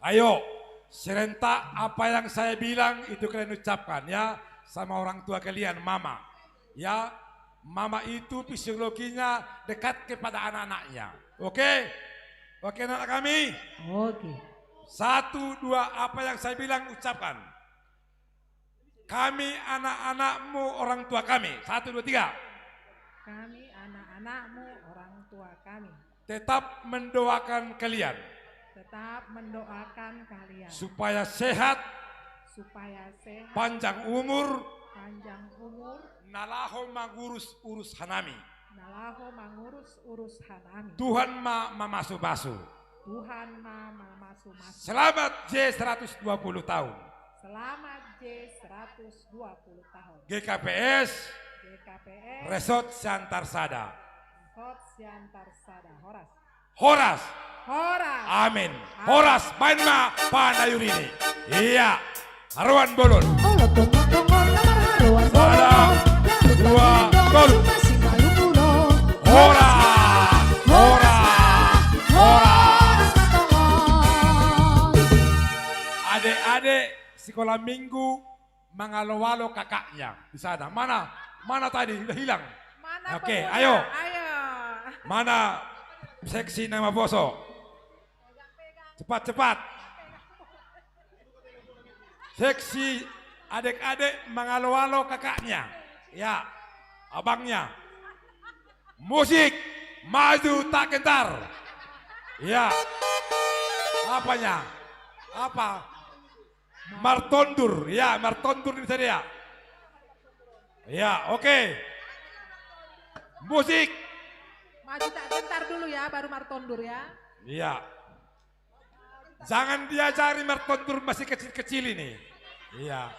Ayo, serentak apa yang saya bilang itu kalian ucapkan ya sama orang tua kalian, mama. Ya, mama itu psikologinya dekat kepada anak-anaknya. Oke? Oke anak kami? Oke. 1, 2, apa yang saya bilang ucapkan. Kami anak-anakmu orang tua kami. 1, 2, 3. Kami anak-anakmu orang tua kami. Tetap mendoakan kalian. Tetap mendoakan kalian. Supaya sehat. Supaya sehat. Panjang umur. Panjang umur. Nalaho mangurus-urus hanami. Nalaho mangurus-urus hanami. Tuhan mamasu-masu. Tuhan mamasu-masu. Selamat J120 tahun. Selamat J120 tahun. GKPS. GKPS. Resort Santarsada. Sot Siantar Sada. Horas. Horas. Horas. Amin. Horas main ma panayurini. Iya. Haruan bolon. Salah. Dua. Gol. Horas. Horas. Horas. Adik-adik sekolah minggu mengalo-walo kakaknya di sana. Mana tadi? Sudah hilang. Oke, ayo. Mana seksi nama Boso? Cepat. Seksi adik-adik mengalo-walo kakaknya. Ya, abangnya. Musik, maju tak gentar. Ya, apanya? Apa? Martondur, ya Martondur ini dia. Ya, oke. Musik. Maju tak gentar dulu ya, baru Martondur ya. Iya. Jangan diajari Martondur masih kecil-kecil ini. Iya.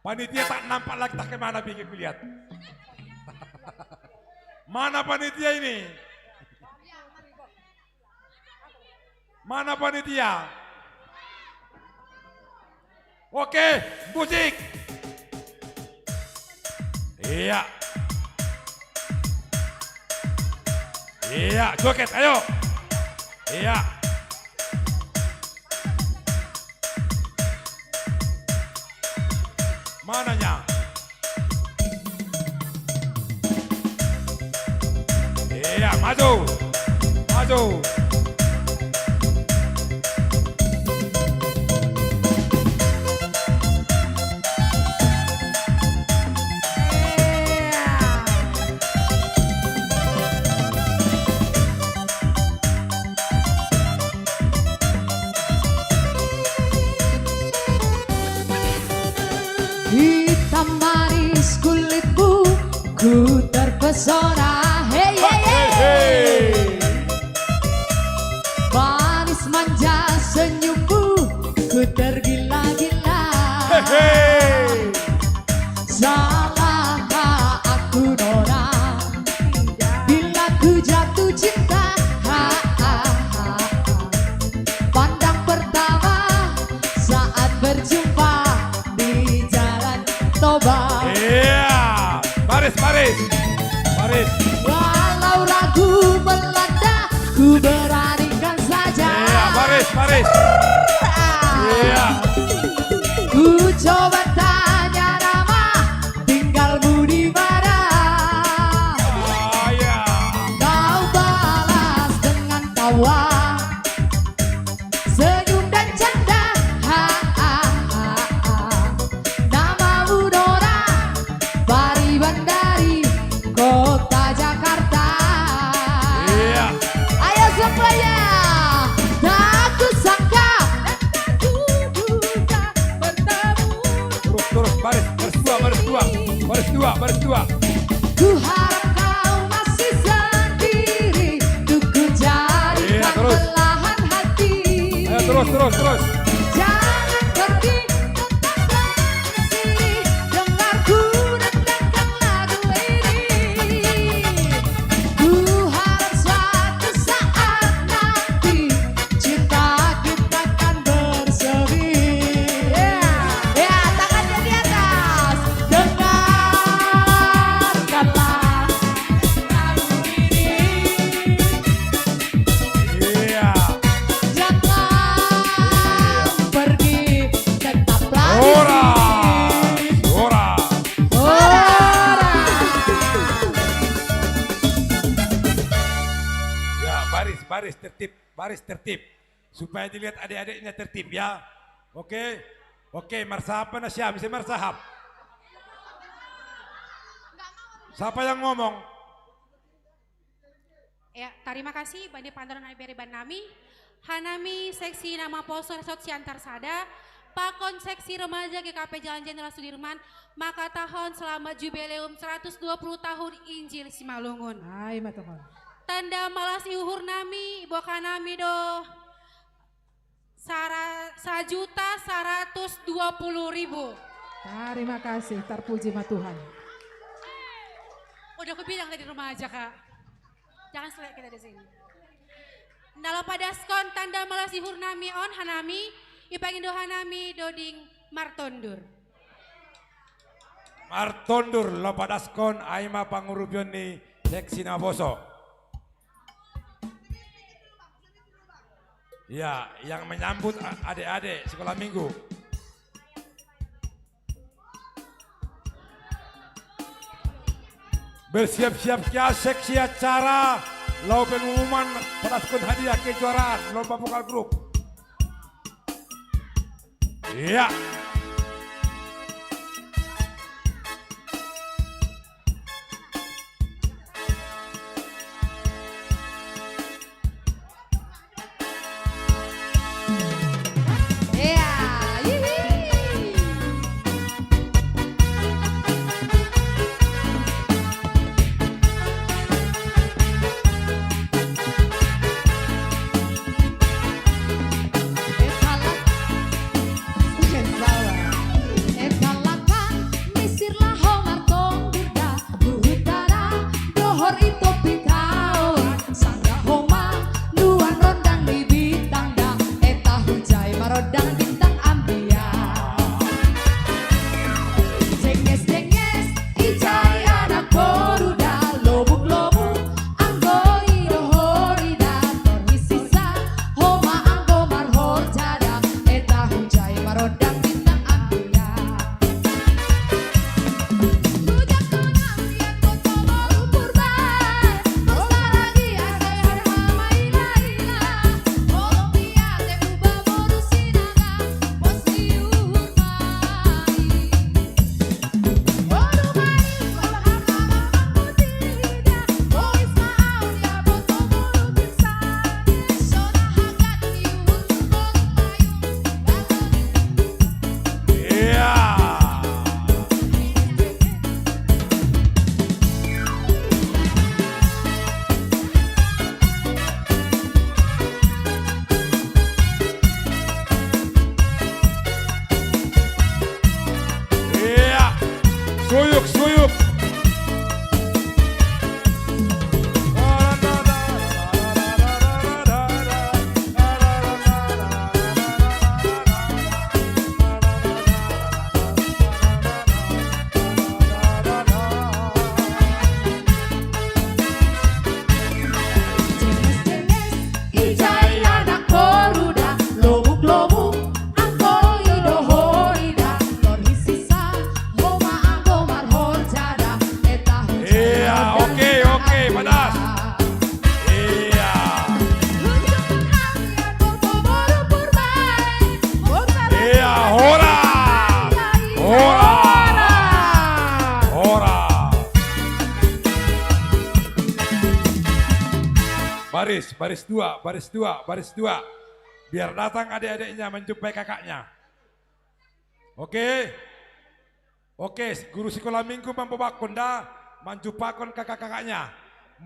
Panitia tak nampak lagi, tak kemana bikin lihat. Mana panitia ini? Mana panitia? Oke, musik. Iya, joget, ayo. Iya. Mananya? Iya, maju. Hitam manis kulitmu, ku terpesona. Hey, hey, hey. Manis manja senyummu, ku tergila-gila. Hey, hey. Salahkah aku nona bila ku jatuh cinta? Pandang pertama saat berjumpa di jalan Toba. Iya, baris. Walau ragu melanda, ku beranikan saja. Iya, baris. Iya. Ku coba tanya nama, tinggalmu di mana? Iya. Kau balas dengan tawa, senyum dan canda. Namamu Dora, Pari Bandari, kota Jakarta. Iya. Ayo semuanya, tak kusangka dan tak kuduga bertemu. Terus, baris dua. Ku harap kau masih sendiri, untuk ku jadikan Iya, terus. belahan hati. Ayo terus. Jangan pergi, tetaplah di sini, dengarku rendangkan lagu ini. Ku harap suatu saat nanti cinta kita akan bersemi. Ya, tangannya di atas. Dengarkanlah lagu ini. Iya. Jangan pergi, tetaplah di sini. Horas. Ya, baris tertib. Supaya dilihat adik-adiknya tertib ya. Oke, marsahap mana siapa? Bisa marsahap. Siapa yang ngomong? Ya, terima kasih Bani Pandoran Iberi Banami, Hanami Seksi Nama Poso Resort Siantar Sada, Pakon Seksi Remaja GKP Jalan Jenderal Sudirman, maka tahun selamat jubileum 120 tahun Injil Simalungun. Hai matohon. Tanda malas iuhur nami, ibu kanami do 1.120.000. Terima kasih, terpuji ma Tuhan. Udah aku bilang tadi remaja Kak. Jangan selek kita di sini. Dalam padaskon tanda malasi hurnami on hanami, ipangin hanami doding martondur. Martondur lopadaskon aima pangurupion ni seksi Naboso. Ya, yang menyambut adik-adik sekolah minggu. Bersiap-siap kia seksi acara lau pengumuman padaskon hadiah kejuaraan lomba vokal grup. Iya. Suyuk. Baris dua. Biar datang adik-adiknya menjumpai kakaknya. Oke, guru sekolah minggu Mampobakunda menjumpakan kakak-kakaknya.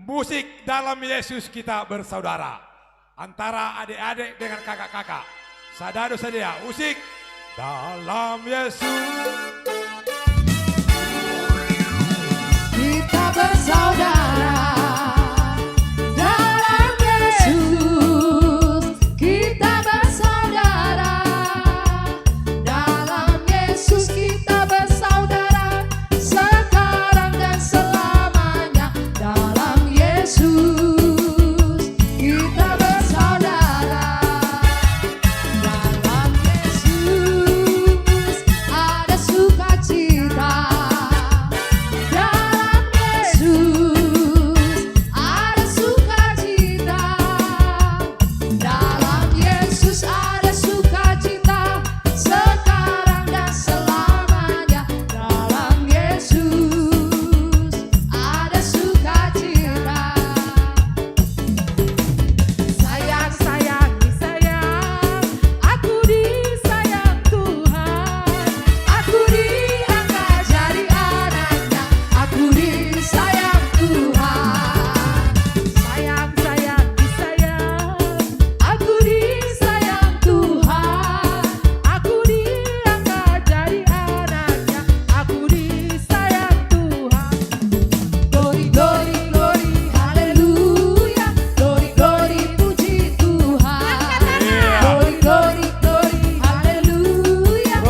Musik dalam Yesus kita bersaudara. Antara adik-adik dengan kakak-kakak. Sadado sadia, musik dalam Yesus. Kita bersaudara. Yesus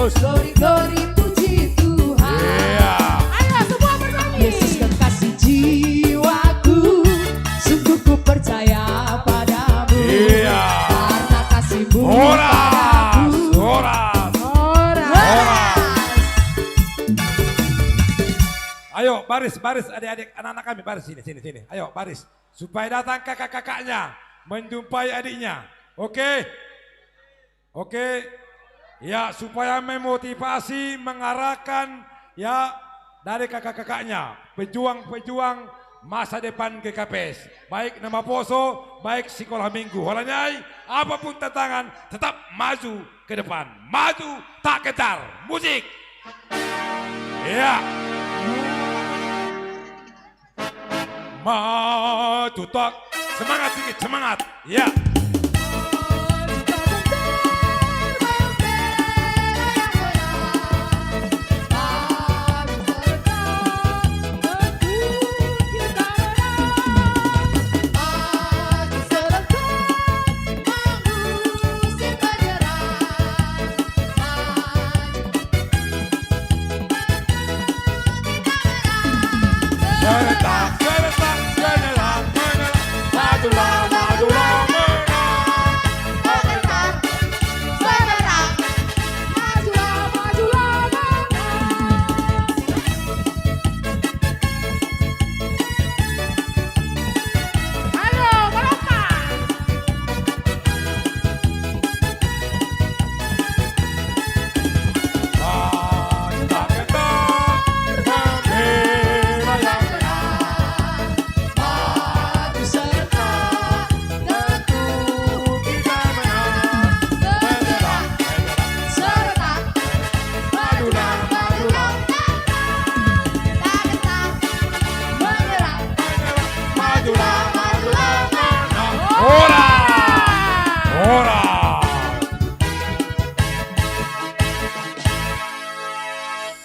Glory, glory, puji Tuhan. Ayo semua bernyanyi. Yesus kekasih jiwaku, sungguh ku percaya padamu. Karena kasih-Mu padaku. Ayo baris adik-adik anak-anak kami baris sini. Ayo baris supaya datang kakak-kakaknya menjumpai adiknya. Oke. Ya supaya memotivasi mengarahkan ya dari kakak-kakaknya pejuang-pejuang masa depan GKPS. Baik nama Poso, baik sekolah minggu. Holanyai apapun tantangan tetap maju ke depan. Maju tak gentar. Musik. Ya. Maju tak, semangat sedikit, semangat, ya.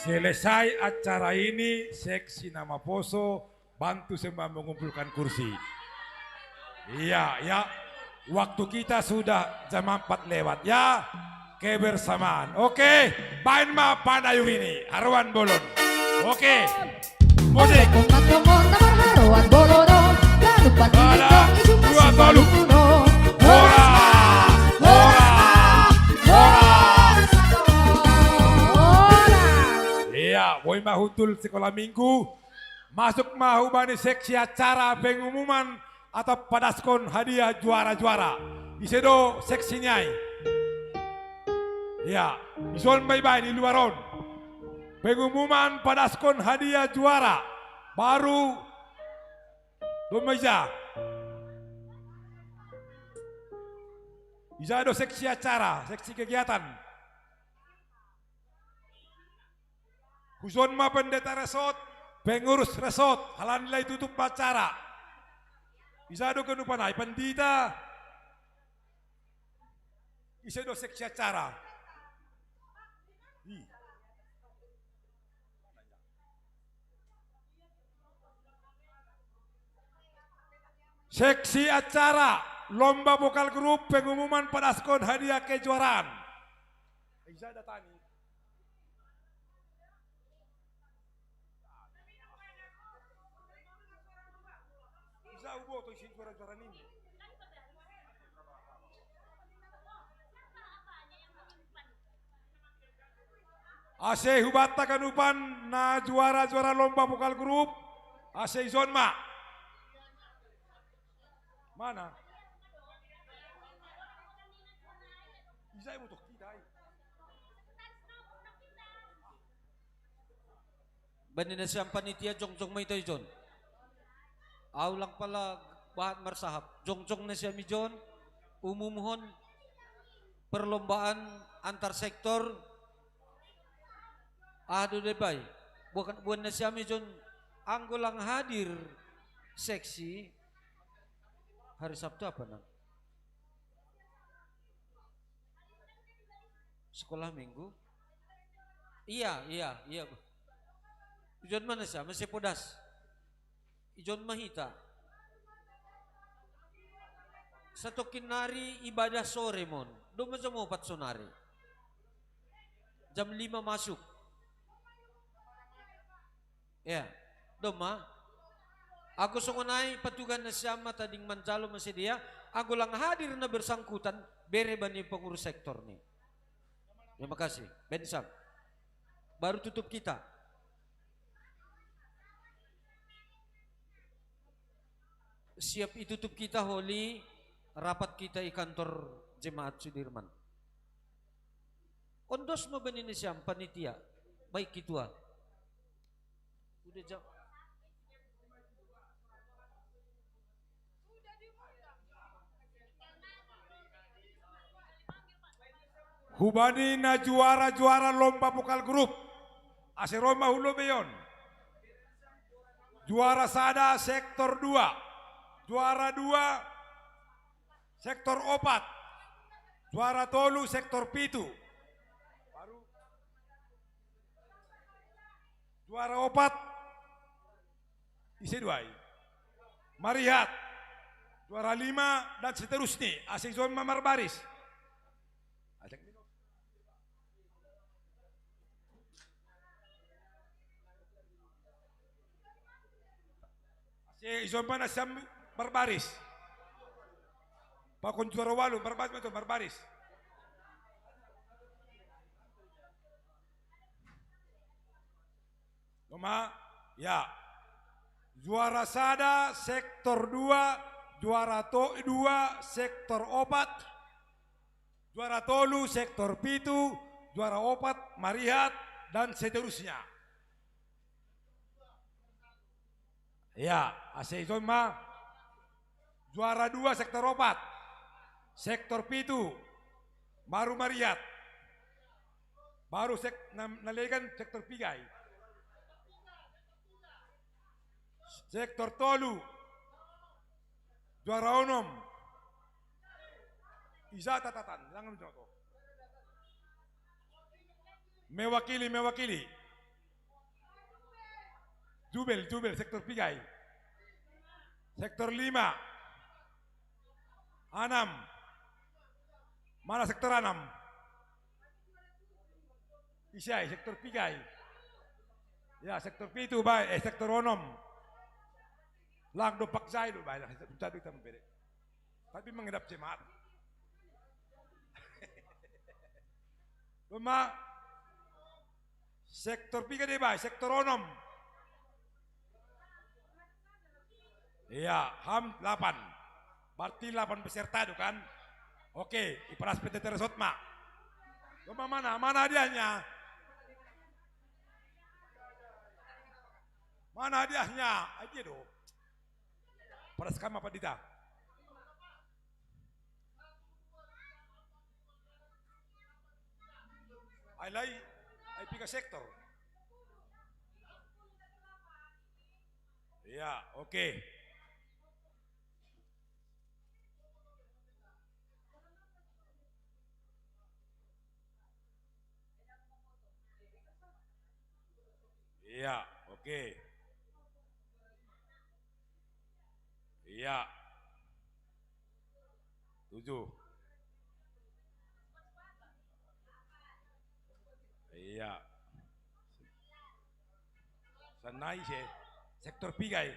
Selesai acara ini, seksi nama Poso bantu semua mengumpulkan kursi. Iya, ya. Waktu kita sudah jam 4 lewat ya. Kebersamaan. Oke, main ma padayu ini. Haruan bolon. Oke. Musik. Haruan bolono, ganupan ini dua tolu. Ora. Boy mahutul sekolah minggu masuk mahu bani seksi acara pengumuman atau padaskon hadiah juara-juara isedo seksinya ya ison bye-bye di luaron pengumuman padaskon hadiah juara baru domeja isedo seksi acara seksi kegiatan Kuzon ma pendeta resort, pengurus resort, halan nilai tutup acara. Bisa do kenu panai pendita. Bisa do seksi acara. Seksi acara, lomba vokal grup, pengumuman padaskon hadiah kejuaraan. Bisa datangi. Ase hubata kanupan na juara-juara lomba vokal grup Ase Zonma. Mana? Izai butuh kita. Banina siyang panitia jongjong may tayo John. Aulang pala bahat marsahap. Jongjong na siya mi John. Umumuhon perlombaan antar sektor. Aduh debay. Bukan na siya mi John. Anggulang hadir seksi. Hari Sabtu apa nang? Sekolah minggu. Iya. Ijon mana siya? Masih podas. Ijon mahita. Satu kinari ibadah sore mon. Doon mo sa mo pat sonari. jam 5 masuk. Ya, doma. Aku songonai patugan na siyama tading manjalo masih dia. Aku lang hadir na bersangkutan bere bani pengurus sektor nih. Terima kasih. Bensam. Baru tutup kita. Siap ditutup kita Holi, rapat kita di kantor Jemaat Sudirman. Ondos mabani ni siyam panitia. Baik kitua. Udah jam. Hubani na juara-juara lomba vokal grup. Ase Roma Hulo Beyon. Juara sada sektor 2. Juara 2 sektor 4. Juara tolu sektor 7. Baru juara 4 isi 2. Marihat. Juara 5 dan seterusnya. Ase zon mamar baris. Ison pa na siyam barbaris. Pakon juara 8 barbaris itu barbaris. Noma ya. Juara sada sektor 2, juara 2 sektor 4, juara tolu sektor 7, juara 4 Marihat dan seterusnya. Ya, ase ison ma juara 2 sektor 4, sektor 7, baru Mariat, baru nalegan sektor 3, sektor tolu, juara 6, isa tatatan, jangan jodoh, mewakili. Jubel sektor 3. Sektor 5. 6. Mana sektor 6? Isai sektor 3. Ya sektor 7 baik, sektor 6. Lang do paksay do baik, jadi kita memberi. Tapi mengedap jemaat. Luma sektor 3 deh baik, sektor 6. Iya, HAM 8. Berarti 8 peserta itu kan? Oke, iparas PT Teresot mak. Lomba mana? Mana hadiahnya? Mana hadiahnya? Aja dong. Paras kama apa dita? Ai pika sektor. Iya, oke. Iya, oke. Iya. 7. Iya. Sanai sih. Sektor 3.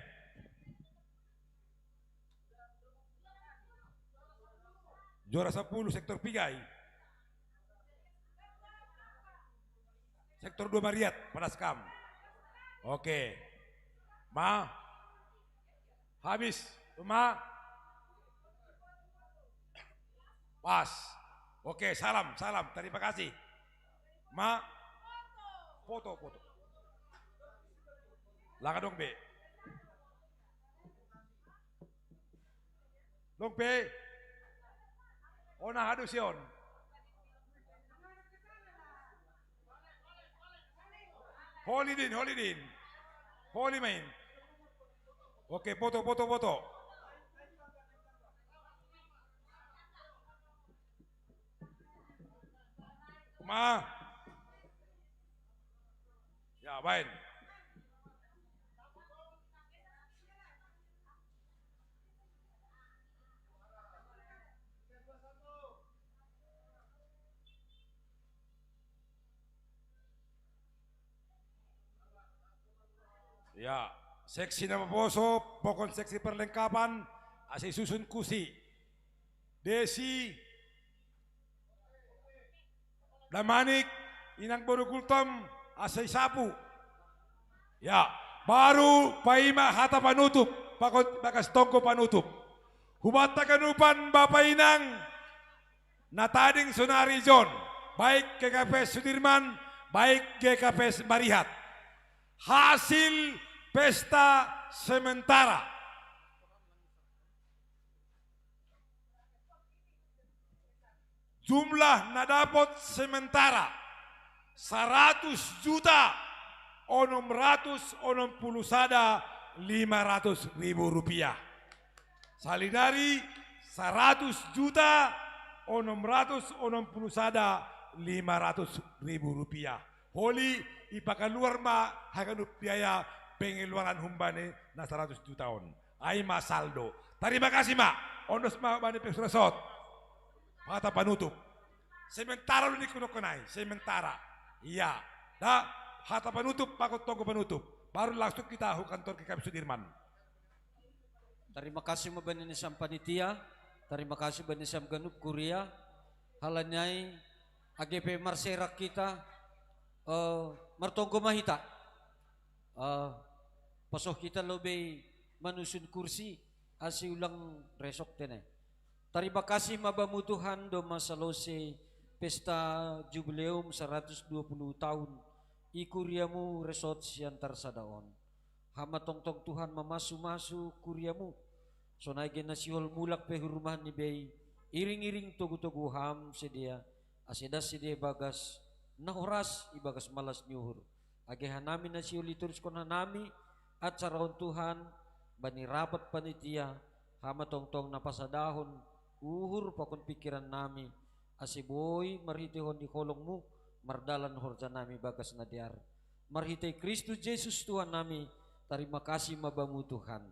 Juara 10 sektor 3. Sektor 2 Mariat, Panaskam. Oke. Ma. Habis. Ma. Pas. Oke, salam. Terima kasih. Ma. Foto. Langkah dong, Be. Dong, Be. Ona hadus yon. Holidin. Holy main. Oke, foto. Ma. Ya, baik. Ya, seksi nama poso, pokon seksi perlengkapan, asih susun kursi. Desi, Damanik, Inang Bodo Kultom, asih sapu. Ya, baru Paima hata panutup, pakon bakas tongko panutup. Hubata kanupan Bapak Inang, natading Sonari John, baik GKP Sudirman, baik GKP Barihat. Hasil pesta sementara. Jumlah nadapot sementara 100 juta 660 sada 500 ribu rupiah. Salidari 100 juta 660 sada 500 ribu rupiah. Holi ipakaluar ma haganup biaya pengeluaran humbane na 100 juta on. Ay masaldo. Terima kasih ma. Ondos ma bani pesresot. Mata panutup. Sementara lu nikunokonay. Sementara. Iya. Da hata panutup pakot tonggo panutup. Baru langsung kita kantor KKP Sudirman. Terima kasih mabani nisam panitia. Terima kasih bani nisam ganup kuria. Halanyai AGP Marserak kita. Martonggo mahita. Pasoh kita lebih manusun kursi asi ulang resok tene. Terima kasih mabamu Tuhan do masalose pesta jubileum 120 tahun ikuriamu resort siantar sadaon. Hama tong-tong Tuhan mamasu-masu kuriamu. Sonai genasiol mulak pehurumahan ni bei iring-iring togu-togu ham sedia asedas sedia bagas nahoras ibagas malas nyuhur. Agehan namin na siuliturus ko na nami at saraon Tuhan bani rapat panitia hama tongtong napasadahon uhur pakon pikiran nami asiboy marhitihon di kolongmu mardalan horja nami bagas nadiar marhitay Kristus Yesus Tuhan nami. Terima kasih mabamu Tuhan.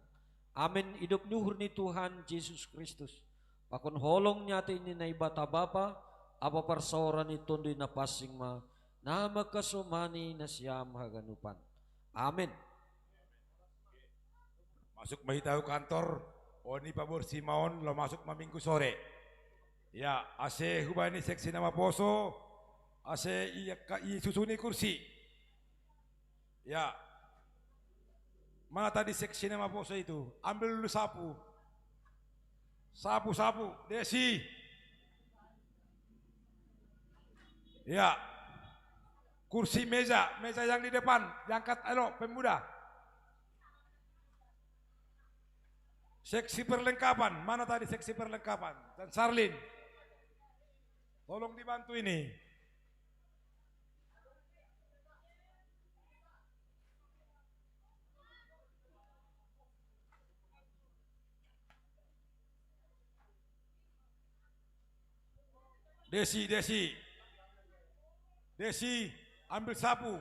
Amin. Hidup luhur ni Tuhan Yesus Kristus pakon holong nyata ini na ibata Bapa apa parsaoran ni tondo na pasing ma nama kasomani na siyam haganupan. Amin. Masuk mahitahu kantor, oni pabor Simaon lo masuk maminggu sore. Ya, ase hubani seksi nama poso, ase i susuni kursi. Ya, mana tadi seksi nama poso itu? Ambil dulu sapu. Sapu, Desi. Ya, kursi meja yang di depan, diangkat pemuda. Seksi perlengkapan, mana tadi seksi perlengkapan? Dan Sarlin, tolong dibantu ini. Desi, ambil sapu.